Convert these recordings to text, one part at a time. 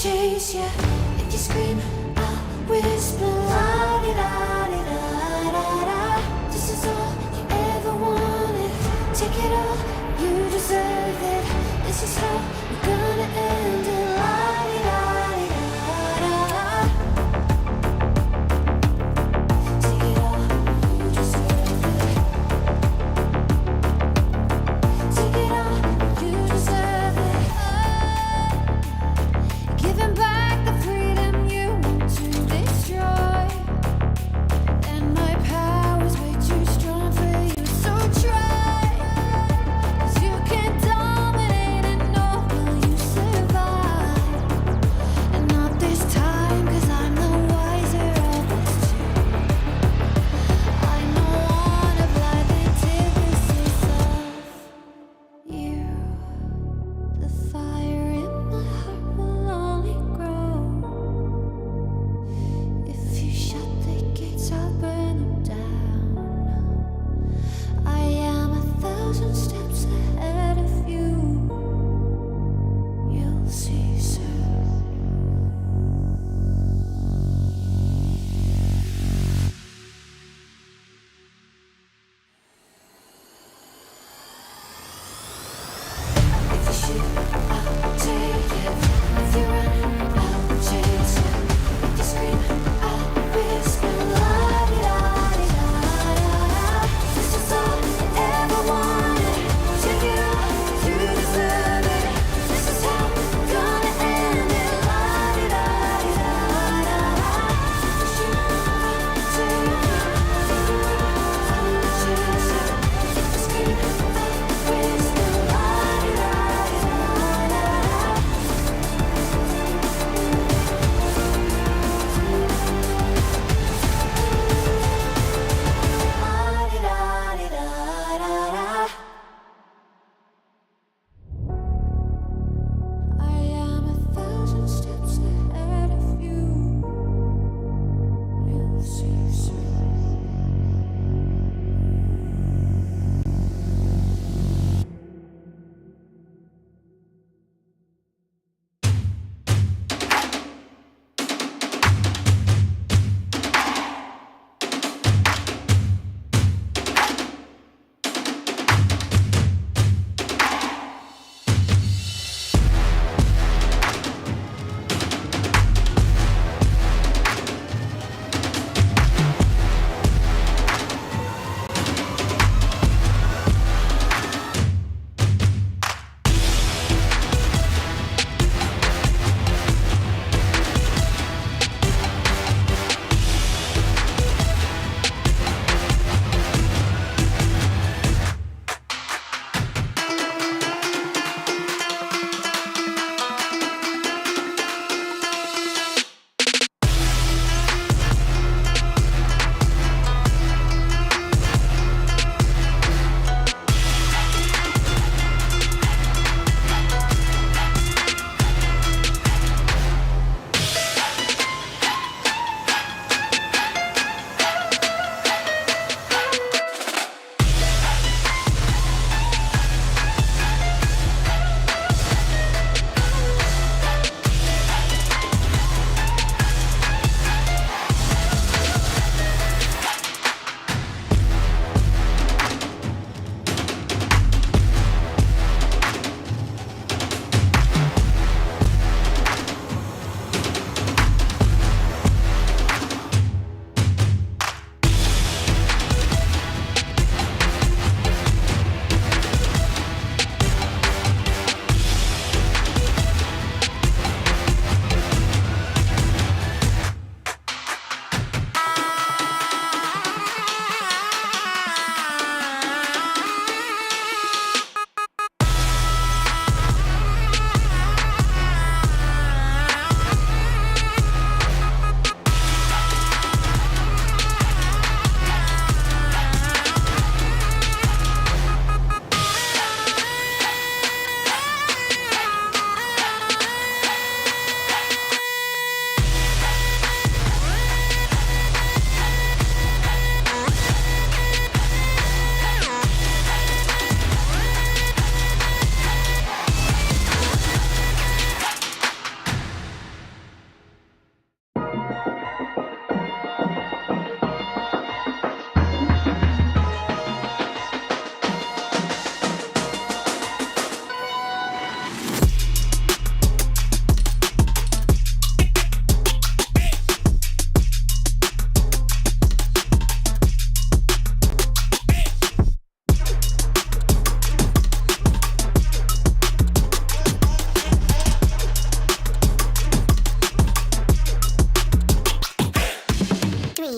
chase you. If you scream, I'll whisper. La-di-da-di-da-da-da. This is all you ever wanted. Take it all, you deserve it. This is how we're gonna end it. La-di-da-di-da-da-da. Take it all, you deserve it. Take it all, you deserve it. Giving back the freedom you want to destroy. And my power's way too strong for you, so try. 'Cause you can't dominate and no one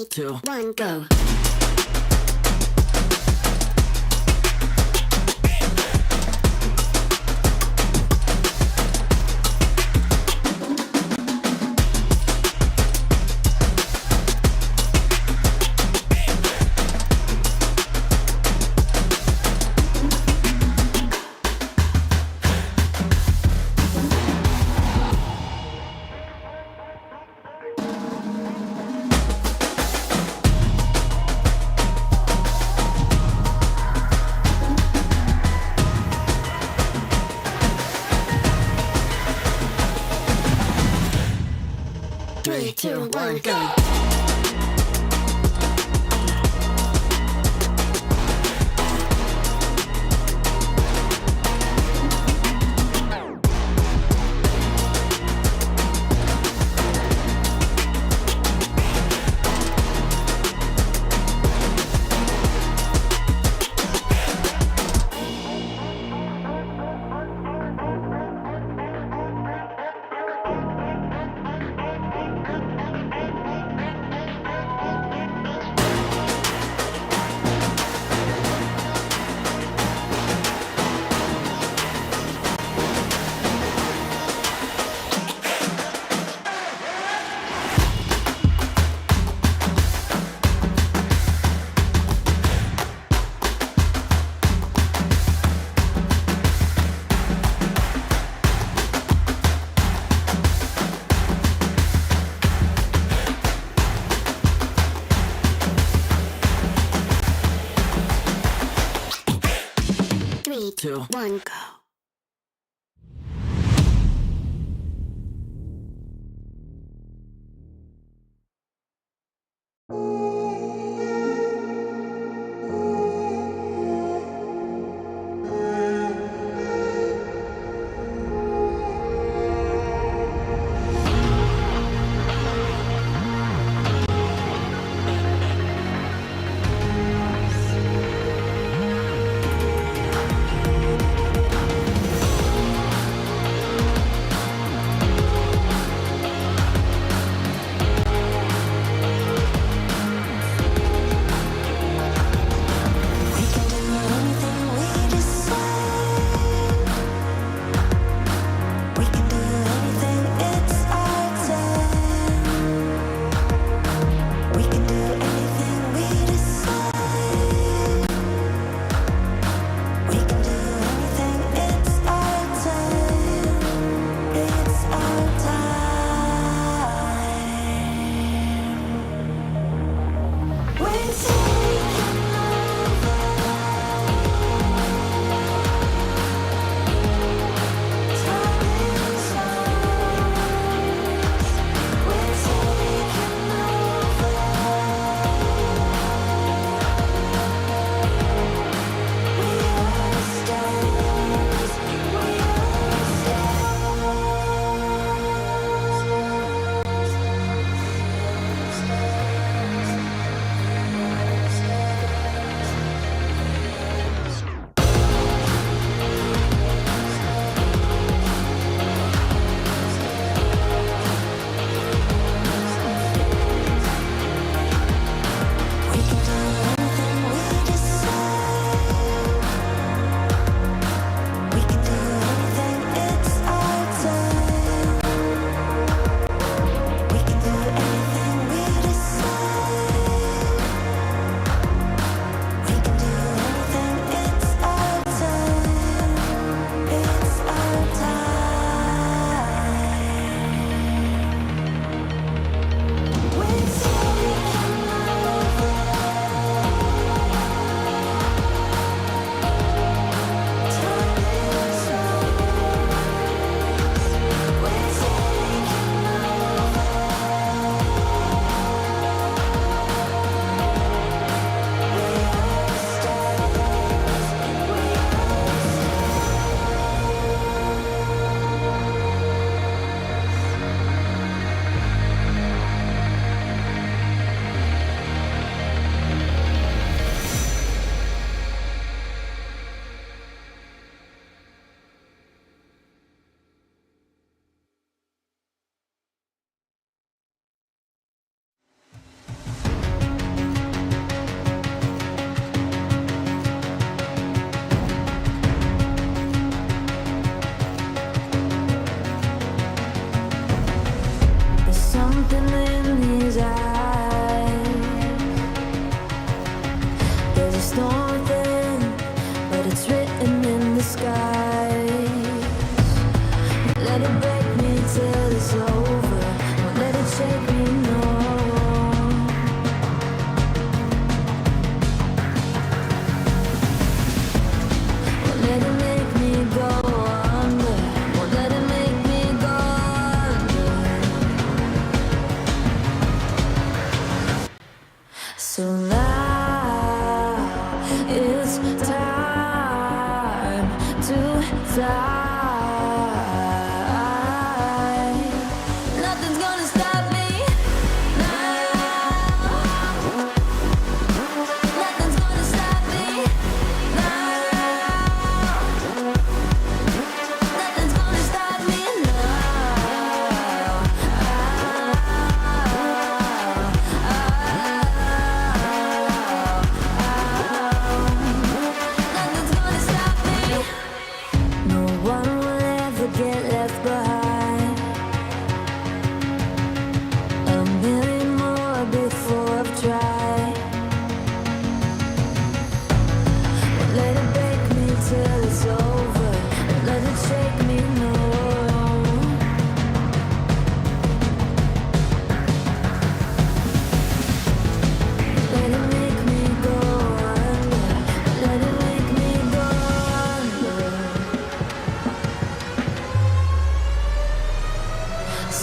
2, 1, go. Three, two, one, go. Three, two, one, go.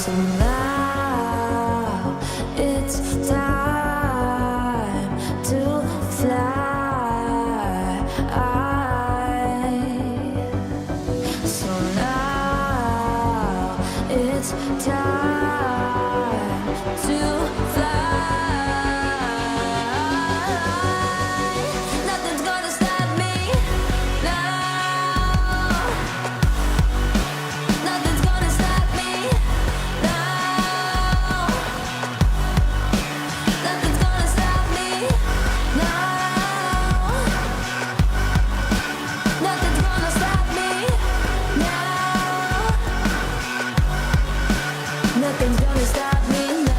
So now it's time to fly. So now it's time to fly. Nothing's gonna stop me now. Nothing's gonna stop me now. Nothing's gonna stop me now. Nothing's gonna stop me now. Nothing's gonna stop me now. Nothing's gonna stop me now.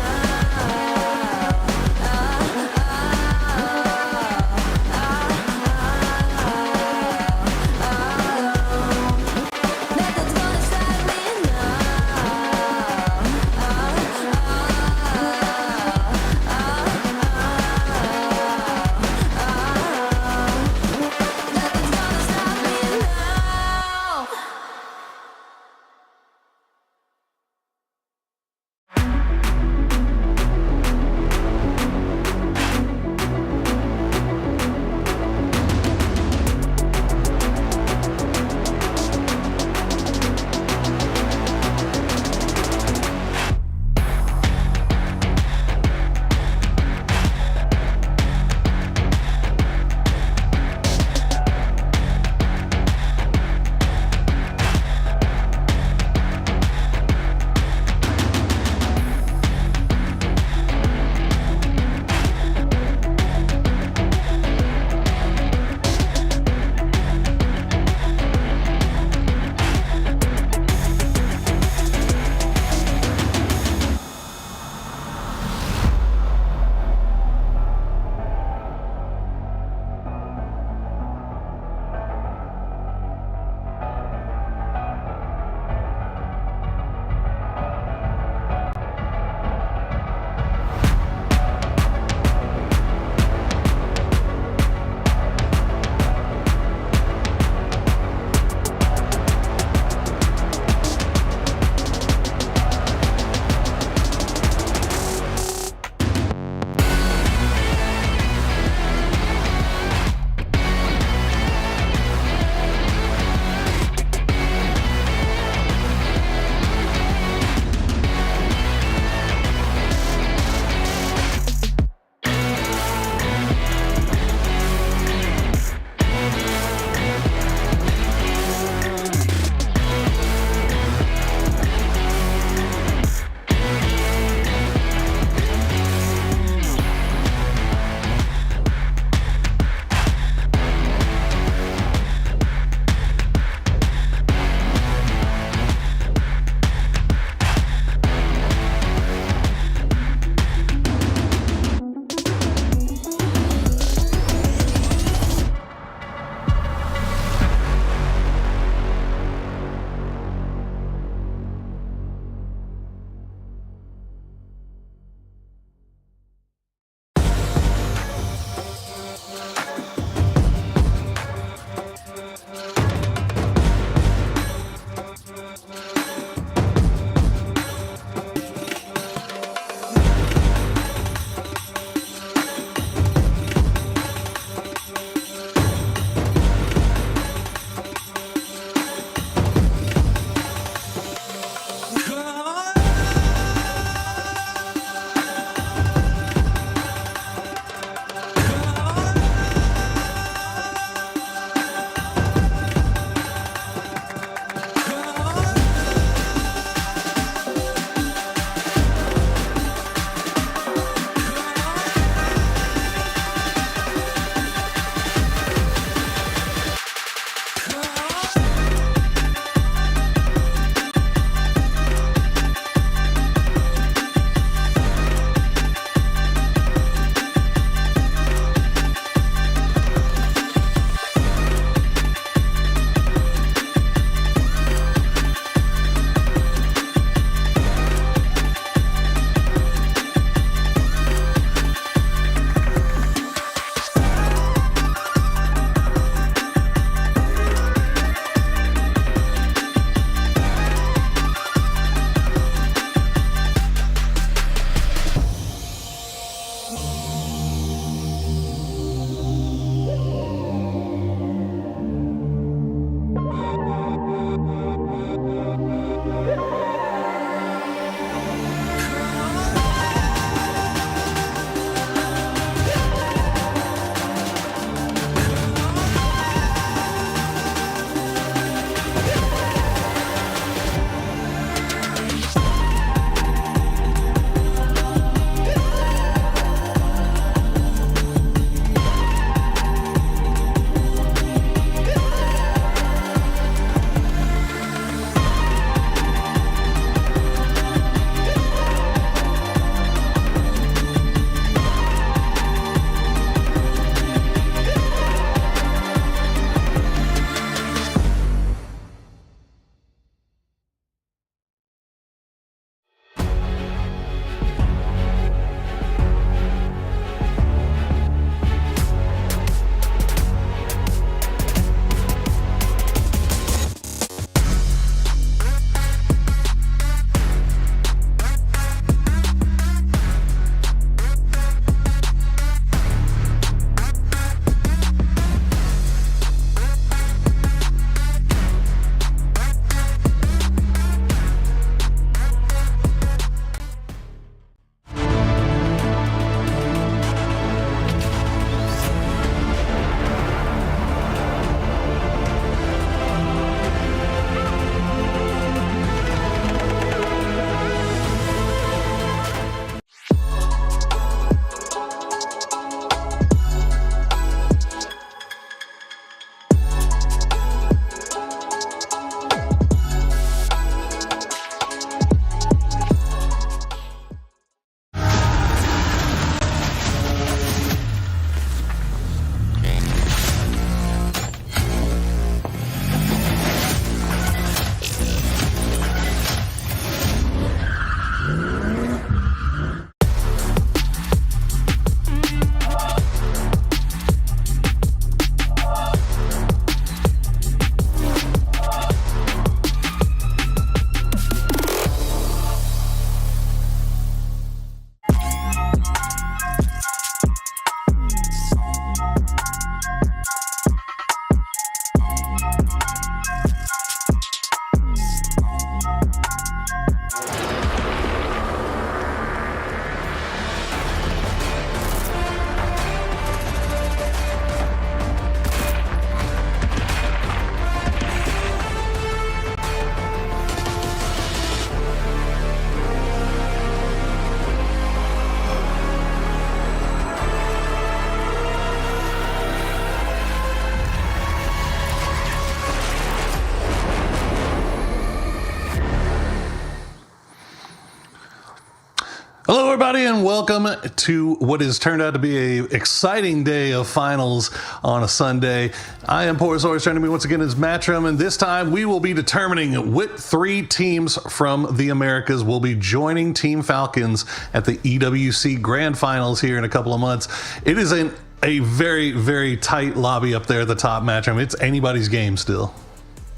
Hello, everybody, and welcome to what has turned out to be an exciting day of finals on a Sunday. I am Porosaurus. Joining me once again is Matchroom, and this time we will be determining what three teams from the Americas will be joining Team Falcons at the EWC Grand Finals here in a couple of months. It is a very, very tight lobby up there at the top, Matchroom. It's anybody's game still.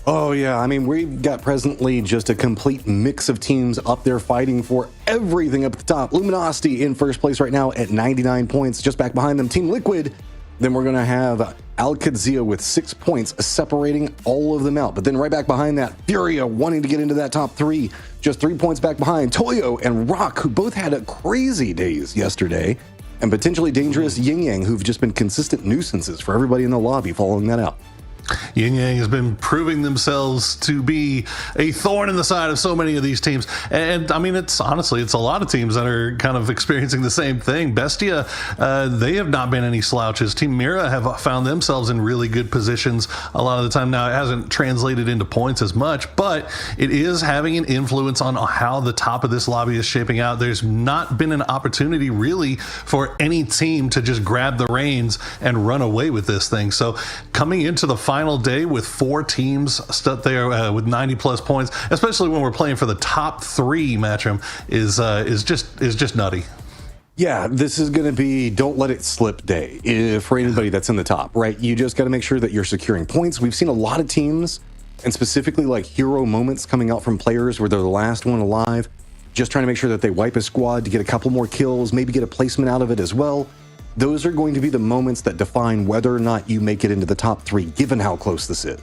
Oh, yeah. I mean, we've got presently just a complete mix of teams up there fighting for everything up at the top. Luminosity in first place right now at 99 points. Just back behind them, Team Liquid. Then we're going to have Al-Qadsiya with 6 points, separating all of them out. But then right back behind that, Furia wanting to get into that top three. Just 3 points back behind. Toyo and Rock, who both had a crazy days yesterday. And potentially dangerous Yin Yang, who've just been consistent nuisances for everybody in the lobby following that out. Yin Yang has been proving themselves to be a thorn in the side of so many of these teams. And I mean, it's honestly a lot of teams that are kind of experiencing the same thing. Bestia, they have not been any slouches. Team Mira have found themselves in really good positions a lot of the time. Now, it hasn't translated into points as much, but it is having an influence on how the top of this lobby is shaping out. There's not been an opportunity really for any team to just grab the reins and run away with this thing. So coming into the final day with 4 teams stuck there with 90 plus points, especially when we're playing for the top 3 matchup, is just nutty. Yeah, this is going to be don't let it slip day for anybody that's in the top, right? You just got to make sure that you're securing points. We've seen a lot of teams, and specifically like hero moments coming out from players where they're the last one alive, just trying to make sure that they wipe a squad to get a couple more kills, maybe get a placement out of it as well. Those are going to be the moments that define whether or not you make it into the top 3, given how close this is.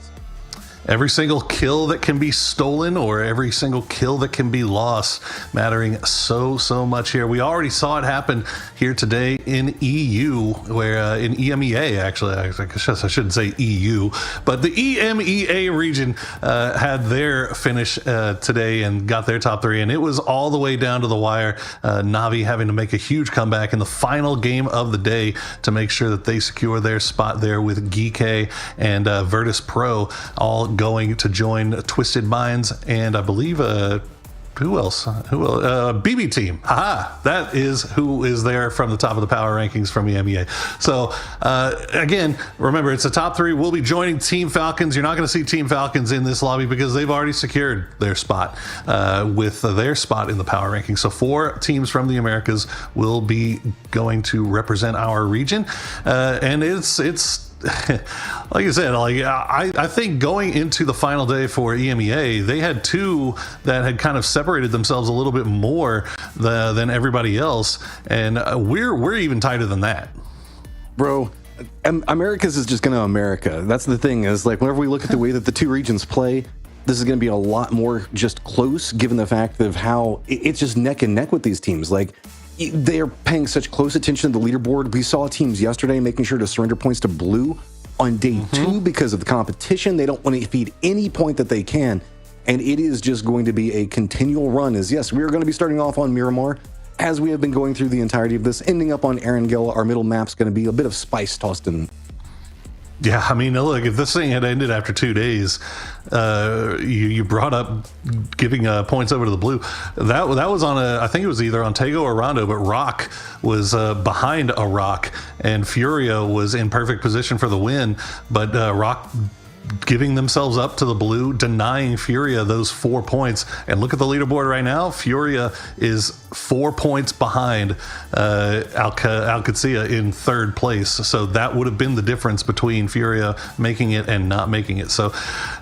Every single kill that can be stolen or every single kill that can be lost mattering so much here. We already saw it happen here today in EU, where in EMEA, actually, I guess I shouldn't say EU, but the EMEA region had their finish today and got their top 3, and it was all the way down to the wire. Navi having to make a huge comeback in the final game of the day to make sure that they secure their spot there with Geek and Virtus Pro all going to join Twisted Minds and I believe who else? BB Team. Haha, that is who is there from the top of the power rankings from EMEA. So again, remember, it's the top 3. We'll be joining Team Falcons. You're not going to see Team Falcons in this lobby because they've already secured their spot with their spot in the power rankings. So 4 teams from the Americas will be going to represent our region, and it's like I said, I think going into the final day for EMEA, they had 2 that had kind of separated themselves a little bit more than everybody else, and we're even tighter than that. Bro, Americas is just going to America. That's the thing, is like whenever we look at the way that the 2 regions play, this is going to be a lot more just close, given the fact of how it's just neck and neck with these teams. Like, they're paying such close attention to the leaderboard. We saw teams yesterday making sure to surrender points to blue on day 2 because of the competition. They don't want to feed any point that they can. And it is just going to be a continual run. Yes, we are going to be starting off on Miramar as we have been going through the entirety of this, ending up on Erangel. Our middle map's going to be a bit of spice tossed in. Yeah, I mean, look, if this thing had ended after 2 days, you brought up giving points over to the blue. That was on I think it was either on Tego or Rondo, but Rock was behind a Rock, and Furia was in perfect position for the win, but Rock giving themselves up to the blue, denying Furia those 4 points. And look at the leaderboard right now. Furia is 4 points behind Al-Qadsiya in 3rd place. So that would have been the difference between Furia making it and not making it. So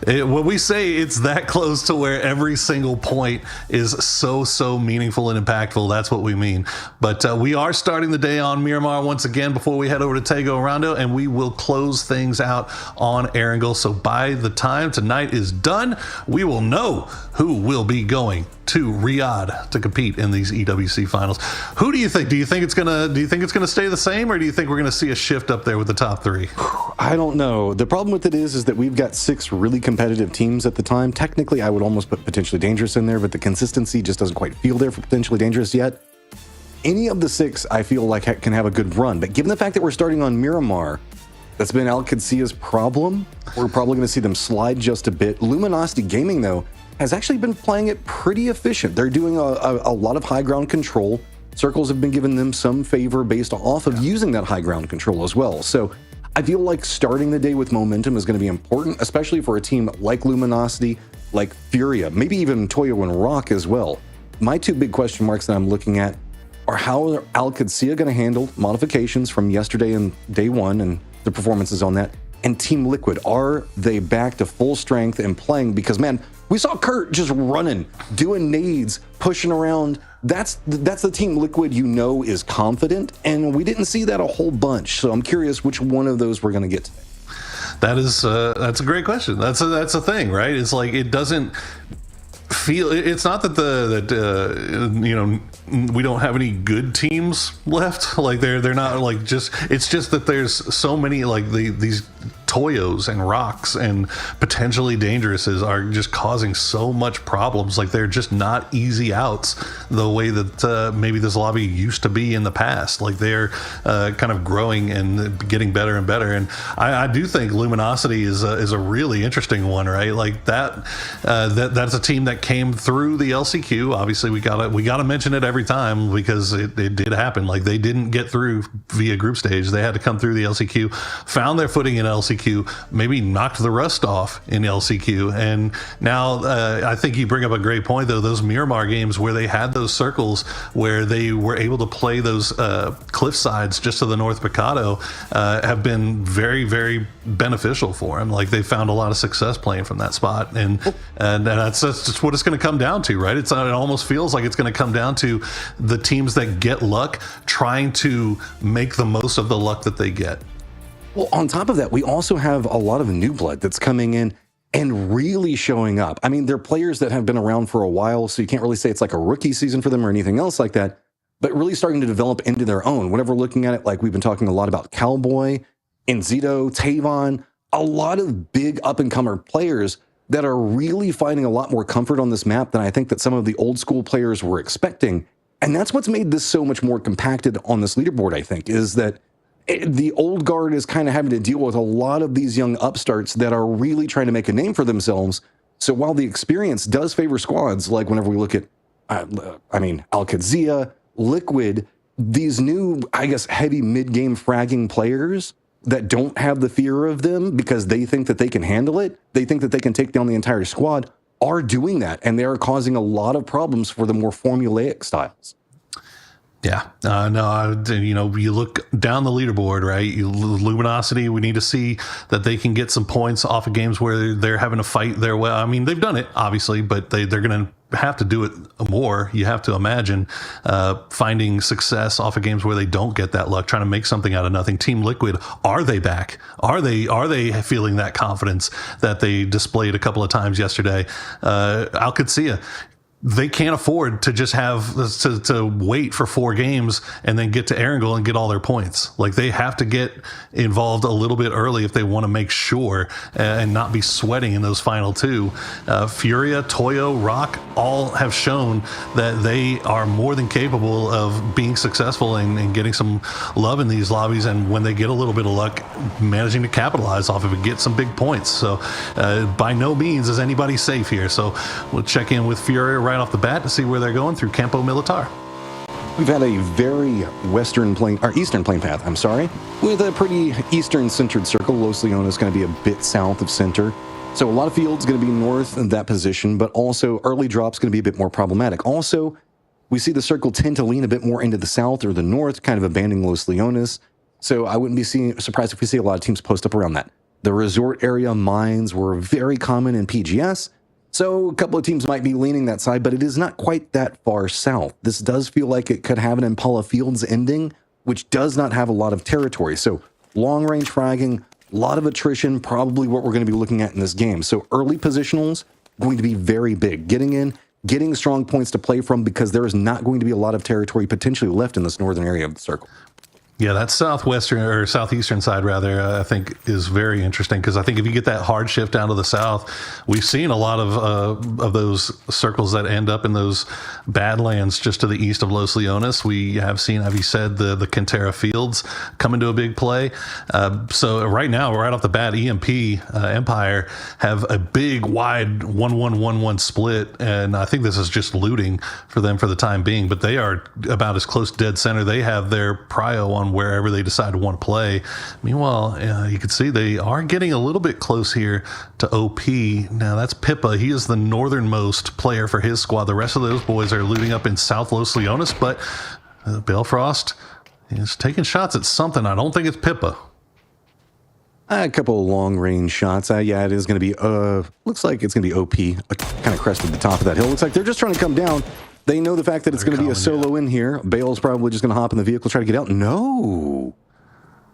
when we say it's that close to where every single point is so meaningful and impactful, that's what we mean. But we are starting the day on Miramar once again before we head over to Tego and Rondo, and we will close things out on Erangel. So by the time tonight is done, we will know who will be going to Riyadh to compete in these EWC finals. Who do you think? Do you think it's gonna stay the same, or do you think we're gonna see a shift up there with the top 3? I don't know. The problem with it is that we've got 6 really competitive teams at the time. Technically, I would almost put Potentially Dangerous in there, but the consistency just doesn't quite feel there for Potentially Dangerous yet. Any of the 6, I feel like can have a good run, but given the fact that we're starting on Miramar, that's been Al-Qadsiya's problem. We're probably going to see them slide just a bit. Luminosity Gaming, though, has actually been playing it pretty efficient. They're doing a lot of high ground control. circles have been giving them some favor based off of using that high ground control as well. So I feel like starting the day with momentum is going to be important, especially for a team like Luminosity, like Furia, maybe even Toyo and Rock as well. My two big question marks that I'm looking at are how are Al Qudsiya going to handle modifications from yesterday and day one and the performances on that, and Team Liquid, are they back to full strength and playing? Because man, we saw Kurt just running, doing nades, pushing around. That's the Team Liquid you know is confident, and we didn't see that a whole bunch. So I'm curious which one of those we're going to get today. That's a great question. That's a thing, right? It's like it doesn't feel. It's not that you know, we don't have any good teams left. Like they're not like just. It's just that there's so many like these Toyos and Rocks and potentially Dangerouses are just causing so much problems. Like they're just not easy outs the way that maybe this lobby used to be in the past. Like they're kind of growing and getting better and better. And I do think Luminosity is a really interesting one, right? Like that's a team that came through the LCQ. Obviously, we gotta mention it every time because it did happen. Like they didn't get through via group stage. They had to come through the LCQ, found their footing in LCQ, maybe knocked the rust off in LCQ, and now I think you bring up a great point though. Those Miramar games where they had those circles where they were able to play those cliff sides just to the north of Picado have been very, very beneficial for them. Like they found a lot of success playing from that spot, and that's just what it's going to come down to, right? It almost feels like it's going to come down to the teams that get luck trying to make the most of the luck that they get. Well, on top of that, we also have a lot of new blood that's coming in and really showing up. I mean, they're players that have been around for a while, so you can't really say it's like a rookie season for them or anything else like that, but really starting to develop into their own. Whenever looking at it, like we've been talking a lot about Cowboy, Enzito, Tavon, a lot of big up-and-comer players that are really finding a lot more comfort on this map than I think that some of the old school players were expecting. And that's what's made this so much more compacted on this leaderboard, I think, is that the old guard is kind of having to deal with a lot of these young upstarts that are really trying to make a name for themselves. So while the experience does favor squads, like whenever we look at, Al Qudsiya, Liquid, these new, I guess, heavy mid-game fragging players that don't have the fear of them because they think that they can handle it, they think that they can take down the entire squad, are doing that. And they are causing a lot of problems for the more formulaic styles. Yeah, you look down the leaderboard, right? Luminosity, we need to see that they can get some points off of games where they're having to fight their way. I mean, they've done it, obviously, but they're going to have to do it more. You have to imagine finding success off of games where they don't get that luck, trying to make something out of nothing. Team Liquid, are they back? Are they feeling that confidence that they displayed a couple of times yesterday? Al Qudsiya, they can't afford to just have to wait for 4 games and then get to Erangel and get all their points. Like they have to get involved a little bit early if they want to make sure and not be sweating in those final 2. Furia, Toyo, Rock all have shown that they are more than capable of being successful and getting some love in these lobbies. And when they get a little bit of luck, managing to capitalize off of it, get some big points. So by no means is anybody safe here. So we'll check in with Furia right off the bat to see where they're going through Campo Militar. We've had a very eastern plane path, with a pretty eastern-centered circle. Los Leones is going to be a bit south of center. So a lot of fields going to be north of that position, but also early drops going to be a bit more problematic. Also, we see the circle tend to lean a bit more into the south or the north, kind of abandoning Los Leones. So I wouldn't be surprised if we see a lot of teams post up around that. The resort area mines were very common in PGS, so a couple of teams might be leaning that side, but it is not quite that far south. This does feel like it could have an Impala Fields ending, which does not have a lot of territory. So long-range fragging, a lot of attrition, probably what we're going to be looking at in this game. So early positionals, going to be very big. Getting in, getting strong points to play from, because there is not going to be a lot of territory potentially left in this northern area of the circle. Yeah, that southwestern or southeastern side, rather, I think is very interesting because I think if you get that hard shift down to the south, we've seen a lot of those circles that end up in those badlands just to the east of Los Leones. We have seen, have you said, the Cantera Fields come into a big play. So right now, right off the bat, EMP Empire have a big wide 1-1-1-1 split, and I think this is just looting for them for the time being. But they are about as close to dead center. They have their prio on wherever they decide to want to play. Meanwhile, you can see they are getting a little bit close here to OP. Now that's Pippa. He is the northernmost player for his squad. The rest of those boys are looting up in South Los Leones, but Balefrost is taking shots at something. I don't think it's Pippa. A couple of long-range shots. Yeah, it is going to be, looks like it's going to be OP. Kind of crested the top of that hill. Looks like they're just trying to come down. They know the fact that it's going to be a solo in here. Bale's probably just going to hop in the vehicle, try to get out. No.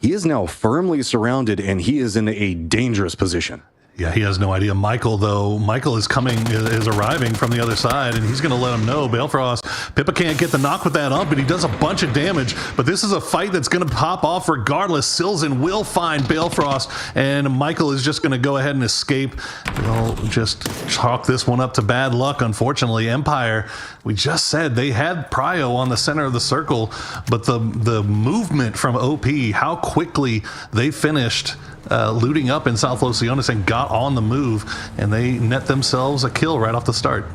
He is now firmly surrounded, and he is in a dangerous position. Yeah, he has no idea. Michael, though, Michael is arriving from the other side, and he's going to let him know. Balefrost, Pippa can't get the knock with that up, but he does a bunch of damage. But this is a fight that's going to pop off regardless. Silzen will find Balefrost, and Michael is just going to go ahead and escape. They'll just chalk this one up to bad luck, unfortunately. Empire, we just said they had prio on the center of the circle, but the movement from OP, how quickly they finished looting up in South Los Leones and got on the move, and they net themselves a kill right off the start.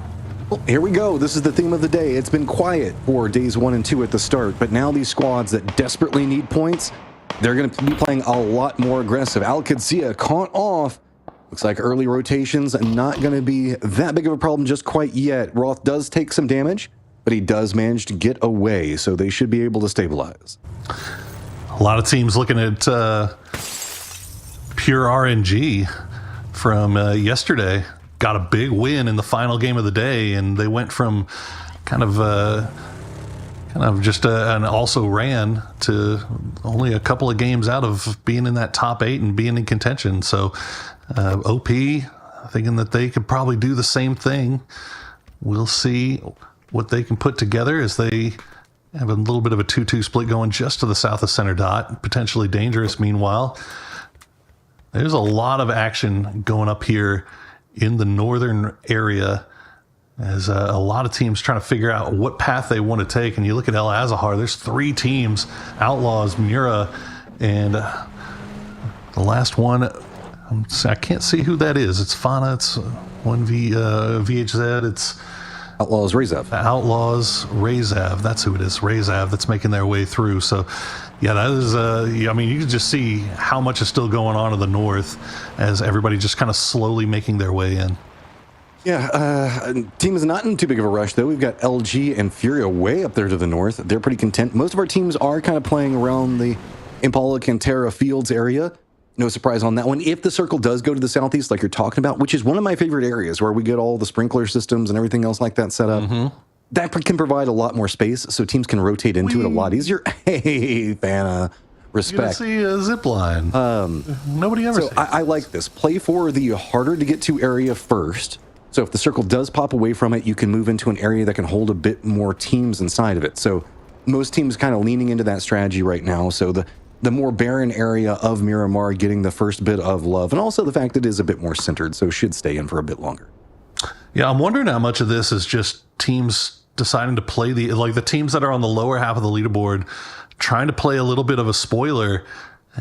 Well, here we go. This is the theme of the day. It's been quiet for days 1 and 2 at the start, but now these squads that desperately need points, they're going to be playing a lot more aggressive. Al Qadsiya caught off. Looks like early rotations not going to be that big of a problem just quite yet. Roth does take some damage, but he does manage to get away, so they should be able to stabilize. A lot of teams looking at pure RNG from yesterday. Got a big win in the final game of the day, and they went from kind of just an also ran to only a couple of games out of being in that top 8 and being in contention. So OP thinking that they could probably do the same thing. We'll see what they can put together as they have a little bit of a 2-2 split going just to the south of center dot, potentially dangerous. Meanwhile, there's a lot of action going up here in the northern area as a lot of teams trying to figure out what path they want to take. And you look at El Azahar, there's 3 teams, Outlaws, Mura, and the last one, I can't see who that is. It's Fana, it's 1VHZ, it's Outlaws Rezav. Outlaws Rezav, that's who it is, Rezav, that's making their way through. So yeah, that is, I mean, you can just see how much is still going on in the north as everybody just kind of slowly making their way in. Yeah, team is not in too big of a rush, though. We've got LG and Furia way up there to the north. They're pretty content. Most of our teams are kind of playing around the Impala Cantera Fields area. No surprise on that one. If the circle does go to the southeast, like you're talking about, which is one of my favorite areas where we get all the sprinkler systems and everything else like that set up, that can provide a lot more space, so teams can rotate into it a lot easier. Hey, Fana, respect. You see a zip line. Nobody ever. So I like this. Play for the harder to get to area first. So if the circle does pop away from it, you can move into an area that can hold a bit more teams inside of it. So most teams kind of leaning into that strategy right now. So the more barren area of Miramar getting the first bit of love, and also the fact that it is a bit more centered, so should stay in for a bit longer. Yeah, I'm wondering how much of this is just teams deciding to play the teams that are on the lower half of the leaderboard, trying to play a little bit of a spoiler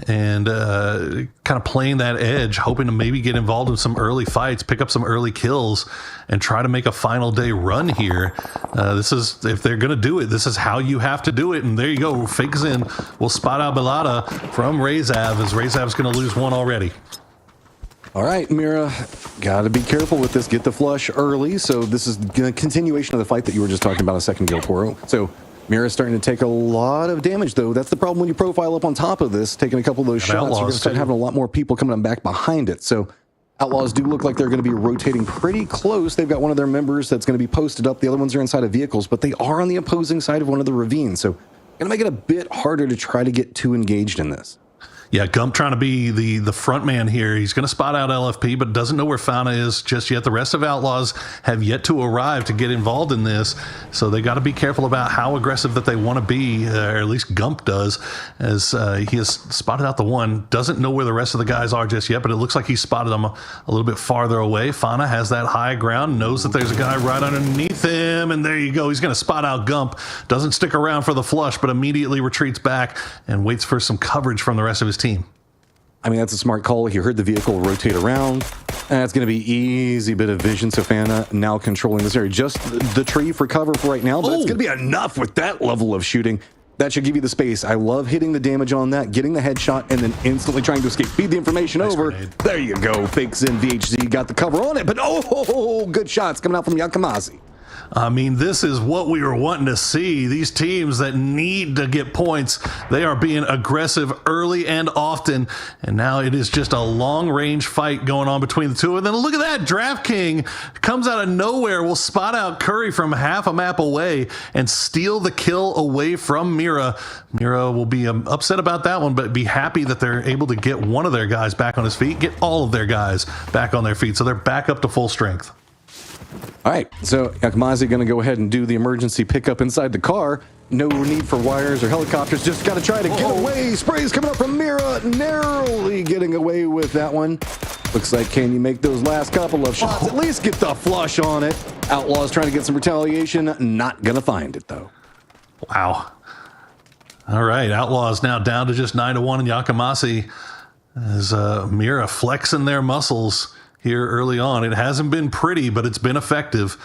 and kind of playing that edge, hoping to maybe get involved in some early fights, pick up some early kills, and try to make a final day run here. This is, if they're going to do it, this is how you have to do it. And there you go. Fakes in. We'll spot out Belada from Rezav, as Rezav's going to lose one already. All right, Mira, got to be careful with this. Get the flush early. So this is a continuation of the fight that you were just talking about a second ago, Toro. So Mira's starting to take a lot of damage, though. That's the problem when you profile up on top of this, taking a couple of those shots. You're going to start having a lot more people coming back behind it. So Outlaws do look like they're going to be rotating pretty close. They've got one of their members that's going to be posted up. The other ones are inside of vehicles, but they are on the opposing side of one of the ravines. So going to make it a bit harder to try to get too engaged in this. Yeah, Gump trying to be the front man here. He's going to spot out LFP, but doesn't know where Fauna is just yet. The rest of Outlaws have yet to arrive to get involved in this, so they got to be careful about how aggressive that they want to be, or at least Gump does, as he has spotted out the one. Doesn't know where the rest of the guys are just yet, but it looks like he spotted them a little bit farther away. Fauna has that high ground, knows that there's a guy right underneath him, and there you go. He's going to spot out Gump. Doesn't stick around for the flush, but immediately retreats back and waits for some coverage from the rest of his team. I mean, that's a smart call. He heard the vehicle rotate around. That's going to be easy bit of vision. So Fana now controlling this area. Just the tree for cover for right now, but it's going to be enough with that level of shooting. That should give you the space. I love hitting the damage on that, getting the headshot, and then instantly trying to escape. Feed the information over. Grenade. There you go. Fakes in VHZ. Got the cover on it, but oh, good shots coming out from Yakamazi. I mean, this is what we were wanting to see. These teams that need to get points, they are being aggressive early and often. And now it is just a long-range fight going on between the two. And then look at that. Draft King comes out of nowhere, will spot out Curry from half a map away and steal the kill away from Mira. Mira will be upset about that one, but be happy that they're able to get one of their guys back on his feet, get all of their guys back on their feet. So they're back up to full strength. All right, so Yakamazi going to go ahead and do the emergency pickup inside the car. No need for wires or helicopters. Just got to try to get away. Sprays coming up from Mira, narrowly getting away with that one. Looks like, can you make those last couple of shots? At least get the flush on it. Outlaws trying to get some retaliation. Not going to find it, though. Wow. All right, Outlaws now down to just 9-1 in Yakamazi as Mira flexing their muscles here early on. It hasn't been pretty, but it's been effective.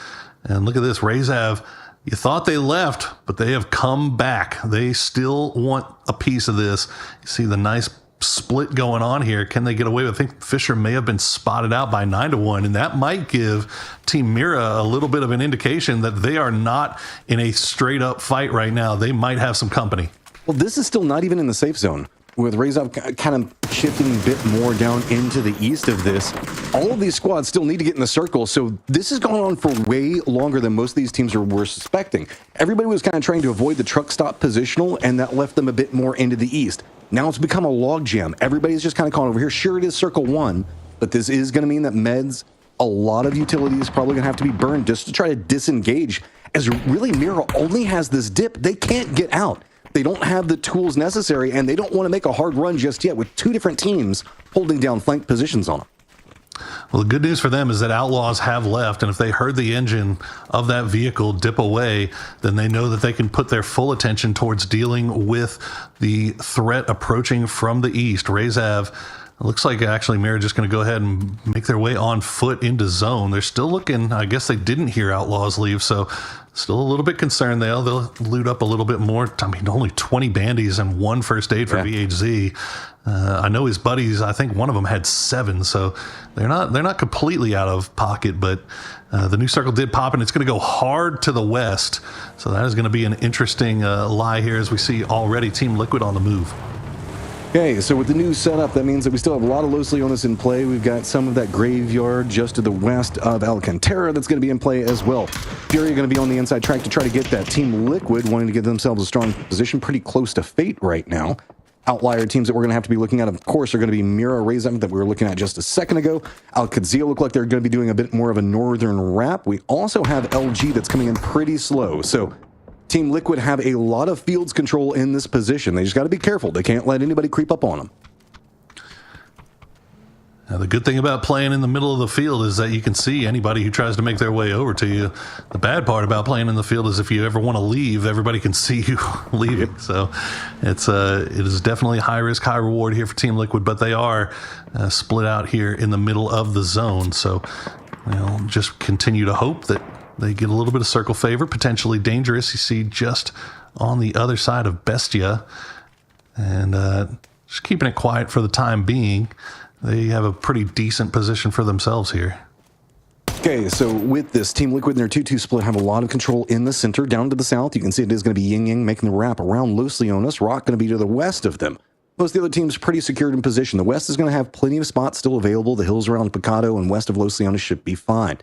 And look at this, Rezav. You thought they left, but they have come back. They still want a piece of this. You see the nice split going on here. Can they get away with it? I think Fisher may have been spotted out by 9-1, and that might give Team Mira a little bit of an indication that they are not in a straight up fight right now. They might have some company. Well, this is still not even in the safe zone. With Rezav kind of shifting a bit more down into the east of this, all of these squads still need to get in the circle. So this has gone on for way longer than most of these teams were suspecting. Everybody was kind of trying to avoid the truck stop positional, and that left them a bit more into the east. Now it's become a logjam. Everybody's just kind of calling over here. Sure, it is circle one, but this is going to mean that meds, a lot of utilities probably going to have to be burned just to try to disengage, as really Mira only has this dip. They can't get out. They don't have the tools necessary, and they don't want to make a hard run just yet with two different teams holding down flank positions on them. Well, the good news for them is that Outlaws have left, and if they heard the engine of that vehicle dip away, then they know that they can put their full attention towards dealing with the threat approaching from the east. Rezav, it looks like actually Mira just going to go ahead and make their way on foot into zone. They're still looking. I guess they didn't hear Outlaws leave, so still a little bit concerned. They'll loot up a little bit more. I mean, only 20 bandies and one first aid for VHZ. I know his buddies, I think one of them had 7, so they're not completely out of pocket, but the new circle did pop, and it's going to go hard to the west. So that is going to be an interesting lie here as we see already Team Liquid on the move. Okay, so with the new setup, that means that we still have a lot of Los Leones in play. We've got some of that graveyard just to the west of Alcantara that's going to be in play as well. Fury are going to be on the inside track to try to get that. Team Liquid wanting to give themselves a strong position, pretty close to Fate right now. Outlier teams that we're going to have to be looking at, of course, are going to be Mira Rezav that we were looking at just a second ago. Al-Qadsia look like they're going to be doing a bit more of a northern wrap. We also have LG that's coming in pretty slow. So Team Liquid have a lot of fields control in this position. They just got to be careful. They can't let anybody creep up on them. Now, the good thing about playing in the middle of the field is that you can see anybody who tries to make their way over to you. The bad part about playing in the field is if you ever want to leave, everybody can see you leaving. Yep. So it is definitely high risk, high reward here for Team Liquid, but they are split out here in the middle of the zone. So just continue to hope that they get a little bit of circle favor, potentially dangerous. You see just on the other side of Bestia, and just keeping it quiet for the time being. They have a pretty decent position for themselves here. Okay, so with this, Team Liquid and their 2-2 split have a lot of control in the center. Down to the south, you can see it is going to be Ying Yang making the wrap around Los Leones. Rock going to be to the west of them. Most of the other teams pretty secured in position. The west is going to have plenty of spots still available. The hills around Picado and west of Los Leones should be fine.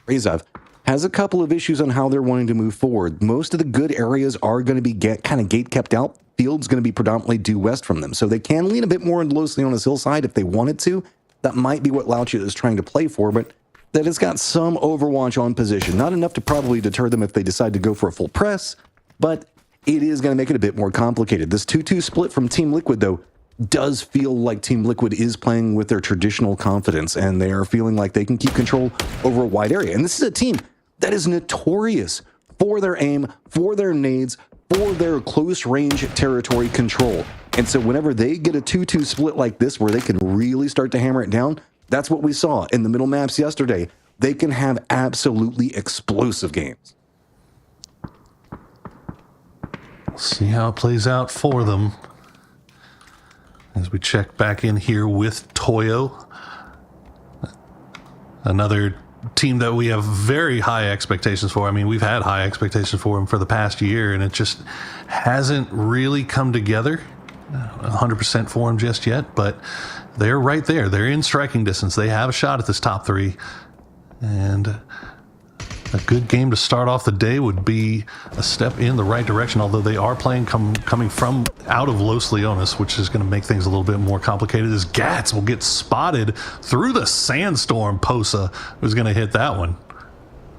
Rezav has a couple of issues on how they're wanting to move forward. Most of the good areas are going to be kind of gate kept out. Field's going to be predominantly due west from them, so they can lean a bit more into Los Leones hillside if they wanted to. That might be what Laucha is trying to play for, but that has got some overwatch on position. Not enough to probably deter them if they decide to go for a full press, but it is going to make it a bit more complicated. This 2-2 split from Team Liquid, though, does feel like Team Liquid is playing with their traditional confidence, and they are feeling like they can keep control over a wide area. And this is a team that is notorious for their aim, for their nades, for their close range territory control. And so whenever they get a 2-2 split like this, where they can really start to hammer it down, that's what we saw in the middle maps yesterday. They can have absolutely explosive games. See how it plays out for them as we check back in here with Toyo, another team that we have very high expectations for. I mean, we've had high expectations for them for the past year, and it just hasn't really come together 100% for them just yet, but they're right there. They're in striking distance. They have a shot at this top three, and a good game to start off the day would be a step in the right direction, although they are playing coming from out of Los Leones, which is going to make things a little bit more complicated, as Gats will get spotted through the sandstorm. Posa was going to hit that one.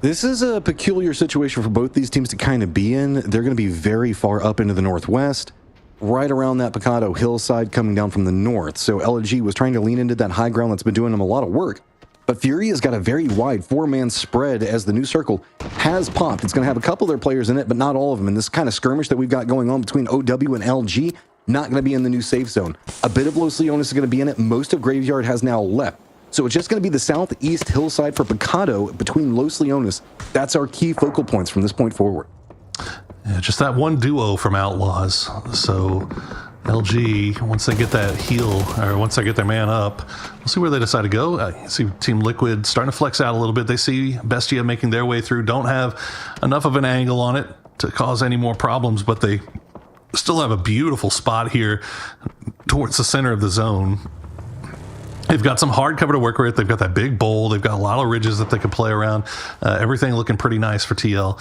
This is a peculiar situation for both these teams to kind of be in. They're going to be very far up into the northwest, right around that Picado hillside coming down from the north. So LG was trying to lean into that high ground that's been doing them a lot of work. But Fury has got a very wide four-man spread as the new circle has popped. It's going to have a couple of their players in it, but not all of them. And this kind of skirmish that we've got going on between OW and LG, not going to be in the new safe zone. A bit of Los Leones is going to be in it. Most of Graveyard has now left. So it's just going to be the southeast hillside for Picado between Los Leones. That's our key focal points from this point forward. Yeah, just that one duo from Outlaws. So LG, once they get that heal, or once they get their man up, we'll see where they decide to go. You see Team Liquid starting to flex out a little bit. They see Bestia making their way through, don't have enough of an angle on it to cause any more problems, but they still have a beautiful spot here towards the center of the zone. They've got some hard cover to work with. They've got that big bowl. They've got a lot of ridges that they can play around. Everything looking pretty nice for TL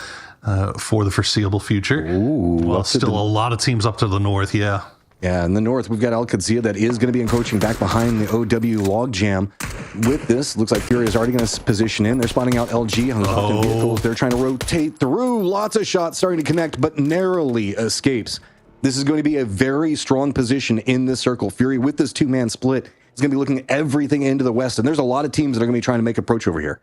for the foreseeable future. Ooh, well, still a lot of teams up to the north, yeah. Yeah, in the north, we've got Al Qadsia that is going to be encroaching back behind the OW logjam. With this, looks like Fury is already going to position in. They're spotting out LG on the top vehicles. They're trying to rotate through. Lots of shots starting to connect, but narrowly escapes. This is going to be a very strong position in this circle. Fury, with this two-man split, is going to be looking everything into the west, and there's a lot of teams that are going to be trying to make approach over here.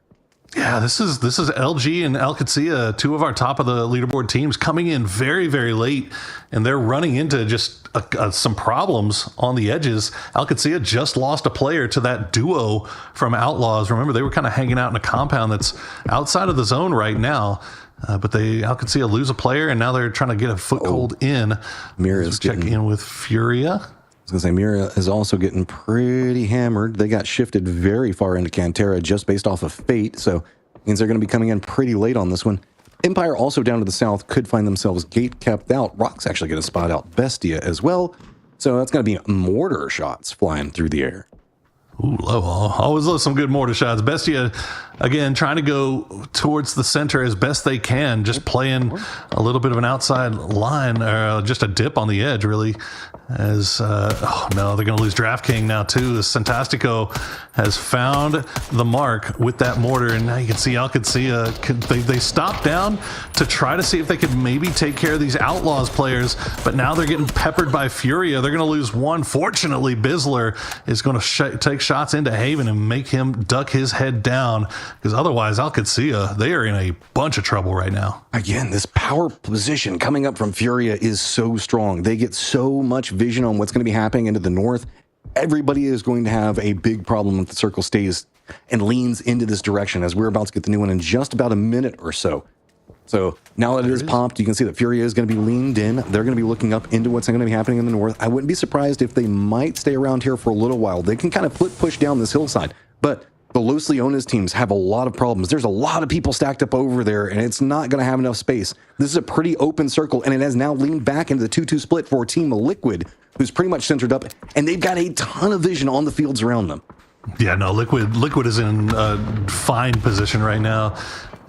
Yeah, this is LG and Al Qadsia, two of our top of the leaderboard teams, coming in very, very late, and they're running into just some problems on the edges. Al Qadsia just lost a player to that duo from Outlaws. Remember, they were kind of hanging out in a compound that's outside of the zone right now, but Al Qadsia lose a player, and now they're trying to get a foothold in. Mira's check in with Furia. I was going to say, Mira is also getting pretty hammered. They got shifted very far into Cantera just based off of fate, so it means they're going to be coming in pretty late on this one. Empire, also down to the south, could find themselves gate kept out. Rock's actually going to spot out Bestia as well, so that's going to be mortar shots flying through the air. Ooh, always love some good mortar shots. Bestia, again, trying to go towards the center as best they can, just playing a little bit of an outside line, or just a dip on the edge, really. As, oh no, they're going to lose Draft King now, too. As Santastico has found the mark with that mortar, and now you can see Al Qadsia, they stopped down to try to see if they could maybe take care of these Outlaws players, but now they're getting peppered by Furia. They're going to lose one. Fortunately, Bizzler is going to take shots into Haven and make him duck his head down, because otherwise Al Qadsia, they are in a bunch of trouble right now. Again, this power position coming up from Furia is so strong. They get so much vision on what's going to be happening into the north. Everybody is going to have a big problem if the circle stays and leans into this direction, as we're about to get the new one in just about a minute or so. So now that it is popped, you can see that Furia is going to be leaned in. They're going to be looking up into what's going to be happening in the north. I wouldn't be surprised if they might stay around here for a little while. They can kind of push down this hillside, but the Los Leones teams have a lot of problems. There's a lot of people stacked up over there, and it's not going to have enough space. This is a pretty open circle, and it has now leaned back into the 2-2 split for Team Liquid, who's pretty much centered up, and they've got a ton of vision on the fields around them. Yeah, no, Liquid is in a fine position right now.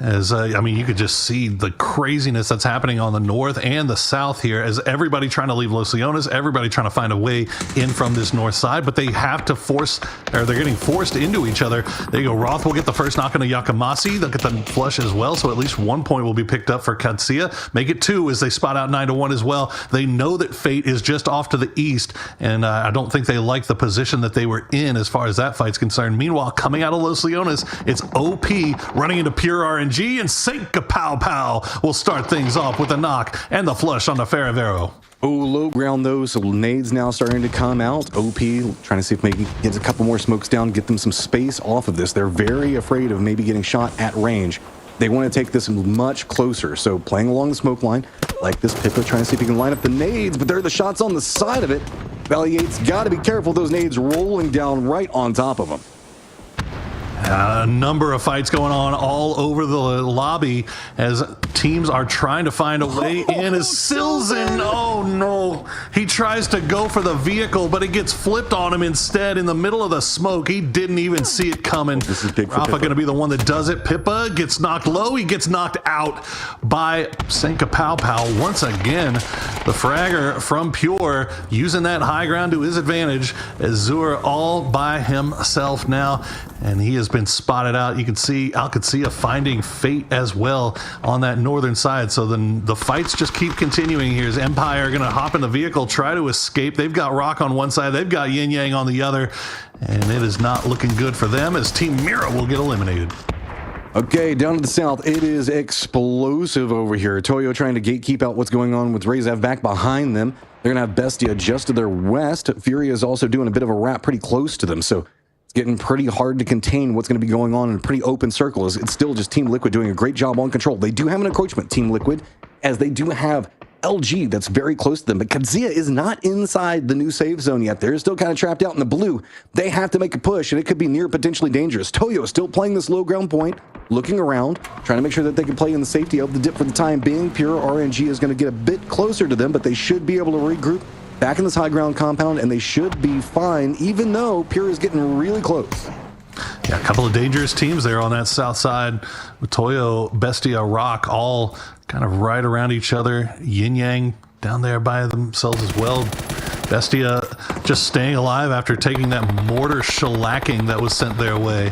As I mean, you could just see the craziness that's happening on the north and the south here, as everybody trying to leave Los Leones, everybody trying to find a way in from this north side, but they have to force, or they're getting forced into each other. There you go. Roth will get the first knock on a Yakamasi. They'll get the flush as well, so at least 1 point will be picked up for Katsuya. Make it 2 as they spot out 9-1 as well. They know that Fate is just off to the east, and I don't think they like the position that they were in as far as that fight's concerned. Meanwhile, coming out of Los Leones, it's OP running into pure RNG, and Senka Pow Pow will start things off with a knock and the flush on the Ferravero. Oh, low ground though, so nades now starting to come out. OP trying to see if maybe gets a couple more smokes down, get them some space off of this. They're very afraid of maybe getting shot at range. They want to take this much closer, so playing along the smoke line, like this Pippa, trying to see if he can line up the nades, but there are the shots on the side of it. Valley 8's got to be careful, those nades rolling down right on top of him. A number of fights going on all over the lobby as teams are trying to find a way in. As Silzen, oh no, he tries to go for the vehicle, but it gets flipped on him instead in the middle of the smoke. He didn't even see it coming. This is big for Rafa Pippa. going to be the one that does it. Pippa gets knocked low. He gets knocked out by Senka Pow Pow. Once again, the fragger from Pure using that high ground to his advantage. As Zur all by himself now, and he has been spotted out. You can see Alcatsia finding Fate as well on that northern side. So then the fights just keep continuing. Here's Empire going to hop in the vehicle, try to escape. They've got Rock on one side, they've got Yin Yang on the other, and it is not looking good for them as Team Mira will get eliminated. Okay, down to the south, it is explosive over here. Toyo trying to gatekeep out what's going on with Rezav back behind them. They're going to have Bestia just to their west. Fury is also doing a bit of a wrap pretty close to them, so getting pretty hard to contain what's going to be going on in a pretty open circle. It's still just Team Liquid doing a great job on control. They do have an encroachment, Team Liquid, as they do have LG that's very close to them, but Katsuya is not inside the new safe zone yet. They're still kind of trapped out in the blue. They have to make a push, and it could be near potentially dangerous. Toyo still playing this low ground point, looking around, trying to make sure that they can play in the safety of the dip for the time being. Pure RNG is going to get a bit closer to them, but they should be able to regroup back in this high ground compound, and they should be fine, even though Pure is getting really close. Yeah, a couple of dangerous teams there on that south side with Toyo, Bestia, Rock, all kind of right around each other. Yin Yang down there by themselves as well. Bestia just staying alive after taking that mortar shellacking that was sent their way,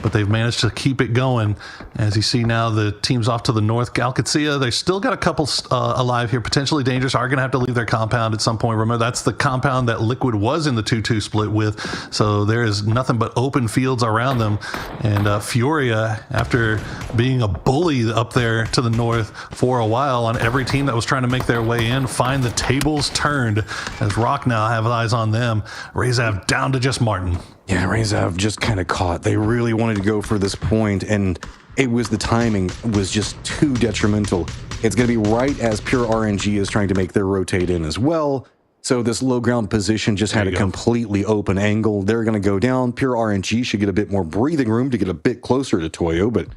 but they've managed to keep it going. As you see now, the teams off to the north, Galkatsia, they still got a couple alive here, potentially dangerous, are going to have to leave their compound at some point. Remember, that's the compound that Liquid was in the 2-2 split with, so there is nothing but open fields around them. And Furia, after being a bully up there to the north for a while on every team that was trying to make their way in, find the tables turned as Rock now have eyes on them. Rezav down to just Martin. Yeah, Rezav just kind of caught. They really wanted to go for this point, and it was the timing was just too detrimental. It's going to be right as Pure RNG is trying to make their rotate in as well. So this low ground position just had a completely open angle. They're going to go down. Pure RNG should get a bit more breathing room to get a bit closer to Toyo, but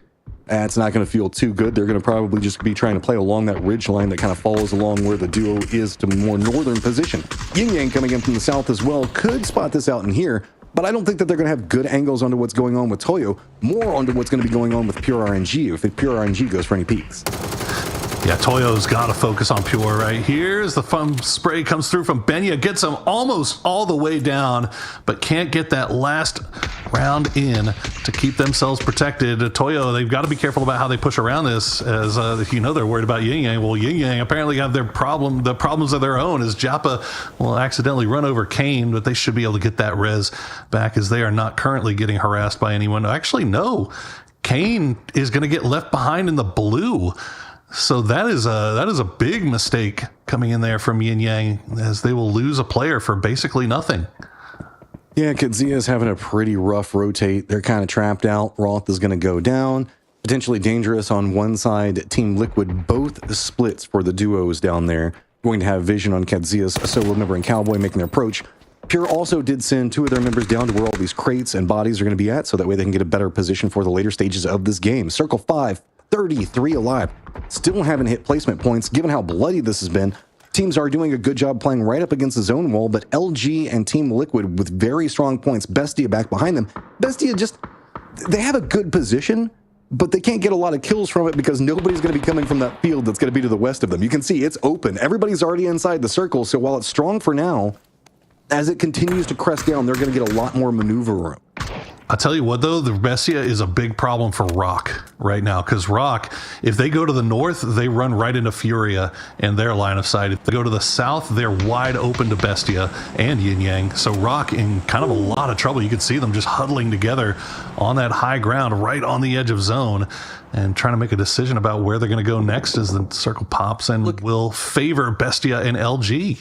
that's not going to feel too good. They're going to probably just be trying to play along that ridge line that kind of follows along where the duo is to more northern position. Yin Yang coming in from the south as well could spot this out in here, but I don't think that they're going to have good angles onto what's going on with Toyo, more onto what's going to be going on with Pure RNG if Pure RNG goes for any peaks. Yeah, Toyo's got to focus on Pure right here as the fun spray comes through from Benya, gets him almost all the way down, but can't get that last round in to keep themselves protected. Toyo, they've got to be careful about how they push around this, as you know they're worried about Yin Yang. Well, Yin Yang apparently have the problems of their own, as Japa will accidentally run over Kane, but they should be able to get that res back as they are not currently getting harassed by anyone. Actually, no. Kane is going to get left behind in the blue. So that is a big mistake coming in there from Yin Yang, as they will lose a player for basically nothing. Yeah, Katsuya is having a pretty rough rotate. They're kind of trapped out. Roth is going to go down. Potentially dangerous on one side. Team Liquid, both splits for the duos down there. Going to have vision on Katsuya's solo member and Cowboy making their approach. Pure also did send 2 of their members down to where all these crates and bodies are going to be at, so that way they can get a better position for the later stages of this game. Circle 5, 33 alive. Still haven't hit placement points, given how bloody this has been. Teams are doing a good job playing right up against the zone wall, but LG and Team Liquid with very strong points. Bestia back behind them. Bestia just, they have a good position, but they can't get a lot of kills from it because nobody's going to be coming from that field that's going to be to the west of them. You can see it's open. Everybody's already inside the circle, so while it's strong for now, as it continues to crest down, they're going to get a lot more maneuver room. I'll tell you what, though, the Bestia is a big problem for Rock right now, because Rock, if they go to the north, they run right into Furia and their line of sight. If they go to the south, they're wide open to Bestia and Yin Yang. So Rock in kind of a lot of trouble. You can see them just huddling together on that high ground right on the edge of zone and trying to make a decision about where they're going to go next as the circle pops and will favor Bestia and LG.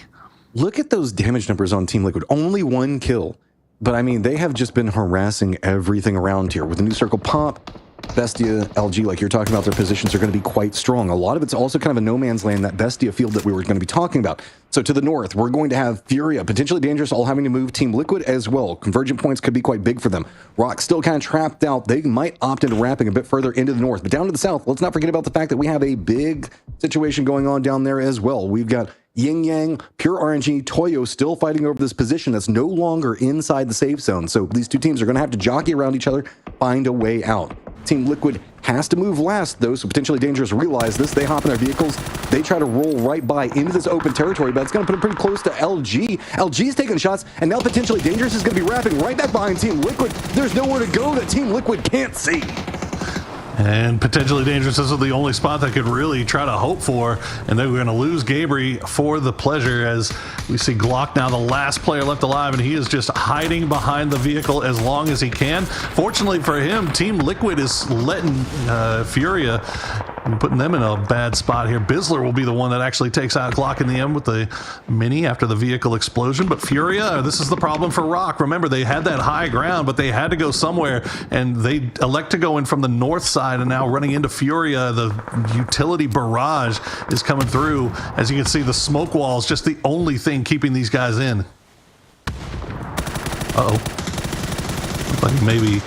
Look at those damage numbers on Team Liquid. Only 1 kill. But I mean, they have just been harassing everything around here. With the new circle pop, Bestia, LG, like you're talking about, their positions are going to be quite strong. A lot of it's also kind of a no man's land, that Bestia field that we were going to be talking about. So to the north, we're going to have Furia, potentially dangerous, all having to move Team Liquid as well. Convergent points could be quite big for them. Rock still kind of trapped out. They might opt into wrapping a bit further into the north. But down to the south, let's not forget about the fact that we have a big situation going on down there as well. We've got Yin Yang, Pure RNG, Toyo still fighting over this position that's no longer inside the safe zone. So these two teams are going to have to jockey around each other, find a way out. Team Liquid has to move last, though, so potentially dangerous realize this. They hop in their vehicles. They try to roll right by into this open territory, but it's going to put them pretty close to LG. LG's taking shots, and now potentially dangerous is going to be wrapping right back behind Team Liquid. There's nowhere to go that Team Liquid can't see. And potentially dangerous. This is the only spot that could really try to hope for. And then we're going to lose Gabri for the pleasure as we see Glock now the last player left alive, and he is just hiding behind the vehicle as long as he can. Fortunately for him, Team Liquid is letting Furia and putting them in a bad spot here. Bizzler will be the one that actually takes out Glock in the end with the Mini after the vehicle explosion. But Furia, this is the problem for Rock. Remember, they had that high ground, but they had to go somewhere, and they elect to go in from the north side, and now running into Furia. The utility barrage is coming through. As you can see, the smoke wall is just the only thing keeping these guys in. Uh-oh. Looks like maybe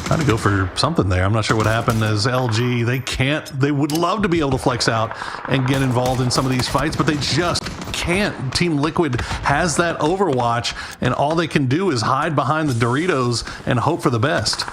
trying to go for something there. I'm not sure what happened as LG. They would love to be able to flex out and get involved in some of these fights, but they just can't. Team Liquid has that Overwatch, and all they can do is hide behind the Doritos and hope for the best.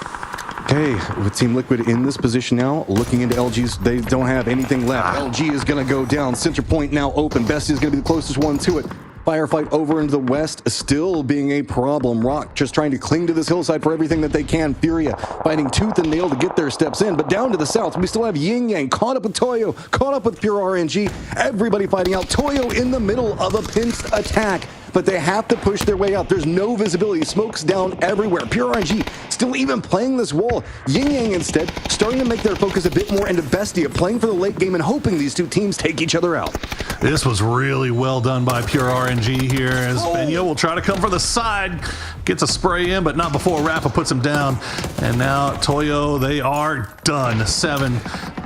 Okay, with Team Liquid in this position now, looking into LG's, they don't have anything left. LG is going to go down. Center point now open. Bestia is going to be the closest one to it. Firefight over into the west, still being a problem. Rock just trying to cling to this hillside for everything that they can. Furia fighting tooth and nail to get their steps in. But down to the south, we still have Yin Yang caught up with Toyo, caught up with Pure RNG. Everybody fighting out. Toyo in the middle of a pinched attack, but they have to push their way out. There's no visibility. Smoke's down everywhere. Pure RNG still even playing this wall. Yin Yang instead starting to make their focus a bit more into Bestia, playing for the late game and hoping these two teams take each other out. This was really well done by Pure RNG here as Benyo will try to come from the side. Gets a spray in, but not before Rafa puts him down. And now Toyo, they are done. 7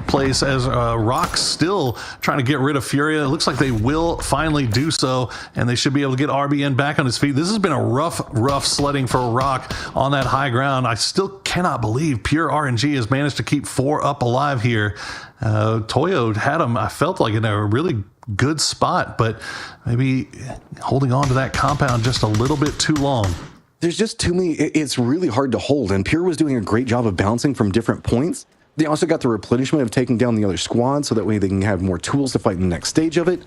place as Rock still trying to get rid of Furia. It looks like they will finally do so, and they should be able to get RBN back on his feet. This has been a rough sledding for Rock on that high ground. I still cannot believe Pure RNG has managed to keep 4 up alive here. Toyo had him, I felt like, in a really good spot, but maybe holding on to that compound just a little bit too long. There's just too many. It's really hard to hold, and Pure was doing a great job of bouncing from different points. They also got the replenishment of taking down the other squad, so that way they can have more tools to fight in the next stage of it.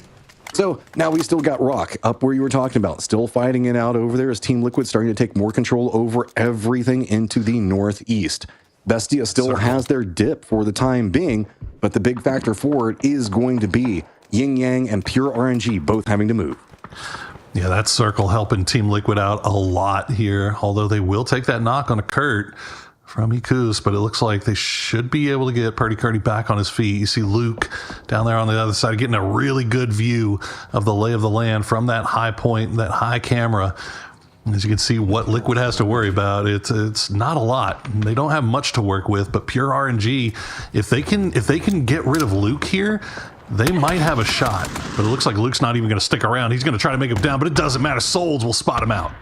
So now we still got Rock up where you were talking about, still fighting it out over there as Team Liquid starting to take more control over everything into the northeast. Bestia still has their dip for the time being, but the big factor forward is going to be Yin Yang and Pure RNG both having to move. Yeah, that circle helping Team Liquid out a lot here, although they will take that knock on a Kurt from Ikus, but it looks like they should be able to get Purdy Curdy back on his feet. You see Luke down there on the other side getting a really good view of the lay of the land from that high point, that high camera. As you can see what Liquid has to worry about, it's not a lot. They don't have much to work with, but Pure RNG, if they can get rid of Luke here, they might have a shot. But it looks like Luke's not even going to stick around. He's going to try to make him down, but it doesn't matter. Souls will spot him out.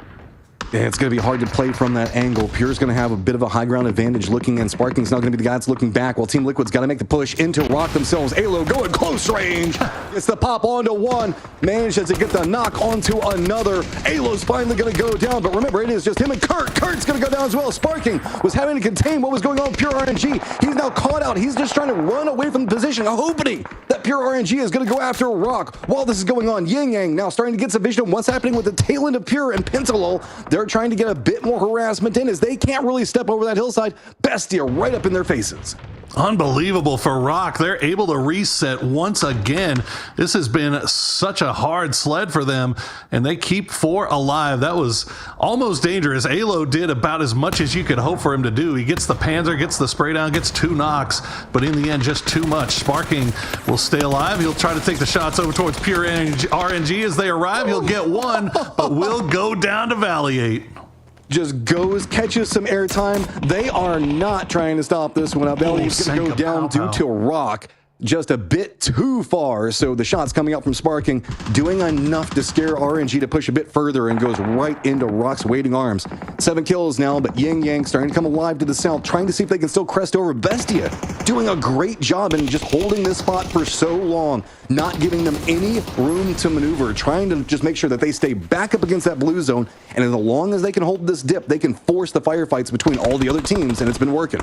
And it's going to be hard to play from that angle. Pure's going to have a bit of a high ground advantage looking, and Sparking's not going to be the guy that's looking back, while Team Liquid's got to make the push into Rock themselves. Alo going close range. It's the pop onto one. Manages to get the knock onto another. Alo's finally going to go down, but remember, it is just him and Kurt. Kurt's going to go down as well. Sparking was having to contain what was going on with Pure RNG. He's now caught out. He's just trying to run away from the position, hoping that Pure RNG is going to go after Rock. While this is going on, Yin Yang now starting to get some vision of what's happening with the tail end of Pure and Pentalol. They're trying to get a bit more harassment in as they can't really step over that hillside. Bestia right up in their faces. Unbelievable for Rock. They're able to reset once again. This has been such a hard sled for them, and they keep 4 alive. That was almost dangerous. Alo did about as much as you could hope for him to do. He gets the Panzer, gets the spray down, gets 2 knocks, but in the end, just too much. Sparking will stay alive. He'll try to take the shots over towards Pure RNG as they arrive. He'll get 1, but will go down to Valley 8. Just goes, catches some airtime. They are not trying to stop this one. Valley's going to go down due to Rock. Just a bit too far, so the shots coming out from Sparking doing enough to scare RNG to push a bit further and goes right into Rock's waiting arms. 7 kills now, but Yin Yang starting to come alive to the south, trying to see if they can still crest over. Bestia doing a great job in just holding this spot for so long, not giving them any room to maneuver, trying to just make sure that they stay back up against that blue zone, and as long as they can hold this dip, they can force the firefights between all the other teams, and it's been working.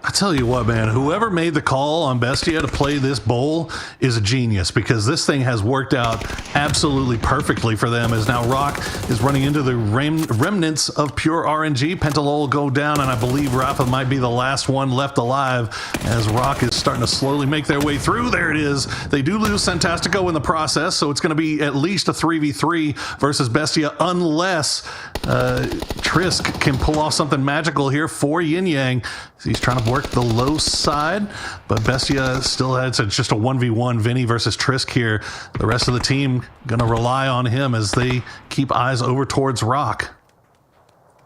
I tell you what, man, whoever made the call on Bestia to play this bowl is a genius, because this thing has worked out absolutely perfectly for them, as now Rock is running into the remnants of Pure RNG. Pentalol will go down, and I believe Rafa might be the last one left alive as Rock is starting to slowly make their way through. There it is. They do lose Santastico in the process, so it's going to be at least a 3v3 versus Bestia, unless Trisk can pull off something magical here for Yin Yang. He's trying to work the low side, but Bestia still has just a 1v1 Vinny versus Trisk here. The rest of the team going to rely on him as they keep eyes over towards Rock.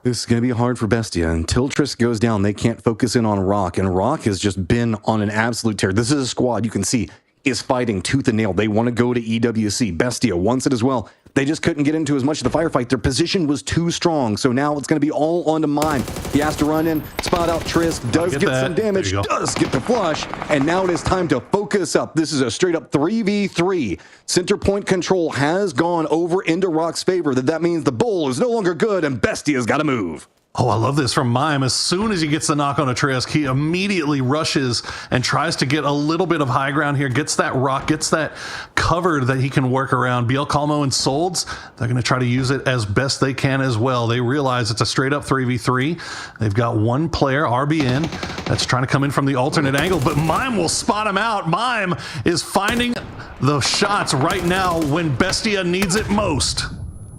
This is going to be hard for Bestia. Until Trisk goes down, they can't focus in on Rock, and Rock has just been on an absolute tear. This is a squad you can see is fighting tooth and nail. They want to go to EWC. Bestia wants it as well. They just couldn't get into as much of the firefight. Their position was too strong, so now it's going to be all onto Mime. He has to run in, spot out Trisk, does get some damage, does get the flush, and now it is time to focus up. This is a straight-up 3v3. Center point control has gone over into Rock's favor. That means the bowl is no longer good, and Bestia's got to move. Oh, I love this from Mime. As soon as he gets the knock on a Trisk, he immediately rushes and tries to get a little bit of high ground here, gets that rock, gets that cover that he can work around. Biel Calmo and Solds, they're going to try to use it as best they can as well. They realize it's a straight up 3v3. They've got one player, RBN, that's trying to come in from the alternate angle, but Mime will spot him out. Mime is finding the shots right now when Bestia needs it most.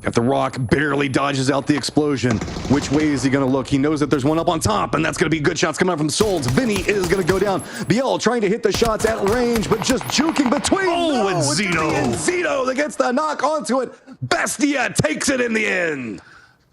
If the Rock barely dodges out the explosion, which way is he going to look? He knows that there's one up on top, and that's going to be good shots coming out from Solds. Vinny is going to go down. Biel trying to hit the shots at range, but just juking between. Oh, and Zito. And Zito that gets the knock onto it. Bestia takes it in the end.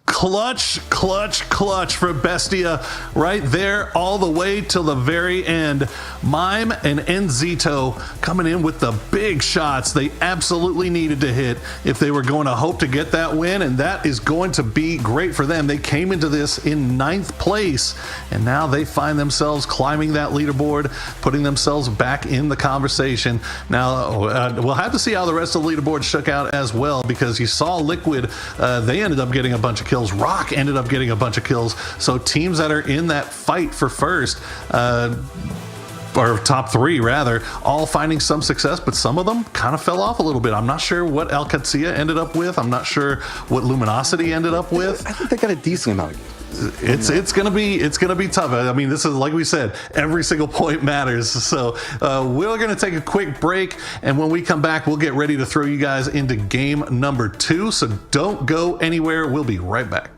Clutch, clutch, clutch for Bestia right there all the way till the very end. Mime and Enzito coming in with the big shots they absolutely needed to hit if they were going to hope to get that win, and that is going to be great for them. They came into this in 9th place, and now they find themselves climbing that leaderboard, putting themselves back in the conversation. Now, we'll have to see how the rest of the leaderboard shook out as well, because you saw Liquid, they ended up getting a bunch of kills. Rock ended up getting a bunch of kills. So teams that are in that fight for first, or top 3 rather, all finding some success, but some of them kind of fell off a little bit. I'm not sure what Alcatia ended up with. I'm not sure what Luminosity ended up with. I think they got a decent amount of games. It's gonna be tough. I mean, this is, like we said, every single point matters. So we're gonna take a quick break, and when we come back, we'll get ready to throw you guys into game number 2. So don't go anywhere. We'll be right back.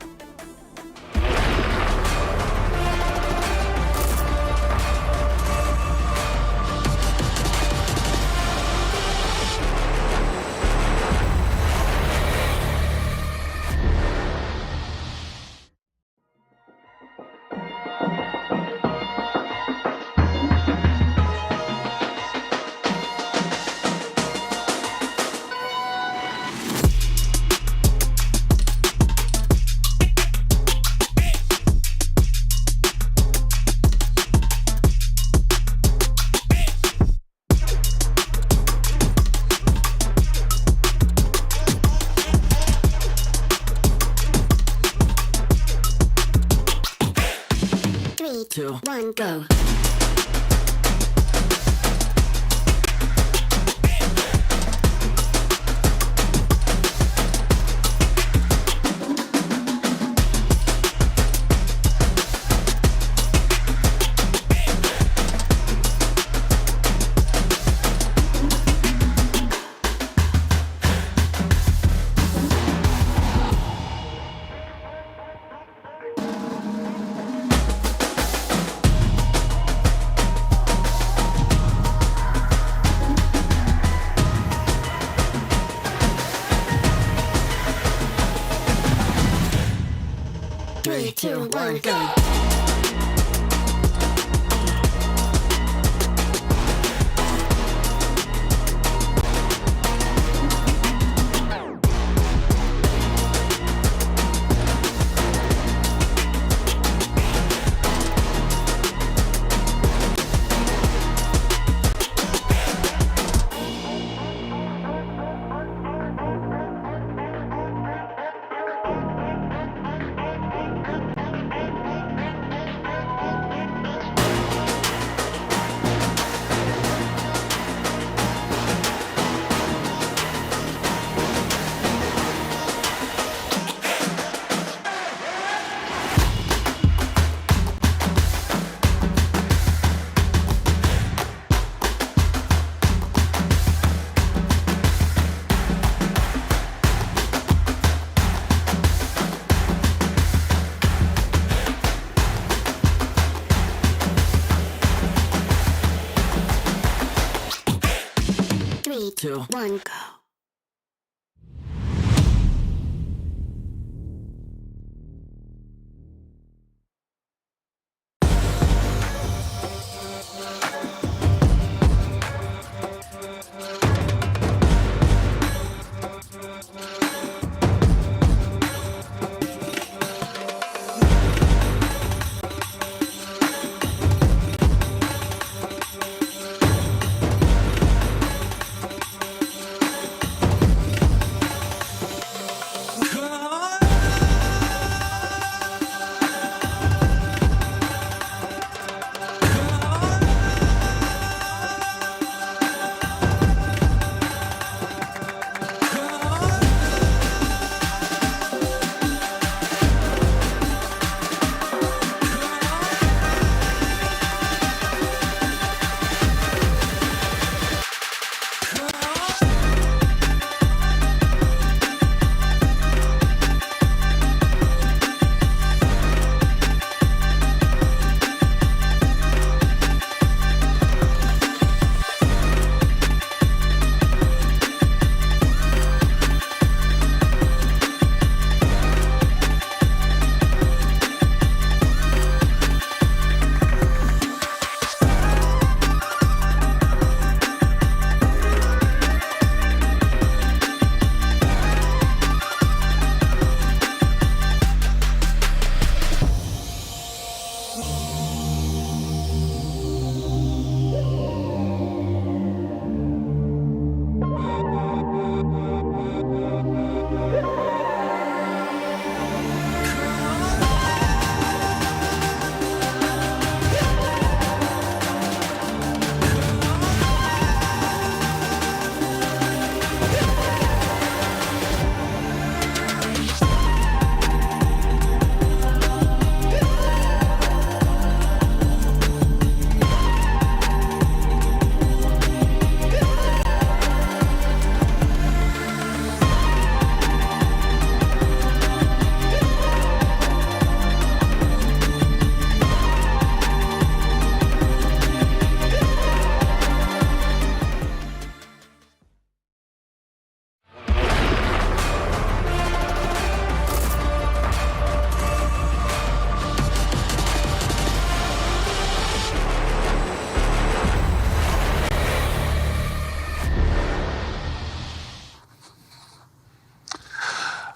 2, 1, go. Three, two, one, go. Three, two, one, go.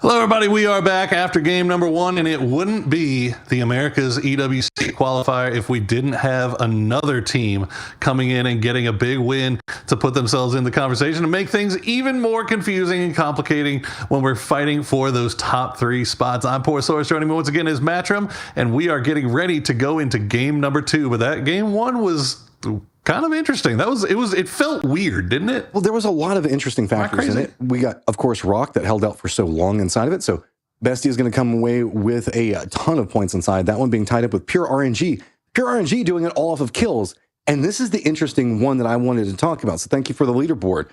Hello, everybody. We are back after game number one, and it wouldn't be the America's EWC qualifier if we didn't have another team coming in and getting a big win to put themselves in the conversation and make things even more confusing and complicating when we're fighting for those top three spots. I'm Poorsaurus. Joining me once again is Matrim, and we are getting ready to go into game number two. But that game one was kind of interesting. It felt weird, didn't it? Well, there was a lot of interesting factors in it. We got, of course, Rock that held out for so long inside of it. So Bestie is going to come away with a ton of points inside. That one being tied up with Pure RNG. Pure RNG doing it all off of kills. And this is the interesting one that I wanted to talk about. So thank you for the leaderboard.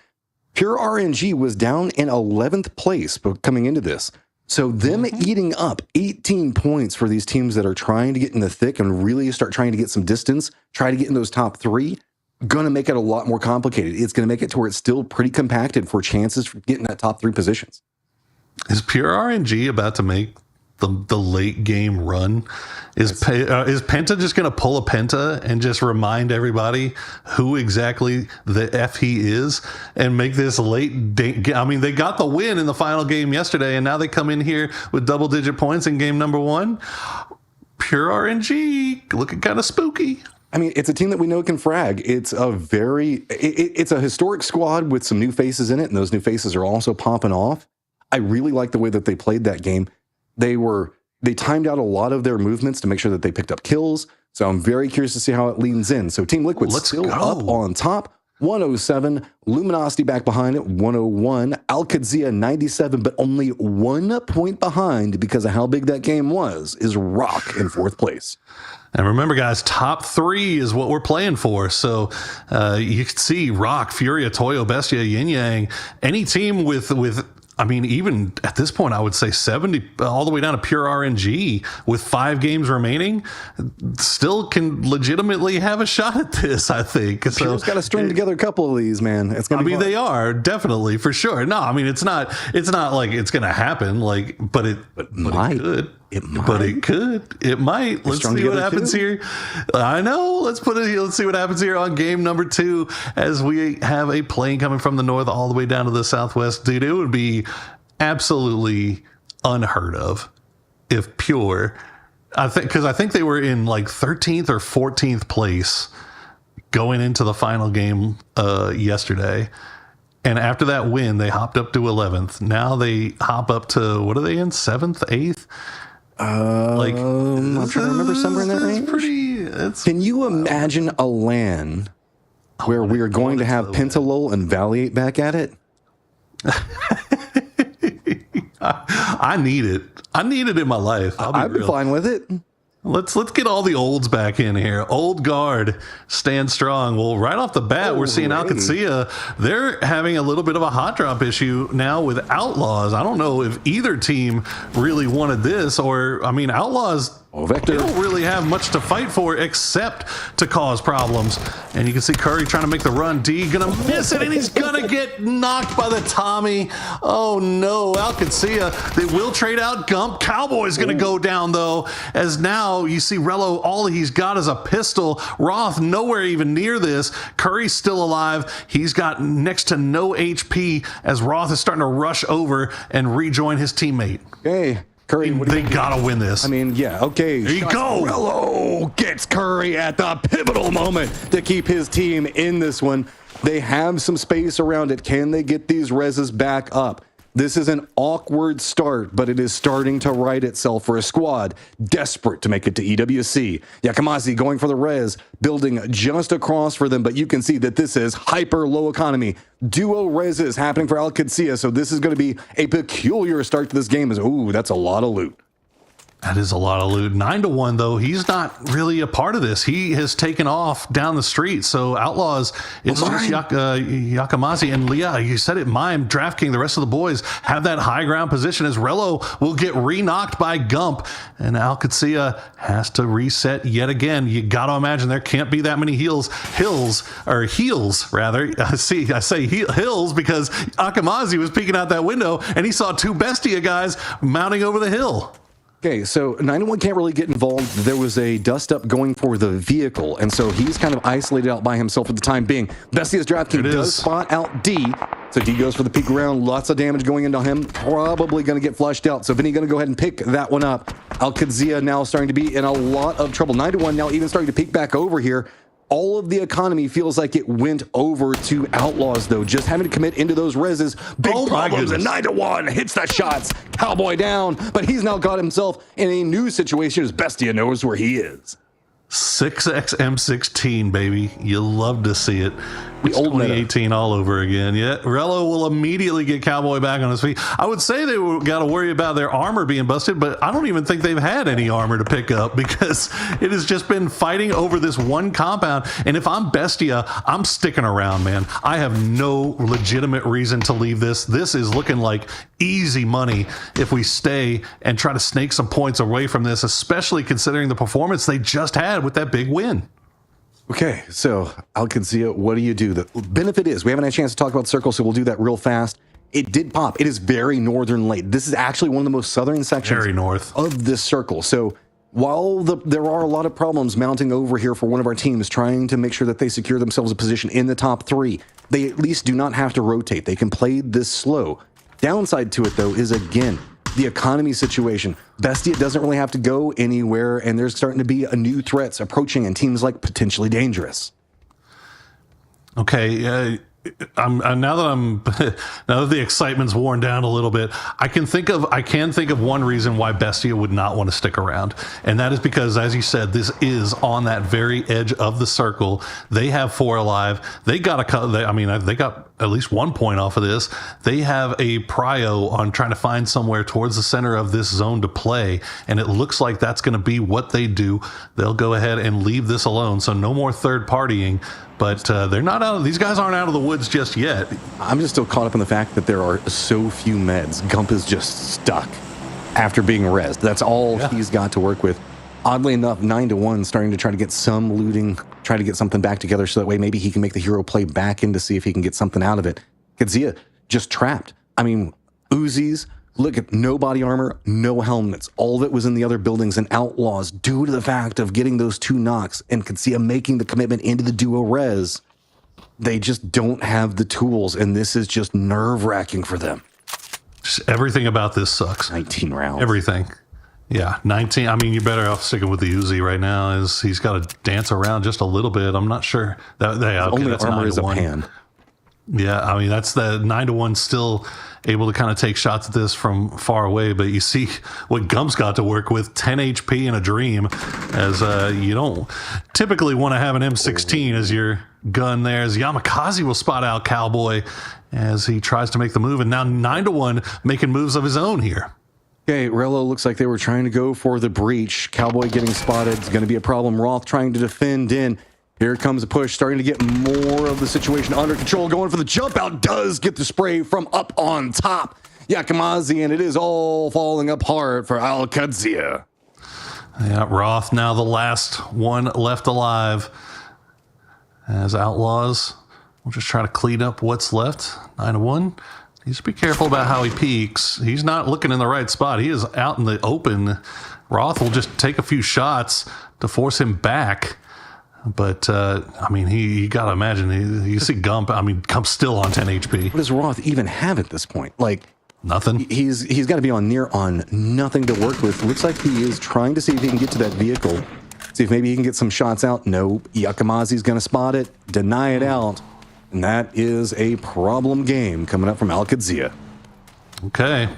Pure RNG was down in 11th place coming into this. So them eating up 18 points for these teams that are trying to get in the thick and really start trying to get some distance, try to get in those top three, going to make it a lot more complicated. It's going to make it to where it's still pretty compacted for chances for getting that top three positions. Is Pure RNG about to make the late game run? Is Penta just going to pull a Penta and just remind everybody who exactly the F he is and make this late day? I mean, they got the win in the final game yesterday, and now they come in here with double-digit points in game number one. Pure RNG looking kind of spooky. I mean, it's a team that we know can frag. It's a it's a historic squad with some new faces in it, and those new faces are also popping off. I really like the way that they played that game. They timed out a lot of their movements to make sure that they picked up kills. So I'm very curious to see how it leans in. So Team Liquid still up on top, 107. Luminosity back behind it, 101. Al Qadzia 97, but only 1 point behind because of how big that game was, is Rock in 4th place. And remember, guys, top three is what we're playing for. So you can see Rock, Furia, Toyo, Bestia, Yin Yang, any team with I mean, even at this point, I would say 70 all the way down to Pure RNG with 5 games remaining still can legitimately have a shot at this, I think. Pure's got to string together a couple of these, man. It's gonna be fun. They are definitely, for sure. No, I mean, it's not like it's going to happen, like, but it could. It might. Let's see what happens here. I know. Let's see what happens here on game number 2 as we have a plane coming from the north all the way down to the southwest. Dude, it would be absolutely unheard of if Pure, I think they were in like 13th or 14th place going into the final game yesterday. And after that win, they hopped up to 11th. Now they hop up to, what are they in? 7th, 8th? I'm trying to remember somewhere in that range. Can you imagine a LAN where we are going to have Pentalol and Valiate back at it? I need it. I need it in my life. I'd be fine with it. Let's get all the olds back in here. Old guard, stand strong. Well, right off the bat, we're seeing Al Qadzia. They're having a little bit of a hot drop issue now with Outlaws. I don't know if either team really wanted this, or, I mean, Outlaws, they don't really have much to fight for except to cause problems. And you can see Curry trying to make the run. D gonna miss it, and he's gonna get knocked by the Tommy. Oh no, Al Qadzia. They will trade out Gump. Cowboy's gonna go down though, as now you see Rello, all he's got is a pistol. Roth nowhere even near this. Curry's still alive. He's got next to no HP as Roth is starting to rush over and rejoin his teammate. Hey. Curry, they gotta win this. I mean, yeah, okay. There you go. Rello gets Curry at the pivotal moment to keep his team in this one. They have some space around it. Can they get these reses back up? This is an awkward start, but it is starting to right itself for a squad desperate to make it to EWC. Yakamazi going for the res, building just across for them, but you can see that this is hyper low economy. Duo reses happening for Al Qadzia, so this is going to be a peculiar start to this game. Ooh, that's a lot of loot. That is a lot of loot. 9-1, though, he's not really a part of this. He has taken off down the street. So Outlaws, it's just Yakamazi and Leah. You said it, Mime, DraftKings, the rest of the boys have that high ground position as Rello will get re-knocked by Gump. And Al Qadzia has to reset yet again. You got to imagine there can't be that many heals, rather. I say hills because Akamazi was peeking out that window and he saw 2 Bestia guys mounting over the hill. Okay, so 9-1 can't really get involved. There was a dust-up going for the vehicle, and so he's kind of isolated out by himself at the time being. Bestia's DraftKings does spot out D, so D goes for the peek around. Lots of damage going into him. Probably going to get flushed out, so Vinny going to go ahead and pick that one up. Al-Qadsia now starting to be in a lot of trouble. 9-1 now even starting to peek back over here. All of the economy feels like it went over to Outlaws, though. Just having to commit into those reses. Big problems, and 9-1 hits the shots. Cowboy down, but he's now got himself in a new situation as Bestia knows where he is. 6x M16, baby. You love to see it. It's 2018 all over again. Yeah, Rello will immediately get Cowboy back on his feet. I would say they got to worry about their armor being busted, but I don't even think they've had any armor to pick up because it has just been fighting over this one compound. And if I'm Bestia, I'm sticking around, man. I have no legitimate reason to leave this. This is looking like easy money if we stay and try to snake some points away from this, especially considering the performance they just had with that big win. Okay, so Al-Qadsia, what do you do? The benefit is we haven't had a chance to talk about Circle, so we'll do that real fast. It did pop. It is very northern late. This is actually one of the most southern sections of this circle. So while there are a lot of problems mounting over here for one of our teams trying to make sure that they secure themselves a position in the top 3, they at least do not have to rotate. They can play this slow. Downside to it, though, is, again, the economy situation. Bestia doesn't really have to go anywhere, and there's starting to be new threats approaching and teams like potentially dangerous. Okay, now that the excitement's worn down a little bit, I can think of one reason why Bestia would not want to stick around, and that is because, as you said, this is on that very edge of the circle. They have 4 alive. They got they got at least 1 point off of this. They have a prio on trying to find somewhere towards the center of this zone to play, and it looks like that's going to be what they do. They'll go ahead and leave this alone, so no more third partying. But they're not out. These guys aren't out of the woods just yet. I'm just still caught up in the fact that there are so few meds. Gump is just stuck after being rezzed. That's all he's got to work with. Oddly enough, 9-1 starting to try to get some looting, try to get something back together so that way maybe he can make the hero play back in to see if he can get something out of it. Qadsia just trapped. I mean, Uzis. Look at no body armor, no helmets. All that was in the other buildings and Outlaws due to the fact of getting those 2 knocks and Qadsia making the commitment into the duo res. They just don't have the tools, and this is just nerve-wracking for them. Just everything about this sucks. 19 rounds. Everything. Yeah, 19. I mean, you're better off sticking with the Uzi right now. He's got to dance around just a little bit. I'm not sure. Only that's armor is a 9-1. pan. Yeah, I mean, that's the 9-1 still able to kind of take shots at this from far away, but you see what Gump's got to work with, 10 HP in a dream, as you don't typically want to have an M16 as your gun there, as Yamakaze will spot out Cowboy as he tries to make the move, and now 9-1 making moves of his own here. Okay, Rello looks like they were trying to go for the breach. Cowboy getting spotted is going to be a problem. Roth trying to defend in. Here comes a push, starting to get more of the situation under control. Going for the jump out, does get the spray from up on top. Yamakaze, and it is all falling apart for Al-Qadsia. Yeah, Roth now the last one left alive. As Outlaws, we'll just try to clean up what's left. 9-1. Needs to be careful about how he peeks. He's not looking in the right spot. He is out in the open. Roth will just take a few shots to force him back. But, I mean, you got to imagine, you see Gump, I mean, Gump's still on 10 HP. What does Roth even have at this point? Like, nothing. He's got to be on nothing to work with. Looks like he is trying to see if he can get to that vehicle. See if maybe he can get some shots out. Nope. Yakamazi's going to spot it, deny it out. And that is a problem game coming up from Al-Qadsia. Okay.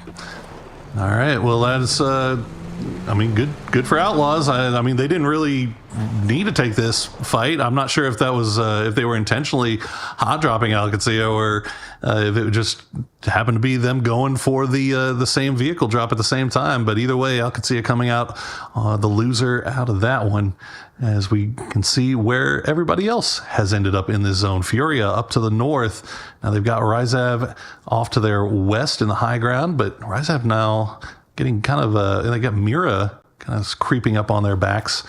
All right. Well, that's, I mean, good for Outlaws. I mean, they didn't really need to take this fight. I'm not sure if that was if they were intentionally hot dropping Al-Qadsia or if it just happened to be them going for the same vehicle drop at the same time. But either way, Al-Qadsia coming out the loser out of that one, as we can see where everybody else has ended up in this zone. Furia up to the north. Now they've got Ryzav off to their west in the high ground, but Ryzav now getting kind of they got Mira kind of creeping up on their backs.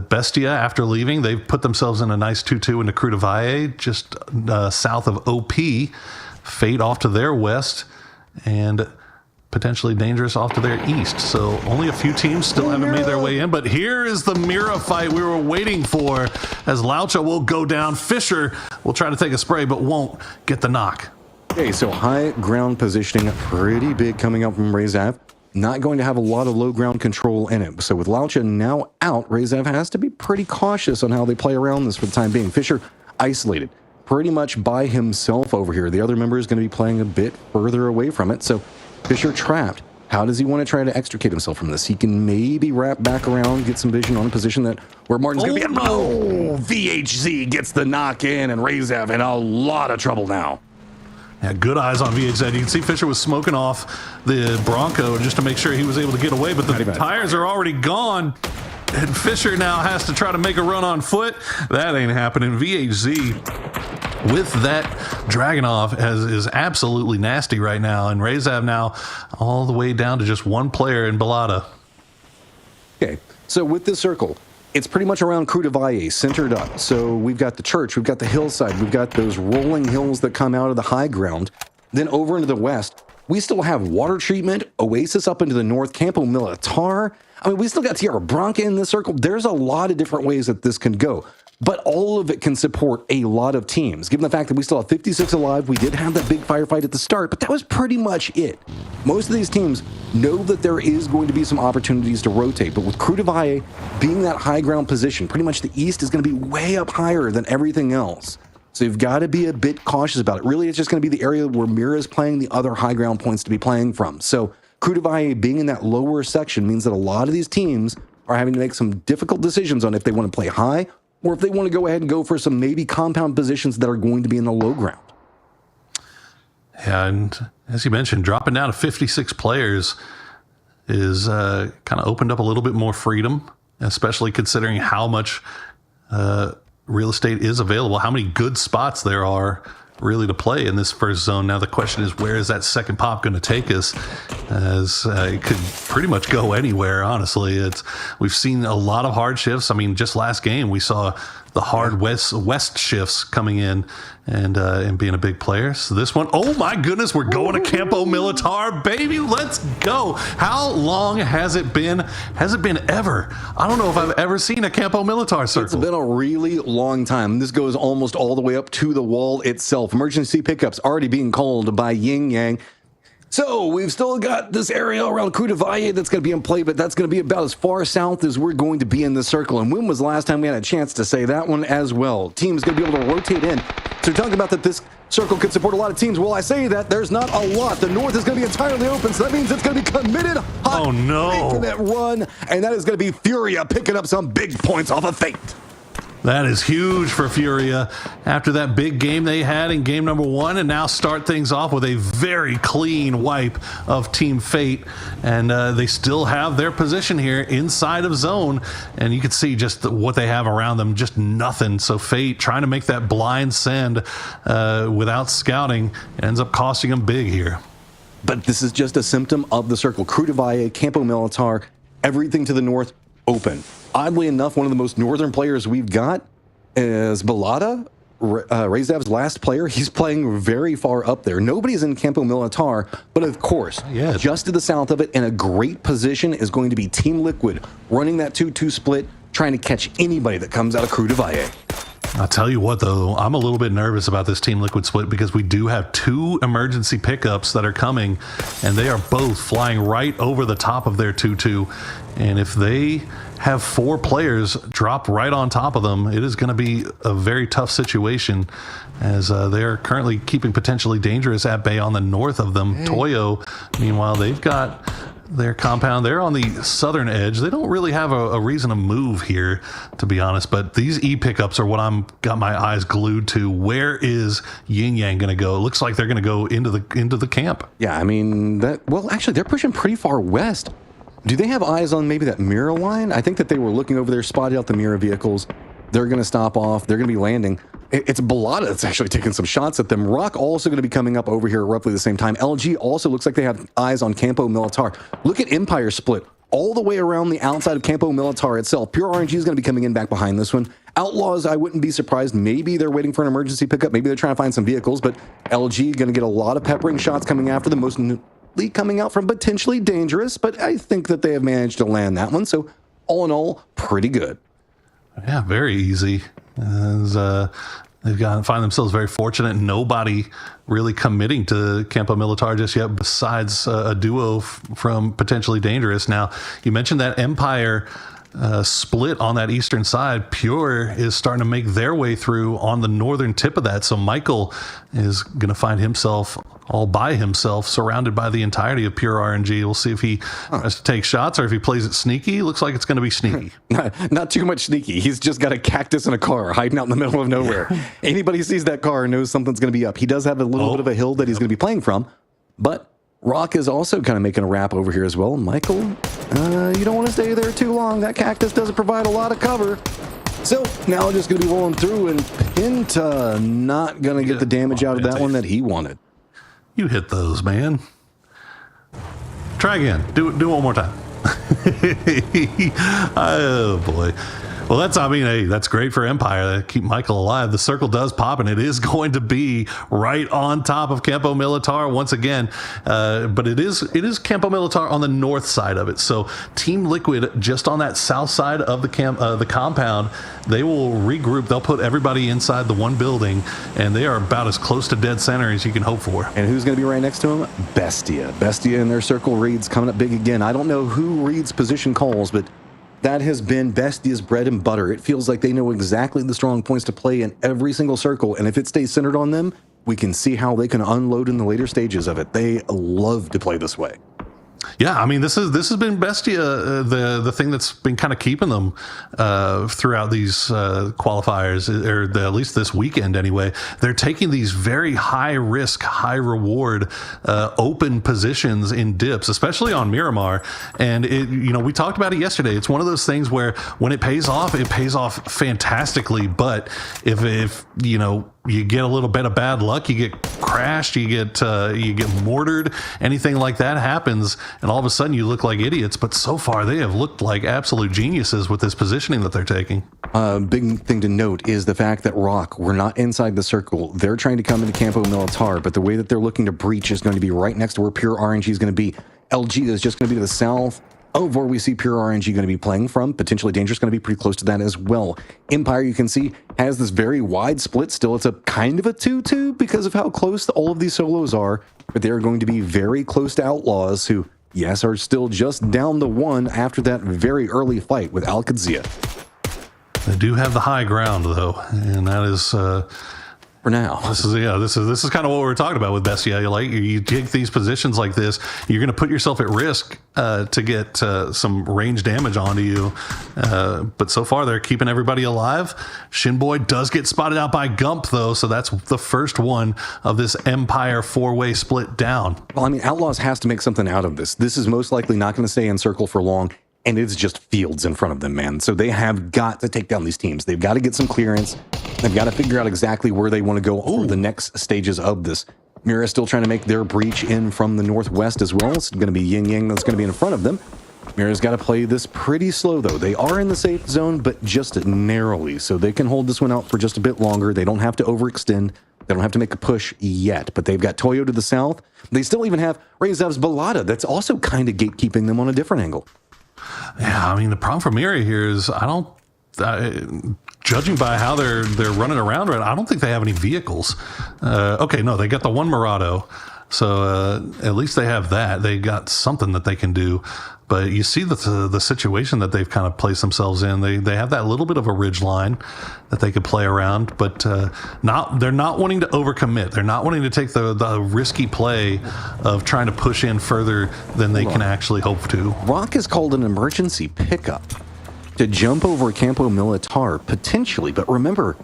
Bestia, after leaving, they've put themselves in a nice 2-2 into Crudavalle, just south of OP. Fate off to their west, and potentially dangerous off to their east. So only a few teams still haven't made their way in, but here is the Mira fight we were waiting for, as Laucha will go down. Fisher will try to take a spray, but won't get the knock. Okay, so high ground positioning, pretty big coming up from Riyadh. Not going to have a lot of low ground control in it. So with Laucha now out, Riyadh has to be pretty cautious on how they play around this for the time being. Fisher isolated, pretty much by himself over here. The other member is going to be playing a bit further away from it. So Fisher trapped. How does he want to try to extricate himself from this? He can maybe wrap back around, get some vision on a position that where Martin's going to be. Oh, VHZ gets the knock in, and Riyadh in a lot of trouble now. Yeah, good eyes on VHZ. You can see Fisher was smoking off the Bronco just to make sure he was able to get away, but the tires are already gone, and Fisher now has to try to make a run on foot. That ain't happening. VHZ with that Dragunov is absolutely nasty right now, and Riyadh now all the way down to just one player in Balada. Okay, so with this circle, it's pretty much around Cruz de Valle, centered up. So we've got the church, we've got the hillside, we've got those rolling hills that come out of the high ground. Then over into the west, we still have water treatment, Oasis up into the north, Campo Militar. I mean, we still got Tierra Branca in this circle. There's a lot of different ways that this can go, but all of it can support a lot of teams. Given the fact that we still have 56 alive, we did have that big firefight at the start, but that was pretty much it. Most of these teams know that there is going to be some opportunities to rotate, but with Cruz de Valle being that high ground position, pretty much the east is going to be way up higher than everything else. So you've got to be a bit cautious about it. Really, it's just going to be the area where Mira is playing the other high ground points to be playing from. So Cruz de Valle being in that lower section means that a lot of these teams are having to make some difficult decisions on if they want to play high or if they want to go ahead and go for some maybe compound positions that are going to be in the low ground. Yeah, and as you mentioned, dropping down to 56 players is kind of opened up a little bit more freedom, especially considering how much real estate is available, how many good spots there are really to play in this first zone. Now the question is, where is that second pop going to take us? As it could pretty much go anywhere, honestly. We've seen a lot of hard shifts. I mean, just last game we saw the hard west shifts coming in and being a big player. So this one, oh my goodness, we're going to Campo Militar, baby. Let's go. How long has it been? Has it been ever? I don't know if I've ever seen a Campo Militar circle. It's been a really long time. This goes almost all the way up to the wall itself. Emergency pickups already being called by Yin Yang. So we've still got this area around Cruz de Valle that's going to be in play, but that's going to be about as far south as we're going to be in this circle. And when was the last time we had a chance to say that one as well? Team's going to be able to rotate in. So talking about that this circle could support a lot of teams. Well, I say that there's not a lot. The north is going to be entirely open, so that means it's going to be committed. Hot, oh no! Making that run, and that is going to be Furia picking up some big points off of Fate. That is huge for Furia after that big game they had in game number 1, and now start things off with a very clean wipe of Team Fate, and they still have their position here inside of zone, and you can see just what they have around them, just nothing. So Fate trying to make that blind send without scouting ends up costing them big here. But this is just a symptom of the circle. Cruz de Valle, Campo Militar, everything to the north open. Oddly enough, one of the most northern players we've got is Balada, Riyadh's last player. He's playing very far up there. Nobody's in Campo Militar, but of course, just to the south of it, in a great position, is going to be Team Liquid, running that 2-2 split, trying to catch anybody that comes out of Cruz de Valle. I'll tell you what, though, I'm a little bit nervous about this Team Liquid split because we do have 2 emergency pickups that are coming, and they are both flying right over the top of their 2-2. And if they have 4 players drop right on top of them, it is going to be a very tough situation, as they are currently keeping potentially dangerous at bay on the north of them. Toyo, meanwhile, they've got their compound. They're on the southern edge. They don't really have a reason to move here, to be honest, but these E pickups are what I'm got my eyes glued to. Where is Yin Yang going to go? It looks like they're going to go into the camp. Yeah, I mean, well, actually, they're pushing pretty far west. Do they have eyes on maybe that Mira line? I think that they were looking over there, spotted out the Mira vehicles. They're going to stop off. They're going to be landing. It's Balada that's actually taking some shots at them. Rock also going to be coming up over here at roughly the same time. LG also looks like they have eyes on Campo Militar. Look at Empire split all the way around the outside of Campo Militar itself. Pure RNG is going to be coming in back behind this one. Outlaws, I wouldn't be surprised. Maybe they're waiting for an emergency pickup. Maybe they're trying to find some vehicles, but LG going to get a lot of peppering shots coming after them. slightly coming out from potentially dangerous, but I think that they have managed to land that one. So all in all, pretty good. Yeah, very easy. As, find themselves very fortunate. Nobody really committing to Campo Militar just yet, besides a duo from potentially dangerous. Now, you mentioned that Empire split on that eastern side. Pure is starting to make their way through on the northern tip of that. So Michael is going to find himself all by himself, surrounded by the entirety of Pure RNG. We'll see if he has to take shots or if he plays it sneaky. Looks like it's going to be sneaky. Not too much sneaky. He's just got a cactus and a car hiding out in the middle of nowhere. Anybody sees that car knows something's going to be up. He does have a little bit of a hill that he's going to be playing from, but Rock is also kind of making a wrap over here as well. Michael, you don't want to stay there too long. That cactus doesn't provide a lot of cover. So now just going to be rolling through, and Pinta not going to get the damage out of that one that he wanted. You hit those, man. Try again. Do it one more time. Oh, boy. Well, hey, that's great for Empire. They keep Michael alive. The circle does pop, and it is going to be right on top of Campo Militar once again. But it is Campo Militar on the north side of it. So Team Liquid just on that south side of the compound. They will regroup. They'll put everybody inside the one building, and they are about as close to dead center as you can hope for. And who's going to be right next to him? Bestia. Bestia in their circle reads coming up big again. I don't know who reads position calls, but that has been Bestia's bread and butter. It feels like they know exactly the strong points to play in every single circle, and if it stays centered on them, we can see how they can unload in the later stages of it. They love to play this way. Yeah, I mean, this has been Bestia, the thing that's been kind of keeping them throughout these qualifiers, or at least this weekend anyway. They're taking these very high risk, high reward, open positions in dips, especially on Miramar. And we talked about it yesterday. It's one of those things where when it pays off fantastically. But if you get a little bit of bad luck, you get crashed, you get mortared, anything like that happens, and all of a sudden you look like idiots. But so far they have looked like absolute geniuses with this positioning that they're taking. Big thing to note is the fact that Rock, we're not inside the circle. They're trying to come into Campo Militar, but the way that they're looking to breach is going to be right next to where Pure RNG is going to be. LG is just going to be to the south of where we see Pure RNG going to be playing from. Potentially Dangerous going to be pretty close to that as well. Empire, you can see, has this very wide split still. It's a kind of a 2-2 because of how close all of these solos are, but they're going to be very close to Outlaws, who, yes, are still just down the one after that very early fight with Al Qadzia. They do have the high ground, though, and that is... for now. This is kind of what we're talking about with Bestia. You take these positions like this, you're going to put yourself at risk to get some range damage onto you. But so far, they're keeping everybody alive. Shinboy does get spotted out by Gump, though, so that's the first one of this Empire four-way split down. Well, I mean, Outlaws has to make something out of this. This is most likely not going to stay in circle for long, and it's just fields in front of them, man. So they have got to take down these teams. They've got to get some clearance. They've got to figure out exactly where they want to go over the next stages of this. Mira is still trying to make their breach in from the northwest as well. It's going to be Yin Yang that's going to be in front of them. Mira's got to play this pretty slow, though. They are in the safe zone, but just narrowly, so they can hold this one out for just a bit longer. They don't have to overextend. They don't have to make a push yet, but they've got Toyo to the south. They still even have Rezev's Balada. That's also kind of gatekeeping them on a different angle. Yeah, I mean, the problem for Mira here is judging by how they're running around right now, I don't think they have any vehicles. Okay, no, they got the one Murado, so at least they have that. They got something that they can do. But you see the situation that they've kind of placed themselves in. They have that little bit of a ridge line that they could play around, but they're not wanting to overcommit. They're not wanting to take the risky play of trying to push in further than they can actually hope to. Rock is called an emergency pickup to jump over Campo Militar, potentially. But remember,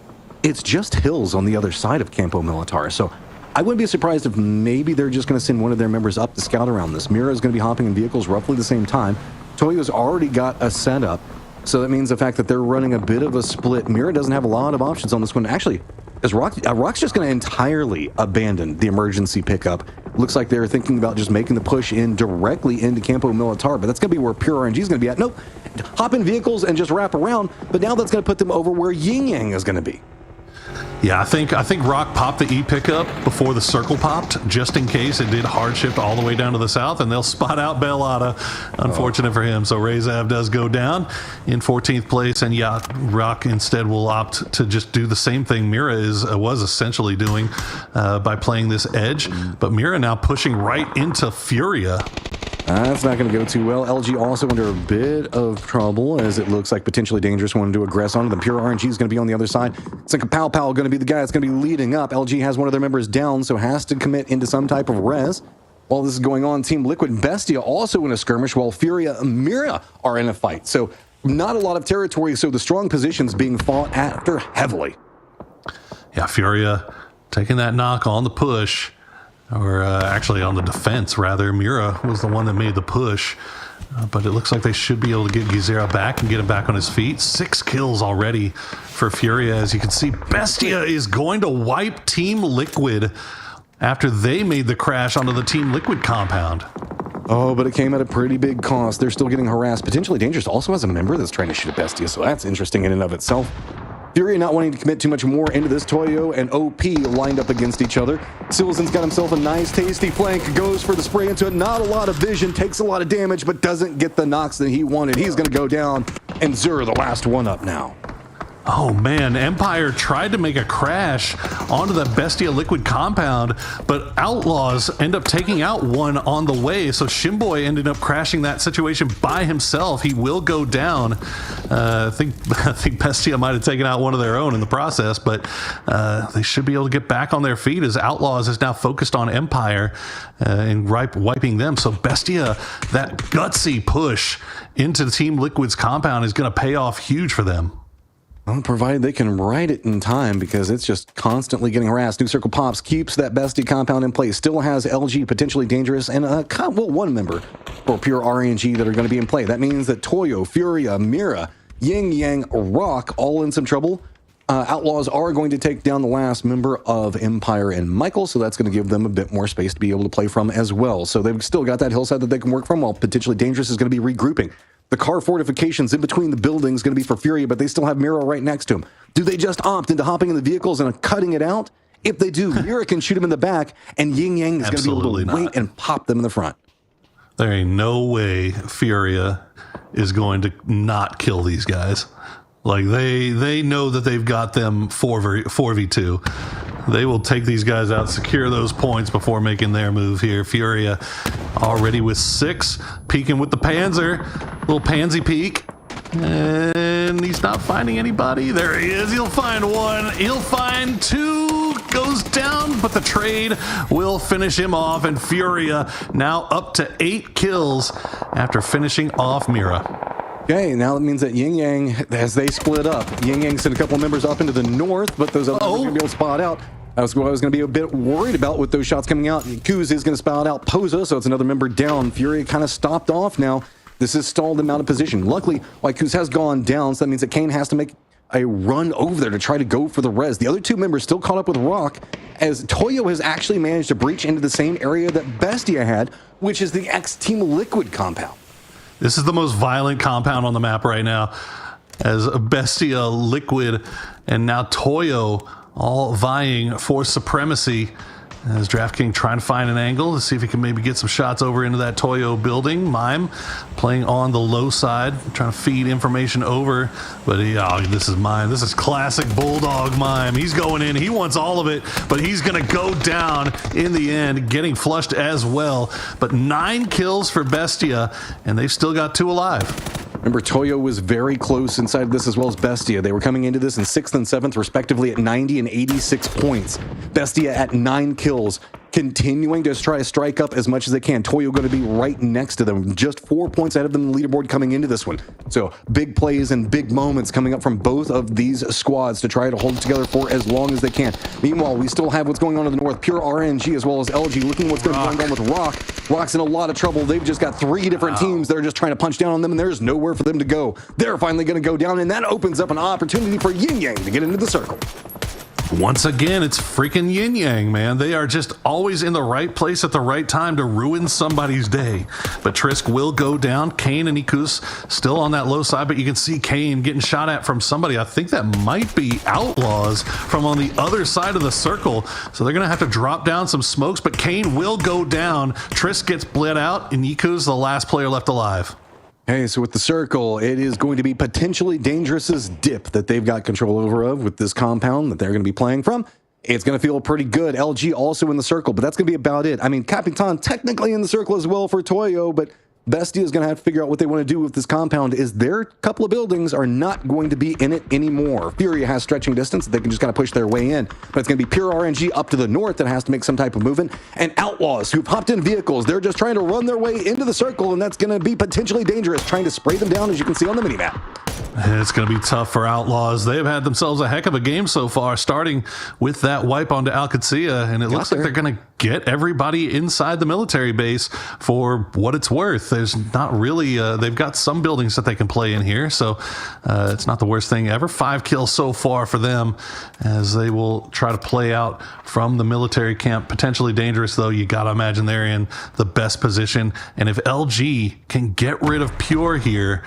it's just hills on the other side of Campo Militar. So I wouldn't be surprised if maybe they're just going to send one of their members up to scout around this. Mira is going to be hopping in vehicles roughly the same time. Toyo's already got a setup. So that means the fact that they're running a bit of a split. Mira doesn't have a lot of options on this one. Actually, Rock's just going to entirely abandon the emergency pickup. Looks like they're thinking about just making the push in directly into Campo Militar, but that's going to be where Pure RNG is going to be at. Nope, hop in vehicles and just wrap around, but now that's going to put them over where Yin Yang is going to be. Yeah, I think Rock popped the E pickup before the circle popped, just in case it did hard shift all the way down to the south, and they'll spot out Bellotta. Unfortunate for him. So Rezav does go down in 14th place, and yeah, Rock instead will opt to just do the same thing Mira was essentially doing by playing this edge. But Mira now pushing right into Furia. That's not going to go too well. LG also under a bit of trouble, as it looks like potentially dangerous wanting to aggress onto them. Pure RNG is going to be on the other side. It's like a Pow Pow going to be the guy that's going to be leading up. LG has one of their members down, so has to commit into some type of res. While this is going on, Team Liquid and Bestia also in a skirmish, while Furia and Mira are in a fight. So not a lot of territory, so the strong positions being fought after heavily. Yeah, Furia taking that knock on the push. Or actually on the defense, rather. Mira was the one that made the push. But it looks like they should be able to get Gizera back and get him back on his feet. 6 kills already for Furia. As you can see, Bestia is going to wipe Team Liquid after they made the crash onto the Team Liquid compound. Oh, but it came at a pretty big cost. They're still getting harassed. Potentially dangerous also has a member that's trying to shoot at Bestia, so that's interesting in and of itself. Furia not wanting to commit too much more into this. Toyo and OP lined up against each other. Silzen's got himself a nice tasty flank, goes for the spray into it. Not a lot of vision, takes a lot of damage, but doesn't get the knocks that he wanted. He's going to go down, and Zur, the last one up now. Oh man, Empire tried to make a crash onto the Bestia Liquid compound, but Outlaws end up taking out one on the way, so Shimboy ended up crashing that situation by himself. He will go down. I think Bestia might have taken out one of their own in the process, but they should be able to get back on their feet as Outlaws is now focused on Empire and wiping them. So Bestia, that gutsy push into Team Liquid's compound is going to pay off huge for them. Well, provided they can ride it in time, because it's just constantly getting harassed. New Circle Pops keeps that Bestie compound in place. Still has LG potentially dangerous and one member for Pure RNG that are going to be in play. That means that Toyo, Furia, Mira, Yin Yang, Rock all in some trouble. Outlaws are going to take down the last member of Empire and Michael, so that's going to give them a bit more space to be able to play from as well. So they've still got that hillside that they can work from, while potentially dangerous is going to be regrouping. The car fortifications in between the buildings going to be for Furia, but they still have Mira right next to him. Do they just opt into hopping in the vehicles and cutting it out? If they do, Mira can shoot him in the back, and Yin Yang is going to be able to wait and pop them in the front. There ain't no way Furia is going to not kill these guys. Like, they know that they've got them 4v2. They will take these guys out, secure those points before making their move here. Furia already with 6, peeking with the Panzer. Little pansy peek. And he's not finding anybody. There he is. He'll find one. He'll find 2. Goes down, but the trade will finish him off. And Furia now up to 8 kills after finishing off Mira. Okay, now that means that Yin Yang, as they split up, Yin Yang sent a couple members up into the north, but those others are going to be able to spot out. That's what I was going to be a bit worried about with those shots coming out. Kuz is going to spot out Poza, so it's another member down. Furia kind of stopped off now. This has stalled them out of position. Luckily, Kuz has gone down, so that means that Kane has to make a run over there to try to go for the res. The other 2 members still caught up with Rock, as Toyo has actually managed to breach into the same area that Bestia had, which is the X-Team Liquid compound. This is the most violent compound on the map right now, as Bestia, Liquid, and now Toyo all vying for supremacy. As DraftKings trying to find an angle to see if he can maybe get some shots over into that Toyo building. Mime playing on the low side, trying to feed information over. But this is Mime. This is classic Bulldog Mime. He's going in. He wants all of it, but he's going to go down in the end, getting flushed as well. But 9 kills for Bestia, and they've still got 2 alive. Remember, Toyo was very close inside of this, as well as Bestia. They were coming into this in 6th and 7th, respectively, at 90 and 86 points. Bestia at 9 kills, continuing to try to strike up as much as they can. Toyo going to be right next to them, just 4 points ahead of them in the leaderboard coming into this one. So big plays and big moments coming up from both of these squads to try to hold it together for as long as they can. Meanwhile, we still have what's going on in the north. Pure RNG as well as LG looking what's going on with Rock. Rock's in a lot of trouble. They've just got 3 different teams that are just trying to punch down on them, and there's nowhere for them to go. They're finally going to go down, and that opens up an opportunity for Yin Yang to get into the circle. Once again, it's freaking yin yang, man. They are just always in the right place at the right time to ruin somebody's day. But Trisk will go down. Kane and Ikus still on that low side, but you can see Kane getting shot at from somebody. I think that might be Outlaws from on the other side of the circle. So they're going to have to drop down some smokes, but Kane will go down. Trisk gets bled out, and Ikus the last player left alive. Hey, so with the circle, it is going to be potentially Dangerous's dip that they've got control over of with this compound that they're going to be playing from. It's going to feel pretty good. LG also in the circle, but that's going to be about it. I mean, Capitan technically in the circle as well for Toyo, but Bestia is going to have to figure out what they want to do with this compound. Is their couple of buildings are not going to be in it anymore. Furia has stretching distance. They can just kind of push their way in, but it's going to be pure RNG up to the north that has to make some type of movement. And Outlaws who've hopped in vehicles. They're just trying to run their way into the circle, and that's going to be potentially dangerous, trying to spray them down, as you can see on the minimap. It's going to be tough for Outlaws. They've had themselves a heck of a game so far, starting with that wipe onto Alcatia, and it looks like they're going to get everybody inside the military base for what it's worth. There's not really, they've got some buildings that they can play in here, so it's not the worst thing ever. 5 kills so far for them as they will try to play out from the military camp. Potentially dangerous, though. You got to imagine they're in the best position, and if LG can get rid of Pure here,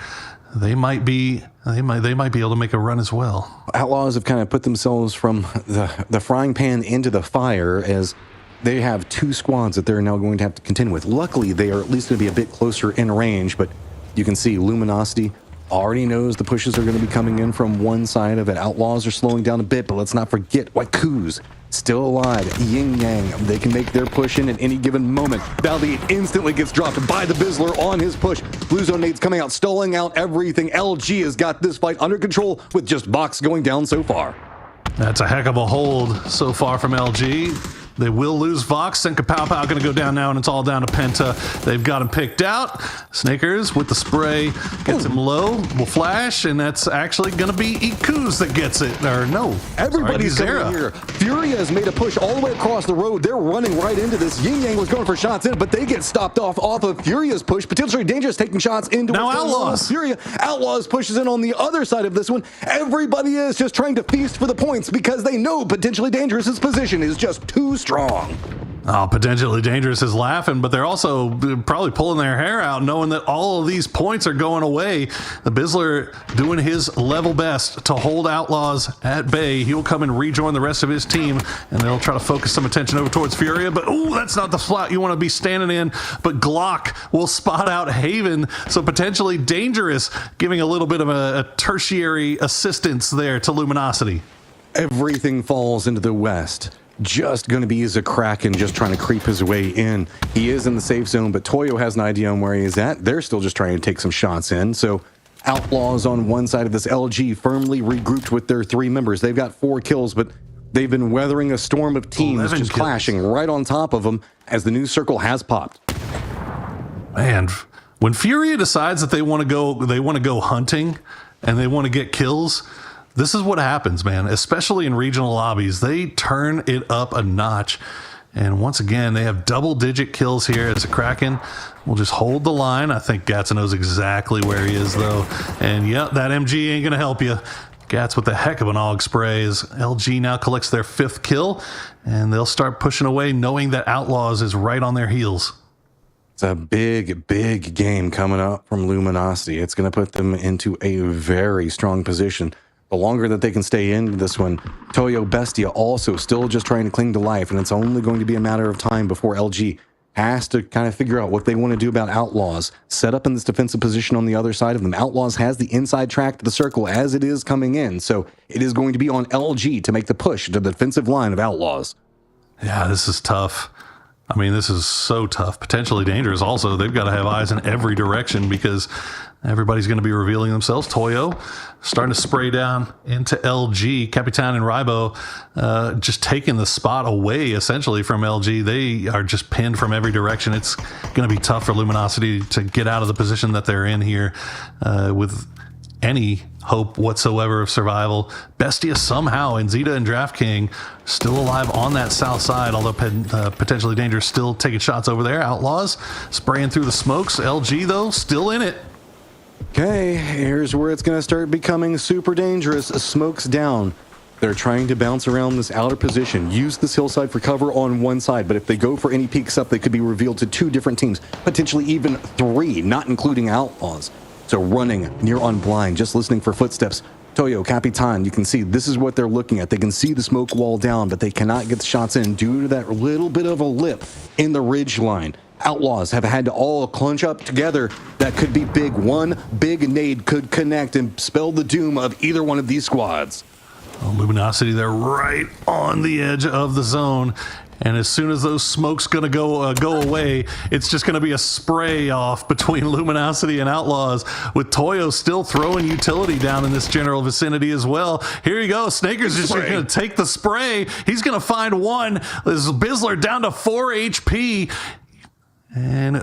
they might be able to make a run as well. Outlaws have kind of put themselves from the frying pan into the fire as they have 2 squads that they're now going to have to contend with. Luckily, they are at least going to be a bit closer in range, but you can see Luminosity already knows the pushes are going to be coming in from one side of it. Outlaws are slowing down a bit, but let's not forget Waiku's still alive. Yin Yang, they can make their push in at any given moment. Valley instantly gets dropped by the Bizzler on his push. Blue Zone nades coming out, stalling out everything. LG has got this fight under control with just Vox going down so far. That's a heck of a hold so far from LG. They will lose Vox, and Kapow Pow going to go down now, and it's all down to Penta. They've got him picked out. Snakers with the spray gets him low, will flash, and that's actually going to be Ikuz that gets it. Or no, everybody's coming here. Furia has made a push all the way across the road. They're running right into this. Yin Yang was going for shots in, but they get stopped off of Furia's push. Potentially dangerous, taking shots into now Outlaws. Furia. Outlaws pushes in on the other side of this one. Everybody is just trying to feast for the points because they know potentially dangerous's position is just too strong. Oh, potentially dangerous is laughing, but they're also probably pulling their hair out knowing that all of these points are going away. The Bizzler doing his level best to hold Outlaws at bay. He'll come and rejoin the rest of his team, and they'll try to focus some attention over towards Furia, but oh, that's not the slot you want to be standing in. But Glock will spot out Haven, so potentially dangerous, giving a little bit of a tertiary assistance there to Luminosity. Everything falls into the west. Just going to be Kraken just trying to creep his way in. He is in the safe zone, but Toyo has an idea on where he is at. They're still just trying to take some shots in. So Outlaws on one side of this, LG firmly regrouped with their 3 members. They've got 4 kills, but they've been weathering a storm of teams just clashing right on top of them as the new circle has popped. Man, when Furia decides that they want to go hunting and they want to get kills, this is what happens, man, especially in regional lobbies. They turn it up a notch. And once again, they have double-digit kills here as a Kraken will just hold the line. I think Gatsa knows exactly where he is, though. And, yep, that MG ain't going to help you. Gats with a heck of an AUG spray as LG now collects their 5th kill, and they'll start pushing away knowing that Outlaws is right on their heels. It's a big, big game coming up from Luminosity. It's going to put them into a very strong position. The longer that they can stay in this one, Toyo Bestia also still just trying to cling to life, and it's only going to be a matter of time before LG has to kind of figure out what they want to do about Outlaws. Set up in this defensive position on the other side of them. Outlaws has the inside track to the circle as it is coming in, so it is going to be on LG to make the push to the defensive line of Outlaws. Yeah, this is tough. I mean, this is so tough. Potentially dangerous. Also, they've got to have eyes in every direction because everybody's going to be revealing themselves. Toyo starting to spray down into LG. Capitan and Ribo just taking the spot away, essentially, from LG. They are just pinned from every direction. It's going to be tough for Luminosity to get out of the position that they're in here with any hope whatsoever of survival. Bestia somehow, and Zeta and DraftKing still alive on that south side, although potentially dangerous, still taking shots over there. Outlaws spraying through the smokes. LG, though, still in it. Okay, here's where it's going to start becoming super dangerous. Smokes down. They're trying to bounce around this outer position, use this hillside for cover on one side, but if they go for any peeks up, they could be revealed to 2 different teams, potentially even 3, not including Outlaws. So running near on blind, just listening for footsteps. Toyo, Capitan, you can see this is what they're looking at. They can see the smoke wall down, but they cannot get the shots in due to that little bit of a lip in the ridge line. Outlaws have had to all clunch up together. That could be big. One big nade could connect and spell the doom of either one of these squads. Luminosity, they're right on the edge of the zone. And as soon as those smoke's going to go away, it's just going to be a spray off between Luminosity and Outlaws, with Toyo still throwing utility down in this general vicinity as well. Here you go. Snaker's just going to take the spray. He's going to find one. This Bizzler down to 4 HP. And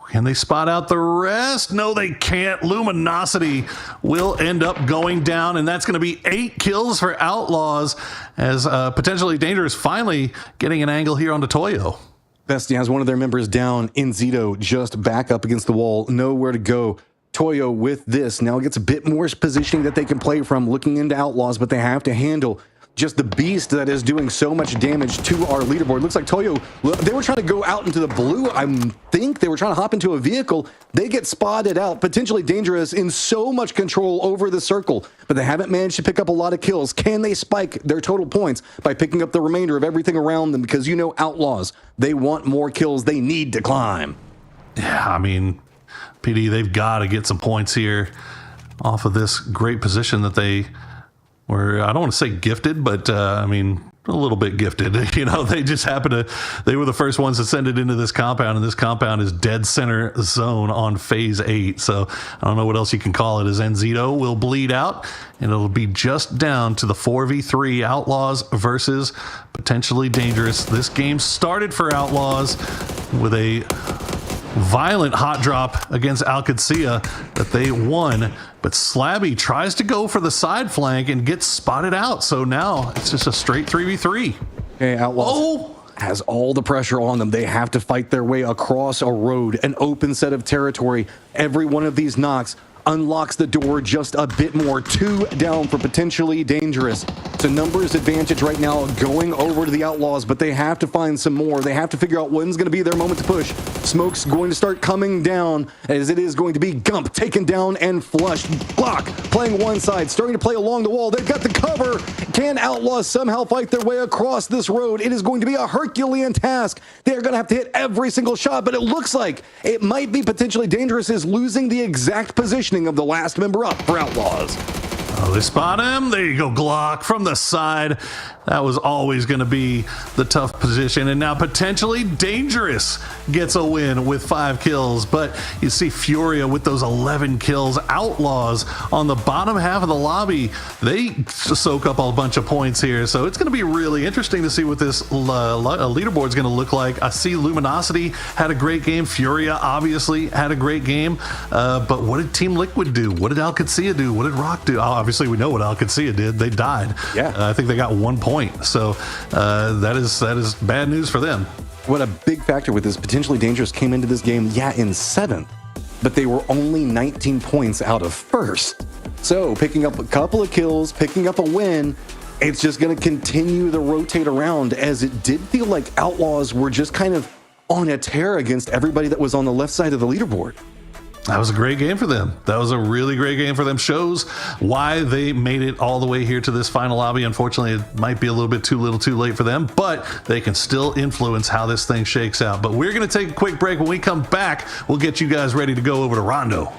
can they spot out the rest? No, they can't. Luminosity will end up going down, and that's going to be 8 kills for Outlaws as Potentially Dangerous finally getting an angle here onto Toyo. Bestie has one of their members down. Inzito just back up against the wall, nowhere to go. Toyo with this now gets a bit more positioning that they can play from, looking into Outlaws, but they have to handle just the beast that is doing so much damage to our leaderboard. Looks like Toyo, they were trying to go out into the blue. I think they were trying to hop into a vehicle. They get spotted out, Potentially Dangerous in so much control over the circle, but they haven't managed to pick up a lot of kills. Can they spike their total points by picking up the remainder of everything around them? Because you know Outlaws, they want more kills. They need to climb. Yeah, I mean, PD, they've got to get some points here off of this great position that they were, I don't want to say gifted, but I mean, a little bit gifted. You know, they just happened to, they were the first ones to send it into this compound, and this compound is dead center zone on phase 8. So I don't know what else you can call it, as Enzito will bleed out, and it'll be just down to the 4v3 Outlaws versus Potentially Dangerous. This game started for Outlaws with a violent hot drop against Alcacia that they won, but Slabby tries to go for the side flank and gets spotted out. So now it's just a straight 3v3. Okay, Outlaws has all the pressure on them. They have to fight their way across a road, an open set of territory. Every one of these knocks unlocks the door just a bit more. 2 down for Potentially Dangerous. It's a numbers advantage right now going over to the Outlaws, but they have to find some more. They have to figure out when's going to be their moment to push. Smoke's going to start coming down, as it is going to be Gump taken down and flushed. Glock playing one side, starting to play along the wall. They've got the cover. Can Outlaws somehow fight their way across this road? It is going to be a Herculean task. They're going to have to hit every single shot, but it looks like it might be Potentially Dangerous is losing the exact positioning of the last member up for Outlaws. Oh, they spot him. There you go, Glock from the side. That was always going to be the tough position. And now Potentially Dangerous gets a win with 5 kills. But you see Furia with those 11 kills. Outlaws on the bottom half of the lobby, they soak up a bunch of points here. So it's going to be really interesting to see what this leaderboard is going to look like. I see Luminosity had a great game. Furia obviously had a great game. But what did Team Liquid do? What did Alcacia do? What did Rock do? Obviously, we know what Alcacia did. They died. Yeah. I think they got 1 point. So that is bad news for them. What a big factor with this, Potentially Dangerous came into this game, in 7th, but they were only 19 points out of 1st. So picking up a couple of kills, picking up a win, it's just going to continue to rotate around, as it did feel like Outlaws were just kind of on a tear against everybody that was on the left side of the leaderboard. That was a great game for them. That was a really great game for them. Shows why they made it all the way here to this final lobby. Unfortunately, it might be a little bit too late for them, but they can still influence how this thing shakes out. But we're going to take a quick break. When we come back, we'll get you guys ready to go over to Rondo.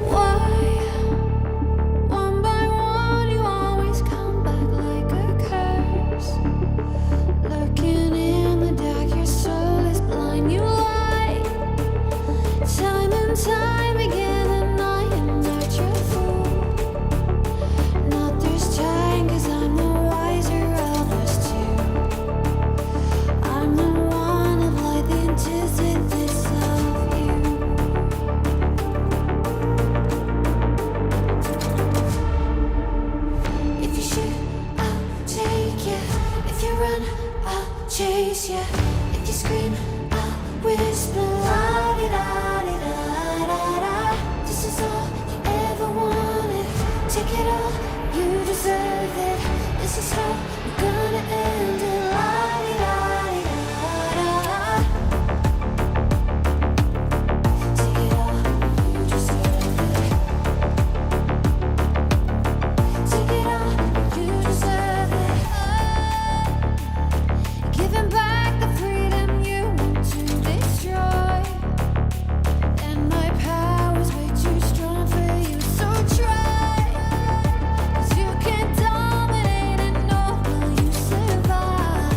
Why? One by one, you always come back like a curse. Lurking in the dark, your soul is blind. You lie, time and time again, and I am not your fool. Not this time, 'cause I'm the wiser of us two. I'm the one of like the antithesis of you. If you shoot, I'll take you. If you run, I'll chase you. If you scream, I'll whisper. La-di-da-di-da-da-da. This is all you ever wanted. Take it all, you deserve it. This is how we're gonna end it. La-di-da-di-da-da-da. Take it all, you deserve it. Take it all, you deserve it. Giving back the freedom you want to destroy. And my power's way too strong for you, so try. 'Cause you can't dominate and know will you survive.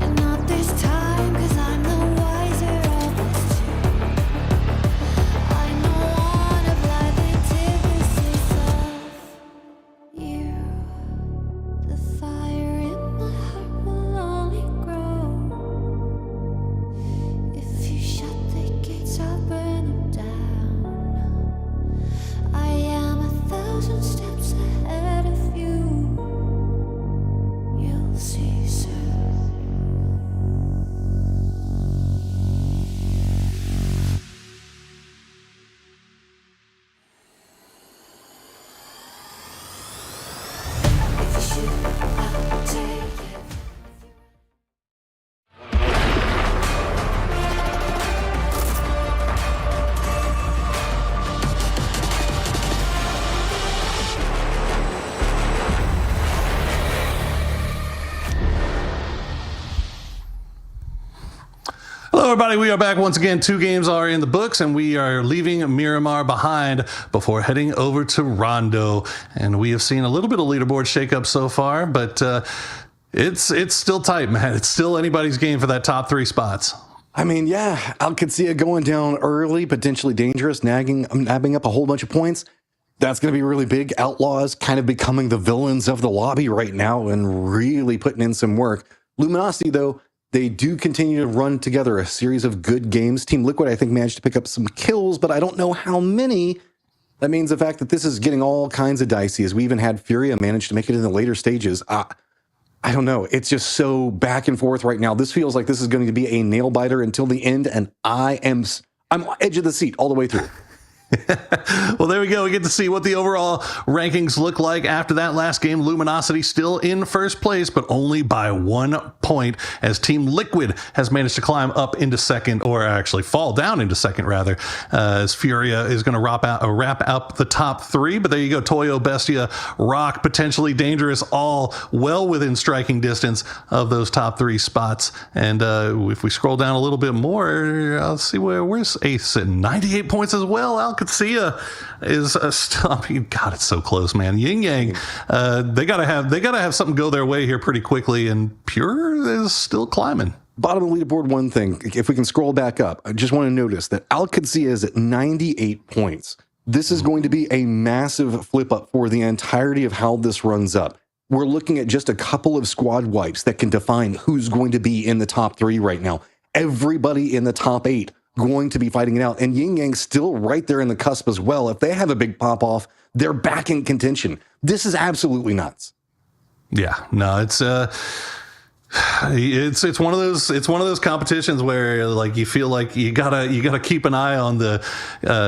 And not this time, 'cause I'm the wiser of us two. I'm the one of life, the antithesis of you. The fire in my heart will only grow. If you shut the gates, I'll burn them down. I am 1,000 steps ahead of you. You'll see soon. If you shoot, I'll take it. Hello, everybody. We are back once again. 2 games are in the books, and we are leaving Miramar behind before heading over to Rondo. And we have seen a little bit of leaderboard shakeup so far, but it's still tight, man. It's still anybody's game for that top 3 spots. I mean, yeah, Alcacia going down early, potentially dangerous, nabbing up a whole bunch of points. That's going to be really big. Outlaws kind of becoming the villains of the lobby right now and really putting in some work. Luminosity, though, they do continue to run together a series of good games. Team Liquid, I think, managed to pick up some kills, but I don't know how many. That means the fact that this is getting all kinds of dicey, as we even had Furia manage to make it in the later stages. I don't know. It's just so back and forth right now. This feels like this is going to be a nail biter until the end, and I'm edge of the seat all the way through. Well, there we go. We get to see what the overall rankings look like after that last game. Luminosity still in first place, but only by 1 point, as Team Liquid has managed to climb up into second, or actually fall down into second, rather, as Furia is going to wrap up the top 3. But there you go. Toyo, Bestia, Rock, potentially dangerous, all well within striking distance of those top 3 spots. And if we scroll down a little bit more, I'll see where's Ace sitting. 98 points as well. Alcacia is still. I mean, God, it's so close, man. Yin Yang, they gotta have something go their way here pretty quickly, and Pure is still climbing. Bottom of the leaderboard, one thing, if we can scroll back up, I just want to notice that Alcacia is at 98 points. This is going to be a massive flip up for the entirety of how this runs up. We're looking at just a couple of squad wipes that can define who's going to be in the top 3 right now. Everybody in the top 8 going to be fighting it out. And Yin Yang's still right there in the cusp as well. If they have a big pop off, they're back in contention. This is absolutely nuts. Yeah, no, it's one of those competitions where like you feel like you gotta keep an eye on the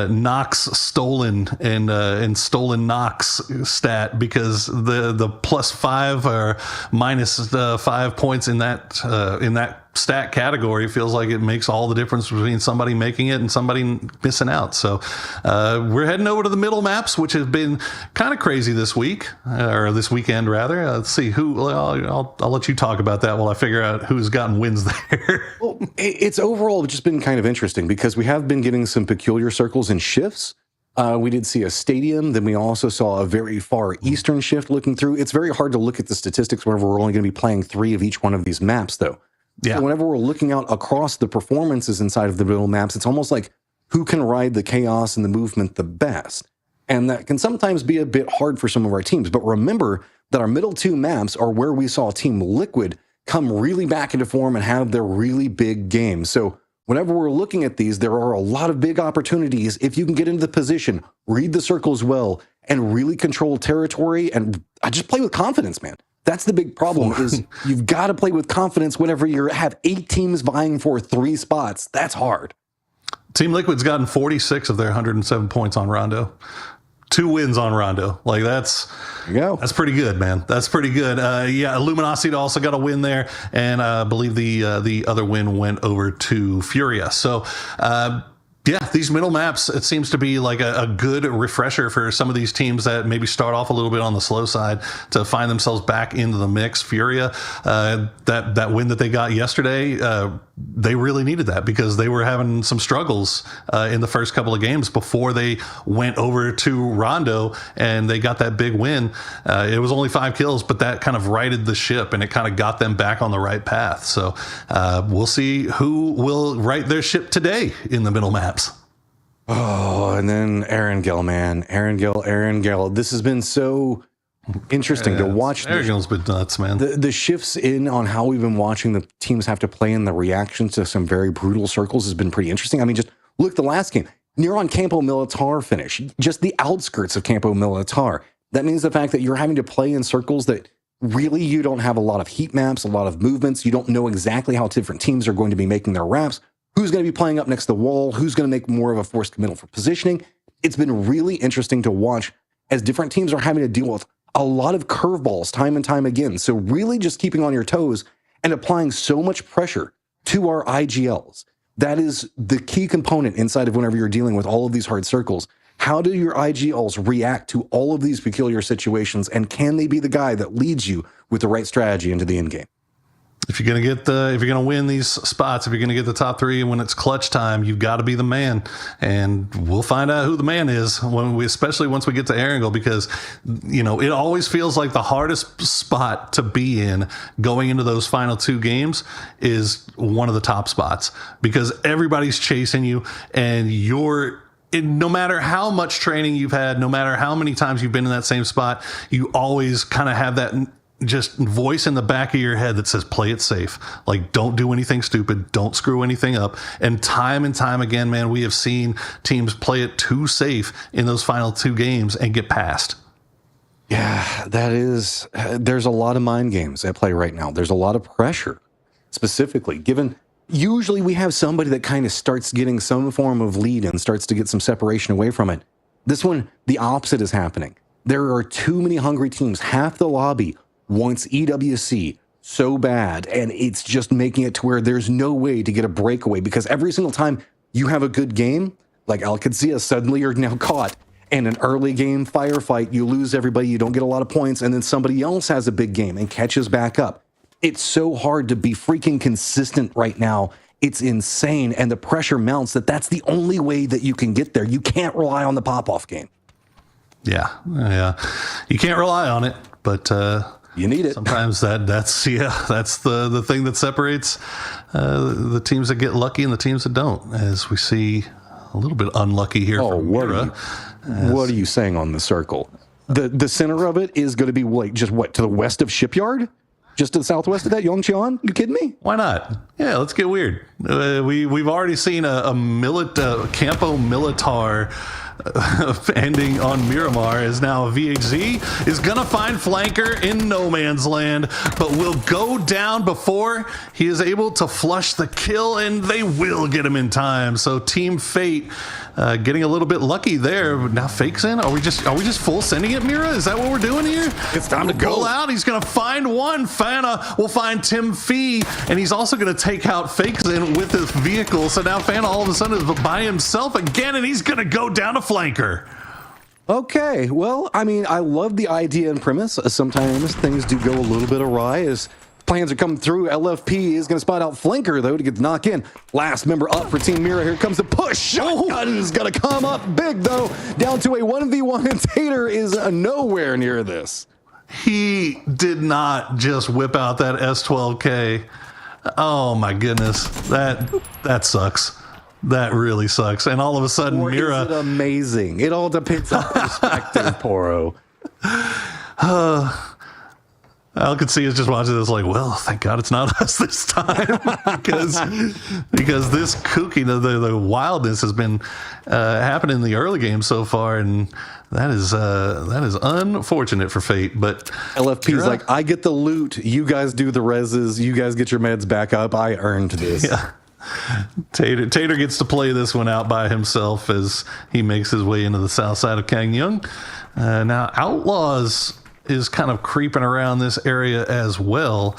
Nox stolen and stolen Nox stat, because the +5 or -5 points in that stat category feels like it makes all the difference between somebody making it and somebody missing out. So we're heading over to the middle maps, which has been kind of crazy this week, or this weekend rather. Let's see who. I'll let you talk about that while I figure out who's gotten wins there. Well, it's overall just been kind of interesting because we have been getting some peculiar circles and shifts. We did see a stadium. Then we also saw a very far eastern shift looking through. It's very hard to look at the statistics whenever we're only going to be playing 3 of each one of these maps, though. Yeah. So whenever we're looking out across the performances inside of the middle maps, it's almost like who can ride the chaos and the movement the best. And that can sometimes be a bit hard for some of our teams. But remember that our middle 2 maps are where we saw Team Liquid come really back into form and have their really big game. So whenever we're looking at these, there are a lot of big opportunities if you can get into the position, read the circles well, and really control territory and just play with confidence, man. That's the big problem is you've got to play with confidence whenever you have 8 teams vying for 3 spots. That's hard. Team Liquid's gotten 46 of their 107 points on Rondo. 2 wins on Rondo. Like that's pretty good, man. That's pretty good. Yeah, Luminosity also got a win there, and I believe the other win went over to Furia. So yeah, these middle maps, it seems to be like a good refresher for some of these teams that maybe start off a little bit on the slow side to find themselves back into the mix. Furia, that win that they got yesterday, they really needed that because they were having some struggles in the first couple of games before they went over to Rondo and they got that big win. It was only 5 kills, but that kind of righted the ship and it kind of got them back on the right path. So we'll see who will right their ship today in the middle maps. Oh, and then Erangel, man. Erangel. This has been so interesting to watch. Erangel's been nuts, man. The shifts in on how we've been watching the teams have to play and the reactions to some very brutal circles has been pretty interesting. I mean, just look at the last game. Near on Campo Militar finish. Just the outskirts of Campo Militar. That means the fact that you're having to play in circles that really you don't have a lot of heat maps, a lot of movements. You don't know exactly how different teams are going to be making their wraps. Who's going to be playing up next to the wall? Who's going to make more of a forced committal for positioning? It's been really interesting to watch as different teams are having to deal with a lot of curveballs time and time again. So really just keeping on your toes and applying so much pressure to our IGLs. That is the key component inside of whenever you're dealing with all of these hard circles. How do your IGLs react to all of these peculiar situations? And can they be the guy that leads you with the right strategy into the end game? If you're gonna win these spots, if you're gonna get the top 3, and when it's clutch time, you've got to be the man. And we'll find out who the man is especially once we get to Erangel, because it always feels like the hardest spot to be in going into those final 2 games is one of the top spots because everybody's chasing you, and no matter how much training you've had, no matter how many times you've been in that same spot, you always kind of have that just voice in the back of your head that says, play it safe. Like, don't do anything stupid. Don't screw anything up. And time again, man, we have seen teams play it too safe in those final 2 games and get passed. Yeah, there's a lot of mind games at play right now. There's a lot of pressure, specifically given usually we have somebody that kind of starts getting some form of lead and starts to get some separation away from it. This one, the opposite is happening. There are too many hungry teams. Half the lobby wants EWC so bad, and it's just making it to where there's no way to get a breakaway because every single time you have a good game, like Al-Qadsiya, suddenly you're now caught in an early game firefight. You lose everybody, you don't get a lot of points, and then somebody else has a big game and catches back up. It's so hard to be freaking consistent right now. It's insane, and the pressure mounts that's the only way that you can get there. You can't rely on the pop-off game. Yeah. You can't rely on it, but you need it. Sometimes that's the thing that separates the teams that get lucky and the teams that don't, as we see a little bit unlucky here from Mira. What are you saying on the circle? The center of it is going to be to the west of Shipyard? Just to the southwest of that, Yongcheon? You kidding me? Why not? Yeah, let's get weird. We've already seen a Campo Militar ending on Miramar is now a VHZ is gonna find flanker in no man's land, but will go down before he is able to flush the kill, and they will get him in time. So Team Fate getting a little bit lucky there. Now Fake's in. Are we just full sending it, Mira? Is that what we're doing here? It's time to go out. He's gonna find one. Fana will find Tim Fee, and he's also gonna take out Fake's in with his vehicle. So now Fana all of a sudden is by himself again, and he's gonna go down to flanker. Okay, well, I mean, I love the idea and premise. Sometimes things do go a little bit awry as plans are coming through. LFP is going to spot out Flanker, though, to get the knock in. Last member up for Team Mira. Here comes the push. Shotgun's going to come up big, though. Down to a 1v1, and Tater is nowhere near this. He did not just whip out that S12K. Oh, my goodness. That sucks. That really sucks. And all of a sudden, Or Mira... is it amazing? It all depends on perspective, Poro. Alcacia is just watching this like, well, thank God it's not us this time. because this kooky, the wildness has been happening in the early game so far, and that is unfortunate for Fate. But LFP is like, I get the loot, you guys do the reses, you guys get your meds back up, I earned this. Yeah. Tater gets to play this one out by himself as he makes his way into the south side of Kangyung. Now, Outlaws is kind of creeping around this area as well.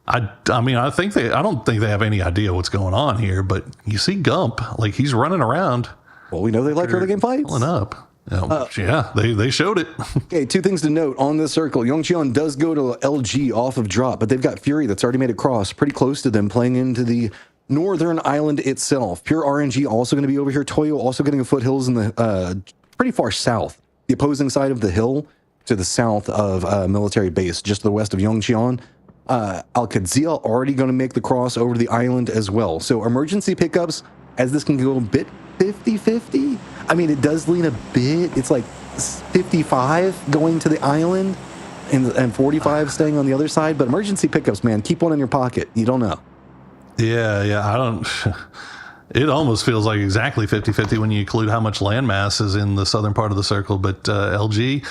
I mean, I don't think they have any idea what's going on here, but you see Gump, like he's running around. Well, we know they like early game fights. Pulling up. Yeah, they showed it. Okay, two things to note on this circle. Yongcheon does go to LG off of drop, but they've got Fury that's already made a cross pretty close to them, playing into the northern island itself. Pure RNG also going to be over here. Toyo also getting a foothills in the pretty far south, the opposing side of the hill to the south of military base, just to the west of Yongcheon. Al-Qadsia already going to make the cross over to the island as well. So emergency pickups, as this can go a bit 50-50. I mean, it does lean a bit. It's like 55 going to the island and 45 staying on the other side. But emergency pickups, man, keep one in your pocket. You don't know. Yeah, I don't... It almost feels like exactly 50-50 when you include how much landmass is in the southern part of the circle. But LG,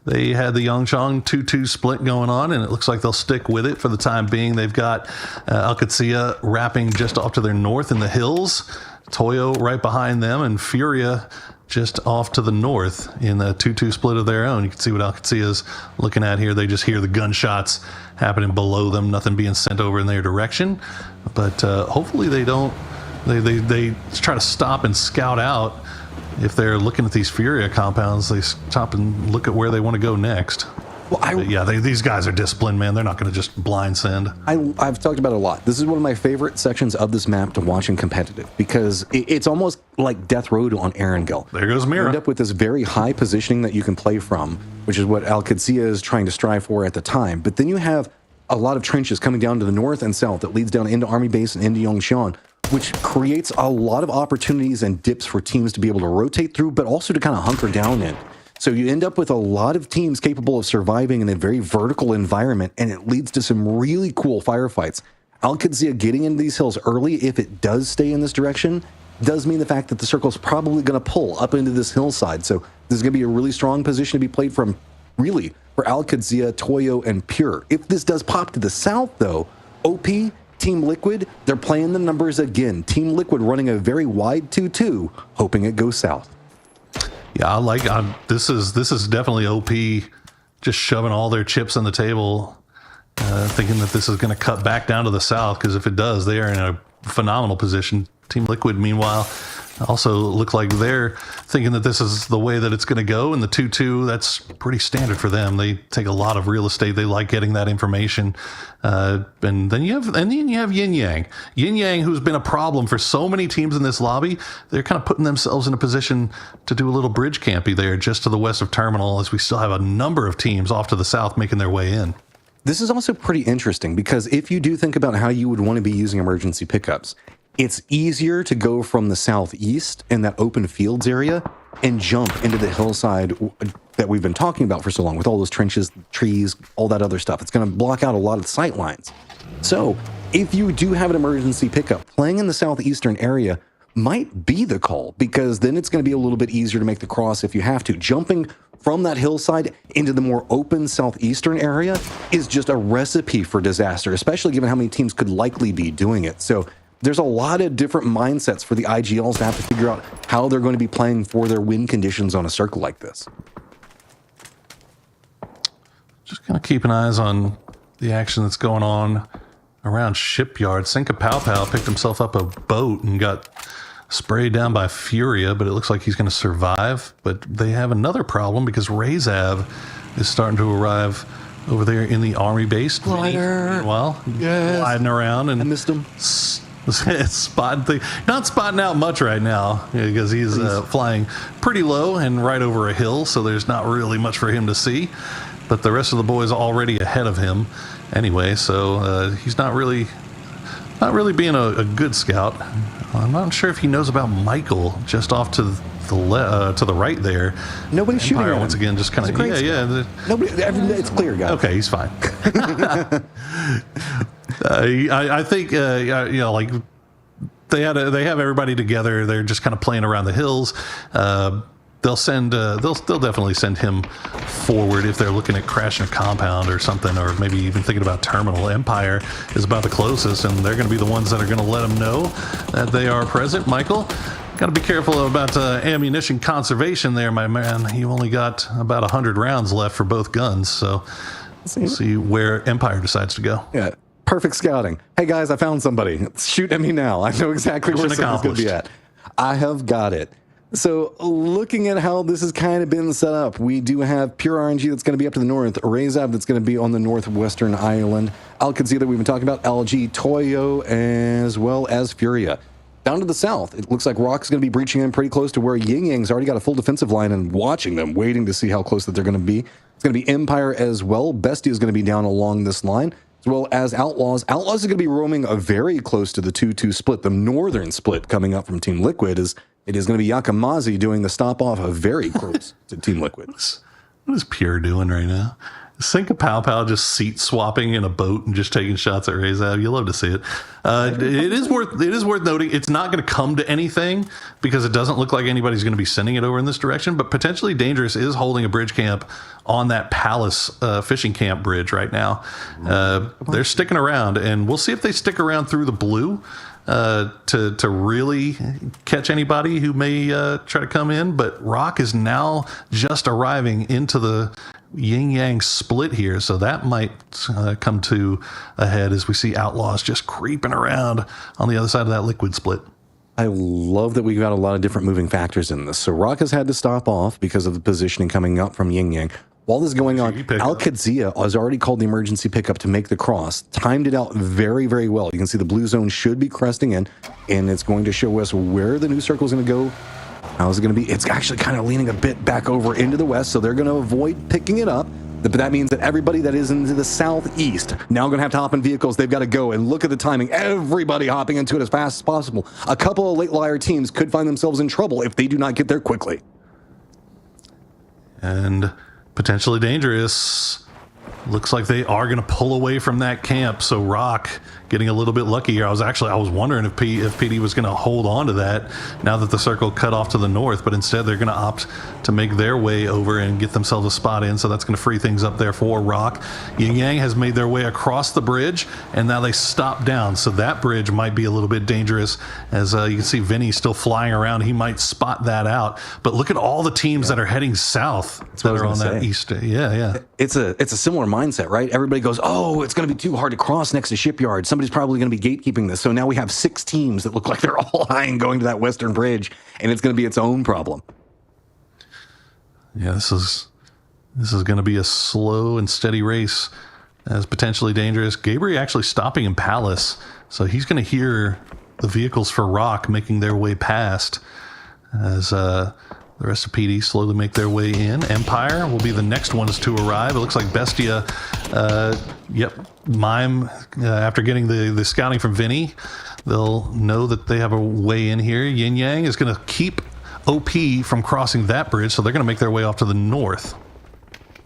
they had the Yongchong 2-2 split going on, and it looks like they'll stick with it for the time being. They've got Alcacia wrapping just off to their north in the hills, Toyo right behind them, and Furia just off to the north in the 2-2 split of their own. You can see what Alcacia is looking at here. They just hear the gunshots happening below them, nothing being sent over in their direction. But hopefully they don't... They try to stop and scout out. If they're looking at these Furia compounds, they stop and look at where they want to go next. Well, these guys are disciplined, man. They're not going to just blind send. I've talked about it a lot. This is one of my favorite sections of this map to watch in competitive, because it's almost like Death Road on Erangel. There goes Mira. You end up with this very high positioning that you can play from, which is what Al-Qadsia is trying to strive for at the time. But then you have a lot of trenches coming down to the north and south that leads down into Army Base and into Yongcheon, which creates a lot of opportunities and dips for teams to be able to rotate through, but also to kind of hunker down in. So you end up with a lot of teams capable of surviving in a very vertical environment, and it leads to some really cool firefights. Al-Qadsia getting into these hills early, if it does stay in this direction, does mean the fact that the circle is probably going to pull up into this hillside. So this is going to be a really strong position to be played from, really, for Al-Qadsia, Toyo, and Pure. If this does pop to the south, though, OP, Team Liquid, they're playing the numbers again. Team Liquid running a very wide 2-2, hoping it goes south. Yeah, this is definitely OP just shoving all their chips on the table, thinking that this is going to cut back down to the south, because if it does, they are in a phenomenal position. Team Liquid, meanwhile, also look like they're thinking that this is the way that it's going to go. And the 2-2, that's pretty standard for them. They take a lot of real estate. They like getting that information. And then you have Yin Yang. Yin Yang, who's been a problem for so many teams in this lobby. They're kind of putting themselves in a position to do a little bridge campy there just to the west of Terminal, as we still have a number of teams off to the south making their way in. This is also pretty interesting, because if you do think about how you would want to be using emergency pickups, it's easier to go from the southeast in that open fields area and jump into the hillside that we've been talking about for so long, with all those trenches, trees, all that other stuff. It's going to block out a lot of sight lines. So if you do have an emergency pickup, playing in the southeastern area might be the call, because then it's going to be a little bit easier to make the cross if you have to. Jumping from that hillside into the more open southeastern area is just a recipe for disaster, especially given how many teams could likely be doing it. So there's a lot of different mindsets for the IGLs to have to figure out how they're going to be playing for their win conditions on a circle like this. Just kind of keeping eyes on the action that's going on around Shipyard. Senka Pow Pow picked himself up a boat and got sprayed down by Furia, but it looks like he's going to survive. But they have another problem, because Razav is starting to arrive over there in the army base. Glider. Well, Yes. gliding around and I missed him. not spotting out much right now because he's flying pretty low and right over a hill, so there's not really much for him to see. But the rest of the boys are already ahead of him anyway, so he's not really being a good scout. I'm not sure if he knows about Michael just off to the right there. Nobody's shooting at him. Once again, just kind of Nobody. It's clear, guys. Okay, he's fine. I think like they have everybody together. They're just kind of playing around the hills. They'll definitely send him forward if they're looking at crashing a compound or something, or maybe even thinking about terminal. Empire is about the closest, and they're going to be the ones that are going to let them know that they are present. Michael, got to be careful about ammunition conservation there, my man. You only got about 100 rounds left for both guns, so we'll see where Empire decides to go. Yeah, perfect scouting. Hey guys, I found somebody. Shoot at me now. I know exactly where someone's going to be at. I have got it. So looking at how this has kind of been set up, we do have Pure RNG that's going to be up to the north, Riyadh that's going to be on the northwestern island, Al-Qadsia that we've been talking about, LG, Toyo, as well as Furia. Down to the south, it looks like Rock's going to be breaching in pretty close to where Yin Yang's already got a full defensive line and watching them, waiting to see how close that they're going to be. It's going to be Empire as well. Bestia is going to be down along this line, as well as Outlaws. Outlaws are going to be roaming very close to the 2-2 split. The northern split coming up from Team Liquid is going to be Yakamazi doing the stop off very close to Team Liquid. What is Pure doing right now? Sync a Pow Pow just seat swapping in a boat and just taking shots at Riyadh. You love to see it. It is worth noting it's not going to come to anything because it doesn't look like anybody's going to be sending it over in this direction. But potentially Dangerous is holding a bridge camp on that Palace fishing camp bridge right now. They're sticking around, and we'll see if they stick around through the blue to really catch anybody who may try to come in. But Rock is now just arriving into the yin yang split here, so that might come to a head as we see Outlaws just creeping around on the other side of that Liquid split. I love that we've got a lot of different moving factors in this. So Rock has had to stop off because of the positioning coming up from Yin Yang. While this is going on, Al-Qadsia has already called the emergency pickup to make the cross. Timed it out very, very well. You can see the blue zone should be cresting in, and it's going to show us where the new circle is going to go. How's it going to be? It's actually kind of leaning a bit back over into the west, so they're going to avoid picking it up. But that means that everybody that is into the southeast now going to have to hop in vehicles. They've got to go, and look at the timing. Everybody hopping into it as fast as possible. A couple of late liar teams could find themselves in trouble if they do not get there quickly. And potentially Dangerous. Looks like they are going to pull away from that camp. So Rock getting a little bit lucky here. I was wondering if PD was going to hold on to that now that the circle cut off to the north, but instead they're going to opt to make their way over and get themselves a spot in. So that's going to free things up there for Rock. Yin Yang has made their way across the bridge, and now they stop down. So that bridge might be a little bit dangerous, as you can see Vinny still flying around. He might spot that out. But look at all the teams that are heading south that are on that east. Yeah. It's a similar mindset, right? Everybody goes, oh, it's going to be too hard to cross next to Shipyard. Somebody's probably going to be gatekeeping this. So now we have 6 teams that look like they're all eyeing going to that western bridge, and it's going to be its own problem. Yeah, this is going to be a slow and steady race as potentially dangerous. Gabriel actually stopping in Palace, so he's going to hear the vehicles for Rock making their way past as the rest of PD slowly make their way in. Empire will be the next ones to arrive. It looks like Bestia, Mime, after getting the scouting from Vinny, they'll know that they have a way in here. Yin Yang is going to keep OP from crossing that bridge, so they're going to make their way off to the north.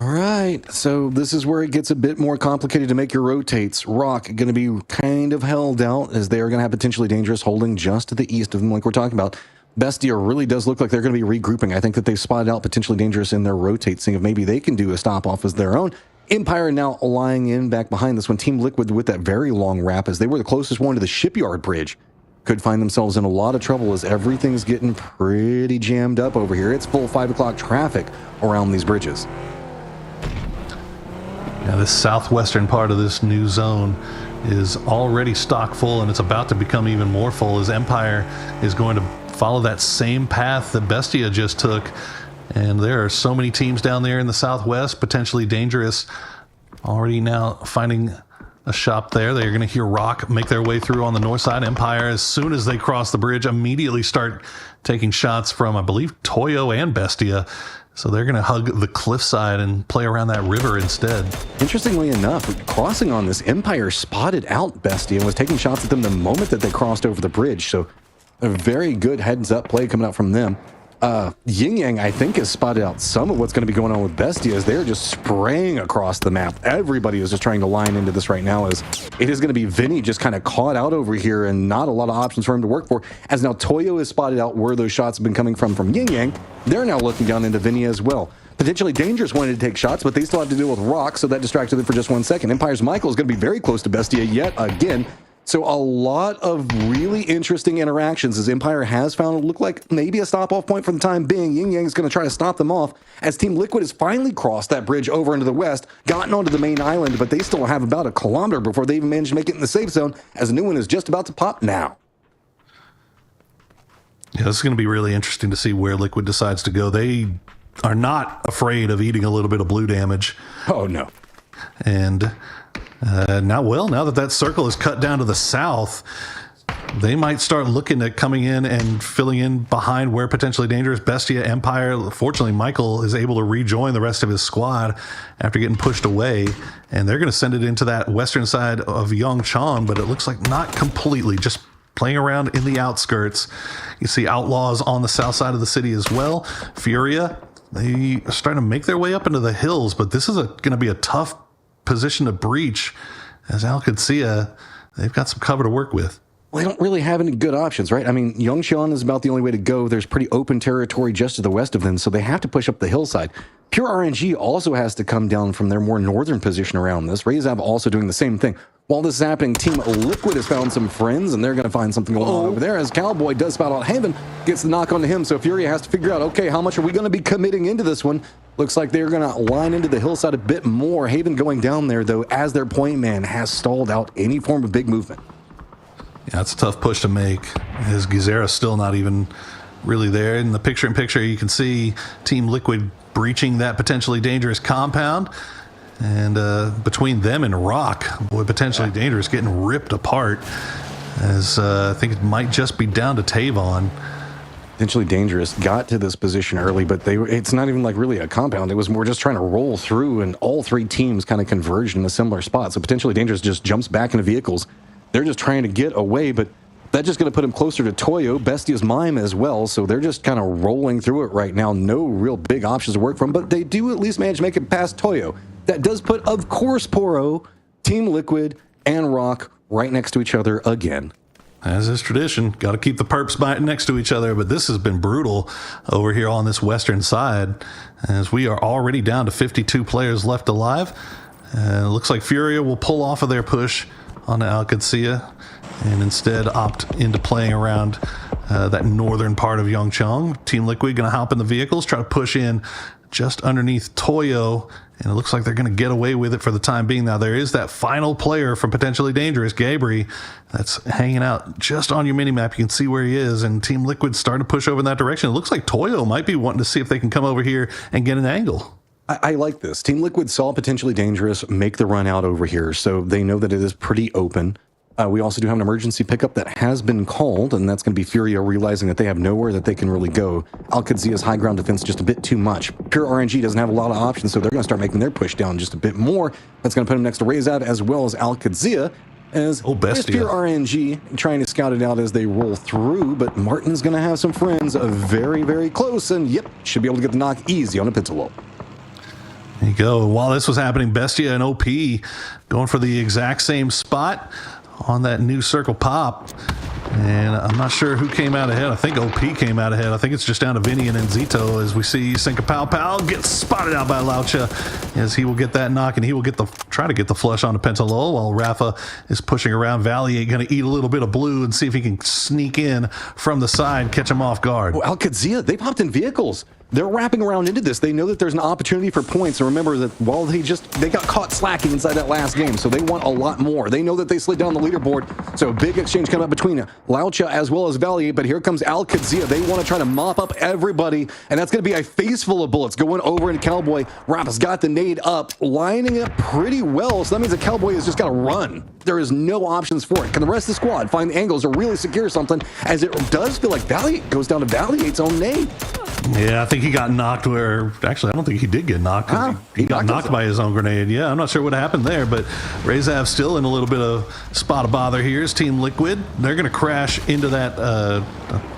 All right, so this is where it gets a bit more complicated to make your rotates. Rock going to be kind of held out, as they are going to have potentially Dangerous holding just to the east of them, like we're talking about. Bestia really does look like they're going to be regrouping. I think that they've spotted out potentially Dangerous in their rotate, seeing if maybe they can do a stop off as their own. Empire now lying in back behind this one. Team Liquid with that very long wrap, as they were the closest one to the Shipyard bridge, could find themselves in a lot of trouble as everything's getting pretty jammed up over here. It's full 5 o'clock traffic around these bridges. Yeah, this southwestern part of this new zone is already stock full, and it's about to become even more full as Empire is going to follow that same path that Bestia just took. And there are so many teams down there in the southwest, potentially Dangerous already now finding a shop there. They're going to hear Rock make their way through on the north side. Empire, as soon as they cross the bridge, immediately start taking shots from, I believe, Toyo and Bestia. So they're going to hug the cliffside and play around that river instead. Interestingly enough, crossing on this, Empire spotted out Bestia and was taking shots at them the moment that they crossed over the bridge. So a very good heads-up play coming out from them. Yin Yang, I think, has spotted out some of what's going to be going on with Bestia as they're just spraying across the map. Everybody is just trying to line into this right now as it is going to be Vinny just kind of caught out over here and not a lot of options for him to work for. As now Toyo has spotted out where those shots have been coming from Yin Yang, they're now looking down into Vinny as well. Potentially Dangerous wanted to take shots, but they still have to deal with Rock, so that distracted them for just 1 second. Empire's Michael is going to be very close to Bestia yet again. So a lot of really interesting interactions as Empire has found it look like maybe a stop-off point for the time being. Yin Yang is going to try to stop them off as Team Liquid has finally crossed that bridge over into the west, gotten onto the main island, but they still have about a kilometer before they even manage to make it in the safe zone as a new one is just about to pop now. Yeah, this is going to be really interesting to see where Liquid decides to go. They are not afraid of eating a little bit of blue damage. Oh, no. And now that that circle is cut down to the south, they might start looking at coming in and filling in behind where potentially Dangerous, Bestia, Empire. Fortunately, Michael is able to rejoin the rest of his squad after getting pushed away, and they're going to send it into that western side of Yongchang, but it looks like not completely, just playing around in the outskirts. You see Outlaws on the south side of the city as well. Furia, they are starting to make their way up into the hills, but this is going to be a tough position to breach as Alcacia, they've got some cover to work with. Well, they don't really have any good options, right? I mean, Yongchang is about the only way to go. There's pretty open territory just to the west of them, so they have to push up the hillside. Pure RNG also has to come down from their more northern position around this. Riyadh also doing the same thing. While this is happening, Team Liquid has found some friends, and they're going to find something going on over there as Cowboy does spout out Haven, gets the knock onto him, so Furia has to figure out, okay, how much are we going to be committing into this one? Looks like they're going to line into the hillside a bit more. Haven going down there, though, as their point man has stalled out any form of big movement. Yeah, it's a tough push to make, as Gizera's still not even really there. In the picture-in-picture, you can see Team Liquid breaching that potentially dangerous compound. And between them and Rock, boy, potentially dangerous, getting ripped apart. As I think it might just be down to Tavon. Potentially Dangerous got to this position early, but it's not even like really a compound. It was more just trying to roll through, and all three teams kind of converged in a similar spot. So Potentially Dangerous just jumps back into vehicles. They're just trying to get away, but that's just going to put him closer to Toyo, Bestia's Mime as well. So they're just kind of rolling through it right now. No real big options to work from, but they do at least manage to make it past Toyo. That does put, of course, Poro, Team Liquid, and Rock right next to each other again. As is tradition, got to keep the perps next to each other, but this has been brutal over here on this western side, as we are already down to 52 players left alive. It looks like Furia will pull off of their push on Alcacia and instead opt into playing around that northern part of Yongchang. Team Liquid going to hop in the vehicles, try to push in just underneath Toyo, and it looks like they're going to get away with it for the time being. Now, there is that final player from Potentially Dangerous, Gabri, that's hanging out just on your minimap. You can see where he is, and Team Liquid's starting to push over in that direction. It looks like Toyo might be wanting to see if they can come over here and get an angle. I like this. Team Liquid saw Potentially Dangerous make the run out over here, so they know that it is pretty open. We also do have an emergency pickup that has been called, and that's going to be Furia realizing that they have nowhere that they can really go. Alcazia's high ground defense just a bit too much. Pure RNG doesn't have a lot of options, so they're going to start making their push down just a bit more. That's going to put them next to Riyadh as well as Alcazia. As Bestia. Pure RNG trying to scout it out as they roll through, but Martin's going to have some friends very, very close, and yep, should be able to get the knock easy on a Pintalol. There you go. While this was happening, Bestia and OP going for the exact same spot on that new circle pop. And I'm not sure who came out ahead. I think OP came out ahead. I think it's just down to Vinny and Enzito as we see Sinka Pow Pow get spotted out by Laucha as he will get that knock and he will try to get the flush onto Pentalol while Rafa is pushing around. Valley going to eat a little bit of blue and see if he can sneak in from the side, catch him off guard. Oh, Alcazia, they popped in vehicles. they're wrapping around into this. They know that there's an opportunity for points. And remember that while they got caught slacking inside that last game, so they want a lot more. They know that they slid down the leaderboard. So big exchange coming up between Laucha as well as Valiant. But here comes Al Qadzia. They want to try to mop up everybody. And that's going to be a face full of bullets going over into Cowboy. Rap's got the nade up, lining up pretty well. So that means that Cowboy has just got to run. There is no options for it. Can the rest of the squad find the angles to really secure something? As it does feel like Valiant goes down to Valiant's own nade. Yeah, I think he got knocked where... Actually, I don't think he did get knocked. He got knocked by his own grenade. Yeah, I'm not sure what happened there, but Riyadh still in a little bit of spot of bother here. Is Team Liquid. They're going to crash into that...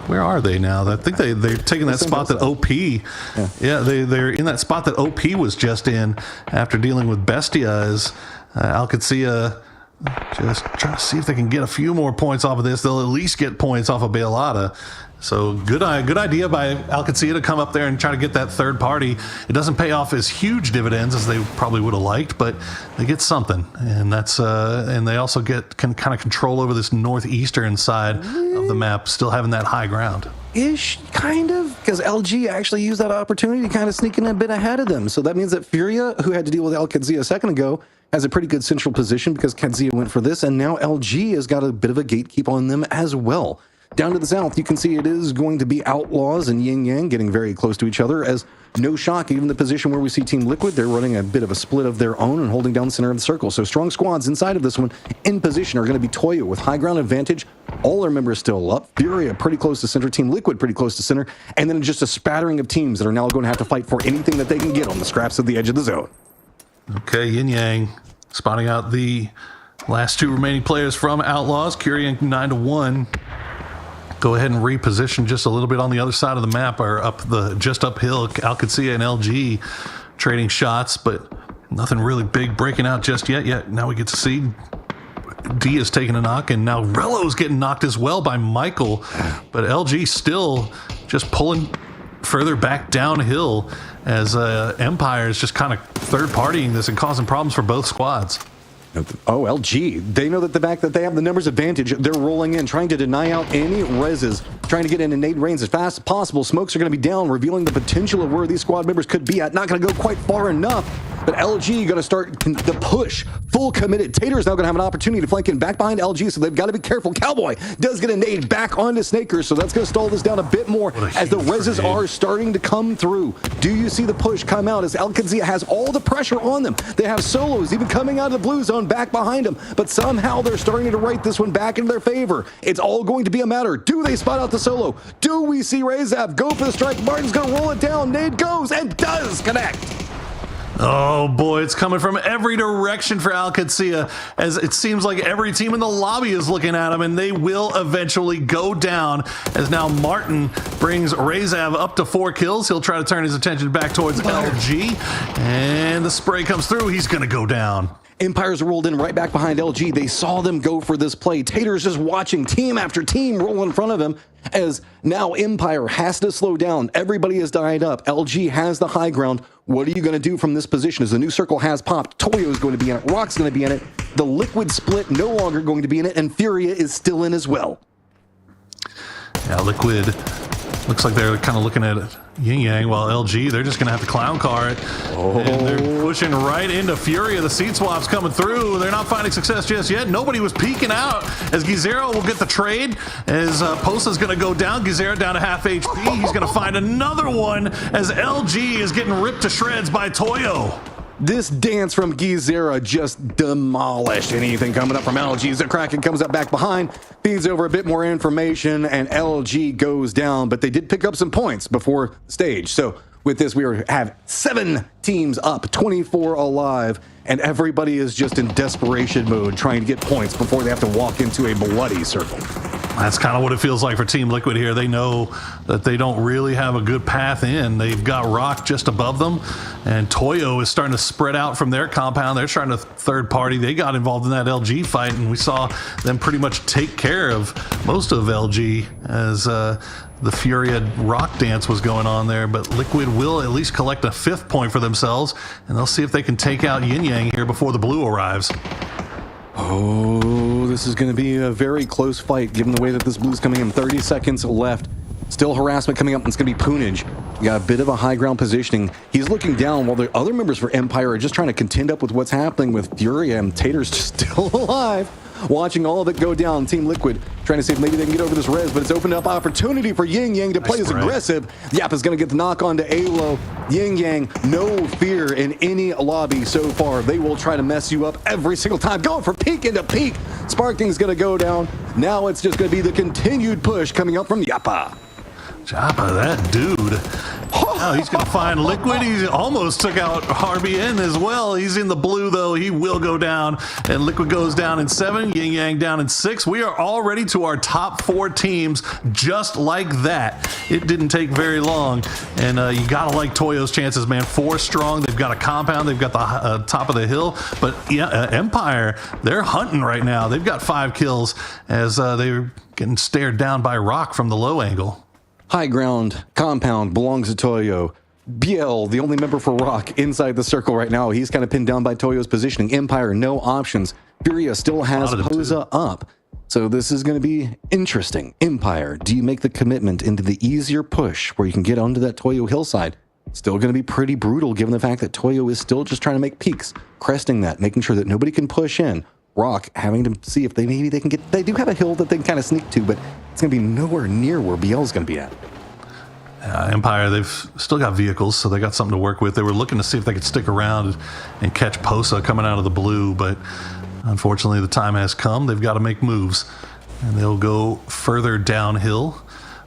where are they now? I think they're taking that spot that OP... Yeah, they're in that spot that OP was just in after dealing with Bestia as Al Qadzia just trying to see if they can get a few more points off of this. They'll at least get points off of Bailata. So good idea by Al Qadzia to come up there and try to get that third party. It doesn't pay off as huge dividends as they probably would have liked, but they get something, and that's and they also can kind of control over this northeastern side of the map, still having that high ground. Ish, kind of, because LG actually used that opportunity to kind of sneak in a bit ahead of them. So that means that Furia, who had to deal with Al Qadzia a second ago, has a pretty good central position because Qadzia went for this, and now LG has got a bit of a gatekeep on them as well. Down to the south, you can see it is going to be Outlaws and Yin Yang getting very close to each other, as no shock, even the position where we see Team Liquid, they're running a bit of a split of their own and holding down the center of the circle. So strong squads inside of this one in position are going to be Toyo with high ground advantage. All our members still up. Furia pretty close to center. Team Liquid pretty close to center. And then just a spattering of teams that are now going to have to fight for anything that they can get on the scraps of the edge of the zone. Okay, Yin Yang spotting out the last two remaining players from Outlaws. Kurian 9-1. Go ahead and reposition just a little bit on the other side of the map, or just uphill. Al Qadzia and LG trading shots, but nothing really big breaking out just yet. Now we get to see D is taking a knock, and now Rello's getting knocked as well by Michael. But LG still just pulling further back downhill as Empire is just kind of third partying this and causing problems for both squads. Oh, LG. They know that the fact that they have the numbers advantage, they're rolling in, trying to deny out any reses, trying to get into nade range as fast as possible. Smokes are going to be down, revealing the potential of where these squad members could be at. Not going to go quite far enough, but LG going to start the push, full committed. Tater's now going to have an opportunity to flank in back behind LG, so they've got to be careful. Cowboy does get a nade back onto Snakers, so that's going to stall this down a bit more as the reses are starting to come through. Do you see the push come out as Al Qadzia has all the pressure on them? They have solos even coming out of the blue zone back behind them, but somehow they're starting to write this one back into their favor. It's all going to be a matter. Do they spot out the solo? Do we see Riyadh go for the strike? Martin's going to roll it down. Nade goes and does connect. Oh boy, it's coming from every direction for Al Qadzia, as it seems like every team in the lobby is looking at him, and they will eventually go down, as now Martin brings Riyadh up to 4 kills. He'll try to turn his attention back towards LG, and the spray comes through. He's going to go down. Empires rolled in right back behind LG. They saw them go for this play. Tater's just watching team after team roll in front of him, as now Empire has to slow down. Everybody has died up. LG has the high ground. What are you going to do from this position as the new circle has popped? Toyo is going to be in it. Rock's going to be in it. The Liquid split no longer going to be in it, and Furia is still in as well. Yeah, Liquid looks like they're kind of looking at Yin Yang, while LG, they're just going to have to clown car it. And they're pushing right into Furia. The seat swap's coming through. They're not finding success just yet. Nobody was peeking out, as Gizero will get the trade, as Posa's going to go down. Gizero down to half HP. He's going to find another one, as LG is getting ripped to shreds by Toyo. This dance from Gizera just demolished anything coming up from LG. The Kraken comes up back behind, feeds over a bit more information, and LG goes down. But they did pick up some points before stage. So with this, we have 7 teams up, 24 alive, and everybody is just in desperation mode trying to get points before they have to walk into a bloody circle. That's kind of what it feels like for Team Liquid here. They know that they don't really have a good path in. They've got Rock just above them, and Toyo is starting to spread out from their compound. They're trying to third party. They got involved in that LG fight, and we saw them pretty much take care of most of LG as the Furia Rock dance was going on there. But Liquid will at least collect a 5th point for themselves, and they'll see if they can take out Yin Yang here before the blue arrives. Oh, this is going to be a very close fight, given the way that this blue's coming in. 30 seconds left. Still harassment coming up. It's going to be Poonage. You got a bit of a high ground positioning. He's looking down while the other members for Empire are just trying to contend up with what's happening with Fury, and Tater's still alive. Watching all of it go down. Team Liquid trying to see if maybe they can get over this res, but it's opened up opportunity for Yin Yang to play as aggressive. Yap is going to get the knock on to Alo. Yin Yang, no fear in any lobby so far. They will try to mess you up every single time. Going for peak into peak. Sparking's going to go down. Now it's just going to be the continued push coming up from Yappa. Joppa, that dude. Now he's going to find Liquid. He almost took out RBN as well. He's in the blue, though. He will go down. And Liquid goes down in 7. Yin Yang down in 6. We are already to our top 4 teams just like that. It didn't take very long. And you got to like Toyo's chances, man. 4 strong. They've got a compound. They've got the top of the hill. But yeah, Empire, they're hunting right now. They've got 5 kills as they're getting stared down by Rock from the low angle. High ground compound belongs to Toyo. BL, the only member for Rock inside the circle right now. He's kind of pinned down by Toyo's positioning. Empire, no options. Furia still has Posa up. So this is going to be interesting. Empire, do you make the commitment into the easier push where you can get onto that Toyo hillside? Still going to be pretty brutal given the fact that Toyo is still just trying to make peaks, cresting that, making sure that nobody can push in. Rock having to see if maybe they can get, they do have a hill that they can kind of sneak to, but it's going to be nowhere near where BL's going to be at. Empire, they've still got vehicles, so they got something to work with. They were looking to see if they could stick around and catch Posa coming out of the blue, but unfortunately the time has come. They've got to make moves, and they'll go further downhill,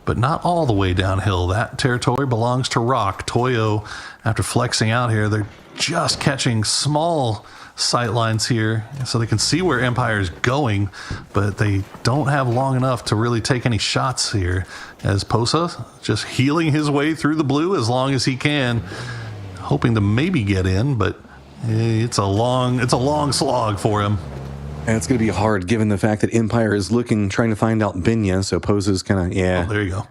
but not all the way downhill. That territory belongs to Rock. Toyo, after flexing out here, they're just catching small sight lines here so they can see where Empire is going, but they don't have long enough to really take any shots here, as Posa just healing his way through the blue as long as he can, hoping to maybe get in, but it's a long slog for him. And it's going to be hard given the fact that Empire is trying to find out Binya, so Posa's kind of, Oh, there you go.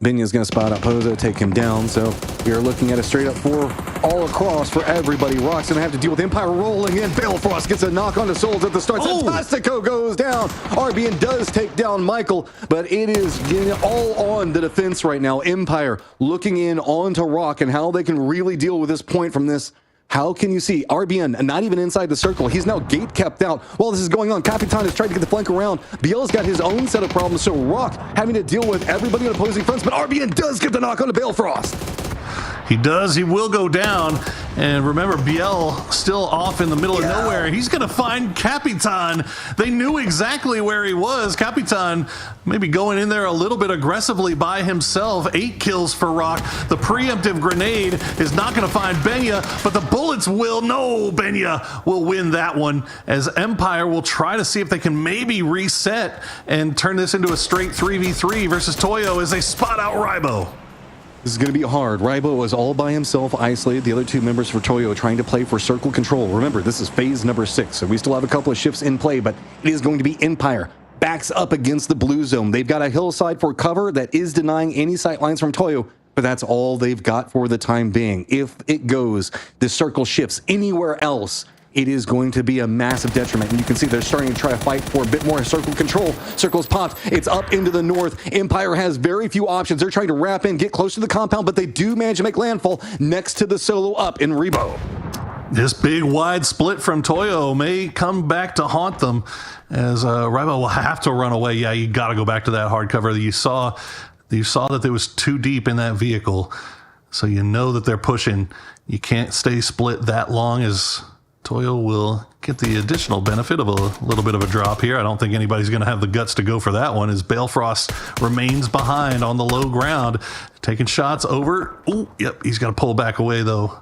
Binya's going to spot out Posa, take him down, so we are looking at a straight up 4 all across for everybody. Rock's going to have to deal with Empire rolling in. Balefrost gets a knock on the Souls at the start. Fantastico goes down. RBN does take down Michael, but it is getting all on the defense right now. Empire looking in onto Rock and how they can really deal with this point from this. How can you see RBN not even inside the circle? He's now gate kept out. While this is going on, Capitan is trying to get the flank around. BL's got his own set of problems, so Rock having to deal with everybody on opposing fronts, but RBN does get the knock on to Balefrost. He does. He will go down. And remember, BL still off in the middle of nowhere. He's going to find Capitan. They knew exactly where he was. Capitan maybe going in there a little bit aggressively by himself. 8 kills for Rock. The preemptive grenade is not going to find Benya, but the bullets will. No, Benya will win that one, as Empire will try to see if they can maybe reset and turn this into a straight 3v3 versus Toyo as they spot out Rybo. This is going to be hard. Rybo was all by himself, isolated. The other 2 members for Toyo trying to play for circle control. Remember, this is phase number 6, so we still have a couple of shifts in play, but it is going to be Empire. Backs up against the blue zone. They've got a hillside for cover that is denying any sight lines from Toyo, but that's all they've got for the time being. If it goes, the circle shifts anywhere else, it is going to be a massive detriment. And you can see they're starting to try to fight for a bit more circle control. Circle's popped. It's up into the north. Empire has very few options. They're trying to wrap in, get close to the compound, but they do manage to make landfall next to the solo up in Rebo. This big wide split from Toyo may come back to haunt them, as Rybo will have to run away. Yeah, you got to go back to that hard cover. You saw that there was too deep in that vehicle, so you know that they're pushing. You can't stay split that long, as Toyo will get the additional benefit of a little bit of a drop here. I don't think anybody's going to have the guts to go for that one, as Balefrost remains behind on the low ground, taking shots over. Ooh, yep, he's got to pull back away, though.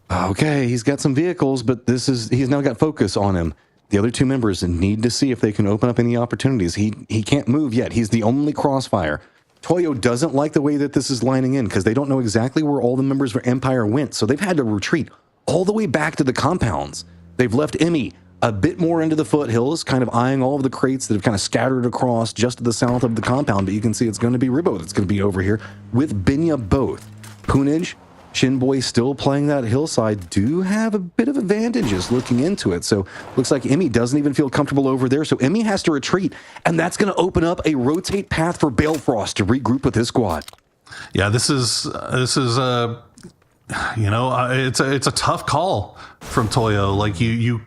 Okay, he's got some vehicles, but he's now got focus on him. The other 2 members need to see if they can open up any opportunities. He can't move yet. He's the only crossfire. Toyo doesn't like the way that this is lining in, because they don't know exactly where all the members for Empire went, so they've had to retreat all the way back to the compounds. They've left Emmy a bit more into the foothills, kind of eyeing all of the crates that have kind of scattered across just to the south of the compound, but you can see it's going to be Ribbo that's going to be over here with Binya both. Poonage Shinboy still playing that hillside do have a bit of advantages looking into it. So looks like Emmy doesn't even feel comfortable over there. So Emmy has to retreat, and that's going to open up a rotate path for Balefrost to regroup with his squad. Yeah, this is you know, it's a tough call from Toyo. Like you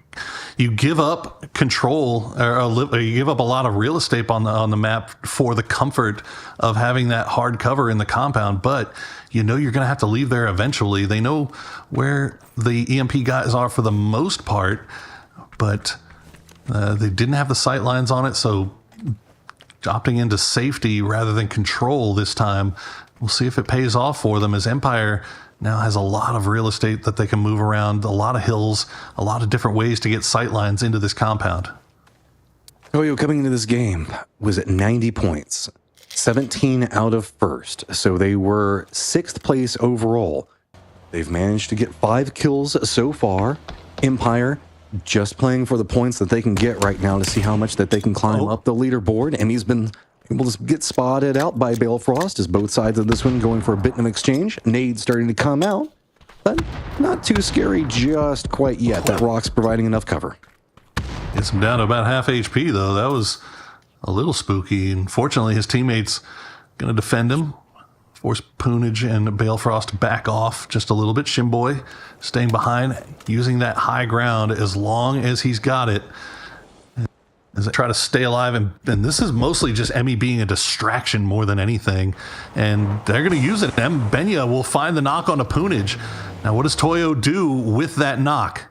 give up control, or you give up a lot of real estate on the map for the comfort of having that hard cover in the compound. But you know you're going to have to leave there eventually. They know where the EMP guys are for the most part, but they didn't have the sight lines on it. So opting into safety rather than control this time, we'll see if it pays off for them, as Empire now has a lot of real estate that they can move around, a lot of hills, a lot of different ways to get sight lines into this compound. Toyo coming into this game was at 90 points, 17 out of first. So they were 6th place overall. They've managed to get 5 kills so far. Empire just playing for the points that they can get right now to see how much that they can climb up the leaderboard. And he's been able to get spotted out by Balefrost as both sides of this one going for a bit of exchange. Nade starting to come out, but not too scary just quite yet. That rock's providing enough cover. Gets him down to about half HP, though. That was a little spooky. And fortunately, his teammates going to defend him. Force Poonage and Balefrost to back off just a little bit. Shinboy staying behind, using that high ground as long as he's got it, as they try to stay alive. And this is mostly just Emmy being a distraction more than anything. And they're going to use it. Benya will find the knock on a Poonage. Now, what does Toyo do with that knock?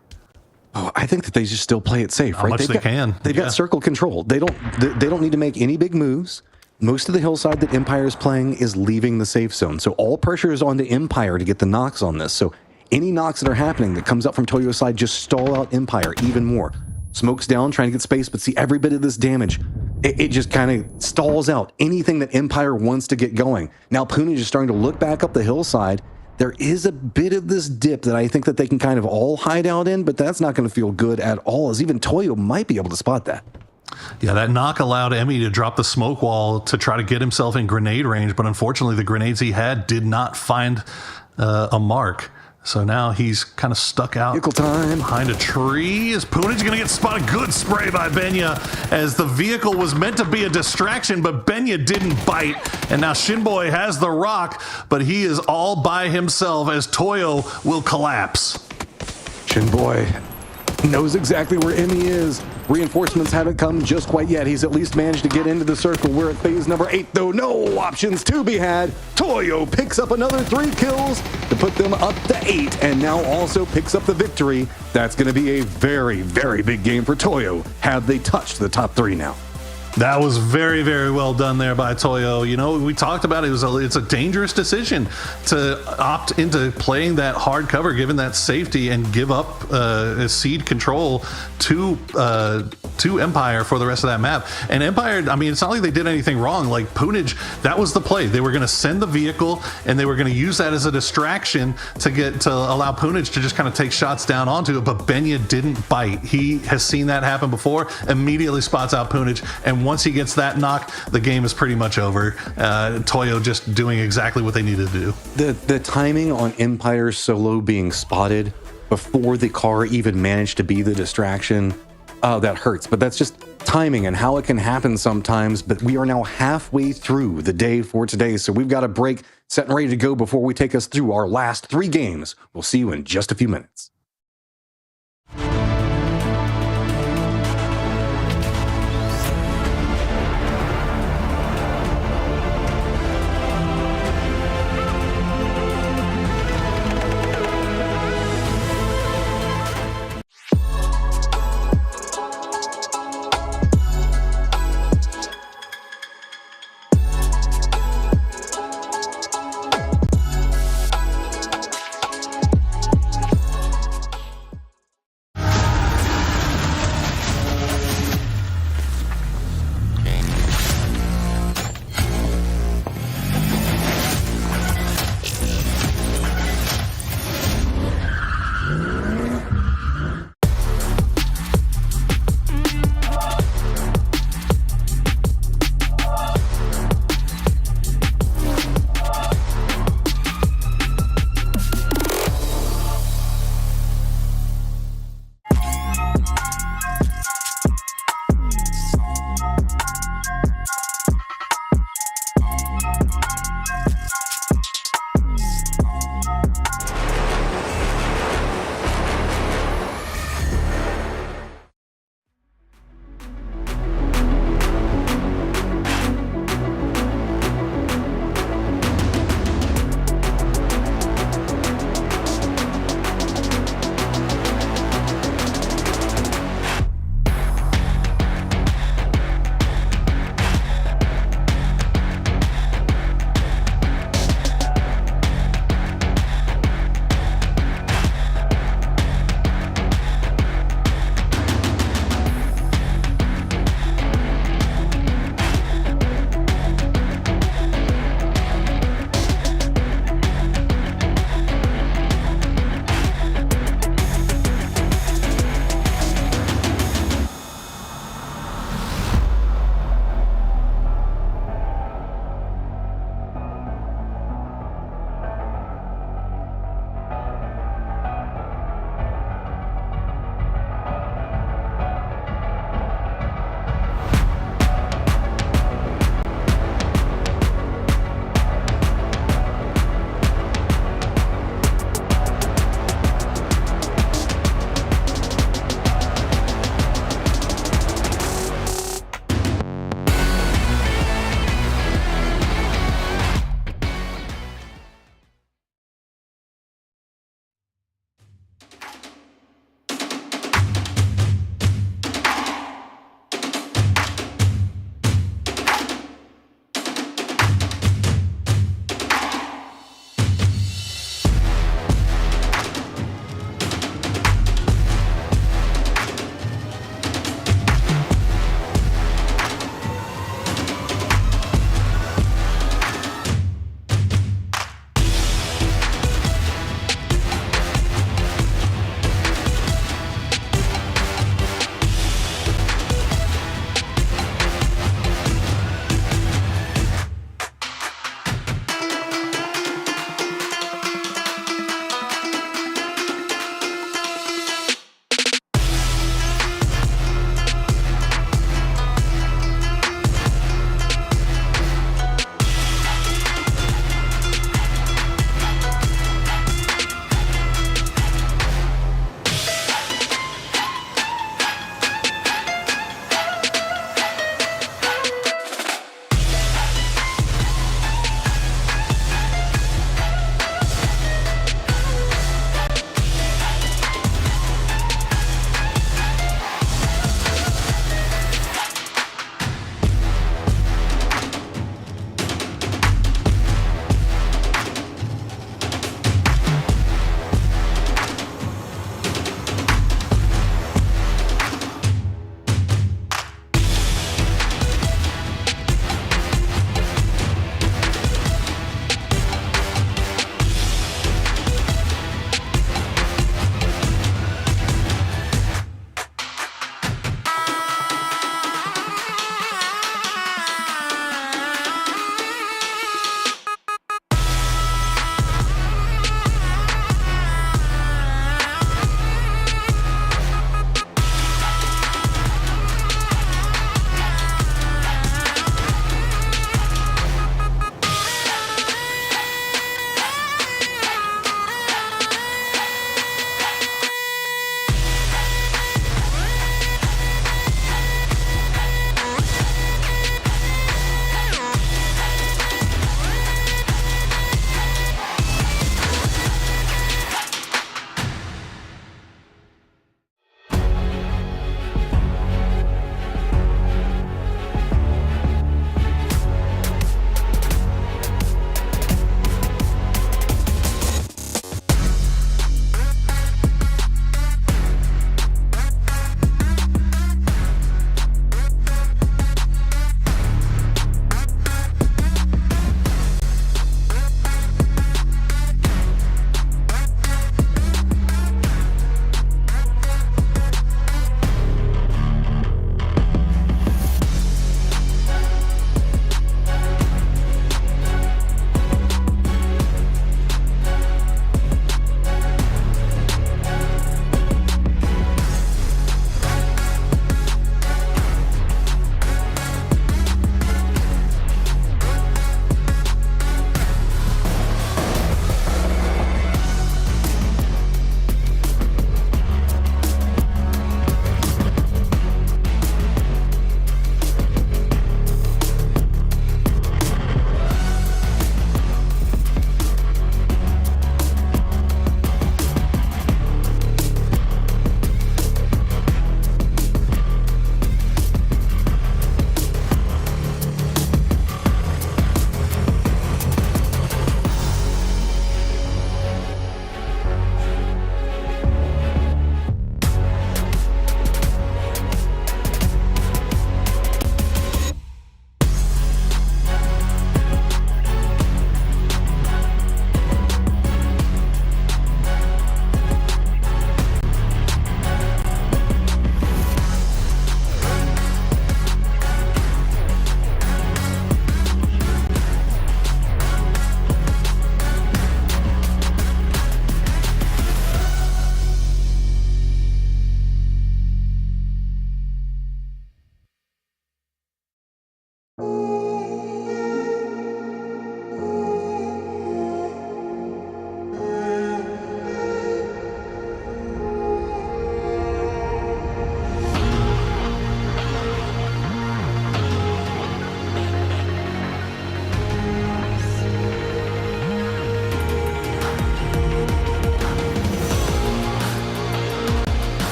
Oh, I think that they just still play it safe, right? Much they can. They've got circle control. They don't need to make any big moves. Most of the hillside that Empire is playing is leaving the safe zone. So all pressure is on to Empire to get the knocks on this. So any knocks that are happening that comes up from Toyo's side just stall out Empire even more. Smoke's down, trying to get space, but see, every bit of this damage, it just kind of stalls out anything that Empire wants to get going. Now Poonage is starting to look back up the hillside. There is a bit of this dip that I think that they can kind of all hide out in, but that's not going to feel good at all, as even Toyo might be able to spot that. Yeah, that knock allowed Emmy to drop the smoke wall to try to get himself in grenade range, but unfortunately the grenades he had did not find a mark. So now he's kind of stuck out behind a tree. Is Poonage going to get spotted? Good spray by Benya, as the vehicle was meant to be a distraction, but Benya didn't bite. And now Shinboy has the rock, but he is all by himself as Toyo will collapse. Shinboy knows exactly where Emmy is. Reinforcements haven't come just quite yet. He's at least managed to get into the circle. We're at phase number 8, though. No options to be had. Toyo picks up another 3 kills to put them up to 8, and now also picks up the victory. That's going to be a very, very big game for Toyo. Have they touched the top 3 now? That was very, very well done there by Toyo. You know, we talked about it's a dangerous decision to opt into playing that hard cover, given that safety, and give up seed control to Empire for the rest of that map. And Empire, I mean, it's not like they did anything wrong. Like Poonage, that was the play. They were going to send the vehicle, and they were going to use that as a distraction to allow Poonage to just kind of take shots down onto it. But Benya didn't bite. He has seen that happen before. Immediately spots out Poonage, and once he gets that knock, the game is pretty much over. Toyo just doing exactly what they needed to do. The timing on Empire's solo being spotted before the car even managed to be the distraction, that hurts. But that's just timing and how it can happen sometimes. But we are now halfway through the day for today, so we've got a break set and ready to go before we take us through our last 3 games. We'll see you in just a few minutes.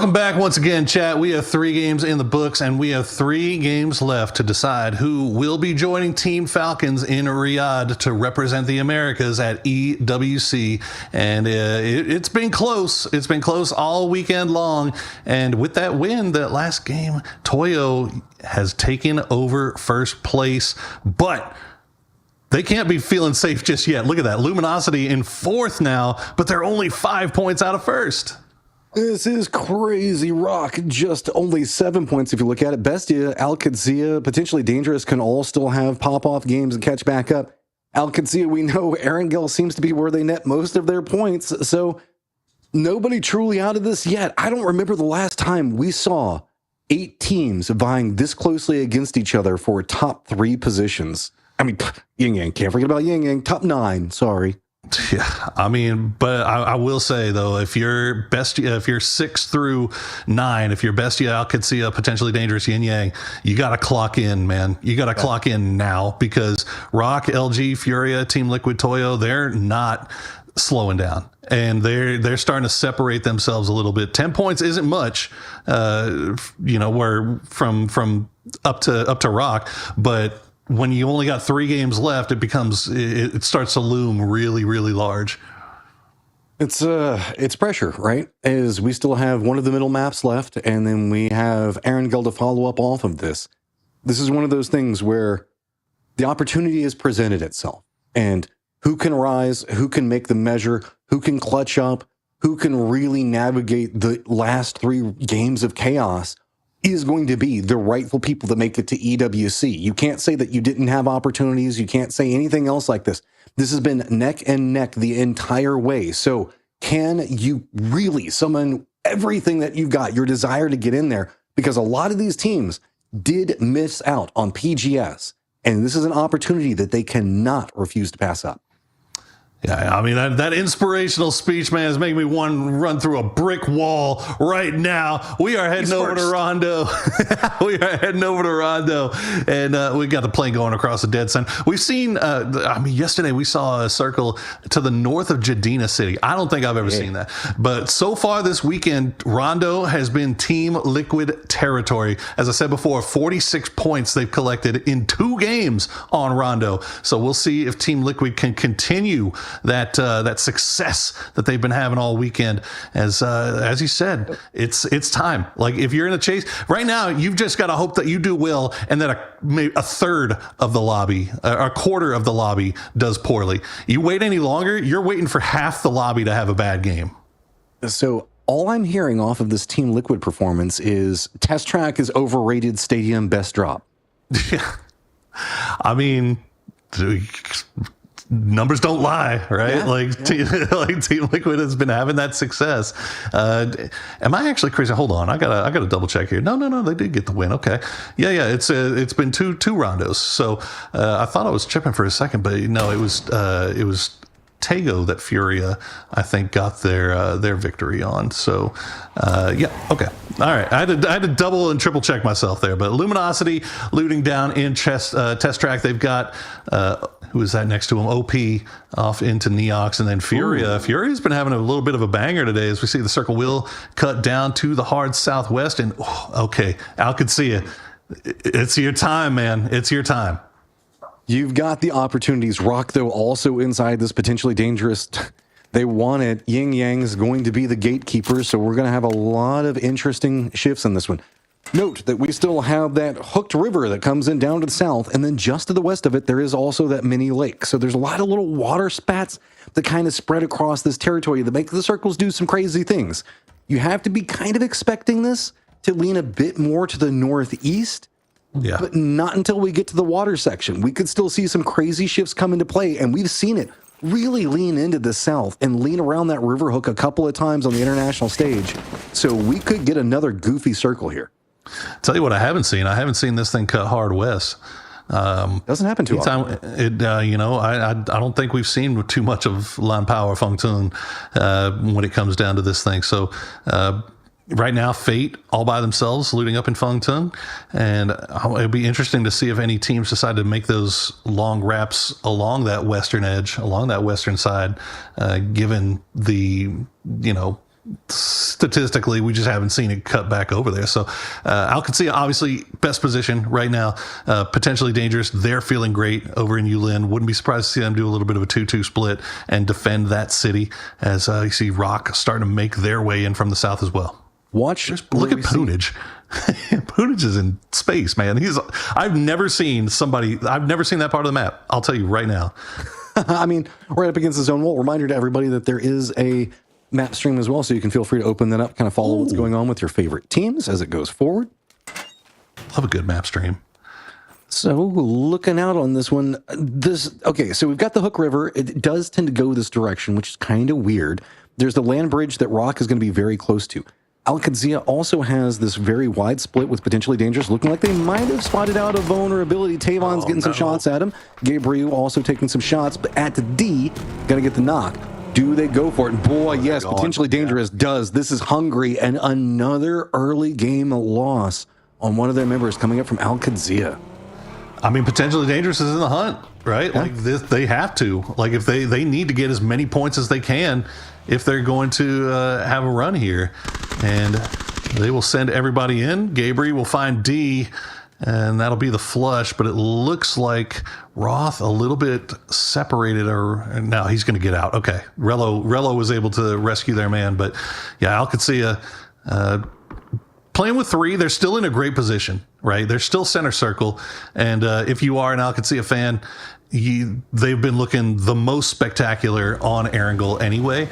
Welcome back once again, chat. We have 3 games in the books, and we have 3 games left to decide who will be joining Team Falcons in Riyadh to represent the Americas at EWC. And it's been close. It's been close all weekend long. And with that win, that last game, Toyo has taken over first place. But they can't be feeling safe just yet. Look at that. Luminosity in 4th now, but they're only 5 points out of 1st. This is crazy. Rock just only 7 points if you look at it. Bestia, Al-Qadsiya, potentially dangerous, can all still have pop-off games and catch back up. Al-Qadsiya, we know Erangel seems to be where they net most of their points, so nobody truly out of this yet. I don't remember the last time we saw 8 teams vying this closely against each other for top 3 positions. I mean, Yin Yang, can't forget about Yin Yang, top 9, sorry. Yeah, I mean, but I will say though, if you're 6 through 9, if you're Bestia, Al-Qadsiya, potentially dangerous Yin Yang, you got to clock in, man. You got to clock in now, because Rock, LG, Furia, Team Liquid, Toyo, they're not slowing down, and they're starting to separate themselves a little bit. 10 points isn't much, where from up to Rock, but when you only got 3 games left, it starts to loom really, really large. It's pressure, right? As we still have one of the middle maps left, and then we have Erangel to follow up off of this. This is one of those things where the opportunity has presented itself, and who can rise, who can make the measure, who can clutch up, who can really navigate the last 3 games of chaos is going to be the rightful people that make it to EWC. You can't say that you didn't have opportunities. You can't say anything else like this. This has been neck and neck the entire way. So can you really summon everything that you've got, your desire to get in there? Because a lot of these teams did miss out on PGS, and this is an opportunity that they cannot refuse to pass up. Yeah, I mean, that inspirational speech, man, is making me want to run through a brick wall right now. We are heading over to Rondo. We are heading over to Rondo, and we got the plane going across the dead sun. We've seen, yesterday we saw a circle to the north of Jadina City. I don't think I've ever seen that. But so far this weekend, Rondo has been Team Liquid territory. As I said before, 46 points they've collected in 2 games on Rondo. So we'll see if Team Liquid can continue that success that they've been having all weekend. As you said, it's time. Like, if you're in a chase right now, you've just got to hope that you do well, and that maybe a third of the lobby, a quarter of the lobby does poorly. You wait any longer, you're waiting for half the lobby to have a bad game. So all I'm hearing off of this Team Liquid performance is Test Track is overrated, Stadium best drop. Yeah, I mean, numbers don't lie, right? Yeah, like Team Liquid has been having that success. Am I actually crazy? Hold on, I gotta double check here. No, they did get the win. Okay, yeah. It's been two rondos. So I thought I was tripping for a second, but no, it was Tego that Furia, I think, got their victory on. So yeah, okay, all right. I had to double and triple check myself there. But Luminosity looting down in Test Track. They've got who is that next to him? OP off into Neox, and then Furia. Ooh. Furia's been having a little bit of a banger today, as we see the circle will cut down to the hard southwest. And okay, Al-Qadsiya, it's your time, man. It's your time. You've got the opportunities. Rock, though, also inside this potentially dangerous. They want it. Yin Yang's going to be the gatekeeper, so we're going to have a lot of interesting shifts in this one. Note that we still have that hooked river that comes in down to the south, and then just to the west of it, there is also that mini lake. So there's a lot of little water spats that kind of spread across this territory that make the circles do some crazy things. You have to be kind of expecting this to lean a bit more to the northeast. Yeah. But not until we get to the water section. We could still see some crazy shifts come into play, and we've seen it really lean into the south and lean around that river hook a couple of times on the international stage. So we could get another goofy circle here. Tell you what, I haven't seen this thing cut hard west. Doesn't happen too often. I don't think we've seen too much of Lan Power Feng Tun when it comes down to this thing. So right now, Fate all by themselves looting up in Feng Tun, and it'd be interesting to see if any teams decide to make those long wraps along that western edge, along that western side, given the statistically, we just haven't seen it cut back over there. So Alcancia, obviously, best position right now. Potentially dangerous. They're feeling great over in Yulin. Wouldn't be surprised to see them do a little bit of a 2-2 split and defend that city as you see Rock starting to make their way in from the south as well. Look Look at Punij. Punij is in space, man. I've never seen that part of the map. I'll tell you right now. I mean, right up against the zone wall. Reminder to everybody that there is a map stream as well, so you can feel free to open that up, kind of follow what's going on with your favorite teams as it goes forward. Love a good map stream. So looking out on this one, okay, so we've got the Hook River. It does tend to go this direction, which is kind of weird. There's the land bridge that Rock is going to be very close to. Alcancia also has this very wide split with potentially dangerous, looking like they might have spotted out a vulnerability. Tavon's getting some shots at him. Gabriel also taking some shots, but at the D, gonna get the knock. Do they go for it? Boy, yes, potentially dangerous does. This is Hungary, and another early game loss on one of their members coming up from Alcancia. I mean, potentially dangerous is in the hunt, right? Yeah. Like this, they have to. Like if they need to get as many points as they can if they're going to have a run here, and they will send everybody in. Gabriel will find D, and that'll be the flush. But it looks like Roth a little bit separated, or now he's going to get out. Okay, Rello was able to rescue their man, but yeah, Alcancia playing with 3, they're still in a great position, right? They're still center circle, and if you are an Alcancia fan, they've been looking the most spectacular on Erangel anyway.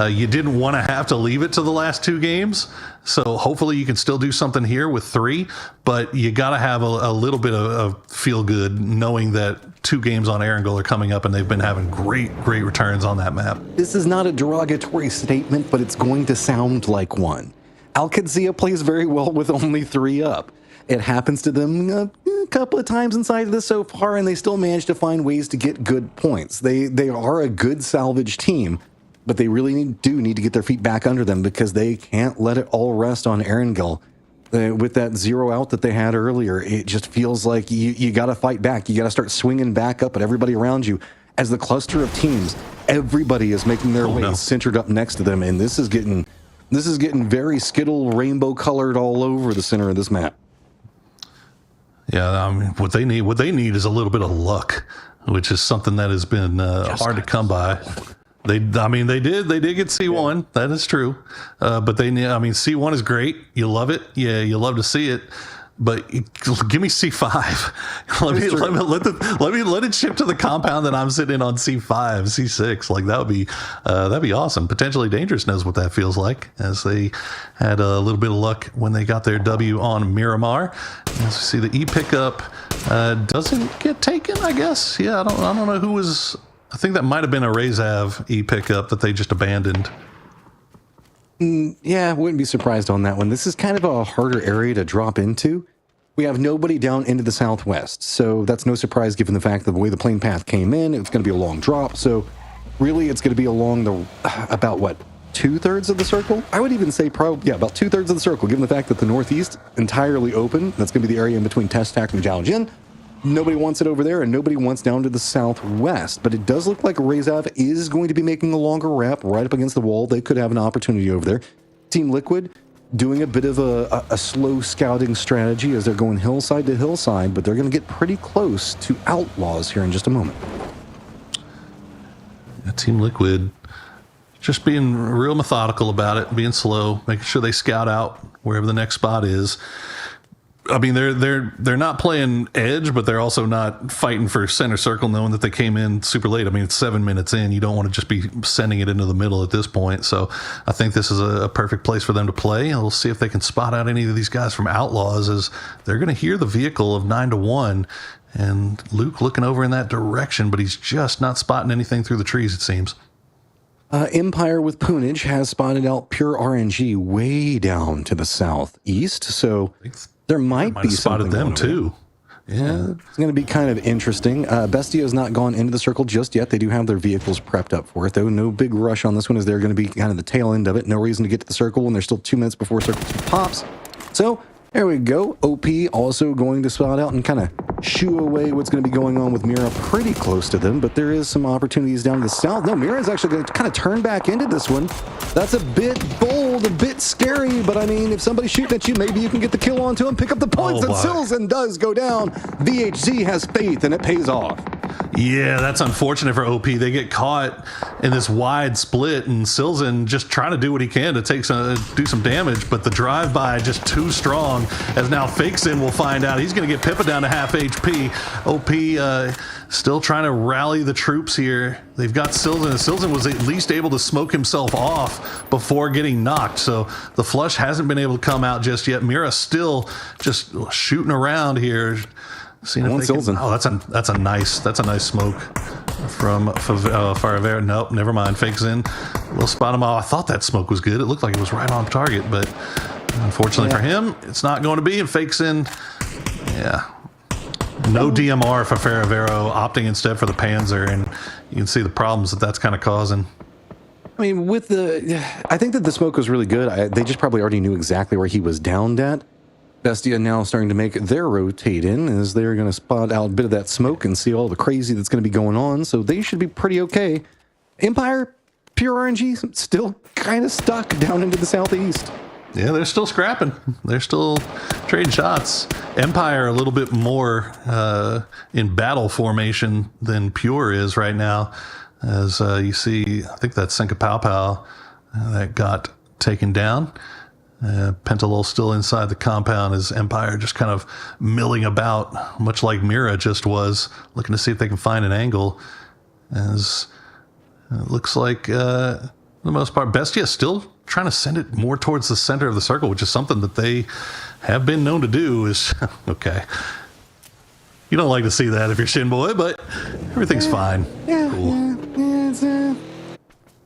You didn't want to have to leave it to the last 2 games, so hopefully you can still do something here with 3, but you got to have a little bit of feel good knowing that 2 games on Erangel are coming up and they've been having great returns on that map. This is not a derogatory statement, but it's going to sound like one. Alcancia plays very well with only 3 up. It happens to them a couple of times inside of this so far, and they still manage to find ways to get good points. They are a good salvage team, but they really do need to get their feet back under them because they can't let it all rest on Erangel. With that 0 out that they had earlier, it just feels like you got to fight back. You got to start swinging back up at everybody around you. As the cluster of teams, everybody is making their way centered up next to them, and this is getting very Skittle rainbow colored all over the center of this map. Yeah, I mean, what they need is a little bit of luck, which is something that has been hard to come by. They did get C1. That is true. But C1 is great. You love it. Yeah, you love to see it. But give me C5. Let it ship to the compound that I'm sitting in on C5, C6. Like that'd be awesome. Potentially dangerous knows what that feels like, as they had a little bit of luck when they got their W on Miramar. As we see the E pickup doesn't get taken, I guess. Yeah, I don't know who was. I think that might have been a Rezav E pickup that they just abandoned. Yeah, wouldn't be surprised on that one. This is kind of a harder area to drop into. We have nobody down into the southwest, so that's no surprise given the fact that the way the plane path came in, it's going to be a long drop. So really, it's going to be along about 2/3 of the circle? I would even say about 2/3 of the circle, given the fact that the northeast entirely open. That's going to be the area in between Testac and Jiaojin. Nobody wants it over there, and nobody wants down to the southwest. But it does look like Rezav is going to be making a longer wrap right up against the wall. They could have an opportunity over there. Team Liquid doing a bit of a slow scouting strategy as they're going hillside to hillside, but they're going to get pretty close to Outlaws here in just a moment. Yeah, Team Liquid just being real methodical about it, being slow, making sure they scout out wherever the next spot is. I mean, they're not playing edge, but they're also not fighting for center circle, knowing that they came in super late. I mean, it's 7 minutes in. You don't want to just be sending it into the middle at this point. So I think this is a perfect place for them to play. And we'll see if they can spot out any of these guys from Outlaws, as they're going to hear the vehicle of 9-1. And Luke looking over in that direction, but he's just not spotting anything through the trees, it seems. Empire with Punij has spotted out Pure RNG way down to the southeast. So there might be spotted something them too. Yeah, it's going to be kind of interesting. Bestio's not gone into the circle just yet. They do have their vehicles prepped up for it, though. No big rush on this one, as they're going to be kind of the tail end of it. No reason to get to the circle when there's still 2 minutes before Circle 2 pops. So There we go. OP also going to spot out and kind of shoo away what's going to be going on with Mira pretty close to them, but there is some opportunities down to the south. No, Mira is actually going to kind of turn back into this one. That's a bit bold, a bit scary, but I mean, if somebody's shooting at you, maybe you can get the kill onto him, pick up the points, and Silzen does go down. VHZ has faith, and it pays off. Yeah, that's unfortunate for OP. They get caught in this wide split, and Silzen just trying to do what he can to do some damage, but the drive-by just too strong, as now Fakesin will find out. He's going to get Pippa down to half HP. OP still trying to rally the troops here. They've got Silzen, and Silzen was at least able to smoke himself off before getting knocked, so the flush hasn't been able to come out just yet. Mira still just shooting around here. Seeing if they can, oh, that's a nice smoke from Faravera. Nope, never mind. Fakes in. We'll spot him. Oh, I thought that smoke was good. It looked like it was right on target, but unfortunately for him, it's not going to be. And Fakes in. Yeah. No DMR for Faravero, opting instead for the Panzer, and you can see the problems that's kind of causing. I mean, I think that the smoke was really good. They just probably already knew exactly where he was downed at. Bestia now starting to make their rotate in as they're going to spot out a bit of that smoke and see all the crazy that's going to be going on. So they should be pretty okay. Empire, pure RNG, still kind of stuck down into the southeast. Yeah, they're still scrapping. They're still trading shots. Empire a little bit more in battle formation than Pure is right now. As you see, I think that's Senka Pow Pow that got taken down. Pentalol still inside the compound as Empire just kind of milling about, much like Mira just was, looking to see if they can find an angle. As it looks like, for the most part, Bestia still trying to send it more towards the center of the circle, which is something that they have been known to do. Is okay. You don't like to see that if you're Shin Boy, but everything's fine. Yeah, Cool.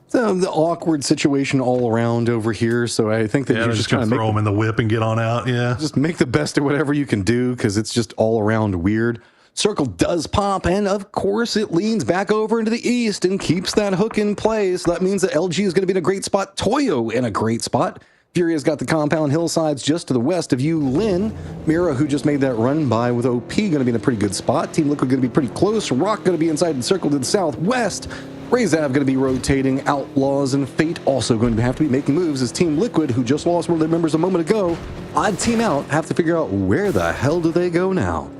So the awkward situation all around over here. So I think that you're just going to throw them in the whip and get on out. Yeah. Just make the best of whatever you can do because it's just all around weird. Circle does pop, and of course it leans back over into the east and keeps that hook in place. So that means that LG is going to be in a great spot. Toyo in a great spot. Furia's got the compound hillsides just to the west of you. Lin, Mira, who just made that run by with OP, going to be in a pretty good spot. Team Liquid going to be pretty close. Rock going to be inside the circle to the southwest. Razav going to be rotating. Outlaws and Fate also going to have to be making moves as Team Liquid, who just lost one of their members a moment ago, odd team out, have to figure out where the hell do they go now.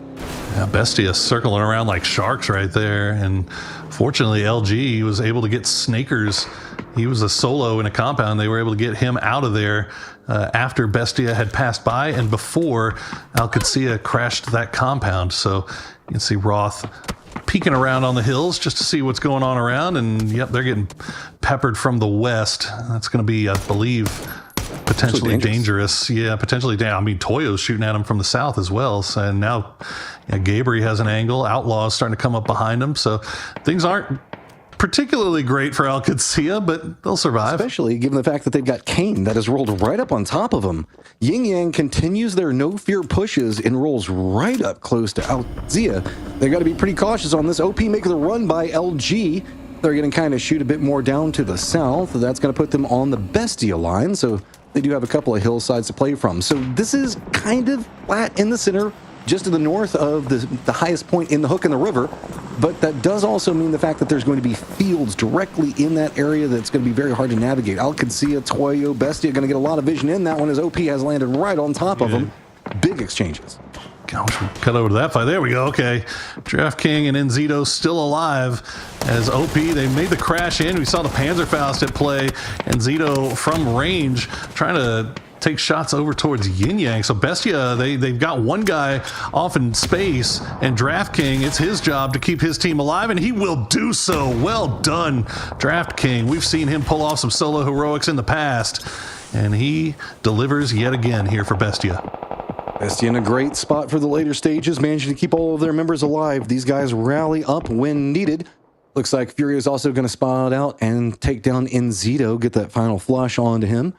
Yeah, Bestia circling around like sharks right there. And fortunately, LG was able to get Snakers. He was a solo in a compound. They were able to get him out of there after Bestia had passed by and before Alcacia crashed that compound. So you can see Roth peeking around on the hills just to see what's going on around. And yep, they're getting peppered from the west. That's going to be, I believe, potentially dangerous. Yeah, potentially. I mean, Toyo's shooting at him from the south as well. So, and now Gabriel has an angle. Outlaw's starting to come up behind him. So things aren't particularly great for Alcacia, but they'll survive. Especially given the fact that they've got Kane that has rolled right up on top of them. Yin Yang continues their no-fear pushes and rolls right up close to Alcacia. They've got to be pretty cautious on this. OP making the run by LG. They're going to kind of shoot a bit more down to the south. That's going to put them on the Bestia line, so they do have a couple of hillsides to play from. So this is kind of flat in the center, just to the north of the highest point in the hook in the river. But that does also mean the fact that there's going to be fields directly in that area that's going to be very hard to navigate. Alcacia, Toyo, Bestia going to get a lot of vision in that one as OP has landed right on top of them. Big exchanges. Gosh, we cut over to that fight. There we go. Okay. Draft King and Enzito still alive as OP. They made the crash in. We saw the Panzerfaust at play. Enzito from range trying to take shots over towards Yin Yang. So Bestia, they've got one guy off in space, and Draft King, it's his job to keep his team alive, and he will do so. Well done, Draft King. We've seen him pull off some solo heroics in the past, and he delivers yet again here for Bestia. Bestia in a great spot for the later stages, managing to keep all of their members alive. These guys rally up when needed. Looks like Fury is also going to spot out and take down Enzito, get that final flush onto him.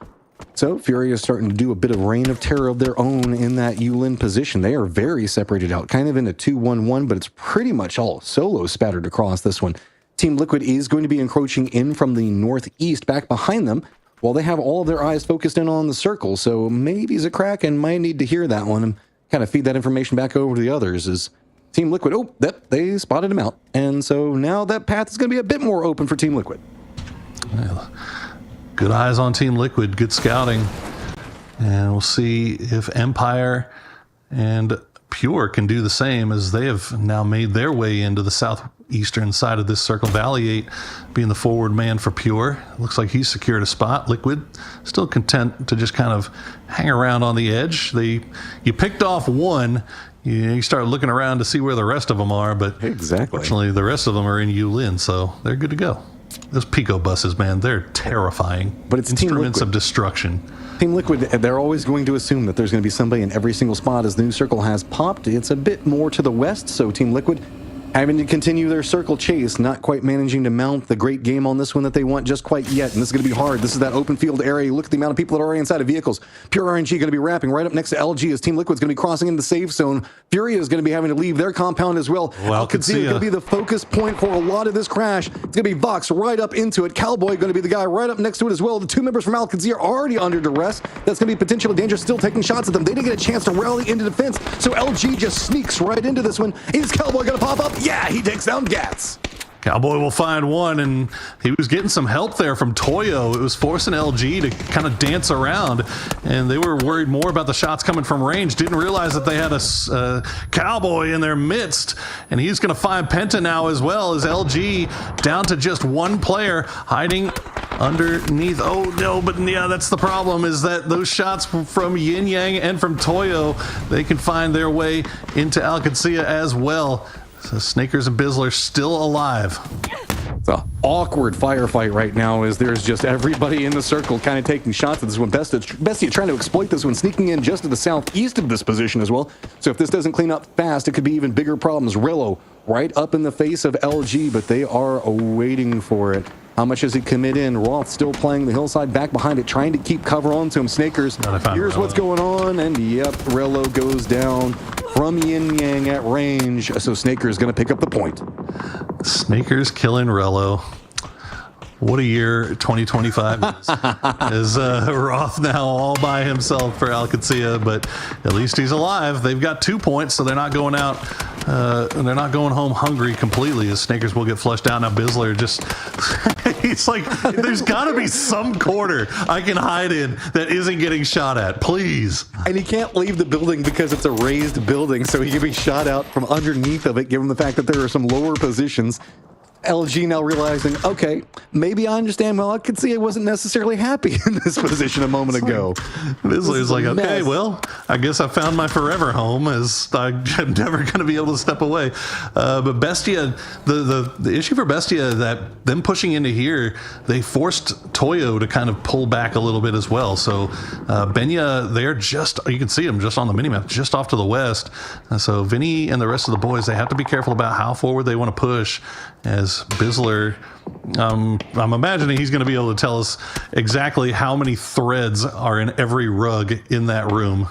So Fury is starting to do a bit of reign of terror of their own in that Yulin position. They are very separated out, kind of in a 2-1-1, but it's pretty much all solo spattered across this one. Team Liquid is going to be encroaching in from the northeast back behind them. Well, they have all of their eyes focused in on the circle, so maybe Zakrak and might need to hear that one and kind of feed that information back over to the others. Is Team Liquid, oh, yep, they spotted him out. And so now that path is going to be a bit more open for Team Liquid. Well, good eyes on Team Liquid, good scouting. And we'll see if Empire and Pure can do the same, as they have now made their way into the southeastern side of this circle. Valley 8 being the forward man for Pure. Looks like he's secured a spot. Liquid still content to just kind of hang around on the edge. You picked off one. You start looking around to see where the rest of them are, but exactly. Fortunately, the rest of them are in Yulin, so they're good to go. Those Pico buses, man, they're terrifying. But it's instruments Team of destruction. Team Liquid, they're always going to assume that there's going to be somebody in every single spot as the new circle has popped. It's a bit more to the west, so Team Liquid having to continue their circle chase, not quite managing to mount the great game on this one that they want just quite yet. And this is going to be hard. This is that open field area. Look at the amount of people that are already inside of vehicles. Pure RNG going to be wrapping right up next to LG as Team Liquid's going to be crossing into the safe zone. Furia is going to be having to leave their compound as well. Alcazia is going to be the focus point for a lot of this crash. It's going to be Vox right up into it. Cowboy going to be the guy right up next to it as well. The two members from Alcazia are already under duress. That's going to be potentially dangerous, still taking shots at them. They didn't get a chance to rally into defense, so LG just sneaks right into this one. Is Cowboy going to pop up? Yeah, he takes down Gats. Cowboy will find one, and he was getting some help there from Toyo. It was forcing LG to kind of dance around, and they were worried more about the shots coming from range. Didn't realize that they had a Cowboy in their midst, and he's going to find Penta now as well, as LG down to just one player hiding underneath. Oh no, but yeah, that's the problem, is that those shots from Yin Yang and from Toyo, they can find their way into Alcazia as well. So Snakers and Bizzler still alive. It's an awkward firefight right now, as there's just everybody in the circle kind of taking shots at this one. Bestia trying to exploit this one, sneaking in just to the southeast of this position as well. So if this doesn't clean up fast, it could be even bigger problems. Rillo right up in the face of LG, but they are waiting for it. How much does he commit in? Roth still playing the hillside, back behind it, trying to keep cover onto him. Snakers, here's what's going on, and yep, Rello goes down from Yin Yang at range, so Snakers going to pick up the point. Snakers killing Rello. What a year 2025 is. Roth now all by himself for Alcazia, but at least he's alive. They've got 2 points, so they're not going out. They're not going home hungry completely, as Snakers will get flushed out. Now Bizzler just, he's like, there's got to be some corner I can hide in that isn't getting shot at, please. And he can't leave the building because it's a raised building, so he can be shot out from underneath of it, given the fact that there are some lower positions. LG now realizing, okay, maybe I understand. Well, I could see I wasn't necessarily happy in this position a moment ago. Bizzler's like, okay, well, I guess I found my forever home, as I'm never going to be able to step away. But Bestia, the issue for Bestia, that them pushing into here, they forced Toyo to kind of pull back a little bit as well. So Benya, they're just, you can see them just on the minimap, just off to the west. So Vinny and the rest of the boys, they have to be careful about how forward they want to push, as Bizzler, I'm imagining he's going to be able to tell us exactly how many threads are in every rug in that room.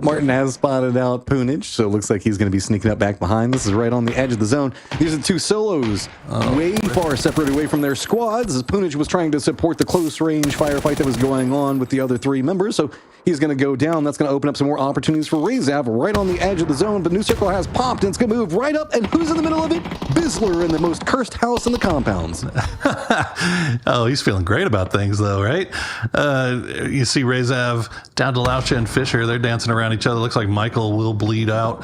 Martin has spotted out Poonage, so it looks like he's going to be sneaking up back behind. This is right on the edge of the zone. These are the two solos, way far separated away from their squads, as Poonage was trying to support the close-range firefight that was going on with the other three members. So he's going to go down. That's going to open up some more opportunities for Rezav right on the edge of the zone. But New Circle has popped, and it's going to move right up. And who's in the middle of it? Bizzler in the most cursed house in the compounds. Oh, he's feeling great about things, though, right? You see Rezav down to Laucha and Fisher. They're dancing around each other. Looks like Michael will bleed out.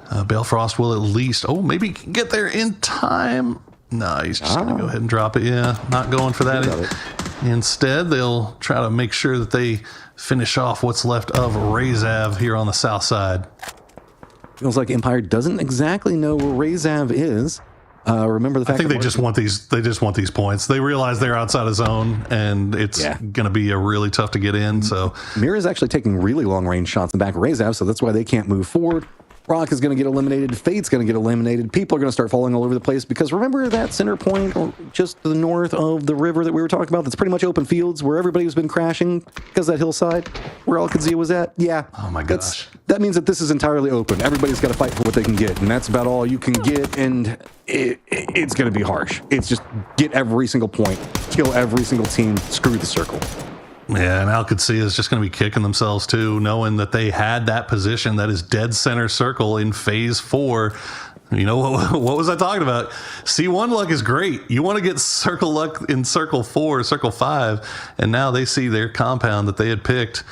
Balefrost will at least, get there in time. No, he's just going to go ahead and drop it. Yeah, not going for that. Instead, they'll try to make sure that they finish off what's left of Rezav here on the south side. Feels like Empire doesn't exactly know where Rezav is. Remember the fact I think they just want these. They just want these points. They realize they're outside of zone, and it's going to be a really tough to get in. So Mira's actually taking really long range shots in the back of Rezav, so that's why they can't move forward. Rock is going to get eliminated. Fade's going to get eliminated. People are going to start falling all over the place because remember that center point just to the north of the river that we were talking about that's pretty much open fields where everybody's been crashing because that hillside where Al-Qadsiya was at? Yeah. Oh my gosh. That means that this is entirely open. Everybody's got to fight for what they can get, and that's about all you can get, and it's going to be harsh. It's just get every single point, kill every single team, screw the circle. Yeah, and Al-Qadsiya is just going to be kicking themselves too, knowing that they had that position that is dead center circle in phase 4. You know, what was I talking about? C1 luck is great. You want to get circle luck in circle 4, circle 5, and now they see their compound that they had picked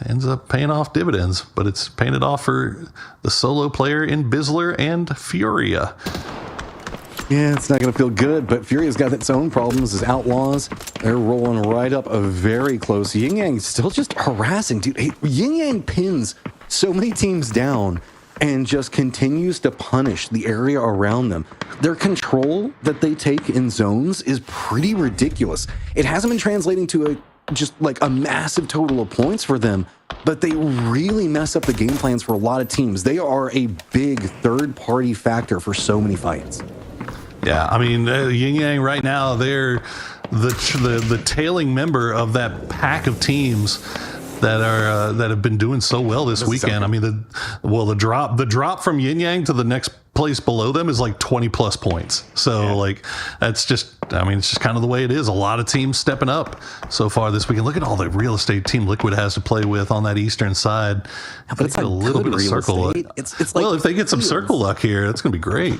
ends up paying off dividends, but it's paying it off for the solo player in Bizzler and Furia. Yeah, it's not going to feel good, but Furia's got its own problems as Outlaws. They're rolling right up very close. Yin Yang still just harassing, dude. Hey, Yin Yang pins so many teams down and just continues to punish the area around them. Their control that they take in zones is pretty ridiculous. It hasn't been translating to just like a massive total of points for them, but they really mess up the game plans for a lot of teams. They are a big third-party factor for so many fights. Yeah, I mean, Yin Yang right now, they're the tailing member of that pack of teams that are that have been doing so well this weekend. I mean, the drop from Yin Yang to the next place below them is like 20 plus points. So like that's just, I mean, it's just kind of the way it is. A lot of teams stepping up so far this weekend. Look at all the real estate Team Liquid has to play with on that eastern side. Yeah, but it's like a little bit of circle luck. It's like, well, if they get some circle luck here, that's going to be great.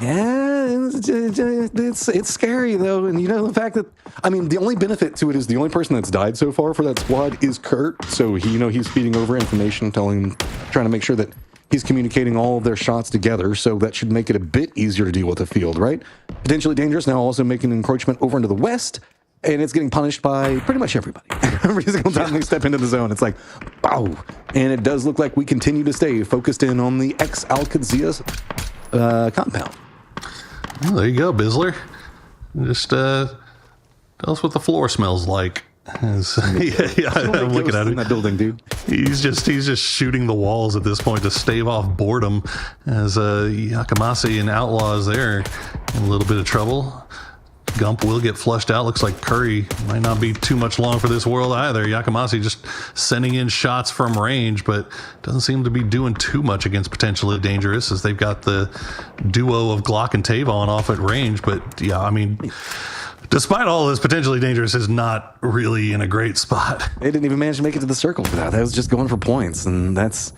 Yeah, it's scary though, and you know the fact that I mean the only benefit to it is the only person that's died so far for that squad is Kurt. So he's feeding over information, trying to make sure that he's communicating all of their shots together. So that should make it a bit easier to deal with the field, right? Potentially Dangerous now also making an encroachment over into the west, and it's getting punished by pretty much everybody. Every single time they step into the zone, it's like, bow. And it does look like we continue to stay focused in on the ex-Al-Qadsiya's compound. Well, there you go, Bizzler. Just tell us what the floor smells like. I'm looking at it. In that building, dude. He's just shooting the walls at this point to stave off boredom. As Yakamasi and Outlaws there in a little bit of trouble. Gump will get flushed out. Looks like Curry might not be too much long for this world either. Yakamasi just sending in shots from range, but doesn't seem to be doing too much against Potentially Dangerous as they've got the duo of Glock and Tavon off at range. But yeah, I mean, despite all this, Potentially Dangerous is not really in a great spot. They didn't even manage to make it to the circle for that. That was just going for points, and that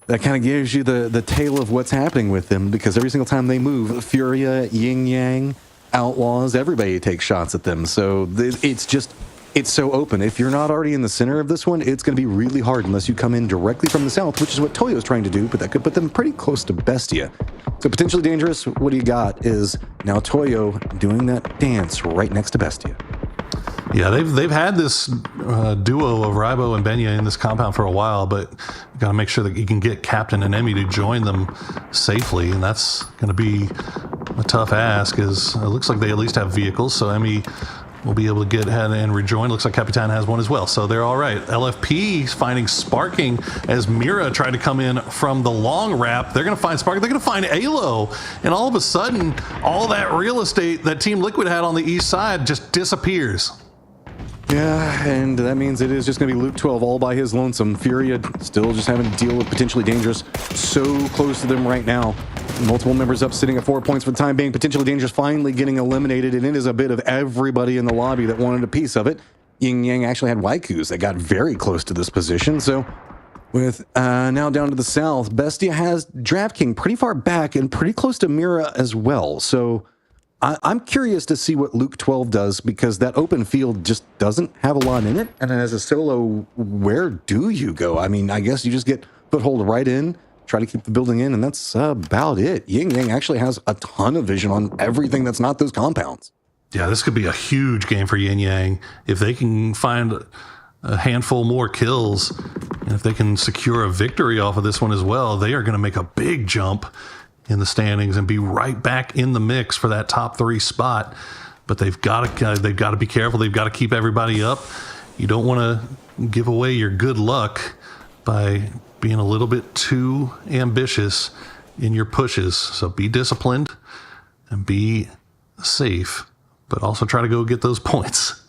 kind of gives you the tale of what's happening with them, because every single time they move, Furia, Yin Yang, Outlaws, everybody takes shots at them. So it's so open. If you're not already in the center of this one, it's going to be really hard unless you come in directly from the south, which is what Toyo's trying to do, but that could put them pretty close to Bestia. So Potentially Dangerous, what do you got is now Toyo doing that dance right next to Bestia. Yeah, they've had this duo of Raibo and Benya in this compound for a while, but you got to make sure that you can get Captain and Emmy to join them safely, and that's going to be a tough ask, as it looks like they at least have vehicles, so Emmy will be able to get ahead and rejoin. Looks like Capitan has one as well, so they're all right. LFP finding Sparking as Mira tried to come in from the long wrap. They're going to find Sparking. They're going to find Alo, and all of a sudden, all that real estate that Team Liquid had on the east side just disappears. Yeah, and that means it is just going to be Luke 12 all by his lonesome. Furia still just having to deal with Potentially Dangerous. So close to them right now. Multiple members up, sitting at 4 points for the time being. Potentially Dangerous finally getting eliminated, and it is a bit of everybody in the lobby that wanted a piece of it. Yin Yang actually had Waikus that got very close to this position. So with now down to the south, Bestia has Draft King pretty far back and pretty close to Mira as well. So I'm curious to see what Luke 12 does, because that open field just doesn't have a lot in it. And as a solo, where do you go? I mean, I guess you just get foothold right in, try to keep the building in, and that's about it. Yin Yang actually has a ton of vision on everything that's not those compounds. Yeah, this could be a huge game for Yin Yang. If they can find a handful more kills, and if they can secure a victory off of this one as well, they are going to make a big jump in the standings and be right back in the mix for that top 3 spot. But they've got to be careful. They've got to keep everybody up. You don't want to give away your good luck by being a little bit too ambitious in your pushes. So be disciplined and be safe, but also try to go get those points.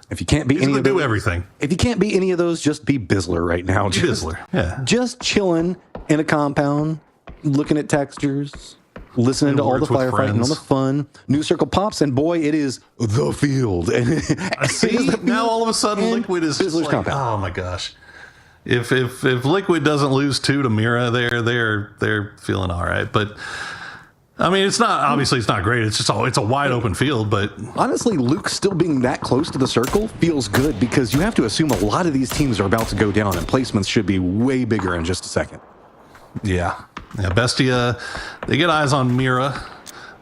If you can't beat any of those, do everything. If you can't beat any of those, just be Bizzler right now. Bizzler, yeah. Just chilling in a compound, looking at textures, listening to all the firefighting, all the fun. New circle pops, and boy, it is the field. See, now all of a sudden, Liquid is just like, oh my gosh. If Liquid doesn't lose 2 to Mira, they're feeling all right. But I mean, it's not great. It's a wide open field. But honestly, Luke still being that close to the circle feels good because you have to assume a lot of these teams are about to go down, and placements should be way bigger in just a second. Yeah. Bestia, they get eyes on Mira.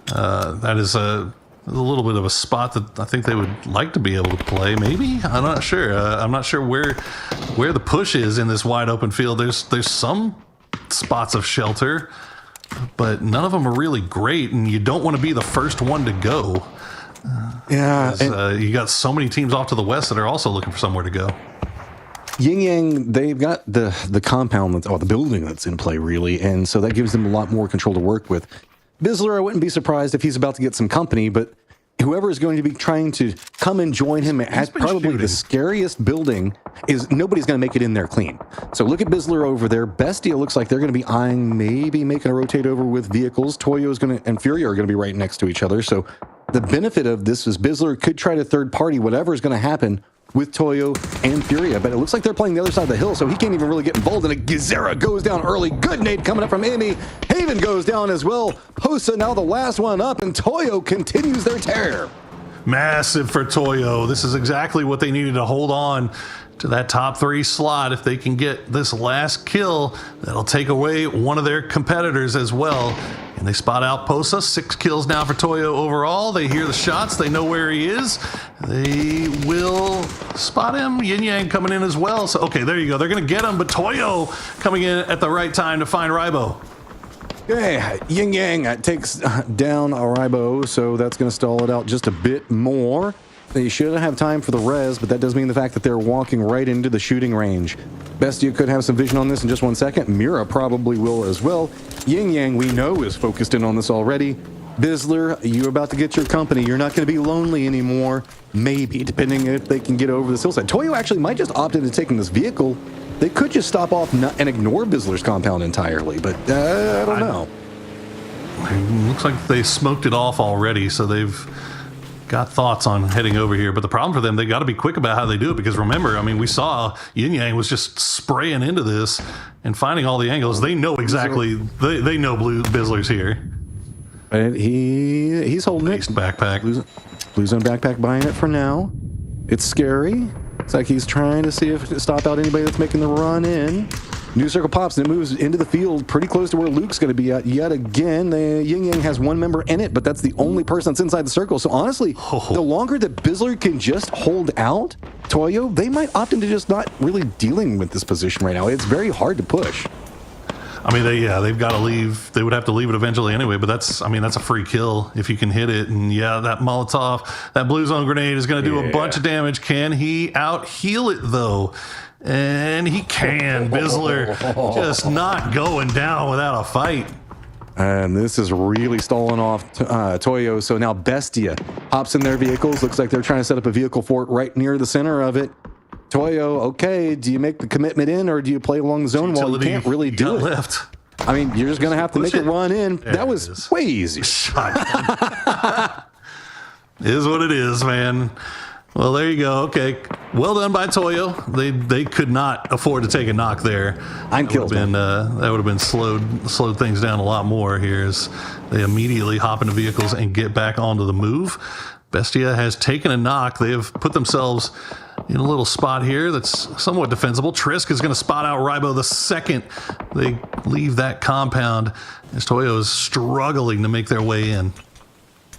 That is a little bit of a spot that I think they would like to be able to play. Maybe, I'm not sure. I'm not sure where the push is in this wide open field. There's some spots of shelter, but none of them are really great, and you don't want to be the first one to go. You got so many teams off to the west that are also looking for somewhere to go. Yin Yang, they've got the compound the building that's in play, really, and so that gives them a lot more control to work with. Bizzler, I wouldn't be surprised if he's about to get some company, but whoever is going to be trying to come and join him at probably the scariest building is nobody's going to make it in there clean. So look at Bizzler over there. Bestia looks like they're going to be eyeing, maybe making a rotate over with vehicles. Toyo is going to, and Furia are going to be right next to each other. So the benefit of this is Bizzler could try to third party whatever is going to happen with Toyo and Furia, but it looks like they're playing the other side of the hill, so he can't even really get involved. And a Gizera goes down early. Good nade coming up from Amy. Haven goes down as well. Hosa now the last one up, and Toyo continues their tear. Massive for Toyo. This is exactly what they needed to hold on to that top 3 slot. If they can get this last kill, that'll take away one of their competitors as well. And they spot out Posa. 6 kills now for Toyo overall. They hear the shots. They know where he is. They will spot him. Yin Yang coming in as well. So, okay, there you go. They're going to get him, but Toyo coming in at the right time to find Raibo. Okay, Yin Yang takes down Raibo, so that's going to stall it out just a bit more. They should have time for the res, but that does mean the fact that they're walking right into the shooting range. Bestia could have some vision on this in just 1 second. Mira probably will as well. Yin Yang, we know, is focused in on this already. Bizzler, you're about to get your company. You're not going to be lonely anymore. Maybe, depending if they can get over this hillside. Toyo actually might just opt into taking this vehicle. They could just stop off and ignore Bizzler's compound entirely, but I don't know. It looks like they smoked it off already, so they've got thoughts on heading over here. But the problem for them, they got to be quick about how they do it, because remember, I mean, we saw Yin Yang was just spraying into this and finding all the angles. They know exactly, they know Bizzler's here. And he's holding it. Backpack. Blue Zone backpack buying it for now. It's scary. It's like he's trying to see if to stop out anybody that's making the run in. New circle pops and it moves into the field pretty close to where Luke's going to be at yet again. The Yin Yang has 1 member in it, but that's the only person that's inside the circle. So honestly, the longer that Bizzler can just hold out Toyo, they might opt into just not really dealing with this position right now. It's very hard to push. I mean, they've got to leave. They would have to leave it eventually anyway, but that's a free kill if you can hit it. And yeah, that Molotov, that blue zone grenade is going to do a bunch of damage. Can he out heal it though? And he can. Bizzler just not going down without a fight. And this is really stalling off Toyo. So now Bestia hops in their vehicles. Looks like they're trying to set up a vehicle fort right near the center of it. Toyo, okay, do you make the commitment in or do you play along the zone while you can't really do it? Left. I mean, you're just going to have to make it run in. That was way easy. Is what it is, man. Well, there you go. Okay, well done by Toyo. They could not afford to take a knock there. I'm killed. That would have been slowed things down a lot more here as they immediately hop into vehicles and get back onto the move. Bestia has taken a knock. They have put themselves in a little spot here that's somewhat defensible. Trisk is going to spot out Raibo the second they leave that compound as Toyo is struggling to make their way in.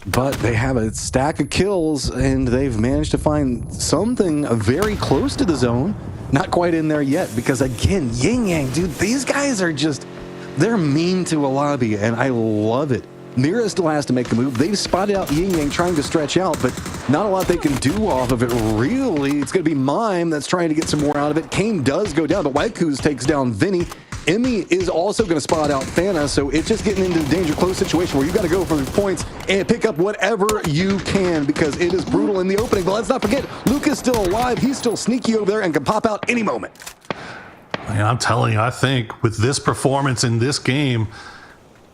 But they have a stack of kills, and they've managed to find something very close to the zone. Not quite in there yet, because again, Yin Yang, dude, these guys are just, they're mean to a lobby, and I love it. Mira still has to make the move. They've spotted out Yin Yang trying to stretch out, but not a lot they can do off of it, really. It's going to be Mime that's trying to get some more out of it. Kane does go down, but Waikuz takes down Vinny. Emmy is also going to spot out Fana, so it's just getting into the danger close situation where you got to go for the points and pick up whatever you can because it is brutal in the opening. But let's not forget, Luke is still alive. He's still sneaky over there and can pop out any moment. Man, I'm telling you, I think with this performance in this game,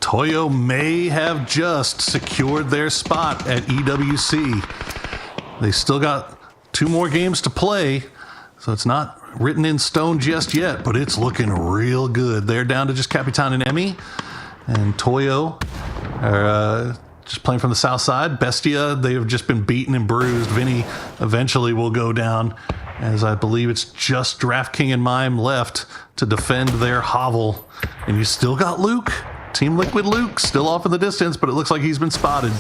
Toyo may have just secured their spot at EWC. They still got 2 more games to play, so it's not written in stone just yet, but it's looking real good. They're down to just Capitan and Emmy, and Toyo are just playing from the south side. Bestia, they have just been beaten and bruised. Vinny eventually will go down, as I believe it's just Draft King and Mime left to defend their hovel. And you still got Luke, Team Liquid Luke, still off in the distance, but it looks like he's been spotted.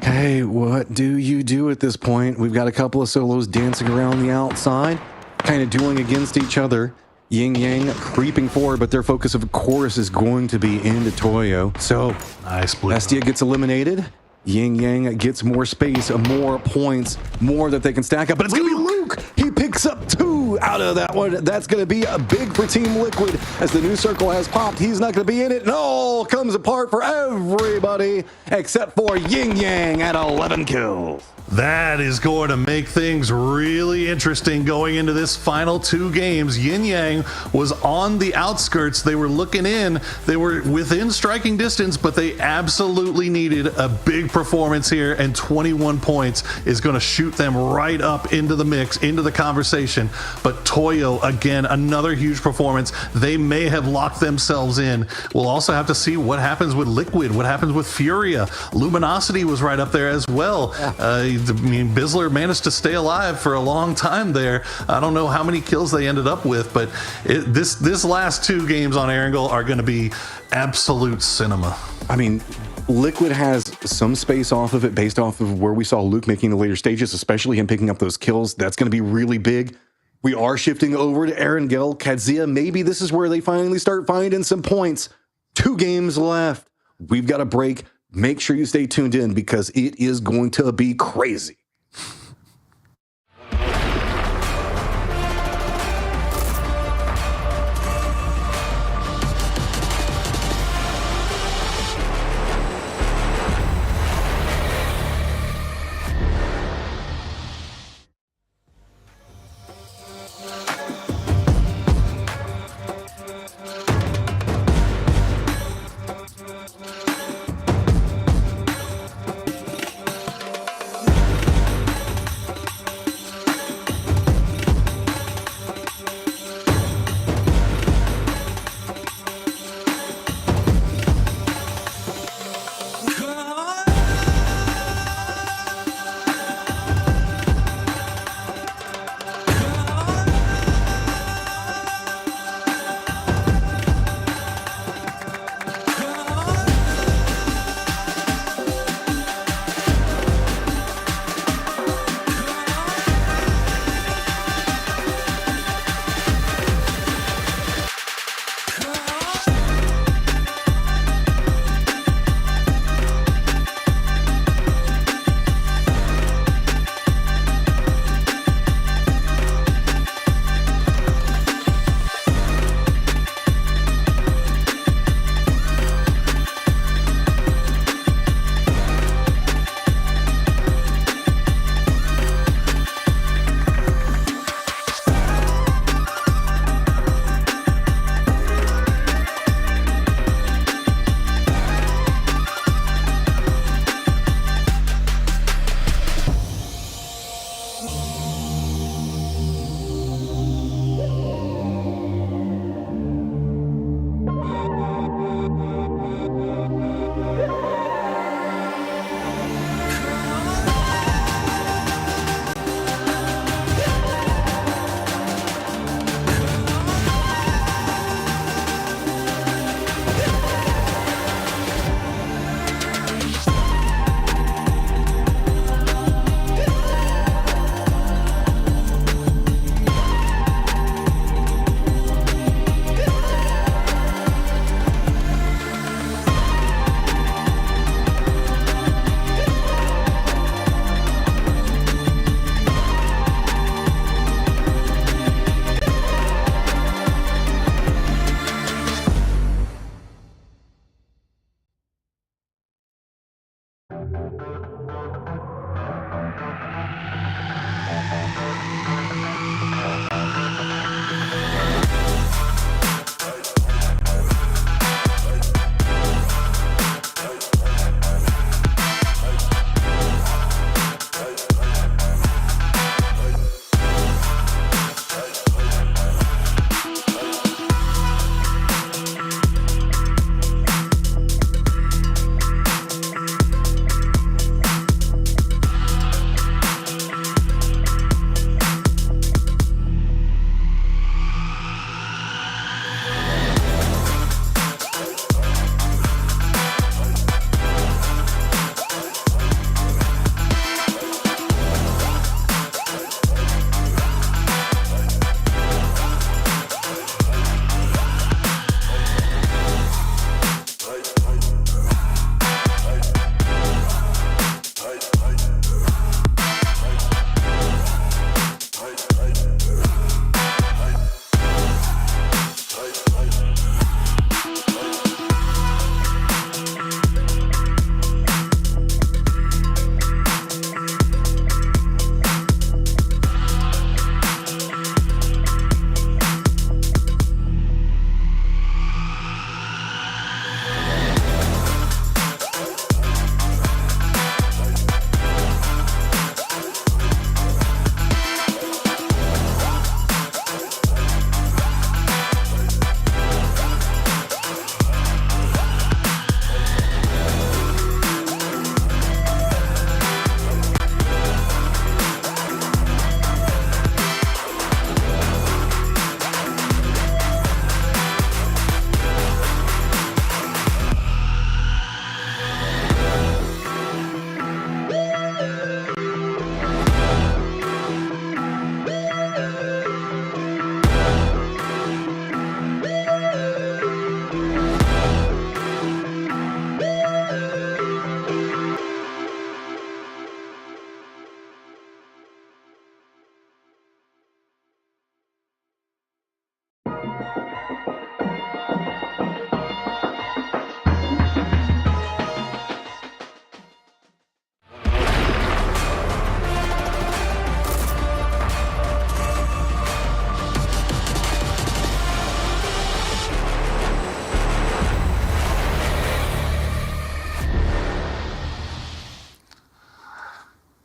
Hey, what do you do at this point? We've got a couple of solos dancing around the outside, kind of dueling against each other. Yin Yang creeping forward, but their focus, of course, is going to be into Toyo. So, Nice blue. Bestia gets eliminated. Yin Yang gets more space, more points, more that they can stack up. But it's going to be Luke. He picks up 2 out of that one. That's going to be a big for Team Liquid as the new circle has popped. He's not going to be in it. And all comes apart for everybody except for Yin Yang at 11 kills. That is going to make things really interesting going into this final 2 games. Yin Yang was on the outskirts. They were looking in. They were within striking distance, but they absolutely needed a big performance here, and 21 points is going to shoot them right up into the mix, into the conversation. But Toyo, again, another huge performance. They may have locked themselves in. We'll also have to see what happens with Liquid, what happens with Furia. Luminosity was right up there as well. I mean, Bizzler managed to stay alive for a long time there. I don't know how many kills they ended up with, but this last 2 games on Erangel are going to be absolute cinema. I mean, Liquid has some space off of it based off of where we saw Luke making the later stages, especially him picking up those kills. That's going to be really big. We are shifting over to Erangel. Kadzia, maybe this is where they finally start finding some points. 2 games left. We've got a break. Make sure you stay tuned in because it is going to be crazy.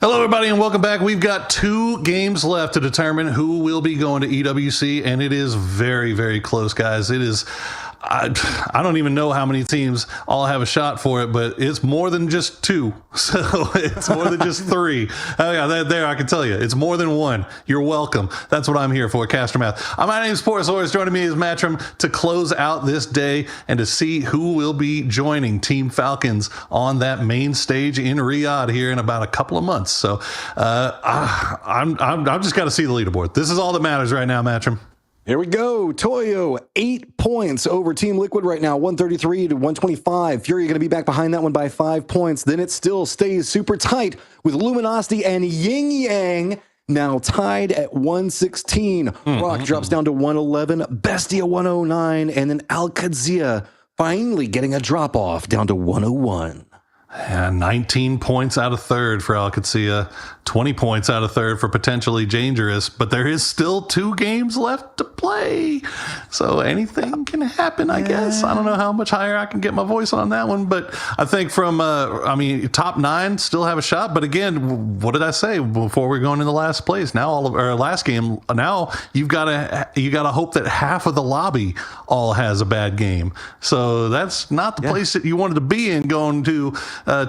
Hello, everybody, and welcome back. We've got 2 games left to determine who will be going to EWC, and it is very, very close, guys. It is... I don't even know how many teams all have a shot for it, but it's more than just 2. So it's more than just 3. Oh yeah, there I can tell you, it's more than 1. You're welcome. That's what I'm here for, Caster Math. My name is Sports. Joining me is Matrim to close out this day and to see who will be joining Team Falcons on that main stage in Riyadh here in about a couple of months. So I'm just got to see the leaderboard. This is all that matters right now, Matrim. Here we go. Toyo, 8 points over Team Liquid right now, 133 to 125. Fury going to be back behind that one by 5 points. Then it still stays super tight with Luminosity and Yin Yang now tied at 116. Rock drops down to 111, Bestia 109, and then Al-Qadzia finally getting a drop off down to 101. Yeah, 19 points out of third for Al-Qadzia, 20 points out of third for potentially Dangerous, but there is still 2 games left to play. So anything can happen, I guess. I don't know how much higher I can get my voice on that one, but I think from, top 9 still have a shot. But again, what did I say before we're going into last place? Now, last game, now you gotta hope that half of the lobby all has a bad game. So that's not the place that you wanted to be in going to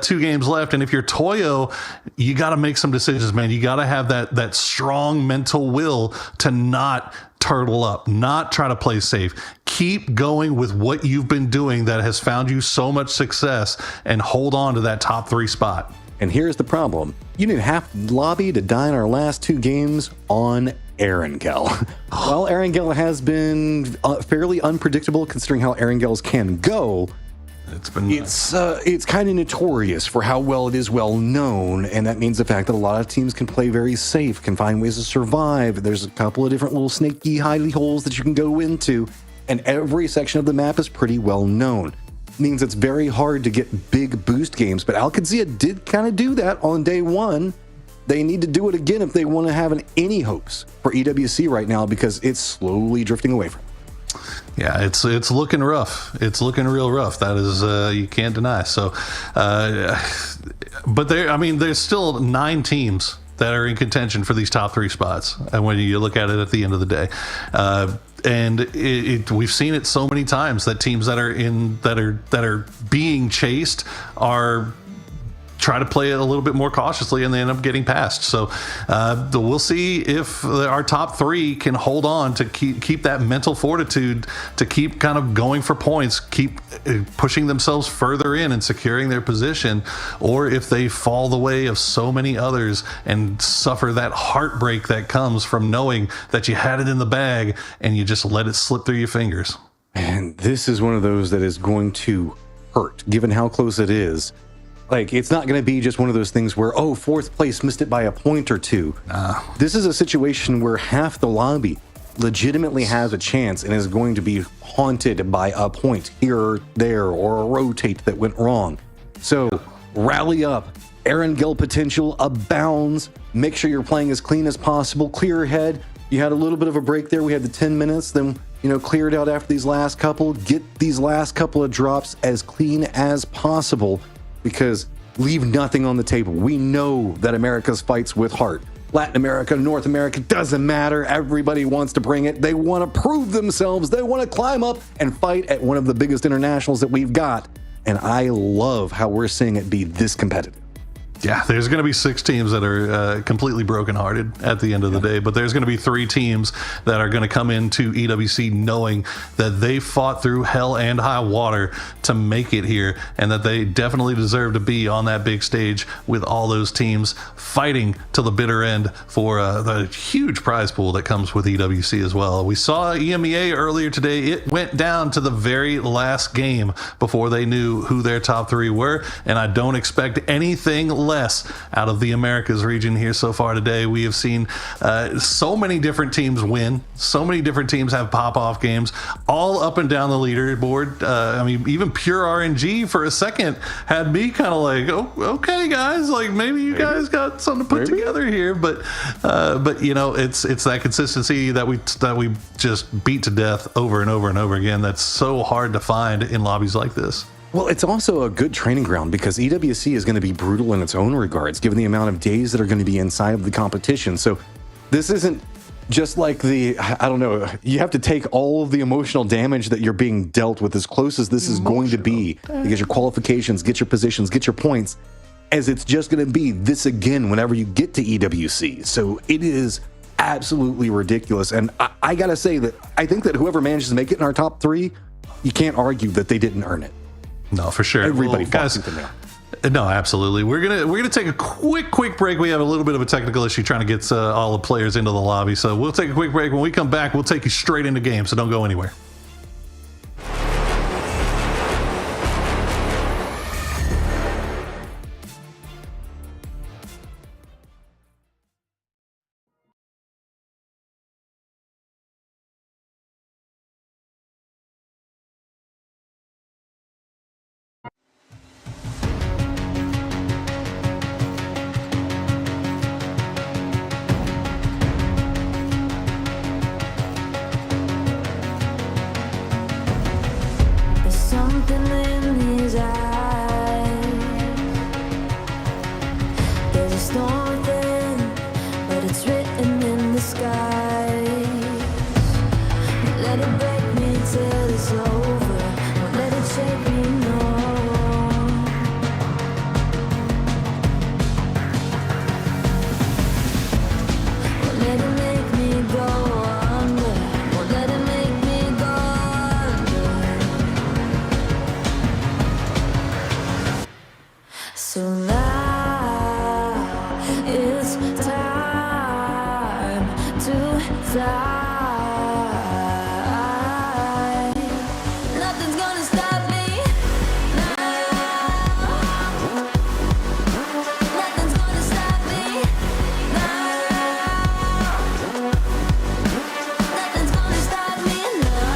2 games left. And if you're Toyo, you got to make some decisions, man. You got to have that strong mental will to not turtle up, not try to play safe. Keep going with what you've been doing that has found you so much success and hold on to that top 3 spot. And here's the problem. You didn't have lobby to die in our last 2 games on Erangel. While Erangel has been fairly unpredictable considering how Erangels can go, it's kind of notorious for how well it is well known, and that means the fact that a lot of teams can play very safe, can find ways to survive. There's a couple of different little snaky hidey holes that you can go into, and every section of the map is pretty well known. means it's very hard to get big boost games. But Al Qadsiya did kind of do that on day one. They need to do it again if they want to have any hopes for EWC right now, because it's slowly drifting away from it. Yeah, it's looking rough. It's looking real rough. That is, you can't deny. So, but there's still 9 teams that are in contention for these top 3 spots. And when you look at it at the end of the day, and we've seen it so many times that teams that are being chased are try to play it a little bit more cautiously, and they end up getting passed. So we'll see if our top 3 can hold on to keep that mental fortitude to keep kind of going for points, keep pushing themselves further in and securing their position, or if they fall the way of so many others and suffer that heartbreak that comes from knowing that you had it in the bag and you just let it slip through your fingers. And this is one of those that is going to hurt, given how close it is. Like, it's not going to be just one of those things where, oh, 4th place missed it by a point or 2. This is a situation where half the lobby legitimately has a chance and is going to be haunted by a point here or there, or a rotate that went wrong. So rally up. Erangel potential abounds. Make sure you're playing as clean as possible. Clear your head. You had a little bit of a break there. We had the 10 minutes, then, clear it out after these last couple. Get these last couple of drops as clean as possible, because leave nothing on the table. We know that America's fights with heart. Latin America, North America, doesn't matter. Everybody wants to bring it. They want to prove themselves. They want to climb up and fight at one of the biggest internationals that we've got. And I love how we're seeing it be this competitive. Yeah, there's going to be 6 teams that are completely brokenhearted at the end of the day, but there's going to be 3 teams that are going to come into EWC knowing that they fought through hell and high water to make it here, and that they definitely deserve to be on that big stage with all those teams fighting to the bitter end for the huge prize pool that comes with EWC as well. We saw EMEA earlier today. It went down to the very last game before they knew who their top 3 were, and I don't expect anything less out of the Americas region here so far today. We have seen so many different teams win, so many different teams have pop-off games all up and down the leaderboard. Even pure RNG for a second had me kind of like, oh, okay guys, like maybe you guys got something to put together here, but it's that consistency that we just beat to death over and over and over again. That's so hard to find in lobbies like this. Well, it's also a good training ground, because EWC is going to be brutal in its own regards, given the amount of days that are going to be inside of the competition. So this isn't just like you have to take all of the emotional damage that you're being dealt with as close as this is going to be, because your qualifications, get your positions, get your points, as it's just going to be this again whenever you get to EWC. So it is absolutely ridiculous. And I got to say that I think that whoever manages to make it in our top 3, you can't argue that they didn't earn it. No, for sure. Everybody guys. No, absolutely. We're gonna take a quick break. We have a little bit of a technical issue trying to get all the players into the lobby, so we'll take a quick break. When we come back, we'll take you straight into game. So don't go anywhere. There's something in his eyes. There's a storm within, but it's written in the skies. Let it break me till it's over. Won't let it shake me, no. Won't let it make me go under. Won't let it make me go under. So now it's time to fly. Nothing's gonna stop me now. Nothing's gonna stop me now. Nothing's gonna stop me now.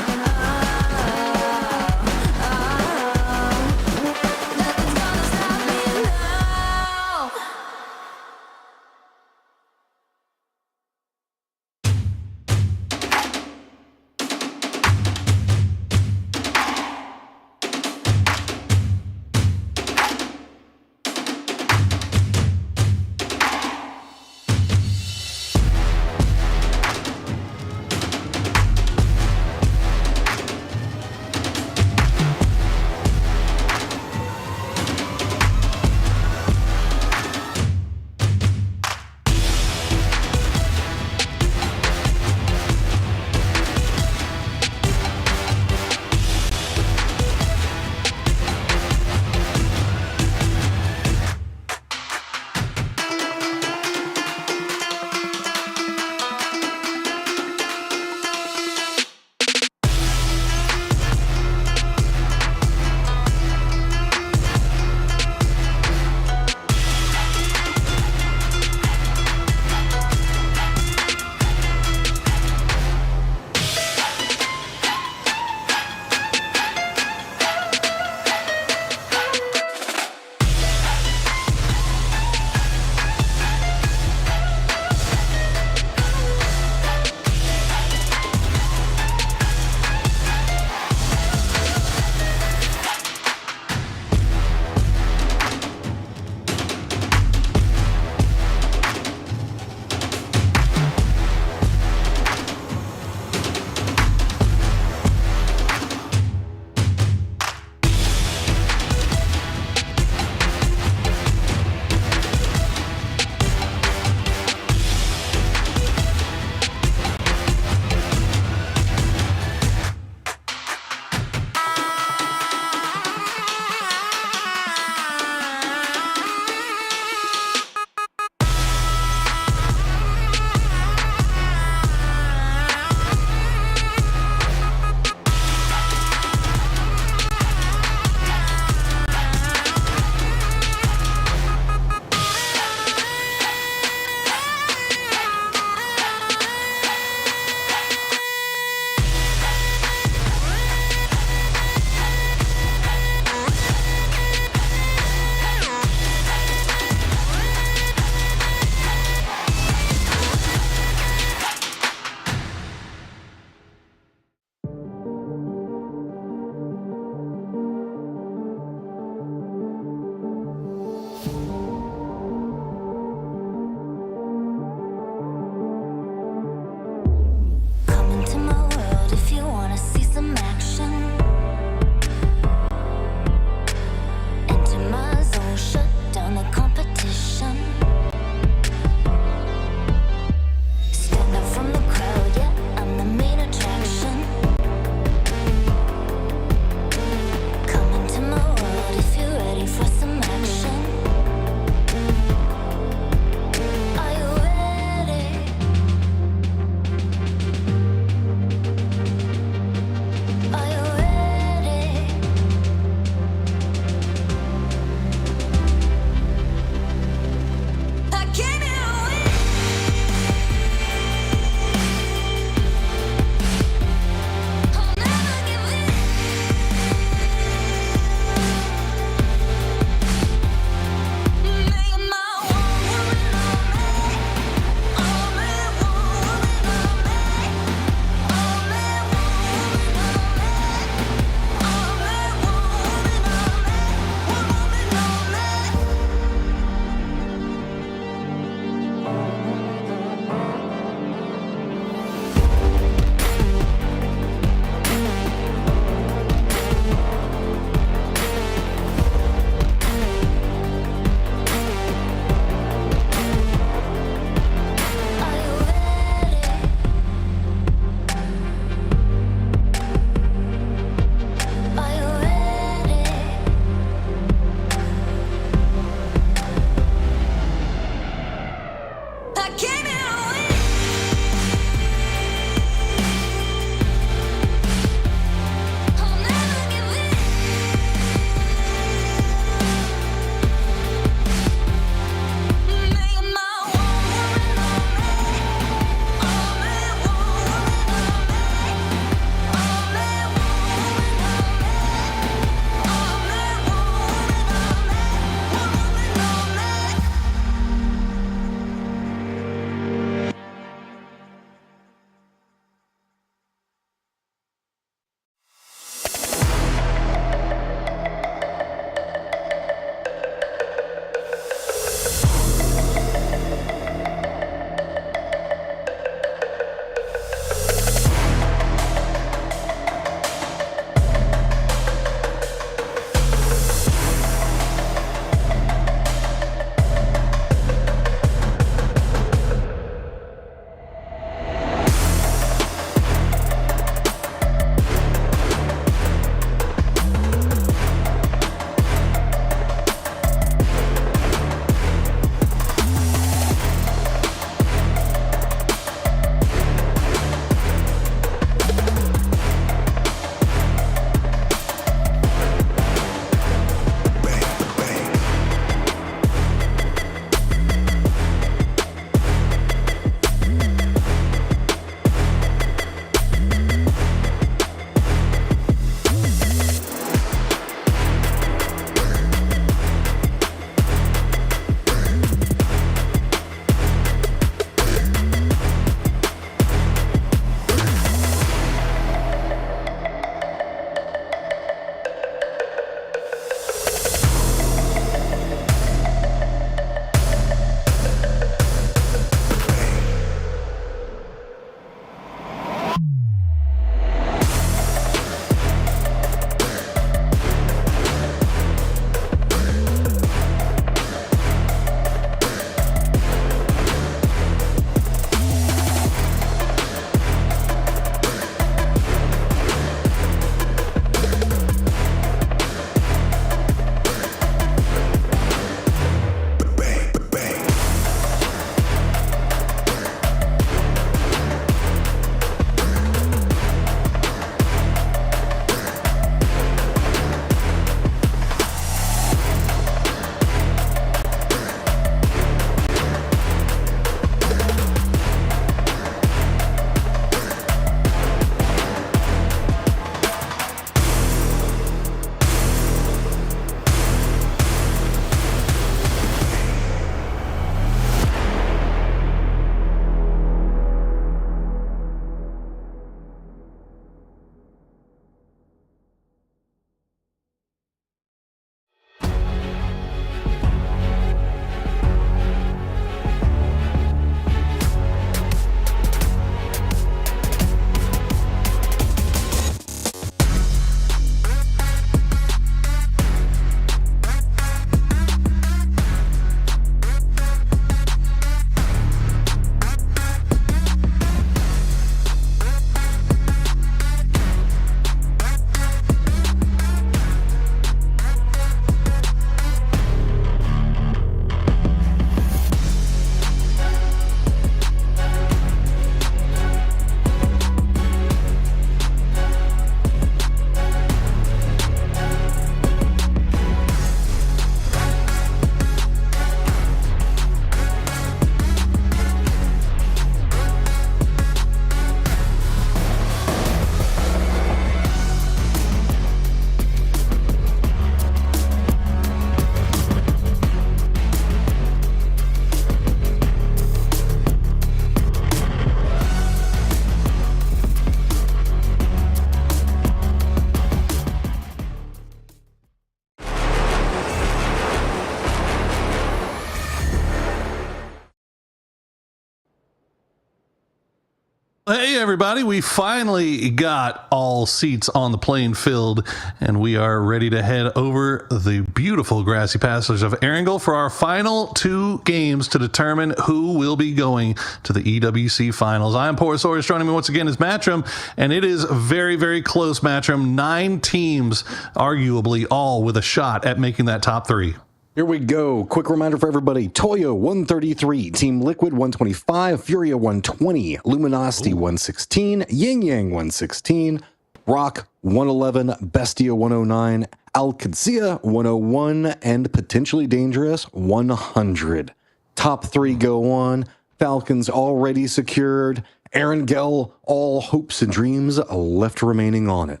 Hey everybody, we finally got all seats on the playing field and we are ready to head over the beautiful grassy pastures of Erangel for our final 2 games to determine who will be going to the EWC finals. I am Porosaurus. Joining me once again is Matchroom, and it is very, very close, Matchroom. 9 teams, arguably all with a shot at making that top 3. Here we go. Quick reminder for everybody. Toyo 133, Team Liquid 125, Furia 120, Luminosity 116, Yin Yang 116, Rock 111, Bestia 109, Alcadzia 101, and Potentially Dangerous 100. Top 3 go on. Falcons already secured. Erangel, all hopes and dreams left remaining on it.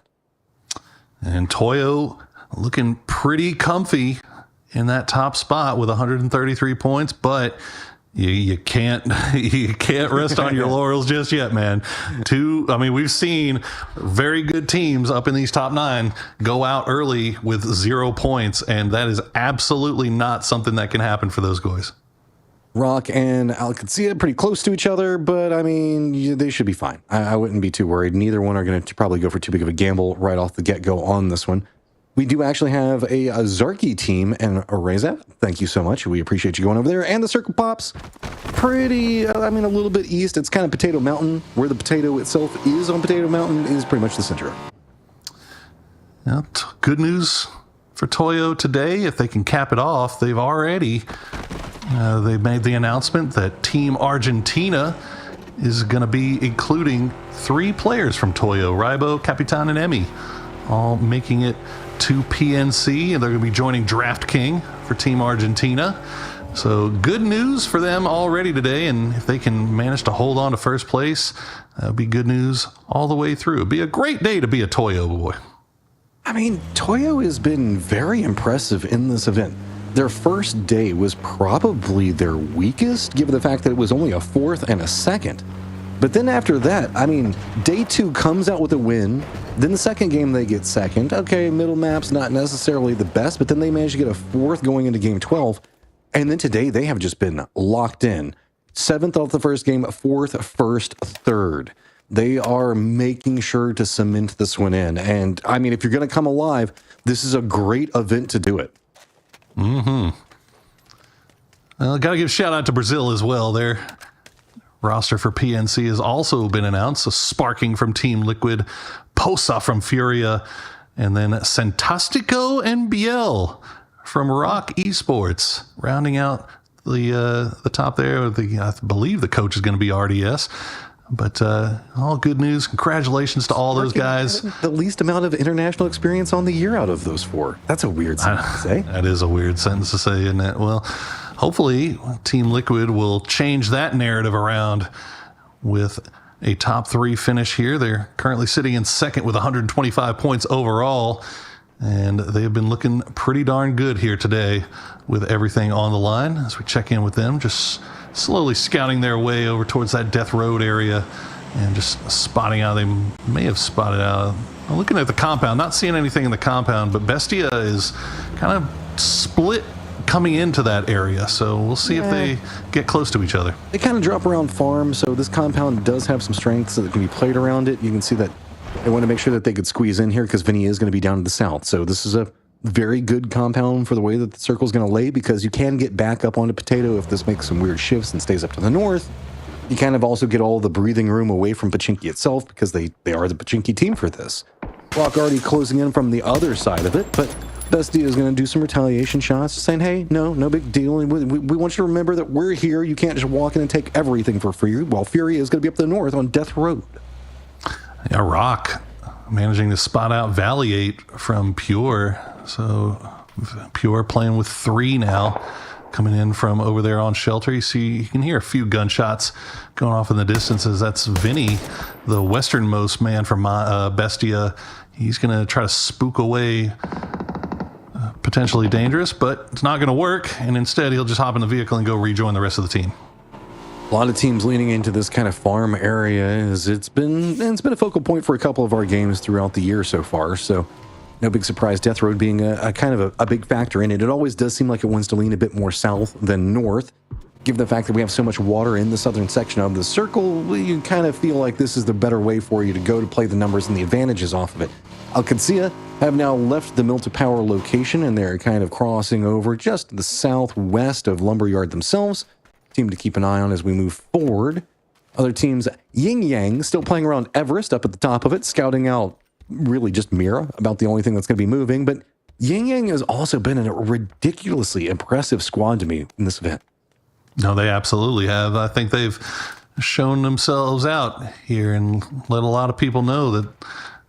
And Toyo looking pretty comfy in that top spot with 133 points, but you can't rest on your laurels just yet, man. We've seen very good teams up in these top 9 go out early with 0 points, and that is absolutely not something that can happen for those guys. Rock and Alcadzia pretty close to each other, but I mean, they should be fine. I wouldn't be too worried. Neither one are going to probably go for too big of a gamble right off the get-go on this one. We do actually have a Zarky team and a Reza. Thank you so much. We appreciate you going over there. And the Circle Pops, pretty, a little bit east. It's kind of Potato Mountain. Where the potato itself is on Potato Mountain is pretty much the center. Now, good news for Toyo today. If they can cap it off, they've already they made the announcement that Team Argentina is going to be including 3 players from Toyo, Rybo, Capitan, and Emmy, all making it to PNC, and they're going to be joining Draft King for Team Argentina. So good news for them already today, and if they can manage to hold on to first place, that would be good news all the way through. It'd be a great day to be a Toyo boy. I mean, Toyo has been very impressive in this event. Their first day was probably their weakest, given the fact that it was only a 4th and a 2nd. But then after that, I mean, day 2 comes out with a win. Then the second game, they get 2nd. Okay, middle map's not necessarily the best, but then they managed to get a 4th going into game 12. And then today, they have just been locked in. 7th off the first game, 4th, 1st, 3rd. They are making sure to cement this one in. And, I mean, if you're going to come alive, this is a great event to do it. Mm-hmm. Well, got to give a shout out to Brazil as well. Their roster for PNC has also been announced. So Sparking from Team Liquid, Posa from Furia, and then Santastico and Biel from Rock Esports, rounding out the top there. I believe the coach is going to be RDS. But all good news. Congratulations to all those guys. The least amount of international experience on the year out of those 4. That's a weird sentence to say. That is a weird sentence to say, isn't it? Well, hopefully Team Liquid will change that narrative around with a top 3 finish here. They're currently sitting in 2nd with 125 points overall, and they've been looking pretty darn good here today with everything on the line. As we check in with them, just slowly scouting their way over towards that Death Road area and just spotting out. They may have spotted out. I'm looking at the compound, not seeing anything in the compound, but Bestia is kind of split coming into that area, so we'll see if they get close to each other. They kind of drop around farm, so this compound does have some strengths that can be played around it. You can see that they want to make sure that they could squeeze in here because Vinny is going to be down to the south. So this is a very good compound for the way that the circle is going to lay, because you can get back up onto Potato if this makes some weird shifts and stays up to the north. You kind of also get all the breathing room away from Pachinki itself, because they are the Pachinki team for this. Rock already closing in from the other side of it, but Bestia is going to do some retaliation shots, saying, hey, no big deal. We want you to remember that we're here. You can't just walk in and take everything for free, while Fury is going to be up the north on Death Road. Yeah, Rock managing to spot out Valley 8 from Pure. So Pure playing with 3 now, coming in from over there on Shelter. You can hear a few gunshots going off in the distances. That's Vinny, the westernmost man from Bestia. He's going to try to spook away Potentially Dangerous, but it's not going to work. And instead, he'll just hop in the vehicle and go rejoin the rest of the team. A lot of teams leaning into this kind of farm area, as it's been a focal point for a couple of our games throughout the year so far. So no big surprise, Death Road being a kind of a big factor in it. It always does seem like it wants to lean a bit more south than north. Given the fact that we have so much water in the southern section of the circle, you kind of feel like this is the better way for you to go to play the numbers and the advantages off of it. Al Qudsiya have now left the Mill to Power location, and they're kind of crossing over just to the southwest of Lumberyard themselves. Team to keep an eye on as we move forward. Other teams, Yin Yang, still playing around Everest up at the top of it, scouting out really just Mira, about the only thing that's going to be moving. But Yin Yang has also been a ridiculously impressive squad to me in this event. No, they absolutely have. I think they've shown themselves out here and let a lot of people know that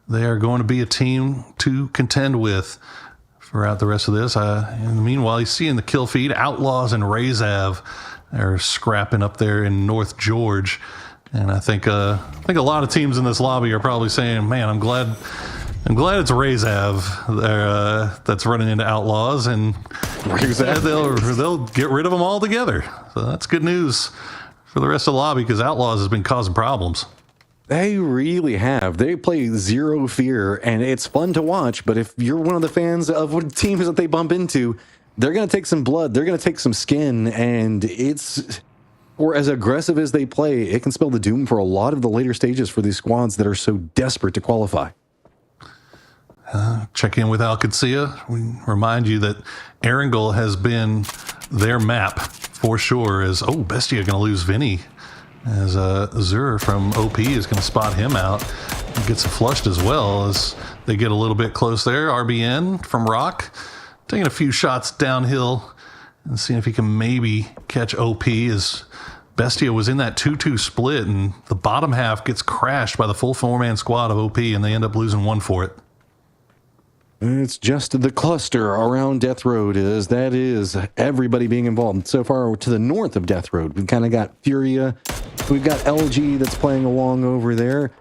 they are going to be a team to contend with throughout the rest of this. In the meanwhile, you see in the kill feed, Outlaws and Razav are scrapping up there in North George. And I think a lot of teams in this lobby are probably saying, man, I'm glad it's Razav that's running into Outlaws, and they'll get rid of them all together. So that's good news for the rest of the lobby, because Outlaws has been causing problems. They really have. They play zero fear, and it's fun to watch. But if you're one of the fans of what teams that they bump into, they're going to take some blood. They're going to take some skin, and or as aggressive as they play, it can spell the doom for a lot of the later stages for these squads that are so desperate to qualify. Check in with Al Qudsiya. We remind you that Erangel has been their map for sure. Bestia going to lose Vinny, as Zur from OP is going to spot him out. He gets flushed as well as they get a little bit close there. RBN from Rock taking a few shots downhill and seeing if he can maybe catch OP, as Bestia was in that 2-2 split, and the bottom half gets crashed by the full 4-man squad of OP, and they end up losing one for it. It's just the cluster around Death Road, that is everybody being involved. So far to the north of Death Road, we've kind of got Furia. We've got LG that's playing along over there.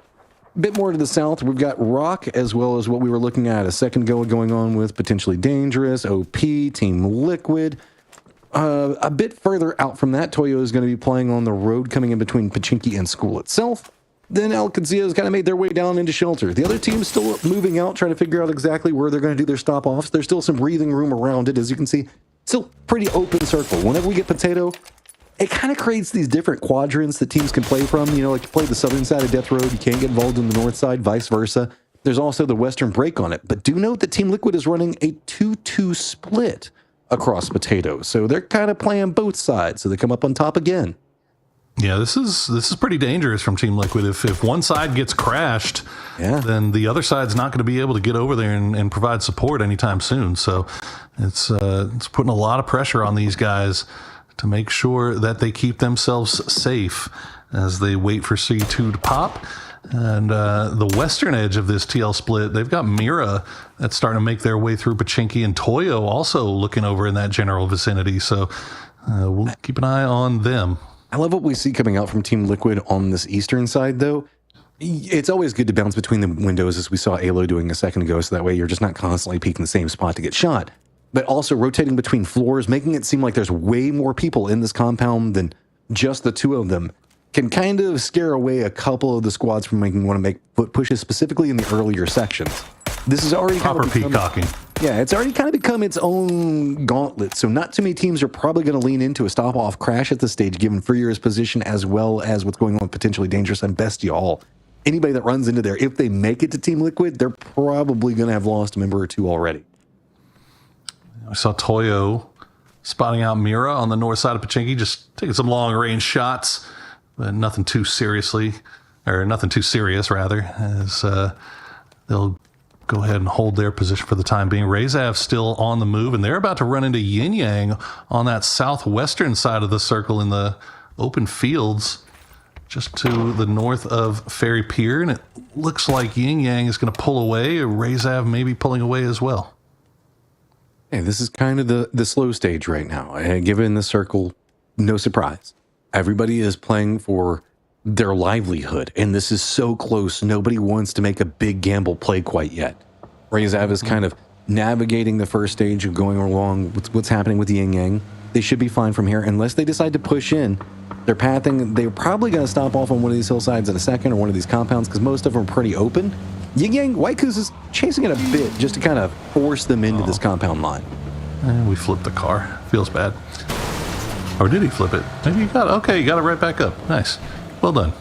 A bit more to the south, we've got Rock, as well as what we were looking at a second ago going on with Potentially Dangerous, OP, Team Liquid. A bit further out from that, Toyo is going to be playing on the road coming in between Pachinki and school itself. Then Al Qudsiya has kind of made their way down into shelter. The other team's still moving out, trying to figure out exactly where they're going to do their stop-offs. There's still some breathing room around it, as you can see. Still pretty open circle. Whenever we get Potato, it kind of creates these different quadrants that teams can play from. You know, like you play the southern side of Death Road, you can't get involved in the north side, vice versa. There's also the western break on it. But do note that Team Liquid is running a 2-2 split across Potato. So they're kind of playing both sides, so they come up on top again. Yeah, this is pretty dangerous from Team Liquid. If one side gets crashed, then the other side's not going to be able to get over there and provide support anytime soon. So it's putting a lot of pressure on these guys to make sure that they keep themselves safe as they wait for C2 to pop. And the western edge of this TL split, they've got Mira that's starting to make their way through Pachinki, and Toyo also looking over in that general vicinity. So we'll keep an eye on them. I love what we see coming out from Team Liquid on this eastern side, though. It's always good to bounce between the windows, as we saw Alo doing a second ago, so that way you're just not constantly peeking the same spot to get shot. But also rotating between floors, making it seem like there's way more people in this compound than just the two of them, can kind of scare away a couple of the squads from want to make foot pushes, specifically in the earlier sections. This is already proper peacocking. Yeah, it's already kind of become its own gauntlet. So not too many teams are probably going to lean into a stop-off crash at this stage, given Furrier's position as well as what's going on with Potentially Dangerous and Bestia all. Anybody that runs into there, if they make it to Team Liquid, they're probably going to have lost a member or two already. I saw Toyo spotting out Mira on the north side of Pachinki, just taking some long-range shots, but nothing too serious, rather, as they'll go ahead and hold their position for the time being. Razav still on the move, and they're about to run into Yin Yang on that southwestern side of the circle in the open fields just to the north of Ferry Pier, and it looks like Yin Yang is going to pull away, or Razav maybe pulling away as well. Hey, this is kind of the slow stage right now. Given the circle, no surprise. Everybody is playing for their livelihood, and this is so close. Nobody wants to make a big gamble play quite yet. Razav is kind of navigating the first stage of going along with what's happening with Yin Yang. They should be fine from here, unless they decide to push in. They're pathing. They're probably going to stop off on one of these hillsides in a second, or one of these compounds, because most of them are pretty open. Yin Yang, Waiku's is chasing it a bit just to kind of force them into this compound line. And we flipped the car. Feels bad. Or did he flip it? Maybe he got it. Okay, he got it right back up. Nice. Well done.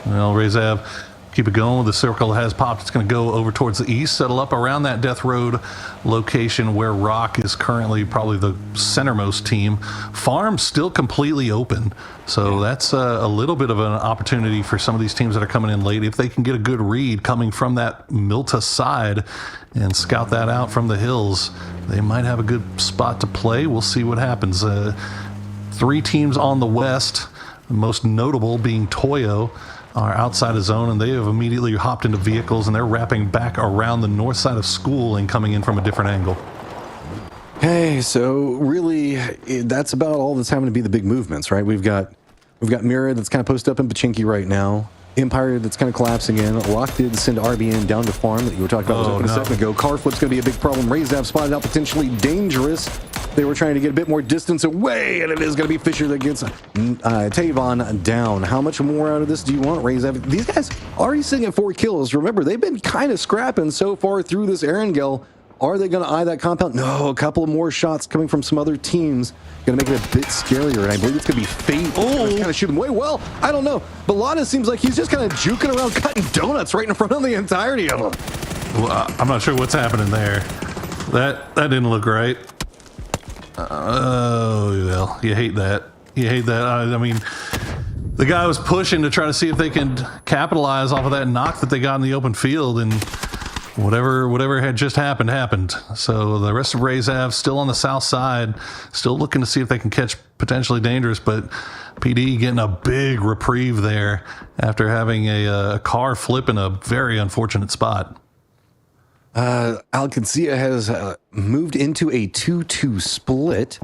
Well, Riyadh, keep it going. The circle has popped. It's going to go over towards the east, settle up around that Death Road location where Rock is currently probably the centermost team. Farm's still completely open, so that's a little bit of an opportunity for some of these teams that are coming in late. If they can get a good read coming from that Milta side and scout that out from the hills, they might have a good spot to play. We'll see what happens. 3 teams on the west, the most notable being Toyo, are outside of zone, and they have immediately hopped into vehicles, and they're wrapping back around the north side of school and coming in from a different angle. Hey, so really, that's about all that's having to be the big movements, right? We've got Mira that's kind of posted up in Pachinki right now. Empire that's kind of collapsing in. Rock did send RBN down to farm that you were talking about a second ago. Car flip's going to be a big problem. Riyadh spotted out potentially dangerous. They were trying to get a bit more distance away, and it is going to be Fisher that gets Tavon down. How much more out of this do you want, Riyadh? These guys already sitting at 4 kills. Remember, they've been kind of scrapping so far through this Erangel. Are they going to eye that compound? No, a couple of more shots coming from some other teams. Going to make it a bit scarier, and I believe it's going to be Fate. Oh, kind of shoot him way well. I don't know. But Lana seems like he's just kind of juking around, cutting donuts right in front of the entirety of them. Well, I'm not sure what's happening there. That didn't look right. Oh, well, you hate that. You hate that. I mean, the guy was pushing to try to see if they can capitalize off of that knock that they got in the open field, and whatever had just happened. So the rest of Riyadh still on the south side, still looking to see if they can catch potentially dangerous, but PD getting a big reprieve there after having a car flip in a very unfortunate spot. Alcancia has moved into a 2-2 split,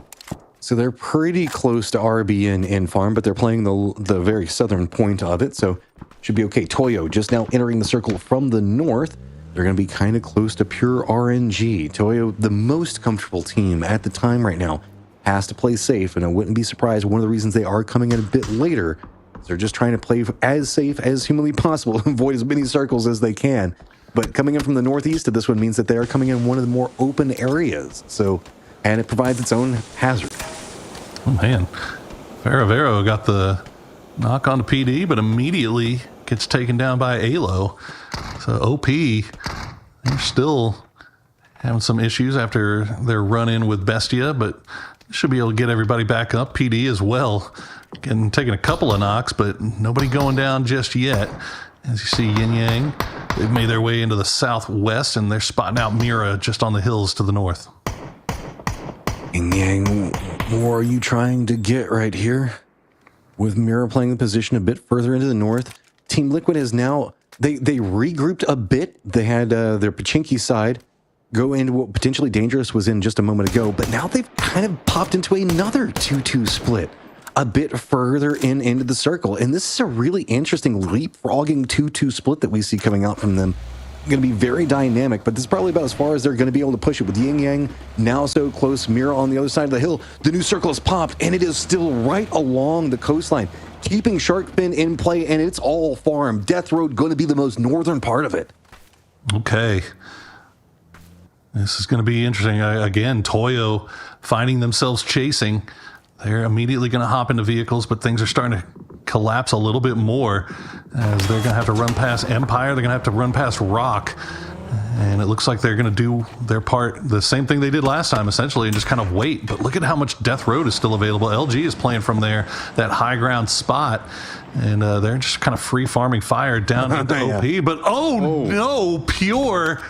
so they're pretty close to RBN in farm, but they're playing the very southern point of it, so should be okay. Toyo just now entering the circle from the north. They're going to be kind of close to pure RNG. Toyo, the most comfortable team at the time right now, has to play safe, and I wouldn't be surprised one of the reasons they are coming in a bit later is they're just trying to play as safe as humanly possible, avoid as many circles as they can. But coming in from the northeast of this one means that they are coming in one of the more open areas, so, and it provides its own hazard. Oh man, Faravero got the knock on the PD, but immediately gets taken down by Alo. So OP, they're still having some issues after their run-in with Bestia, but should be able to get everybody back up. PD as well, taking a couple of knocks, but nobody going down just yet. As you see, Yin Yang, they've made their way into the southwest, and they're spotting out Mira just on the hills to the north. Yin Yang, more are you trying to get right here? With Mira playing the position a bit further into the north, Team Liquid has now, they regrouped a bit. They had their Pachinki side go into what potentially dangerous was in just a moment ago, but now they've kind of popped into another 2-2 split a bit further into the circle. And this is a really interesting leapfrogging 2-2 split that we see coming out from them. Going to be very dynamic, but this is probably about as far as they're going to be able to push it with Yin Yang now so close. Mira on the other side of the hill. The new circle has popped, and it is still right along the coastline, keeping Sharkfin in play, and it's all farm. Death Road going to be the most northern part of it. Okay. This is going to be interesting. Again, Toyo finding themselves chasing. They're immediately going to hop into vehicles, but things are starting to collapse a little bit more as they're going to have to run past Empire. They're going to have to run past Rock. And it looks like they're going to do their part, the same thing they did last time, essentially, and just kind of wait. But look at how much Death Road is still available. LG is playing from there, that high ground spot. And they're just kind of free farming fire down into OP. But no, Pure.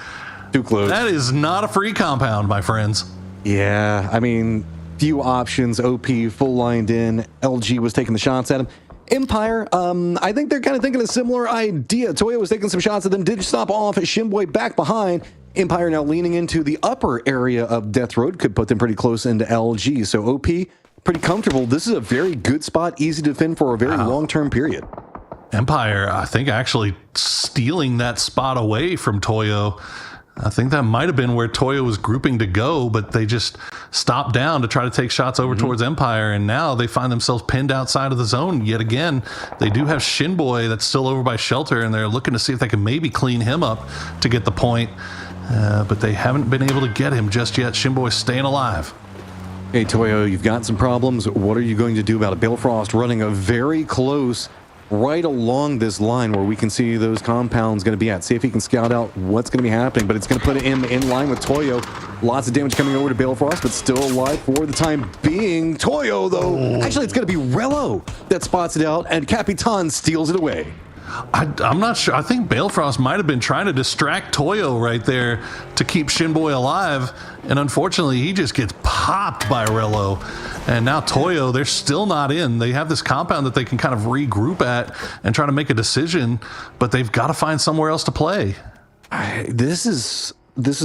Too close. That is not a free compound, my friends. Yeah, I mean, few options. OP full lined in. LG was taking the shots at him. Empire, I think they're kind of thinking a similar idea. Toyo was taking some shots at them, did stop off. Shinboy back behind. Empire now leaning into the upper area of Death Road, could put them pretty close into LG. So OP, pretty comfortable. This is a very good spot, easy to defend for a very long-term period. Empire, I think, actually stealing that spot away from Toyo. I think that might have been where Toyo was grouping to go, but they just stopped down to try to take shots over towards Empire, and now they find themselves pinned outside of the zone yet again. They do have Shinboy that's still over by Shelter, and they're looking to see if they can maybe clean him up to get the point, but they haven't been able to get him just yet. Shinboy staying alive. Hey, Toyo, you've got some problems. What are you going to do about it? Balefrost running a very close right along this line where we can see those compounds going to be at. See if he can scout out what's going to be happening, but it's going to put him in line with Toyo. Lots of damage coming over to Balefrost, but still alive for the time being. Toyo, though, actually, it's going to be Rello that spots it out, and Capitan steals it away. I'm not sure. I think Balefrost might have been trying to distract Toyo right there to keep Shinboy alive, and unfortunately, he just gets popped by Rello. And now Toyo, they're still not in. They have this compound that they can kind of regroup at and try to make a decision, but they've got to find somewhere else to play. This is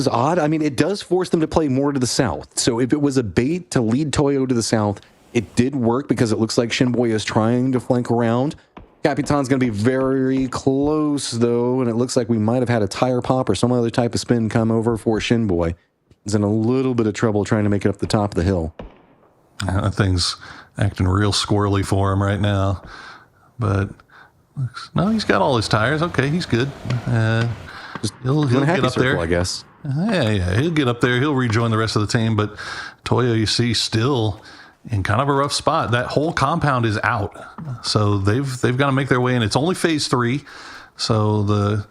odd. I mean, it does force them to play more to the south. So if it was a bait to lead Toyo to the south, it did work because it looks like Shinboy is trying to flank around. Capitan's going to be very close, though, and it looks like we might have had a tire pop or some other type of spin come over for Shinboy. He's in a little bit of trouble trying to make it up the top of the hill. That thing's acting real squirrely for him right now. But, no, he's got all his tires. Okay, he's good. He'll get up there, I guess. Yeah, he'll get up there. He'll rejoin the rest of the team. But Toyo, you see, still in kind of a rough spot. That whole compound is out, so they've got to make their way in. It's only phase 3, so the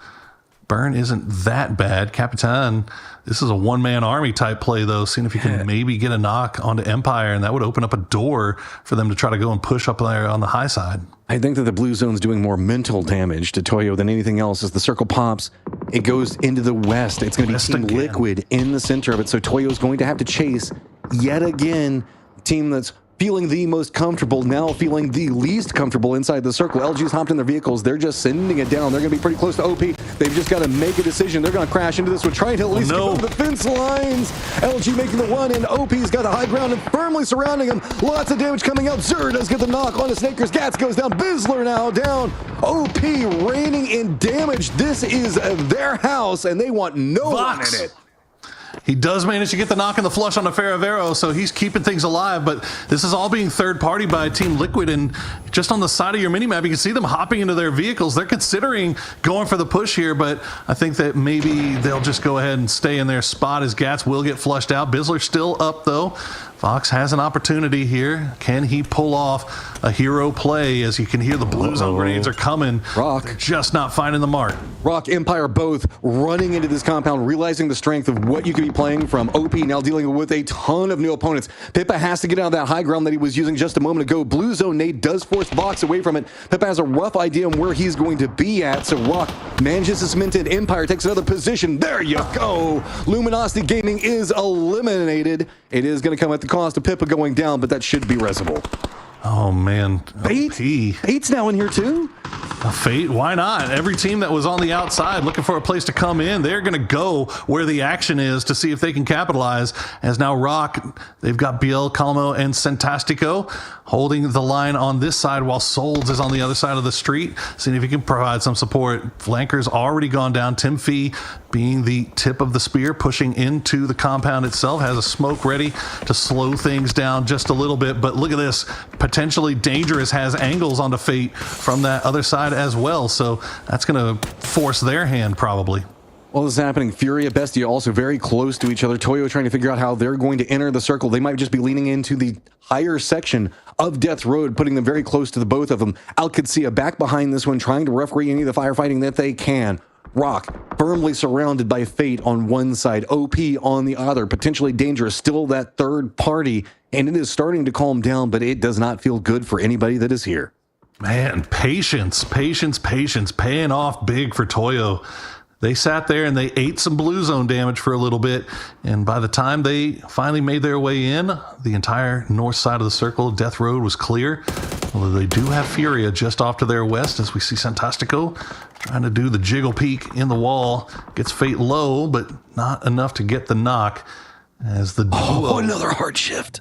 burn isn't that bad. Capitan, this is a one-man army type play, though, seeing if you can maybe get a knock onto Empire, and that would open up a door for them to try to go and push up there on the high side. I think that the blue zone's doing more mental damage to Toyo than anything else. As the circle pops, it goes into the west. It's going to be Team Liquid in the center of it, so Toyo's going to have to chase yet again. Team that's feeling the most comfortable, now feeling the least comfortable inside the circle. LG's hopped in their vehicles. They're just sending it down. They're going to be pretty close to OP. They've just got to make a decision. They're going to crash into this one, trying to at least get over the fence lines. LG making the run, and OP's got the high ground and firmly surrounding him. Lots of damage coming out. Zur does get the knock on the Snakers. Gats goes down. Bizzler now down. OP reigning in damage. This is their house, and they want no one in it. He does manage to get the knock and the flush on the Ferravero, so he's keeping things alive, but this is all being third-party by Team Liquid, and just on the side of your minimap, you can see them hopping into their vehicles. They're considering going for the push here, but I think that maybe they'll just go ahead and stay in their spot as Gats will get flushed out. Bizzler's still up, though. Fox has an opportunity here. Can he pull off a hero play? As you can hear, the blue zone grenades are coming. Rock. They're just not finding the mark. Rock, Empire both running into this compound, realizing the strength of what you could be playing from. OP now dealing with a ton of new opponents. Pippa has to get out of that high ground that he was using just a moment ago. Blue zone nade does force Vox away from it. Pippa has a rough idea on where he's going to be at, so Rock manages to cement it. Empire takes another position. There you go. Luminosity Gaming is eliminated. It is going to come at the cost of Pippa going down, but that should be reasonable. Oh, man. Fate's now in here, too? Fate, why not? Every team that was on the outside looking for a place to come in, they're going to go where the action is to see if they can capitalize. As now Rock, they've got BL, Calmo, and Centastico holding the line on this side while Souls is on the other side of the street, seeing if he can provide some support. Flanker's already gone down. Tim Fee, being the tip of the spear, pushing into the compound itself, has a smoke ready to slow things down just a little bit. But look at this, potentially dangerous, has angles onto Fate from that other side as well, so that's going to force their hand probably. All this is happening. Furia, Bestia also very close to each other. Toyo trying to figure out how they're going to enter the circle. They might just be leaning into the higher section of Death Road, putting them very close to the both of them. Alcadzia back behind this one, trying to referee any of the firefighting that they can. Rock firmly surrounded by Fate on one side, OP on the other, potentially dangerous, still that third party, and it is starting to calm down, but it does not feel good for anybody that is here. Man, patience, paying off big for Toyo. They sat there and they ate some blue zone damage for a little bit, and by the time they finally made their way in, the entire north side of the circle, Death Road, was clear. Although they do have Furia just off to their west, as we see Centastico trying to do the jiggle peek in the wall. Gets Fate low, but not enough to get the knock. As the duo, another hard shift.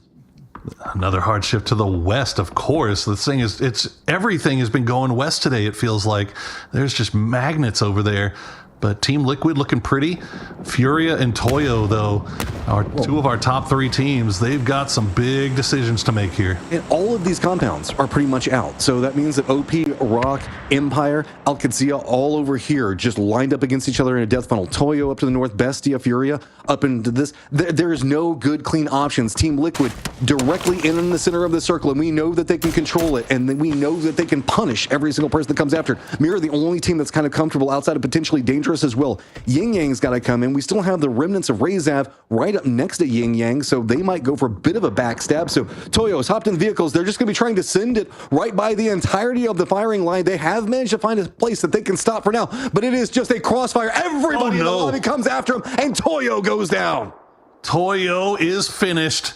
Another hard shift to the west, of course. The thing is, everything has been going west today, it feels like. There's just magnets over there. But Team Liquid looking pretty. Furia and Toyo, though, are two of our top 3 teams. They've got some big decisions to make here. And all of these compounds are pretty much out. So that means that OP Rock, Empire, Alcazia all over here, just lined up against each other in a death funnel. Toyo up to the north, Bestia, Furia up into this. There is no good, clean options. Team Liquid directly in the center of the circle, and we know that they can control it, and then we know that they can punish every single person that comes after. Mira, the only team that's kind of comfortable outside of potentially dangerous as well. Yin Yang's got to come in. We still have the remnants of Razav right up next to Yin Yang, so they might go for a bit of a backstab. So Toyo's hopped in the vehicles. They're just going to be trying to send it right by the entirety of the firing line. They have managed to find a place that they can stop for now, but it is just a crossfire. Everybody in the lobby comes after him, and Toyo goes down. Toyo is finished.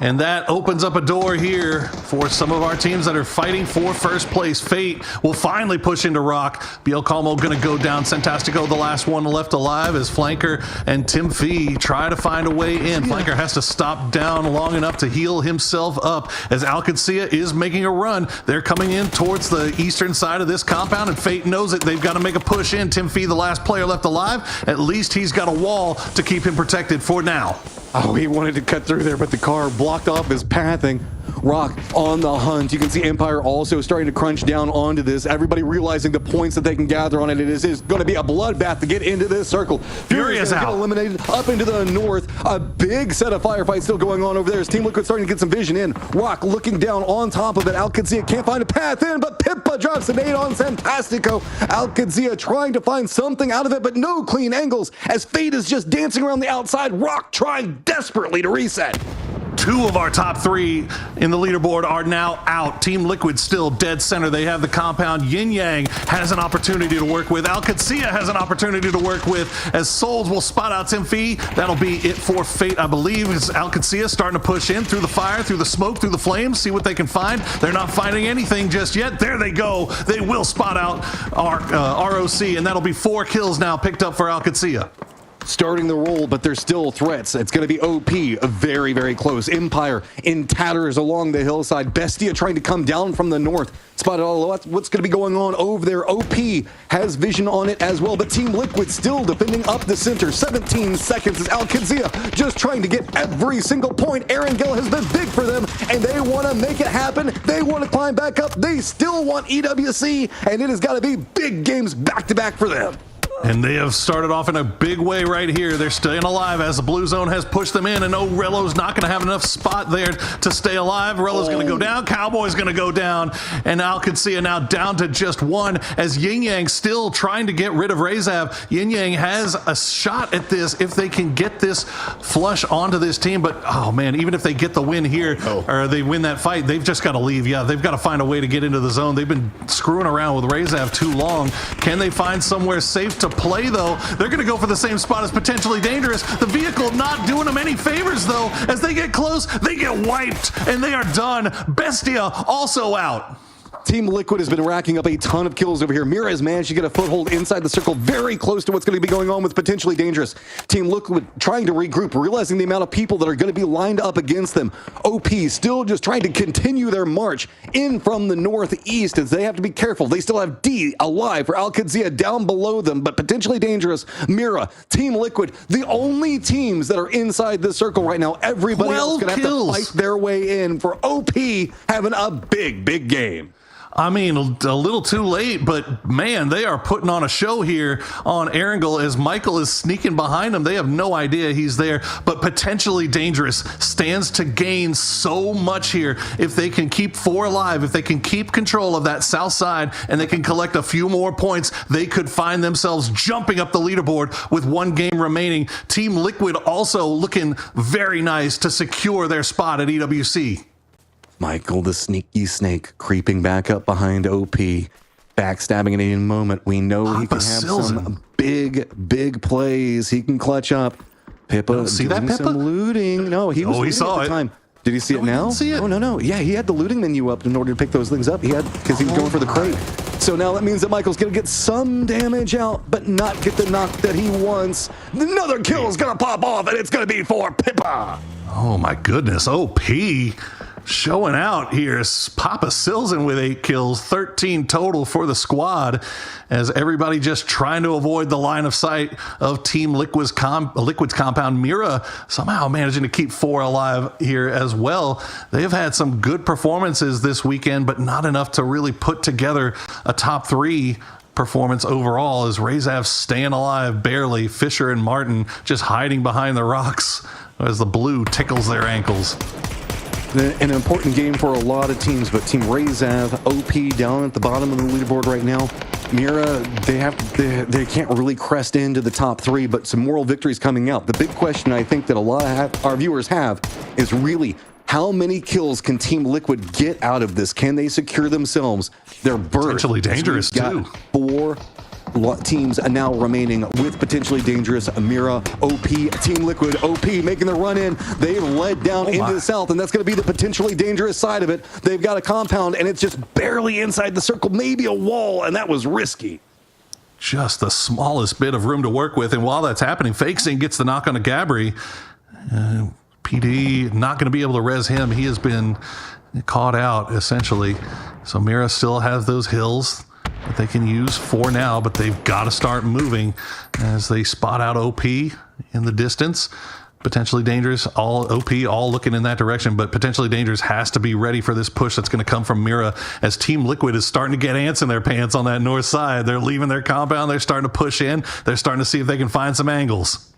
And that opens up a door here for some of our teams that are fighting for first place. Fate will finally push into Rock. Biel Calmo going to go down. Santastico, the last one left alive, as Flanker and Tim Fee try to find a way in. Flanker has to stop down long enough to heal himself up, as Alcazia is making a run. They're coming in towards the eastern side of this compound, and Fate knows it. They've got to make a push in. Tim Fee, the last player left alive. At least he's got a wall to keep him protected for now. Oh, he wanted to cut through there, but the car blocked off his pathing. Rock on the hunt. You can see Empire also starting to crunch down onto this. Everybody realizing the points that they can gather on it. It is going to be a bloodbath to get into this circle. Fury is out. Eliminated up into the north. A big set of firefights still going on over there. As Team Liquid starting to get some vision in. Rock looking down on top of it. Alcazia can't find a path in, but Pippa drops a nade on Santastico. Alcazia trying to find something out of it, but no clean angles, as Fate is just dancing around the outside. Rock trying desperately to reset. Two of our top three in the leaderboard are now out. Team Liquid still dead center. They have the compound. Yin Yang has an opportunity to work with. Alcazia has an opportunity to work with, as Souls will spot out Tim Fee. That'll be it for Fate, I believe. As Alcazia starting to push in through the fire, through the smoke, through the flames, see what they can find. They're not finding anything just yet. There they go. They will spot out our ROC, and that'll be 4 kills now picked up for Alcazia. Starting the roll, but there's still threats. It's going to be OP, very, very close. Empire in tatters along the hillside. Bestia trying to come down from the north. Spotted all what's going to be going on over there. OP has vision on it as well, but Team Liquid still defending up the center. 17 seconds as Alcazia just trying to get every single point. Erangel has been big for them, and they want to make it happen. They want to climb back up. They still want EWC, and it has got to be big games back-to-back for them. And they have started off in a big way right here. They're staying alive as the blue zone has pushed them in, and Rello's not going to have enough spot there to stay alive. Rello's going to go down. Cowboy's going to go down, and Alcazia now down to just 1, as Yin Yang still trying to get rid of Razav. Yin Yang has a shot at this if they can get this flush onto this team, but oh man, even if they get the win here, or they win that fight, they've just got to leave. Yeah, they've got to find a way to get into the zone. They've been screwing around with Razav too long. Can they find somewhere safe to play, though? They're going to go for the same spot as potentially dangerous. The vehicle not doing them any favors, though. As they get close, they get wiped, and they are done. Bestia also out. Team Liquid has been racking up a ton of kills over here. Mira has managed to get a foothold inside the circle, very close to what's going to be going on with potentially dangerous. Team Liquid trying to regroup, realizing the amount of people that are going to be lined up against them. OP still just trying to continue their march in from the northeast, as they have to be careful. They still have D alive for Alcazia down below them, but potentially dangerous. Mira, Team Liquid, the only teams that are inside this circle right now. Everybody else going to have to fight their way in for OP having a big game. I mean, a little too late, but man, they are putting on a show here on Erangel as Michael is sneaking behind them. They have no idea he's there, but potentially dangerous. Stands to gain so much here if they can keep 4 alive, if they can keep control of that south side, and they can collect a few more points. They could find themselves jumping up the leaderboard with 1 game remaining. Team Liquid also looking very nice to secure their spot at EWC. Michael, the sneaky snake, creeping back up behind OP, backstabbing at any moment. We know he can have some big plays. He can clutch up. Pippa see that, Pippa? Some looting. No, he was he saw at the it. time. Did he see it now? See it. Oh, no. Yeah, he had the looting menu up in order to pick those things up. He had, because he was going for the crate. So now that means that Michael's going to get some damage out, but not get the knock that he wants. Another kill is going to pop off, and it's going to be for Pippa. Oh my goodness, OP. showing out here is Papa Silzen with 8 kills, 13 total for the squad, as everybody just trying to avoid the line of sight of Team Liquid's compound. Mira somehow managing to keep 4 alive here as well. They've had some good performances this weekend, but not enough to really put together a top 3 performance overall, as Rezav staying alive barely. Fisher and Martin just hiding behind the rocks as the blue tickles their ankles. An important game for a lot of teams, but Team Rezav, OP down at the bottom of the leaderboard right now. Mira, they can't really crest into the top 3, but some moral victories coming out. The big question I think that a lot of our viewers have is really, how many kills can Team Liquid get out of this? Can they secure themselves their berth? Potentially dangerous too. 4 teams are now remaining with potentially dangerous. Mira, OP, Team Liquid, OP making the run in. They've led down into the south, and that's going to be the potentially dangerous side of it. They've got a compound, and it's just barely inside the circle, maybe a wall, and that was risky. Just the smallest bit of room to work with, and while that's happening, Fakesing gets the knock on a Gabri. PD not going to be able to res him. He has been caught out, essentially. So Mira still has those hills that they can use for now, but they've got to start moving as they spot out OP in the distance. Potentially dangerous, all OP, all looking in that direction, but potentially dangerous has to be ready for this push that's going to come from Mira, as Team Liquid is starting to get ants in their pants on that north side. They're leaving their compound. They're starting to push in. They're starting to see if they can find some angles.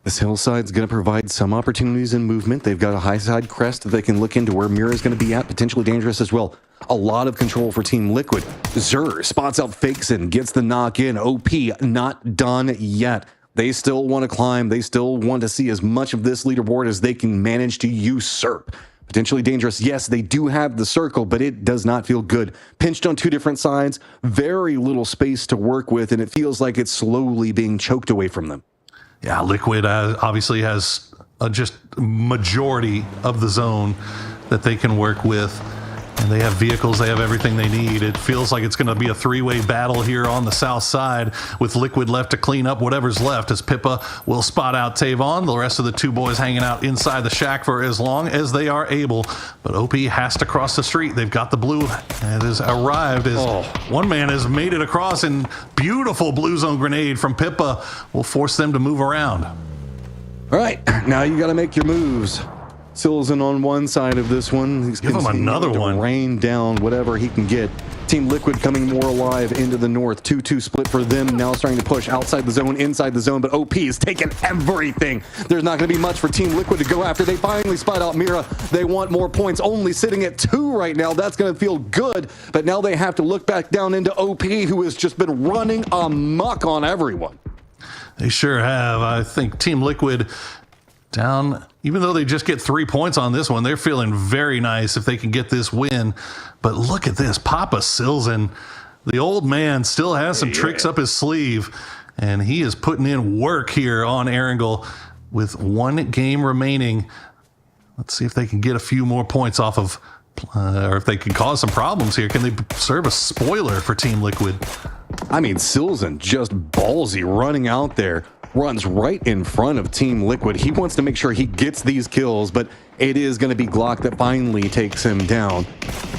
This hillside's going to provide some opportunities in movement. They've got a high side crest that they can look into where Mira is going to be at, potentially dangerous as well. A lot of control for Team Liquid. Zur spots out Fakeson, gets the knock in. OP not done yet. They still want to climb. They still want to see as much of this leaderboard as they can manage to usurp. Potentially dangerous. Yes, they do have the circle, but it does not feel good. Pinched on 2 different sides, very little space to work with, and it feels like it's slowly being choked away from them. Yeah, Liquid obviously has just majority of the zone that they can work with. And they have vehicles, they have everything they need. It feels like it's going to be a 3-way battle here on the south side, with Liquid left to clean up whatever's left, as Pippa will spot out Tavon. The rest of the 2 boys hanging out inside the shack for as long as they are able. But OP has to cross the street. They've got the blue. It has arrived as one man has made it across, and beautiful blue zone grenade from Pippa will force them to move around. All right, now you got to make your moves. Silzen on one side of this one. He's Give him another one. Rain down whatever he can get. Team Liquid coming more alive into the north. 2-2 split for them. Now starting to push outside the zone, inside the zone, but OP is taking everything. There's not going to be much for Team Liquid to go after. They finally spot out Mira. They want more points, only sitting at 2 right now. That's going to feel good, but now they have to look back down into OP, who has just been running amok on everyone. They sure have. I think Team Liquid down, even though they just get 3 points on this one, they're feeling very nice if they can get this win. But look at this, Papa Silzen, the old man still has some tricks up his sleeve, and he is putting in work here on Erangel with 1 game remaining. Let's see if they can get a few more points off of, or if they can cause some problems here. Can they serve a spoiler for Team Liquid? I mean, Silzen just ballsy running out there. Runs right in front of Team Liquid. He wants to make sure he gets these kills, but it is going to be Glock that finally takes him down.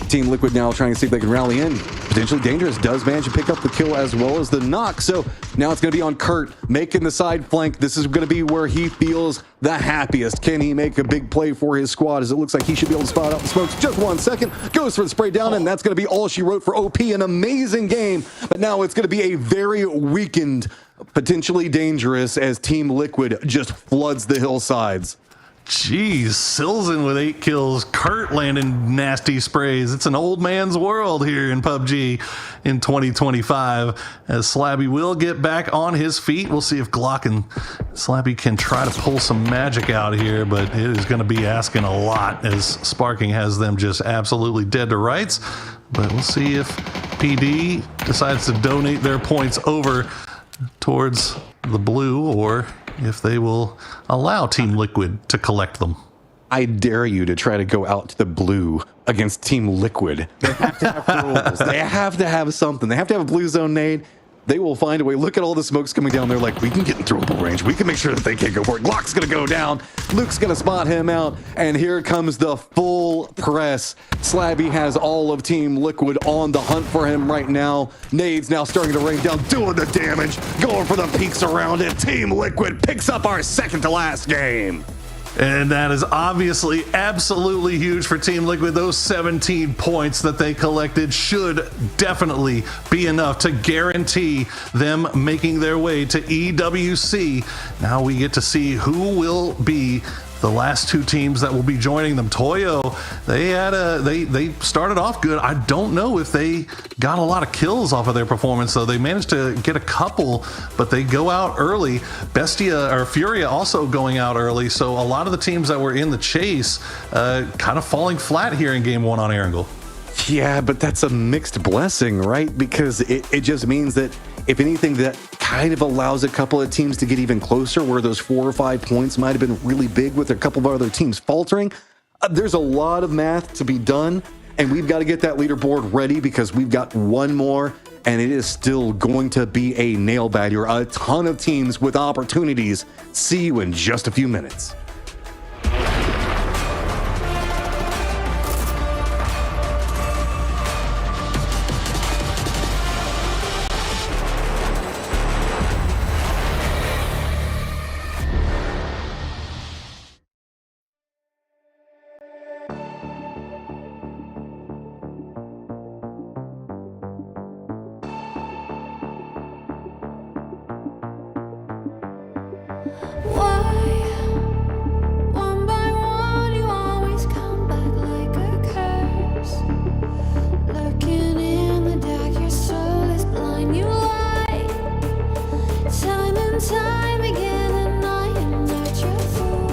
Team Liquid now trying to see if they can rally in. Potentially dangerous. Does manage to pick up the kill as well as the knock. So now it's going to be on Kurt making the side flank. This is going to be where he feels the happiest. Can he make a big play for his squad, as it looks like he should be able to spot out the smokes? Just 1 second. Goes for the spray down, and that's going to be all she wrote for OP. An amazing game, but now it's going to be a very weakened, potentially dangerous, as Team Liquid just floods the hillsides. Jeez, Silzen with 8 kills, Kurt landing nasty sprays. It's an old man's world here in PUBG in 2025, as Slabby will get back on his feet. We'll see if Glock and Slabby can try to pull some magic out here, but it is going to be asking a lot, as Sparking has them just absolutely dead to rights. But we'll see if PD decides to donate their points over towards the blue, or if they will allow Team Liquid to collect them. I dare you to try to go out to the blue against Team Liquid. They have to have rules. They have to have something. They have to have a blue zone nade. They will find a way. Look at all the smokes coming down. They're like, we can get in throwable range. We can make sure that they can't go for it. Glock's going to go down. Luke's going to spot him out. And here comes the full press. Slabby has all of Team Liquid on the hunt for him right now. Nades now starting to rain down, doing the damage, going for the peaks around it. Team Liquid picks up our second to last game. And that is obviously absolutely huge for Team Liquid. Those 17 points that they collected should definitely be enough to guarantee them making their way to EWC. Now we get to see who will be the last two teams that will be joining them. Toyo, they started off good. I don't know if they got a lot of kills off of their performance, though. They managed to get a couple, but they go out early. Bestia or Furia also going out early. So a lot of the teams that were in the chase kind of falling flat here in game one on Erangel. Yeah, but that's a mixed blessing, right? Because it just means that, if anything, that kind of allows a couple of teams to get even closer, where those 4 or 5 points might have been really big with a couple of other teams faltering. There's a lot of math to be done, and we've got to get that leaderboard ready, because we've got one more, and it is still going to be a nail biter. A ton of teams with opportunities. See you in just a few minutes. One by one, you always come back like a curse. Looking in the dark, your soul is blind. You lie, time and time again, and I am not your fool.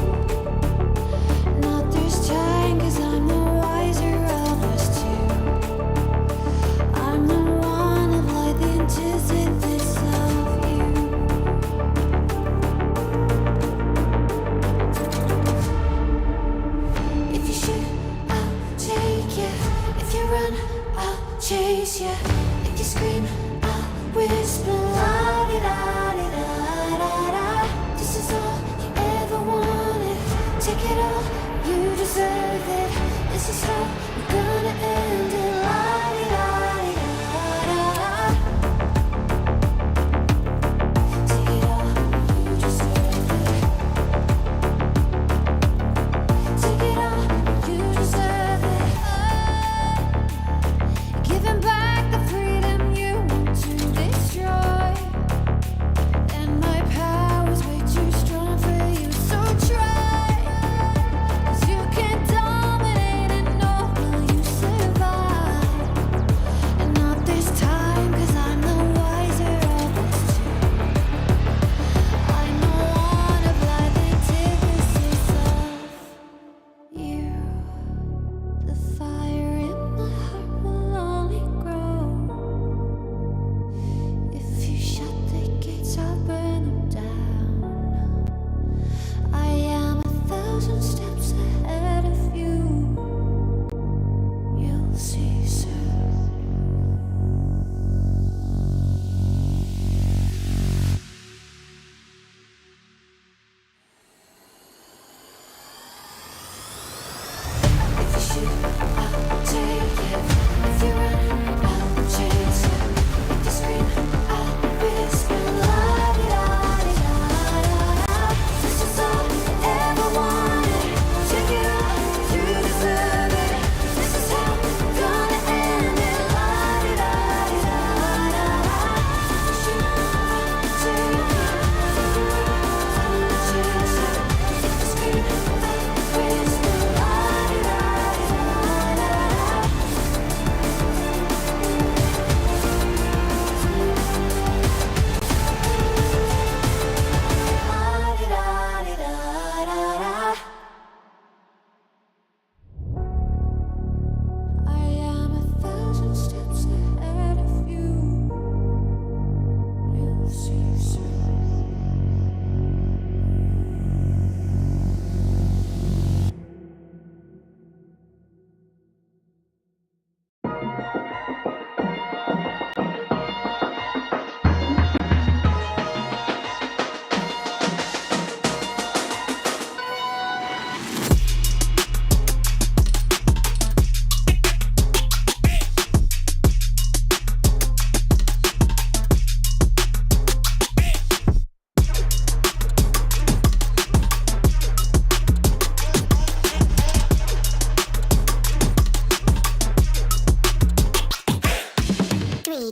Not this time, 'cause I'm the wiser of us two. I'm the one of light, the antithesis of you. If you shoot, I'll take you. If you run, I'll chase you. If you scream, I'll whisper. La-di-da-di-da-da-da. This is all you ever wanted. Take it all, you deserve it. This is how we're gonna end it. La-di-da-di-da-da-da. Take it all, you deserve it. Take it all, you deserve it. Giving back the freedom you want to destroy. And my power's way too strong for you, so try. 'Cause you can't dominate and know will you survive. And not this time, 'cause I'm the wiser of us two. I'm the one of light, the antithesis of you. The fire in my heart will only grow. If you shut the gates, I'll burn them down. I am 1,000 steps ahead of you. You'll see soon. If you shoot, I'll take it. If you run, I'll chase you. If you scream, I'll whisper. La-di-da-di-da-da-da. This is all you ever wanted. Take it all, you deserve it. This is how we're gonna end it. La-di-da-di-da-da-da. If you shoot, I'll take it. If you run, I'll chase you. If you scream, I'll whisper. La-di-da-di-da-da-da.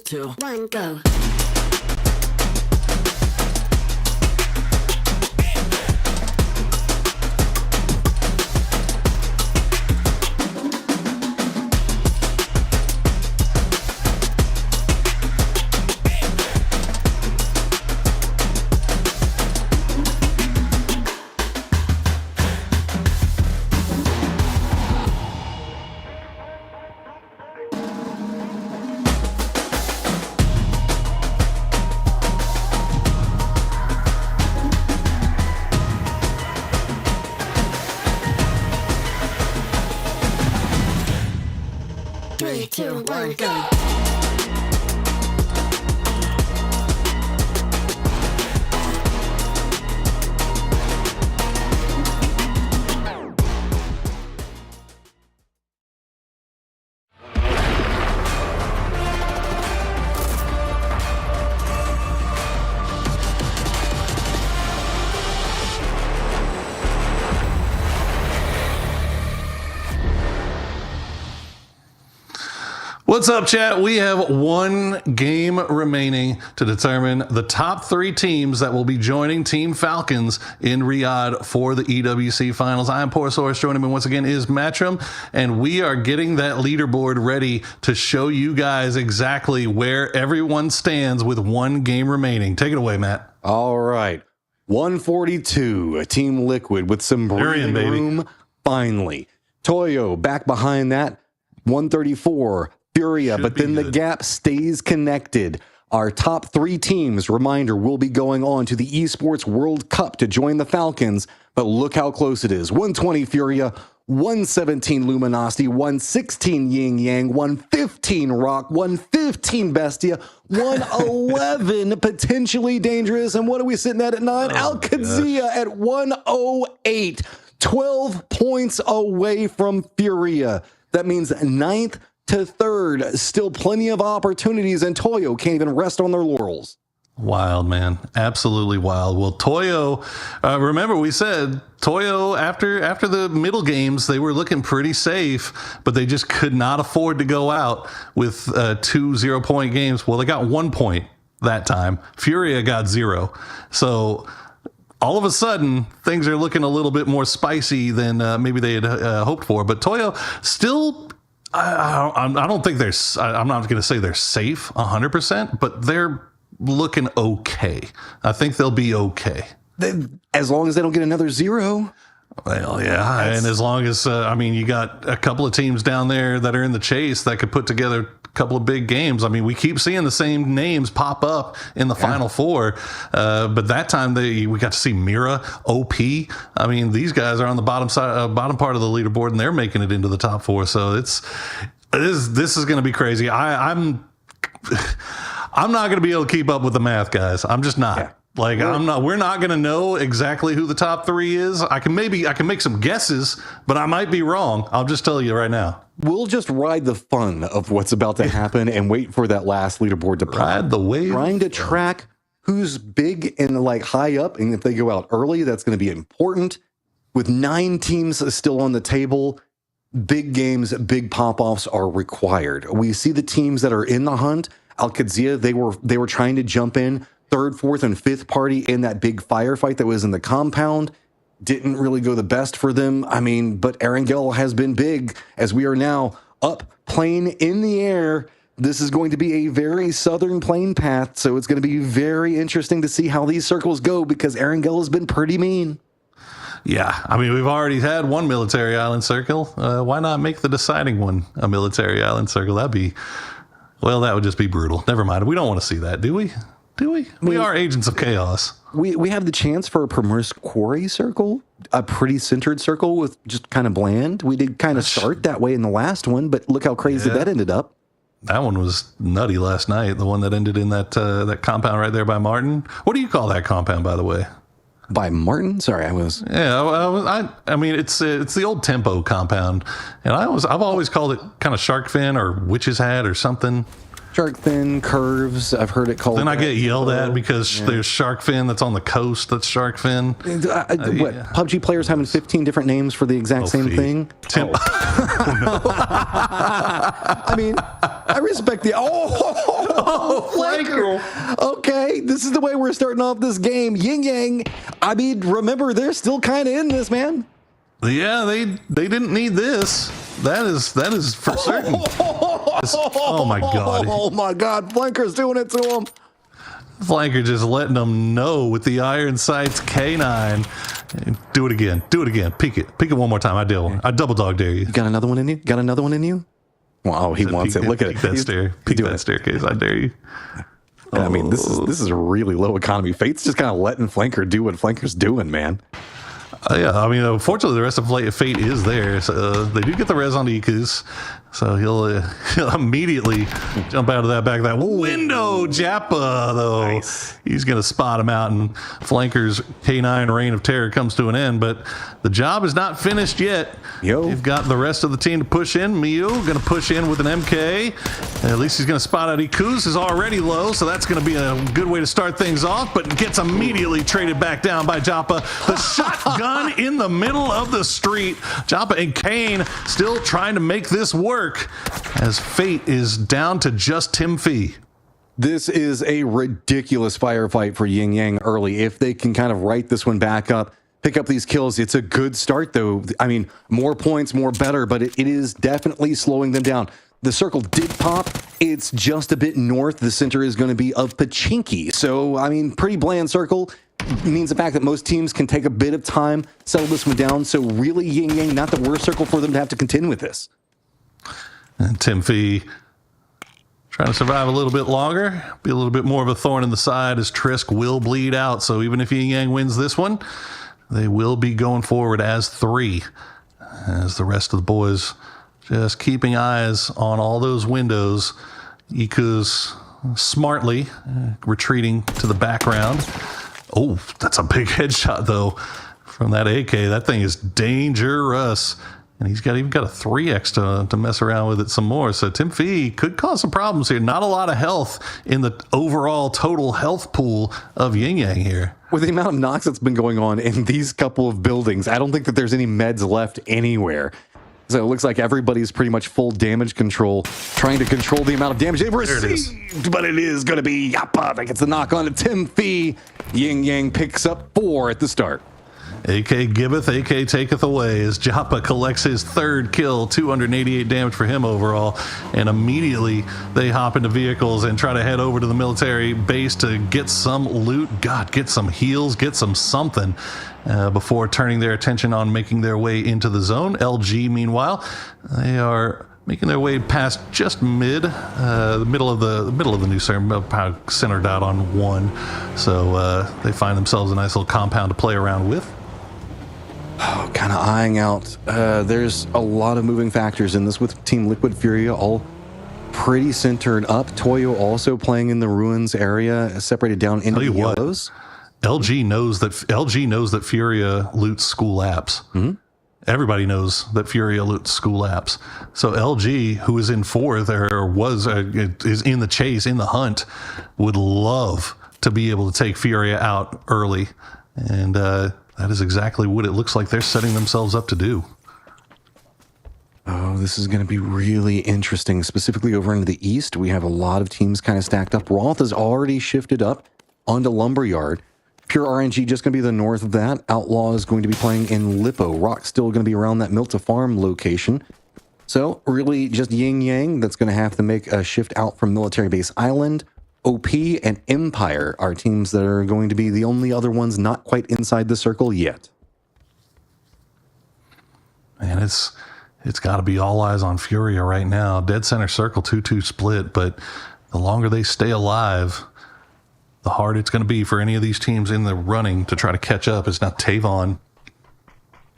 2, 1, go. Three, two, one, go. What's up, chat? We have one game remaining to determine the top 3 teams that will be joining Team Falcons in Riyadh for the EWC finals. I am Porosaurus. Joining me once again is Matcham, and we are getting that leaderboard ready to show you guys exactly where everyone stands with one game remaining. Take it away, Matt. All right. 142, Team Liquid with some breathing room. Finally. Toyo back behind that. 134, Furia, but then the gap stays connected. Our top 3 teams, reminder, will be going on to the Esports World Cup to join the Falcons, but look how close it is. 120 Furia, 117 Luminosity, 116 Yin Yang, 115 Rock, 115 Bestia, 111 Potentially Dangerous, and what are we sitting at 9? Al Qadzia at 108, 12 points away from Furia. That means 9th to 3rd. Still plenty of opportunities, and Toyo can't even rest on their laurels. Wild, man. Absolutely wild. Well, Toyo, remember we said Toyo, after the middle games, they were looking pretty safe, but they just could not afford to go out with 2 0-point games. Well, they got 1 point that time. Furia got 0. So all of a sudden, things are looking a little bit more spicy than maybe they had hoped for. But Toyo still, I don't think I'm not going to say they're safe 100%, but they're looking okay. I think they'll be okay. As long as they don't get another 0. Well, yeah. And as long as, you got a couple of teams down there that are in the chase that could put together a couple of big games. I mean, we keep seeing the same names pop up in the Final Four. But that time we got to see Mira, OP. I mean, these guys are on the bottom part of the leaderboard, and they're making it into the top 4. So this is going to be crazy. I'm not going to be able to keep up with the math, guys. I'm just not. Yeah. We're not going to know exactly who the top 3 is. I can make some guesses, but I might be wrong. I'll just tell you right now. We'll just ride the fun of what's about to happen and wait for that last leaderboard to pop. Ride the wave. Trying to track who's big and high up, and if they go out early, that's going to be important. With 9 teams still on the table, big games, big pop-offs are required. We see the teams that are in the hunt. Al Qadzia, they were trying to jump in 3rd, 4th, and 5th party in that big firefight that was in the compound. Didn't really go the best for them. I mean, but Erangel has been big as we are now up plane in the air. This is going to be a very southern plane path, so it's going to be very interesting to see how these circles go because Erangel has been pretty mean. Yeah, I mean, we've already had one military island circle. Why not make the deciding one a military island circle? That would just be brutal. Never mind. We don't want to see that, do we? We are agents of chaos. We have the chance for a Primrose Quarry circle, a pretty centered circle with just kind of bland. We did kind of start that way in the last one, but look how crazy that ended up. That one was nutty last night. The one that ended in that compound right there by Martin. What do you call that compound, by the way? By Martin? Sorry, I was. Yeah, I mean, it's the old Tempo compound, and I've always called it kind of Shark Fin or Witch's Hat or something. Shark fin, curves, I've heard it called. Then I that. get yelled at because there's shark fin that's on the coast that's shark fin. What, PUBG players having 15 different names for the exact same thing? I mean, I respect the... Flanker! Okay, this is the way we're starting off this game. Yin Yang, I mean, remember, they're still kind of in this, man. Yeah, they didn't need this. That is for certain. Oh my god. Oh my god, Flanker's doing it to him. Flanker just letting them know with the iron sights K9. Do it again. Do it again. Peek it. Peek it one more time. I double dog dare you. You got another one in you? Got another one in you? Wow, he wants it. Look at it. Peek that staircase. I dare you. I mean, this is a really low economy. Fate's just kind of letting Flanker do what Flanker's doing, man. Yeah, I mean, fortunately, the rest of Fate is there. So, they do get the res on Ikus, so he'll immediately jump out of that window. Jappa, though, he's going to spot him out, and Flanker's K9 reign of terror comes to an end. But the job is not finished yet. They've got the rest of the team to push in. Miu going to push in with an MK. At least he's going to spot out Ikus, is already low, so that's going to be a good way to start things off. But gets immediately traded back down by Jappa. The shotgun in the middle of the street. Jappa and Kane still trying to make this work as Fate is down to just Tim Fee. This is a ridiculous firefight for Yin Yang early. If they can kind of right this one back up, pick up these kills, it's a good start, though. I mean, more points, more better, but it is definitely slowing them down. The circle did pop. It's just a bit north. The center is going to be of Pachinki. So, I mean, pretty bland circle. Means the fact that most teams can take a bit of time, settle this one down. So really, Yin Yang, not the worst circle for them to have to contend with this. And Tim Fee trying to survive a little bit longer, be a little bit more of a thorn in the side as Trisk will bleed out. So even if Yin Yang wins this one, they will be going forward as 3, as the rest of the boys just keeping eyes on all those windows. Iku's smartly retreating to the background. Oh, that's a big headshot, though, from that AK. That thing is dangerous. And he's even got a 3x to mess around with it some more. So Tim Fee could cause some problems here. Not a lot of health in the overall total health pool of Yin Yang here. With the amount of knocks that's been going on in these couple of buildings, I don't think that there's any meds left anywhere. So it looks like everybody's pretty much full damage control, trying to control the amount of damage they've received. But it is going to be Yappa that gets the knock on to Tim Fee. Yin Yang picks up 4 at the start. AK giveth, AK taketh away as Jappa collects his 3rd kill, 288 damage for him overall, and immediately they hop into vehicles and try to head over to the military base to get some loot, get some heals, get some something, before turning their attention on making their way into the zone. LG, meanwhile, they are making their way past just the middle of the new centered out on 1, so they find themselves a nice little compound to play around with. Oh, kind of eyeing out. There's a lot of moving factors in this with Team Liquid Furia, all pretty centered up. Toyo also playing in the ruins area, separated down into the yellows. LG knows that Furia loots school apps. Mm-hmm. Everybody knows that Furia loots school apps. So LG, who is in 4th or is in the chase, in the hunt, would love to be able to take Furia out early. And that is exactly what it looks like they're setting themselves up to do. Oh, this is going to be really interesting. Specifically over into the east, we have a lot of teams kind of stacked up. Roth has already shifted up onto Lumberyard. Pure RNG just going to be the north of that. Outlaw is going to be playing in Lippo. Rock's still going to be around that Milta Farm location. So really just Yin Yang that's going to have to make a shift out from Military Base Island. OP and Empire are teams that are going to be the only other ones not quite inside the circle yet. Man, it's got to be all eyes on Furia right now. Dead center circle 2-2 split, but the longer they stay alive, the harder it's going to be for any of these teams in the running to try to catch up. It's not Tavon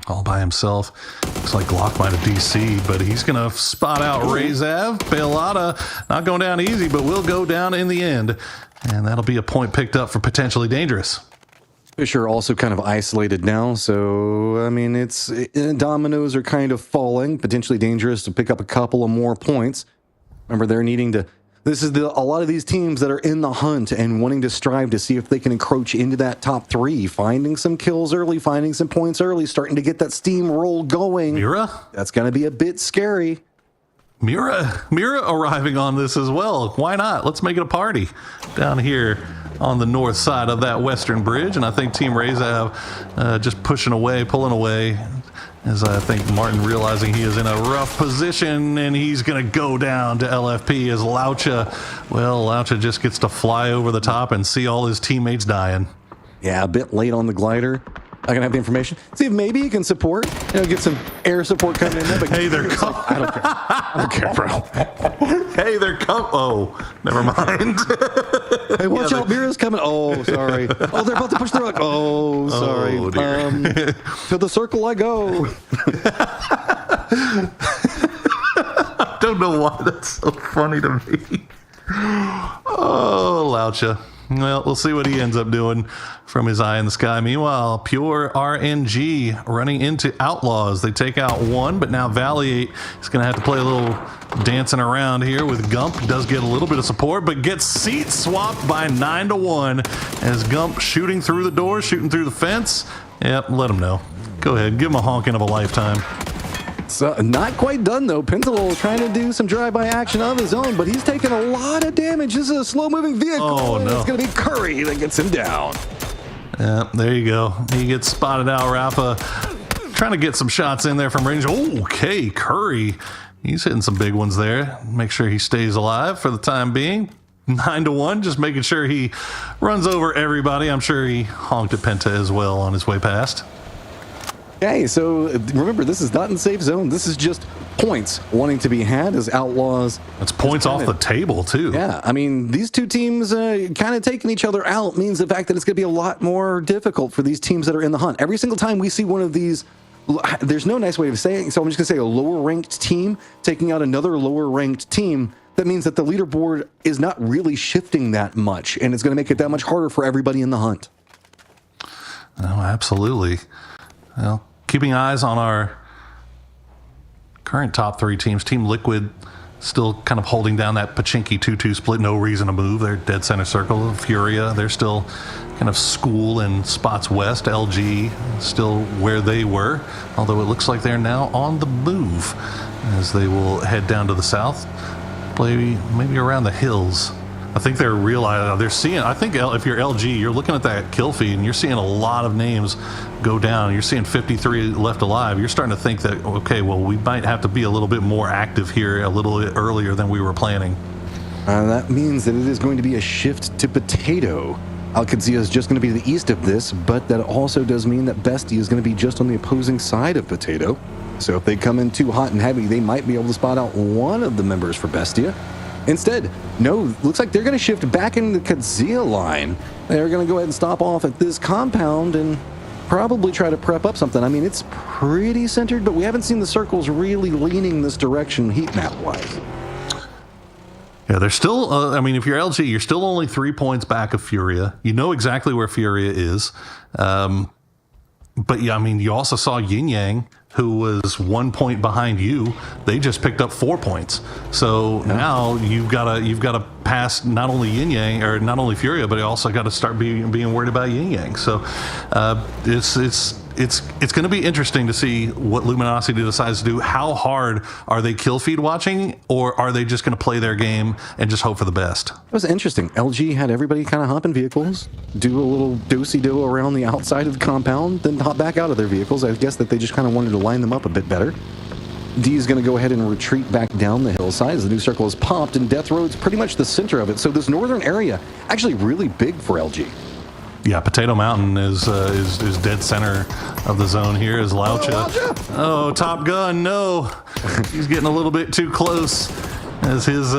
all by himself. Looks like Glock might have DC, but he's going to spot out Rezav. Pelada not going down easy, but will go down in the end. And that'll be a point picked up for potentially dangerous. Fisher also kind of isolated now, so, I mean, dominoes are kind of falling. Potentially dangerous to pick up a couple of more points. Remember, they're needing to This is a lot of these teams that are in the hunt and wanting to strive to see if they can encroach into that top 3, finding some kills early, finding some points early, starting to get that steamroll going. Mira? That's going to be a bit scary. Mira arriving on this as well. Why not? Let's make it a party down here on the north side of that western bridge. And I think Team Reza just pushing away, pulling away, as I think Martin realizing he is in a rough position, and he's going to go down to LFP as Laucha just gets to fly over the top and see all his teammates dying. Yeah, a bit late on the glider. I can have the information. See if maybe he can support. Get some air support coming in there. But Hey, they're coming. I don't care, bro. Hey, they're coming. Oh, never mind. Hey, watch out, Mira's coming. Oh, sorry. Oh, they're about to push the rock. Oh, sorry. Oh, dear. To the circle I go. I don't know why that's so funny to me. Oh, Laucha. Well, we'll see what he ends up doing from his eye in the sky. Meanwhile, Pure RNG running into Outlaws. They take out one, but now Valiate is going to have to play a little dancing around here with Gump. Does get a little bit of support, but gets seat swapped by 9-1 as Gump shooting through the door, shooting through the fence. Yep, let him know. Go ahead, give him a honking of a lifetime. So, not quite done, though. Pintalol trying to do some drive-by action of his own, but he's taking a lot of damage. This is a slow-moving vehicle. Oh, no. It's going to be Curry that gets him down. Yeah, there you go. He gets spotted out. Rafa trying to get some shots in there from range. Okay, Curry. He's hitting some big ones there. Make sure he stays alive for the time being. 9-1, just making sure he runs over everybody. I'm sure he honked at Penta as well on his way past. Okay, so remember, this is not in safe zone. This is just points wanting to be had as Outlaws. That's points off the table, too. Yeah, I mean, these two teams kind of taking each other out means the fact that it's going to be a lot more difficult for these teams that are in the hunt. Every single time we see one of these, there's no nice way of saying it, so I'm just going to say a lower-ranked team taking out another lower-ranked team. That means that the leaderboard is not really shifting that much, and it's going to make it that much harder for everybody in the hunt. Oh, absolutely. Well, keeping eyes on our current top 3 teams. Team Liquid still kind of holding down that Pachinki 2-2 split. No reason to move. They're dead center circle. Furia, they're still kind of school and spots west. LG still where they were, although it looks like they're now on the move as they will head down to the south, maybe around the hills. I think they're realizing, they're seeing, I think if you're LG, you're looking at that kill feed and you're seeing a lot of names go down. You're seeing 53 left alive. You're starting to think that, okay, well, we might have to be a little bit more active here a little bit earlier than we were planning. That means that it is going to be a shift to Potato. Al-Qadsia is just going to be to the east of this, but that also does mean that Bestia is going to be just on the opposing side of Potato. So if they come in too hot and heavy, they might be able to spot out one of the members for Bestia. Instead, no, looks like they're going to shift back into the Qadsia line. They're going to go ahead and stop off at this compound and probably try to prep up something. I mean, it's pretty centered, but we haven't seen the circles really leaning this direction heat map-wise. Yeah, they're still, I mean, if you're LG, you're still only 3 points back of Furia. You know exactly where Furia is. But yeah, I mean, you also saw Yin Yang, who was 1 point behind you. They just picked up 4 points. So now you've got to pass not only Yin Yang or not only Furia, but you also got to start being worried about Yin Yang. So it's going to be interesting to see what Luminosity decides to do. How hard are they kill feed watching, or are they just going to play their game and just hope for the best? It was interesting. LG had everybody kind of hop in vehicles, do a little do-si-do around the outside of the compound, then hop back out of their vehicles. I guess that they just kind of wanted to line them up a bit better. D is going to go ahead and retreat back down the hillside as the new circle is popped, and Death Road's pretty much the center of it. So this northern area, actually really big for LG. Yeah, Potato Mountain is dead center of the zone here as Laucha. Oh, Top Gun, no. He's getting a little bit too close as his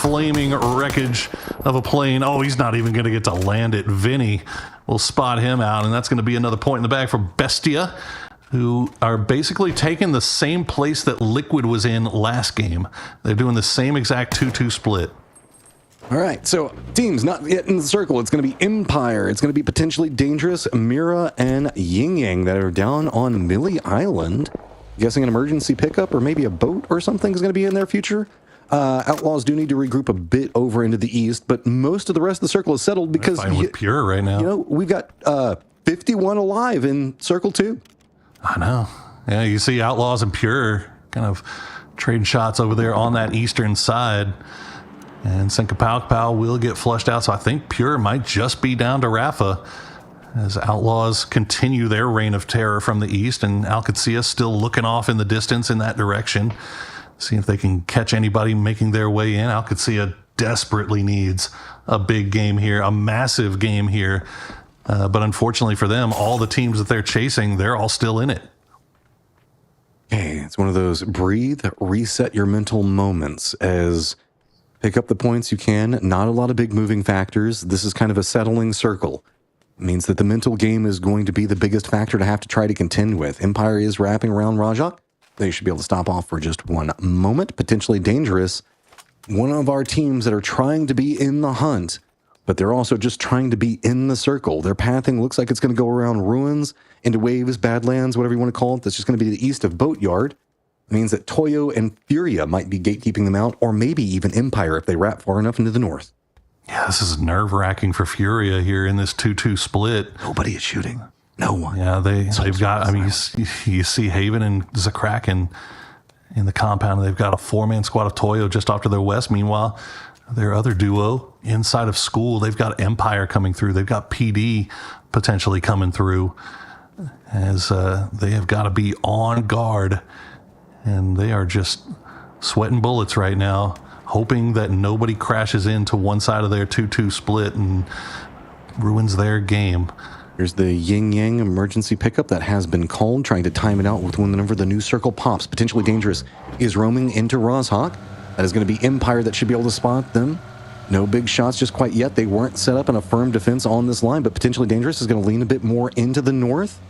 flaming wreckage of a plane. Oh, he's not even going to get to land it. Vinny will spot him out, and that's going to be another point in the bag for Bestia, who are basically taking the same place that Liquid was in last game. They're doing the same exact 2-2 split. All right, so teams not yet in the circle. It's going to be Empire. It's going to be potentially dangerous Mira and Yin Yang that are down on Millie Island. Guessing an emergency pickup or maybe a boat or something is going to be in their future. Outlaws do need to regroup a bit over into the east, but most of the rest of the circle is settled because Fighting with Pure right now. we've got 51 alive in Circle 2. I know. Yeah, you see Outlaws and Pure kind of trading shots over there on that eastern side. And Sinkapau will get flushed out, so I think Pure might just be down to Rafa as Outlaws continue their reign of terror from the east, and Alcacea still looking off in the distance in that direction. See if they can catch anybody making their way in. Alcacea desperately needs a big game here, a massive game here. But unfortunately for them, all the teams that they're chasing, they're all still in it. Okay, it's one of those breathe, reset your mental moments as pick up the points you can. Not a lot of big moving factors. This is kind of a settling circle. It means that the mental game is going to be the biggest factor to have to try to contend with. Empire is wrapping around Rajak. They should be able to stop off for just one moment. Potentially dangerous. One of our teams that are trying to be in the hunt, but they're also just trying to be in the circle. Their pathing looks like it's going to go around Ruins, into Waves, Badlands, whatever you want to call it. That's just going to be the east of Boatyard. It means that Toyo and Furia might be gatekeeping them out, or maybe even Empire if they wrap far enough into the north. Yeah, this is nerve-wracking for Furia here in this 2-2 split. Nobody is shooting. No one. Yeah, they've got, I mean, you see Haven and Zakraken in the compound, and they've got a 4-man squad of Toyo just off to their west. Meanwhile, their other duo inside of school, they've got Empire coming through. They've got PD potentially coming through, as they have got to be on guard, and they are just sweating bullets right now, hoping that nobody crashes into one side of their 2-2 split and ruins their game. Here's the Yin Yang emergency pickup that has been called, trying to time it out with whenever the new circle pops. Potentially dangerous is roaming into Rozhawk. That is going to be Empire that should be able to spot them. No big shots just quite yet. They weren't set up in a firm defense on this line, but potentially dangerous is going to lean a bit more into the north.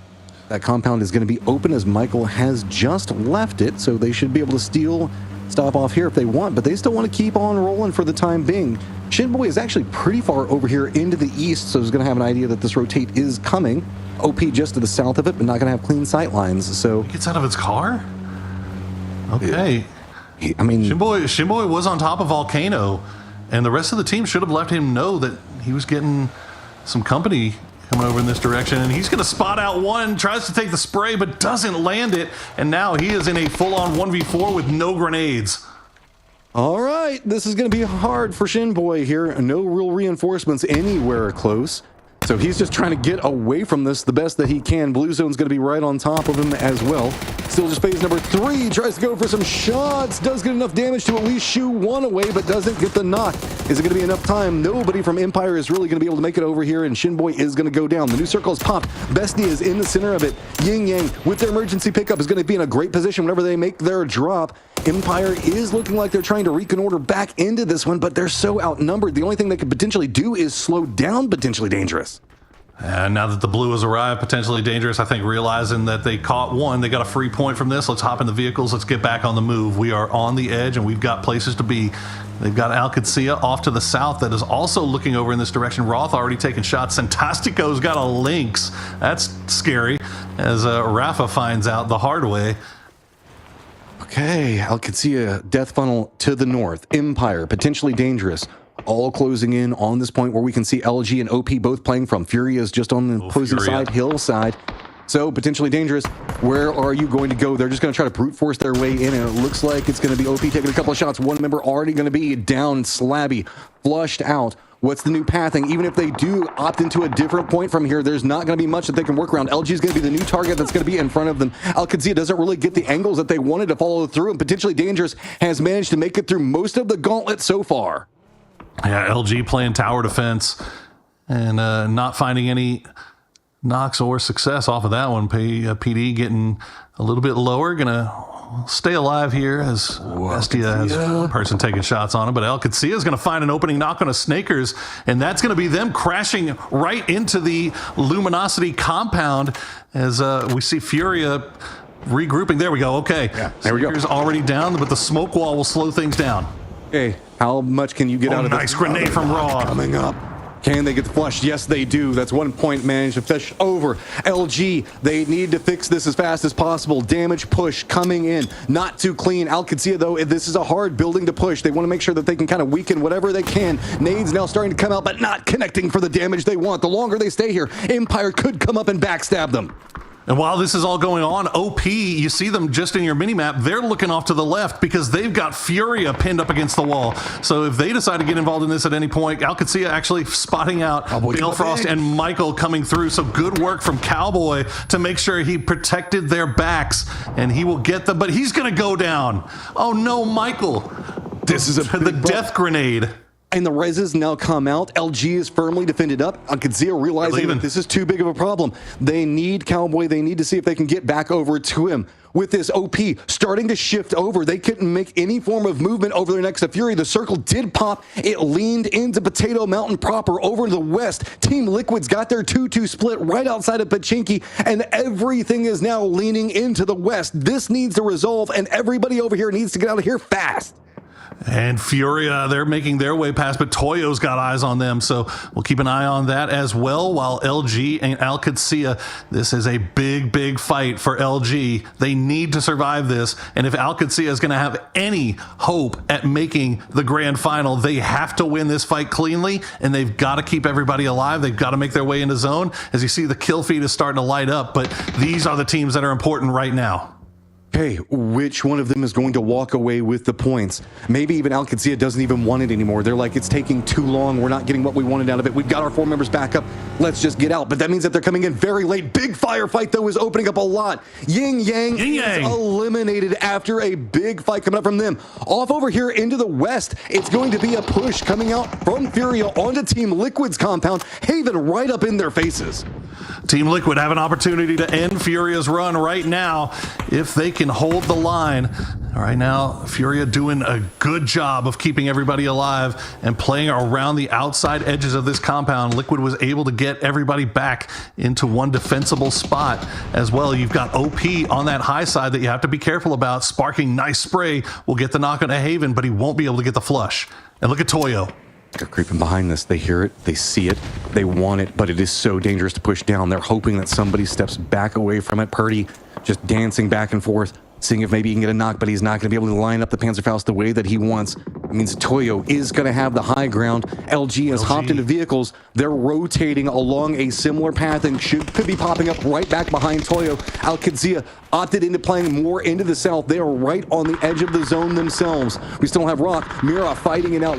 That compound is going to be open as Michael has just left it, so they should be able to stop off here if they want, but they still want to keep on rolling for the time being. Shinboy is actually pretty far over here into the east, so he's going to have an idea that this rotate is coming. OP just to the south of it, but not going to have clean sight lines, so... He gets out of its car? Okay. Shinboy was on top of Volcano, and the rest of the team should have let him know that he was getting some company coming over in this direction, and he's going to spot out one, tries to take the spray, but doesn't land it, and now he is in a full-on 1v4 with no grenades. All right, this is going to be hard for Shinboy here. No real reinforcements anywhere close. So he's just trying to get away from this the best that he can. Blue Zone's going to be right on top of him as well. Still just phase number 3. Tries to go for some shots. Does get enough damage to at least shoo one away, but doesn't get the knock. Is it going to be enough time? Nobody from Empire is really going to be able to make it over here, and Shinboy is going to go down. The new circle is popped. Bestie is in the center of it. Yin Yang, with their emergency pickup, is going to be in a great position whenever they make their drop. Empire is looking like they're trying to reconnoiter back into this one, but they're so outnumbered. The only thing they could potentially do is slow down potentially dangerous. And now that the blue has arrived, potentially dangerous, I think realizing that they caught one, they got a free point from this. Let's hop in the vehicles. Let's get back on the move. We are on the edge, and we've got places to be. They've got Alcacea off to the south that is also looking over in this direction. Roth already taking shots. Santastico's got a Lynx. That's scary, as Rafa finds out the hard way. Okay, Alcacea, Death Funnel to the north. Empire, potentially dangerous. All closing in on this point where we can see LG and OP both playing from. Furia is just on the opposing side, hillside. So potentially dangerous. Where are you going to go? They're just going to try to brute force their way in, and it looks like it's going to be OP taking a couple of shots. One member already going to be down, Slabby, flushed out. What's the new pathing? Even if they do opt into a different point from here, there's not going to be much that they can work around. LG is going to be the new target that's going to be in front of them. Alcacea doesn't really get the angles that they wanted to follow through, and potentially dangerous has managed to make it through most of the gauntlet so far. Yeah, LG playing tower defense and not finding any knocks or success off of that one. PD getting a little bit lower, gonna stay alive here as Bestia has one person taking shots on him, but Alcacea is gonna find an opening knock on a Snakers, and that's gonna be them crashing right into the Luminosity compound as we see Furia regrouping. There we go. Okay, yeah, there we go. Snakers already down, but the smoke wall will slow things down. Okay, how much can you get out of this? Nice grenade from Raw. Coming up. Can they get the flush? Yes, they do. That's 1 point managed to fish over. LG, they need to fix this as fast as possible. Damage push coming in. Not too clean. Alcazia, though, this is a hard building to push. They want to make sure that they can kind of weaken whatever they can. Nades now starting to come out, but not connecting for the damage they want. The longer they stay here, Empire could come up and backstab them. And while this is all going on, OP, you see them just in your minimap, they're looking off to the left because they've got Furia pinned up against the wall. So if they decide to get involved in this at any point, Alcazia actually spotting out Balefrost and Michael coming through. So good work from Cowboy to make sure he protected their backs, and he will get them, but he's going to go down. Oh no, Michael. This is the death grenade. And the reses now come out. LG is firmly defended up. Alcazia realizing that this is too big of a problem. They need Cowboy. They need to see if they can get back over to him. With this OP starting to shift over, they couldn't make any form of movement over there next to Fury. The circle did pop. It leaned into Potato Mountain proper over to the west. Team Liquid's got their 2-2 split right outside of Pachinki, and everything is now leaning into the west. This needs to resolve, and everybody over here needs to get out of here fast. And Furia, they're making their way past, but Toyo's got eyes on them, so we'll keep an eye on that as well. While LG and Alcazia, this is a big, big fight for LG. They need to survive this, and if Alcazia is going to have any hope at making the grand final, they have to win this fight cleanly, and they've got to keep everybody alive. They've got to make their way into zone. As you see, the kill feed is starting to light up, but these are the teams that are important right now. Okay, which one of them is going to walk away with the points? Maybe even Alcazia doesn't even want it anymore. They're like, it's taking too long. We're not getting what we wanted out of it. We've got our 4 members back up. Let's just get out. But that means that they're coming in very late. Big firefight, though, is opening up a lot. Yin Yang is eliminated after a big fight coming up from them. Off over here into the west, it's going to be a push coming out from Furia onto Team Liquid's compound. Haven right up in their faces. Team Liquid have an opportunity to end Furia's run right now if they can hold the line. Right now, Furia doing a good job of keeping everybody alive and playing around the outside edges of this compound. Liquid was able to get everybody back into one defensible spot as well. You've got OP on that high side that you have to be careful about. Sparking, nice spray, will get the knock on a Haven, but he won't be able to get the flush. And look at Toyo. They're creeping behind this. They hear it. They see it. They want it, but it is so dangerous to push down. They're hoping that somebody steps back away from it. Purdy just dancing back and forth, seeing if maybe he can get a knock, but he's not going to be able to line up the Panzerfaust the way that he wants. It means Toyo is going to have the high ground. LG has hopped into vehicles. They're rotating along a similar path and could be popping up right back behind Toyo. Alcazia opted into playing more into the south. They are right on the edge of the zone themselves. We still have Rock, Mira fighting it out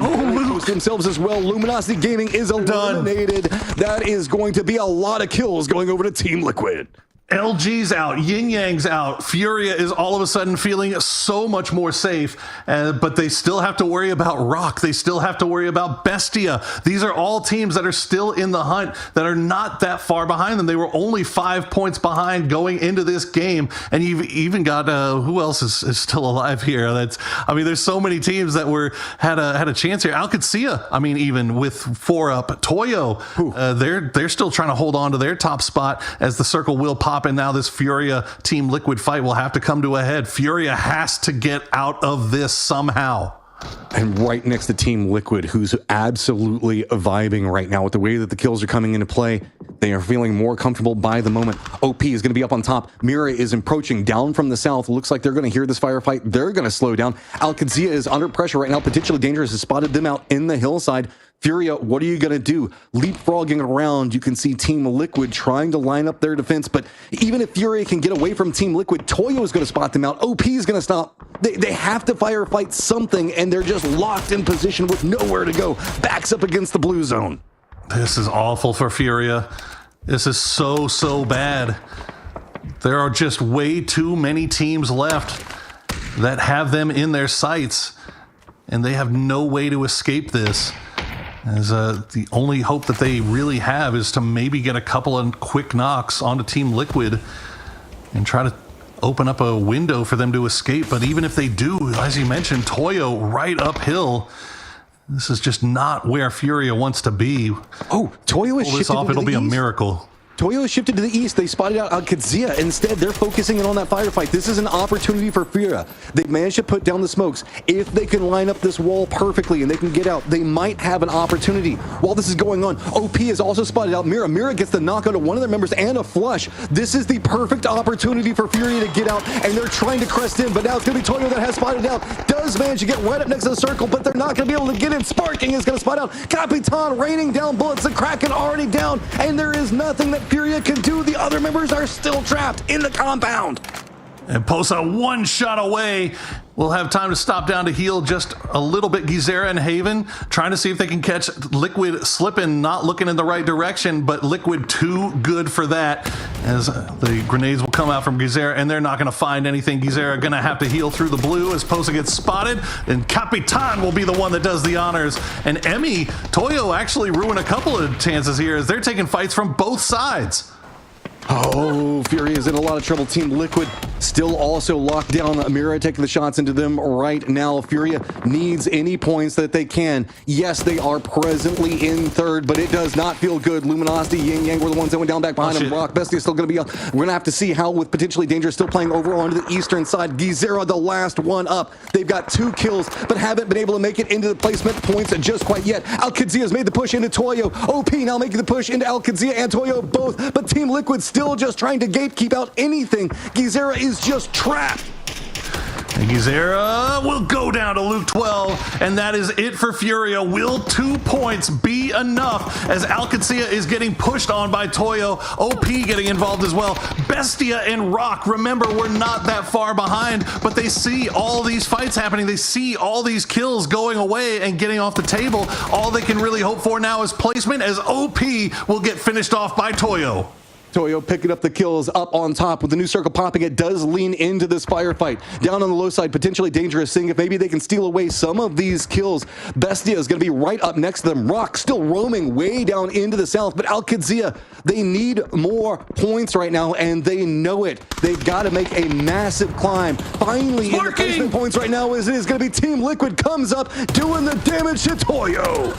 themselves as well. Luminosity Gaming is eliminated. That is going to be a lot of kills going over to Team Liquid. LG's out, Yin Yang's out, Furia is all of a sudden feeling so much more safe, but they still have to worry about Rock. They still have to worry about Bestia. These are all teams that are still in the hunt, that are not that far behind them. They were only 5 points behind going into this game, and you've even got, who else is still alive here? There's so many teams that had a chance here. Alcazia, even with 4 up. Toyo, they're still trying to hold on to their top spot as the circle will pop. And now this Furia Team Liquid fight will have to come to a head. Furia has to get out of this somehow. And right next to Team Liquid, who's absolutely vibing right now with the way that the kills are coming into play. They are feeling more comfortable by the moment. OP is going to be up on top. Mira is approaching down from the south. Looks like they're going to hear this firefight. They're going to slow down. Alcazia is under pressure right now. Potentially Dangerous has spotted them out in the hillside. Furia, what are you going to do? Leapfrogging around, you can see Team Liquid trying to line up their defense, but even if Furia can get away from Team Liquid, Toyo is going to spot them out. OP is going to stop. They have to firefight something, and they're just locked in position with nowhere to go. Backs up against the blue zone. This is awful for Furia. This is so bad. There are just way too many teams left that have them in their sights, and they have no way to escape this. As the only hope that they really have is to maybe get a couple of quick knocks onto Team Liquid and try to open up a window for them to escape. But even if they do, as you mentioned, Toyo right uphill. This is just not where Furia wants to be. Oh, Toyo is pull this off, it'll be a miracle. Toyo shifted to the east. They spotted out Alcadzia. Instead, they're focusing in on that firefight. This is an opportunity for Furia. They've managed to put down the smokes. If they can line up this wall perfectly and they can get out, they might have an opportunity. While this is going on, OP has also spotted out Mira. Mira gets the knockout of one of their members and a flush. This is the perfect opportunity for Furia to get out, and they're trying to crest in, but now it's going to be Toyo that has spotted out. Does manage to get right up next to the circle, but they're not going to be able to get in. Sparking is going to spot out. Capitan raining down bullets. The Kraken already down, and there is nothing that Furia can do. The other members are still trapped in the compound. And Posa one shot away. We'll have time to stop down to heal just a little bit. Gizera and Haven trying to see if they can catch Liquid slipping, not looking in the right direction, but Liquid too good for that, as the grenades will come out from Gizera, and they're not going to find anything. Gizera going to have to heal through the blue as Posa gets spotted, and Capitan will be the one that does the honors. And Emmy, Toyo actually ruin a couple of chances here as they're taking fights from both sides. Oh, Fury is in a lot of trouble. Team Liquid still also locked down. Amira taking the shots into them right now. Furia needs any points that they can. Yes, they are presently in third, but it does not feel good. Luminosity, Yin Yang were the ones that went down back behind them. Rock Bestia is still going to be up. We're going to have to see how, with potentially Dangerous still playing over onto the eastern side. Gizera, the last one up. They've got 2 kills, but haven't been able to make it into the placement points just quite yet. Alcadzia has made the push into Toyo. OP now making the push into Alcadzia and Toyo both, but Team Liquid still just trying to gatekeep out anything. Gizera is just trapped. And Gizera will go down to Luke 12, and that is it for Furia. Will 2 points be enough as Alcadzia is getting pushed on by Toyo, OP getting involved as well. Bestia and Rock, remember, we're not that far behind, but they see all these fights happening. They see all these kills going away and getting off the table. All they can really hope for now is placement, as OP will get finished off by Toyo. Toyo picking up the kills up on top with the new circle popping. It does lean into this firefight. Down on the low side, potentially Dangerous, seeing if maybe they can steal away some of these kills. Bestia is going to be right up next to them. Rock still roaming way down into the south, but Alcadzia, they need more points right now, and they know it. They've got to make a massive climb. Finally, in the placement points right now, as it is going to be Team Liquid comes up, doing the damage to Toyo.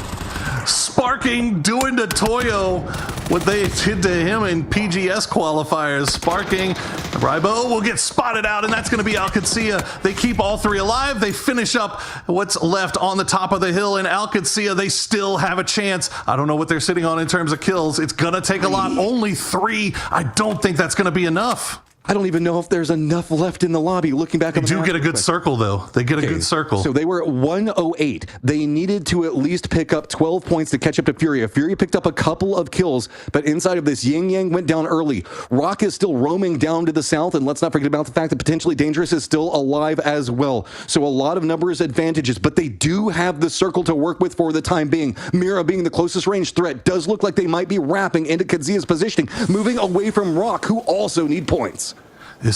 Sparking doing to Toyo what they did to him in PGS qualifiers. Sparking, Rybo will get spotted out, and that's going to be Alcadzia. They keep all 3 alive. They finish up what's left on the top of the hill, and Alcadzia, they still have a chance. I don't know what they're sitting on in terms of kills. It's going to take a lot. Only 3. I don't think that's going to be enough. I don't even know if there's enough left in the lobby. Looking back, they do get a good circle, though. They get a good circle. So they were at 108. They needed to at least pick up 12 points to catch up to Furia. Furia picked up a couple of kills, but inside of this, Yin Yang went down early. Rock is still roaming down to the south, and let's not forget about the fact that potentially Dangerous is still alive as well. So a lot of numbers advantages, but they do have the circle to work with for the time being. Mira being the closest range threat does look like they might be wrapping into Kadzia's positioning, moving away from Rock, who also need points. It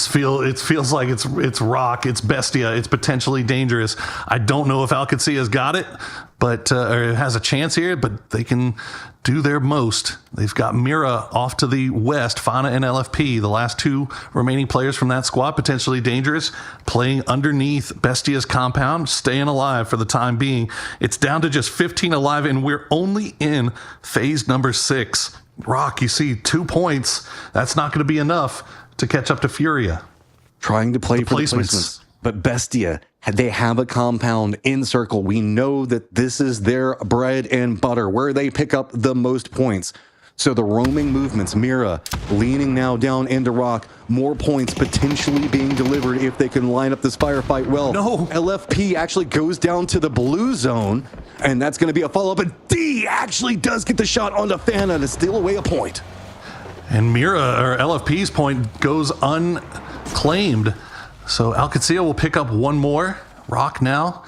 feels like it's Rock, it's Bestia, it's potentially Dangerous. I don't know if Alcadzia has got it, but or has a chance here, but they can do their most. They've got Mira off to the west, Fauna and LFP, the last 2 remaining players from that squad, potentially Dangerous, playing underneath Bestia's compound, staying alive for the time being. It's down to just 15 alive, and we're only in phase number 6. Rock, you see 2 points. That's not going to be enough to catch up to Furia. Trying to play for the placements. But Bestia, they have a compound in circle. We know that this is their bread and butter, where they pick up the most points. So the roaming movements, Mira leaning now down into Rock, more points potentially being delivered if they can line up this firefight well. No. LFP actually goes down to the blue zone, and that's going to be a follow-up. And D actually does get the shot onto Fana to steal away a point. And Mira, or LFP's point, goes unclaimed. So Alcadzia will pick up 1 more. Rock now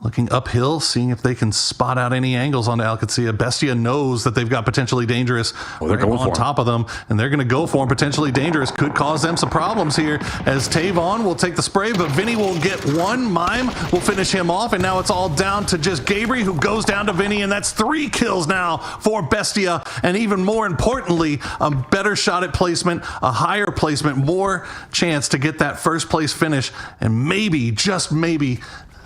looking uphill, seeing if they can spot out any angles onto Alcadzia. Bestia knows that they've got potentially Dangerous they're going on top of them, and they're going to go for him. Potentially Dangerous could cause them some problems here, as Tavon will take the spray, but Vinny will get 1. Mime will finish him off, and now it's all down to just Gabri, who goes down to Vinny, and that's 3 kills now for Bestia. And even more importantly, a better shot at placement, a higher placement, more chance to get that first place finish, and maybe, just maybe,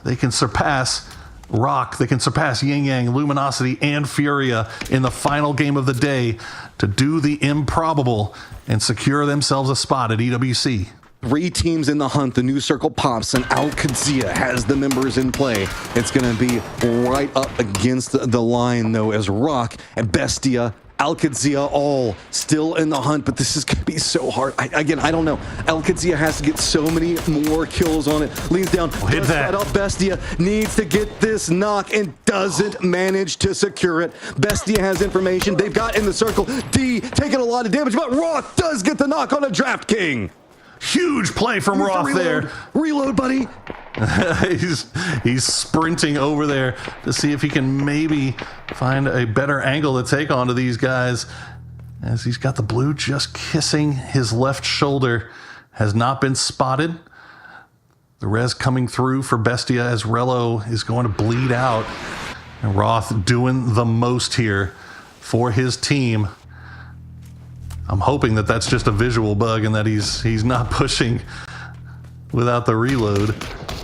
they can surpass Rock, they can surpass Yin Yang, Luminosity, and Furia in the final game of the day to do the improbable and secure themselves a spot at EWC. 3 teams in the hunt. The new circle pops, and Al Qadsia has the members in play. It's going to be right up against the line, though, as Rock and Bestia, Al Qadsia all still in the hunt, but this is going to be so hard. I don't know. Al Qadsia has to get so many more kills on it. Leans down, hit that. Up. Bestia needs to get this knock and doesn't manage to secure it. Bestia has information. They've got in the circle. D taking a lot of damage, but Roth does get the knock on a Draft King. Huge play from Roth there. Reload, buddy. he's sprinting over there to see if he can maybe find a better angle to take onto these guys, as he's got the blue just kissing his left shoulder. Has not been spotted. The res coming through for Bestia as Rello is going to bleed out, and Roth doing the most here for his team. I'm hoping that that's just a visual bug and that he's not pushing without the reload.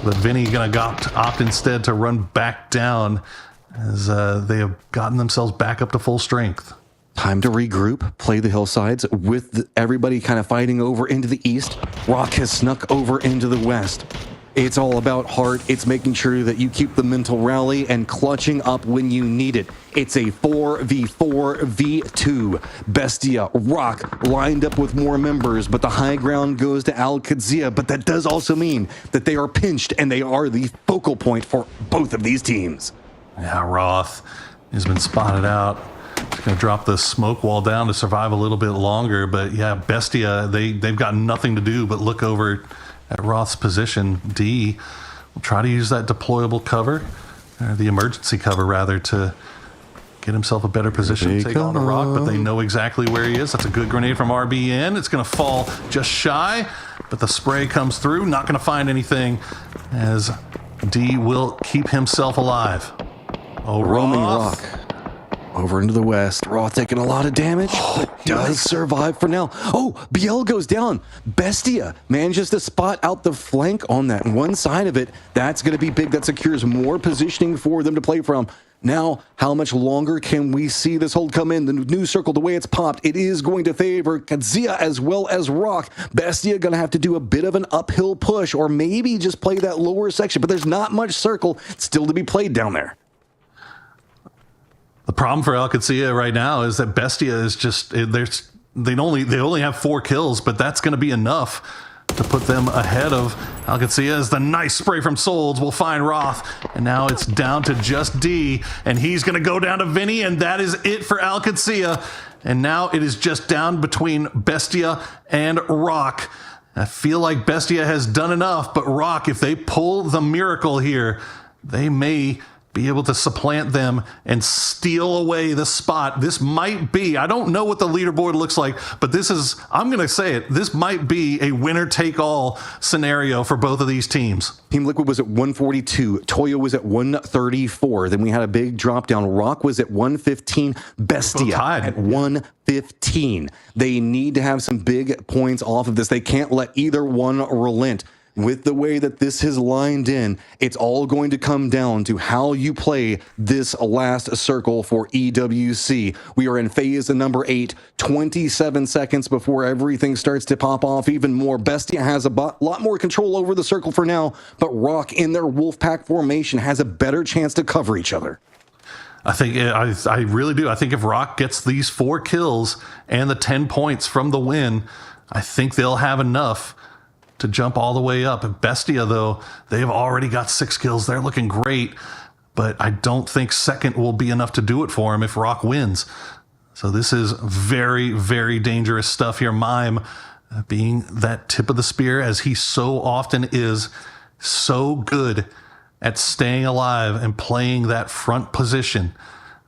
But Vinny going to opt instead to run back down, as they have gotten themselves back up to full strength. Time to regroup, play the hillsides with everybody kind of fighting over into the east. Rock has snuck over into the west. It's all about heart. It's making sure that you keep the mental rally and clutching up when you need it. It's a 4v4v2. Bestia, Rock lined up with more members, but the high ground goes to Al Qadsia. But that does also mean that they are pinched, and they are the focal point for both of these teams. Yeah, Roth has been spotted out. He's going to drop the smoke wall down to survive a little bit longer. But yeah, Bestia, they've got nothing to do but look over at Roth's position. D will try to use that deployable cover, or the emergency cover rather, to get himself a better position to take on the Rock, but they know exactly where he is. That's a good grenade from RBN. It's going to fall just shy, but the spray comes through. Not going to find anything, as D will keep himself alive. Oh, Roaming Roth. Rock over into the west. Roth taking a lot of damage, but does survive for now. Oh, BL goes down. Bestia manages to spot out the flank on that one side of it. That's going to be big. That secures more positioning for them to play from. Now, how much longer can we see this hold come in? The new circle, the way it's popped, it is going to favor Qadsia as well as Rock. Bestia going to have to do a bit of an uphill push, or maybe just play that lower section, but there's not much circle still to be played down there. The problem for Al Qadsia right now is that Bestia is just, they only have 4 kills, but that's going to be enough to put them ahead of Al Qadsia, as the nice spray from Solds will find Roth. And now it's down to just D, and he's going to go down to Vinny, and that is it for Al Qadsia. And now it is just down between Bestia and Rock. I feel like Bestia has done enough, but Rock, if they pull the miracle here, they may be able to supplant them and steal away the spot. This might be, I don't know what the leaderboard looks like, but this is, I'm going to say it, this might be a winner-take-all scenario for both of these teams. Team Liquid was at 142. Toyo was at 134. Then we had a big drop down. Rock was at 115. Bestia at 115. They need to have some big points off of this. They can't let either one relent. With the way that this has lined in, it's all going to come down to how you play this last circle for EWC. We are in phase number 8, 27 seconds before everything starts to pop off even more. Bestia has a lot more control over the circle for now, but Rock in their Wolfpack formation has a better chance to cover each other. I think I really do. I think if Rock gets these 4 kills and the 10 points from the win, I think they'll have enough to jump all the way up. And Bestia, though, they've already got 6 kills. They're looking great, but I don't think second will be enough to do it for him if Rock wins. So this is very, very dangerous stuff here. Mime being that tip of the spear, as he so often is, so good at staying alive and playing that front position.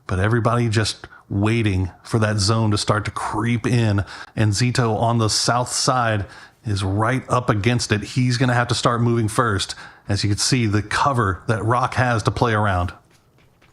But everybody just waiting for that zone to start to creep in. And Zito on the south side is right up against it. He's going to have to start moving first, as you can see the cover that Rock has to play around.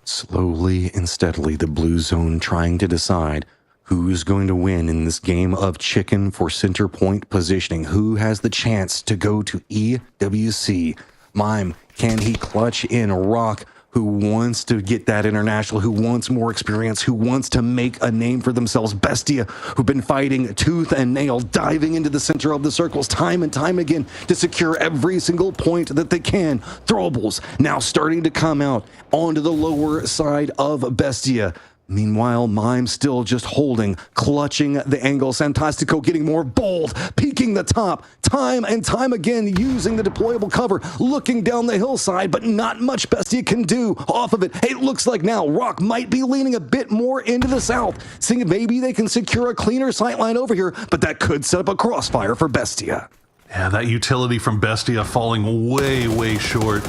Slowly and steadily, the blue zone trying to decide who's going to win in this game of chicken for center point positioning. Who has the chance to go to EWC? Mime, can he clutch in? Rock who wants to get that international, who wants more experience, who wants to make a name for themselves. Bestia, who've been fighting tooth and nail, diving into the center of the circles time and time again to secure every single point that they can. Throwables now starting to come out onto the lower side of Bestia. Meanwhile, Mime still just holding, clutching the angle. Santastico getting more bold, peeking the top, time and time again, using the deployable cover, looking down the hillside, but not much Bestia can do off of it. It looks like now Rock might be leaning a bit more into the south, seeing if maybe they can secure a cleaner sightline over here, but that could set up a crossfire for Bestia. Yeah, that utility from Bestia falling way, way short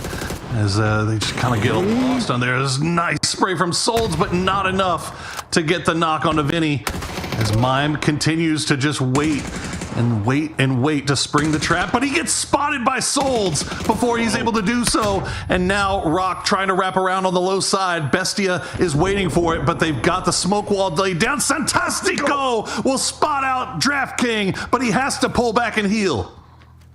as they just kind of get lost on there. There's nice spray from Solds, but not enough to get the knock onto Vinny as Mime continues to just wait and wait and wait to spring the trap, but he gets spotted by Solds before he's able to do so. And now Rock trying to wrap around on the low side. Bestia is waiting for it, but they've got the smoke wall laid down. Santastico will spot out Draft King, but he has to pull back and heal.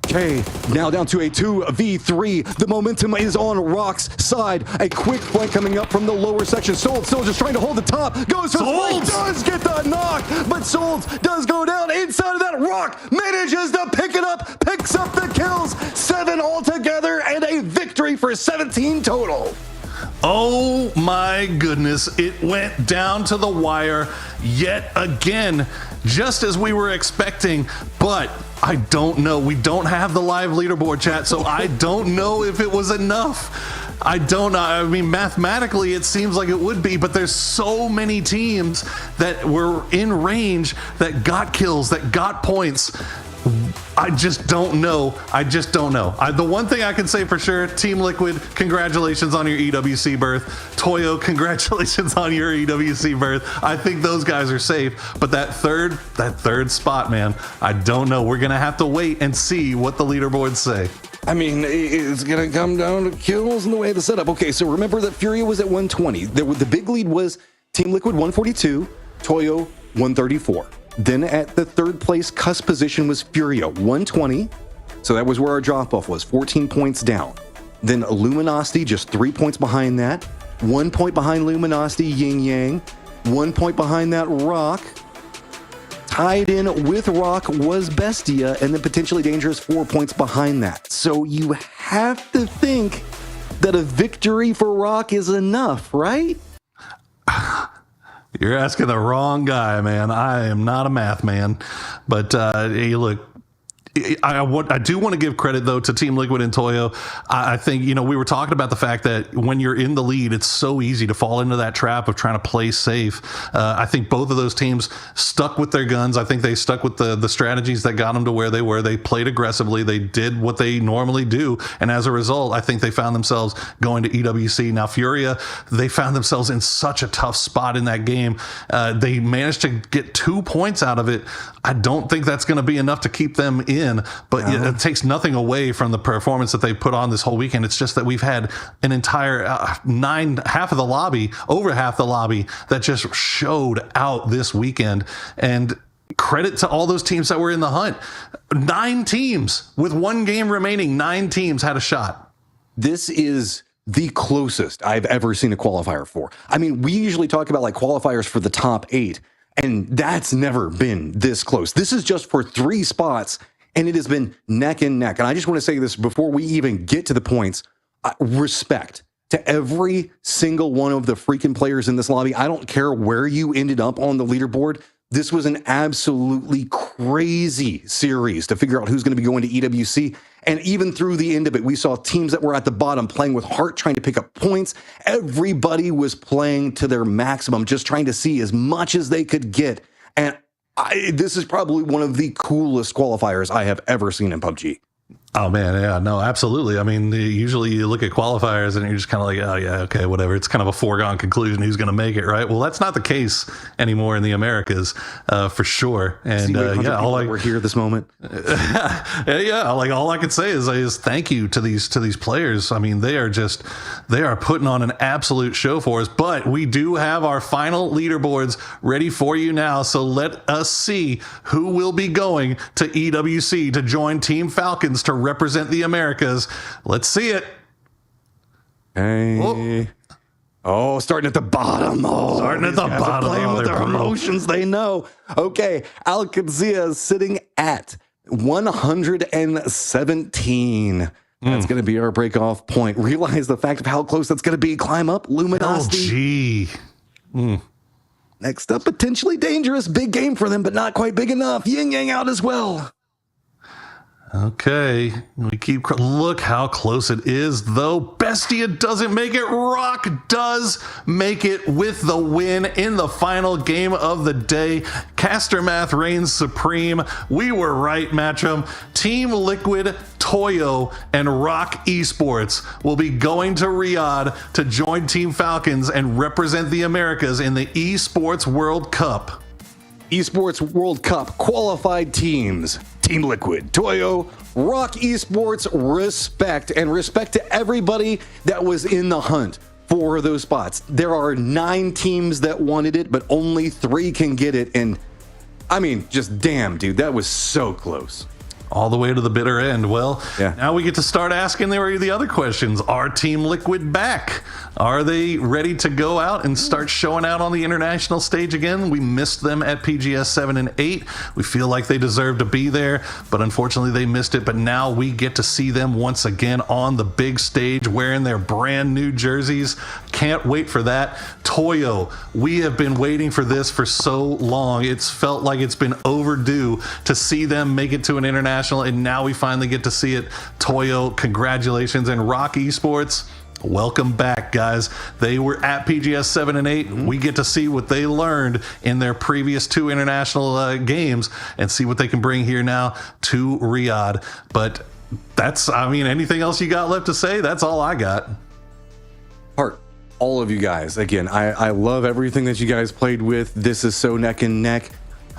Okay, now down to a 2v3. The momentum is on Rock's side. A quick flank coming up from the lower section. Solds still just trying to hold the top. Goes for Solds, does get the knock, but Solds does go down inside of that. Rock manages to pick it up, picks up the kills. 7 altogether and a victory for 17 total. Oh my goodness, it went down to the wire yet again, just as we were expecting, but I don't know. We don't have the live leaderboard, chat, so I don't know if it was enough. I don't know. I mean, mathematically, it seems like it would be, but there's so many teams that were in range that got kills, that got points. I just don't know. The one thing I can say for sure, Team Liquid, congratulations on your EWC berth. Toyo, congratulations on your EWC berth. I think those guys are safe, but that third spot, man, I don't know. We're gonna have to wait and see what the leaderboards say. I mean, it's going to come down to kills and the way of the setup. Okay, so remember that Furia was at 120. The big lead was Team Liquid 142, Toyo 134. Then at the third place cusp position was Furia 120. So that was where our drop-off was, 14 points down. Then Luminosity just 3 points behind that. 1 point behind Luminosity, Yin Yang. 1 point behind that, Rock. Tied in with Rock was Bestia, and then potentially Dangerous 4 points behind that. So you have to think that a victory for Rock is enough, right? You're asking the wrong guy, man. I am not a math man. But hey, look, I do want to give credit, though, to Team Liquid and Toyo. I think, we were talking about the fact that when you're in the lead, it's so easy to fall into that trap of trying to play safe. I think both of those teams stuck with their guns. I think they stuck with the strategies that got them to where they were. They played aggressively. They did what they normally do. And as a result, I think they found themselves going to EWC. Now, Furia, they found themselves in such a tough spot in that game. They managed to get 2 points out of it. I don't think that's going to be enough to keep them in, but it takes nothing away from the performance that they put on this whole weekend. It's just that we've had an entire half of the lobby, over half the lobby, that just showed out this weekend. And credit to all those teams that were in the hunt. 9 teams with 1 game remaining. 9 teams had a shot. This is the closest I've ever seen a qualifier for. I mean, we usually talk about like qualifiers for the top 8. And that's never been this close. This is just for 3 spots, and it has been neck and neck. And I just want to say this before we even get to the points. Respect to every single one of the freaking players in this lobby. I don't care where you ended up on the leaderboard. This was an absolutely crazy series to figure out who's going to be going to EWC. And even through the end of it, we saw teams that were at the bottom playing with heart, trying to pick up points. Everybody was playing to their maximum, just trying to see as much as they could get. And this is probably one of the coolest qualifiers I have ever seen in PUBG. Oh, man. Yeah, no, absolutely. I mean, usually you look at qualifiers and you're just kind of like, oh, yeah, okay, whatever. It's kind of a foregone conclusion who's going to make it, right? Well, that's not the case anymore in the Americas, for sure. And we're here at this moment. All I could say is thank you to these players. I mean, they are putting on an absolute show for us. But we do have our final leaderboards ready for you now. So let us see who will be going to EWC to join Team Falcons to represent the Americas. Let's see it. Hey. Oh, starting at the bottom. Oh, Starting at the these guys are bottom. playing Oh, with they're their brutal. emotions. They know. Okay, Al Qadsia is sitting at 117. That's going to be our break-off point. Realize the fact of how close that's going to be. Climb up, Oh, Luminosity. gee. Next up, potentially dangerous. Big game for them, but not quite big enough. Yin Yang out as well. Okay, look how close it is, though. Bestia doesn't make it. Rock does make it with the win in the final game of the day. Caster Math reigns supreme. We were right, Matchum. Team Liquid, Toyo, and Rock Esports will be going to Riyadh to join Team Falcons and represent the Americas in the Esports World Cup. Esports World Cup qualified teams. Team Liquid, Toyo, Rock Esports, respect. And respect to everybody that was in the hunt for those spots. There are 9 teams that wanted it, but only 3 can get it. And I mean, just damn, dude, that was so close. All the way to the bitter end. Well, Yeah. Now we get to start asking the other questions. Are Team Liquid back? Are they ready to go out and start showing out on the international stage again? We missed them at PGS 7 and 8. We feel like they deserve to be there, but unfortunately they missed it. But now we get to see them once again on the big stage wearing their brand new jerseys. Can't wait for that. Toyo, we have been waiting for this for so long. It's felt like it's been overdue to see them make it to an international, and now we finally get to see it. Toyo, congratulations. And Rock Esports, welcome back, guys. They were at PGS 7 and 8. We get to see what they learned in their previous 2 international games and see what they can bring here now to Riyadh. But anything else you got left to say? That's all I got. Heart, all of you guys. Again, I love everything that you guys played with. This is so neck and neck.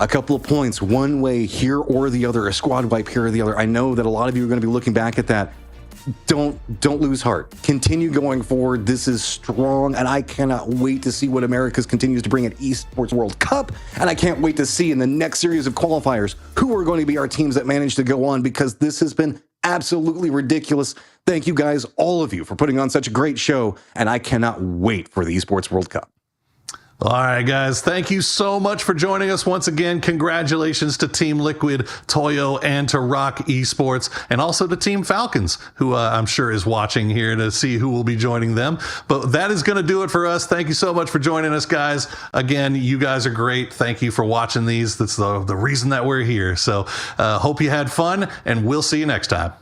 A couple of points, one way here or the other, a squad wipe here or the other. I know that a lot of you are going to be looking back at that. Don't lose heart. Continue going forward. This is strong, and I cannot wait to see what Americas continues to bring at Esports World Cup, and I can't wait to see in the next series of qualifiers who are going to be our teams that manage to go on, because this has been absolutely ridiculous. Thank you guys, all of you, for putting on such a great show, and I cannot wait for the Esports World Cup. All right, guys, thank you so much for joining us once again. Congratulations to Team Liquid, Toyo, and to Rock Esports, and also to Team Falcons, who I'm sure is watching here to see who will be joining them. But that is going to do it for us. Thank you so much for joining us, guys. Again, you guys are great. Thank you for watching these. That's the reason that we're here. So hope you had fun, and we'll see you next time.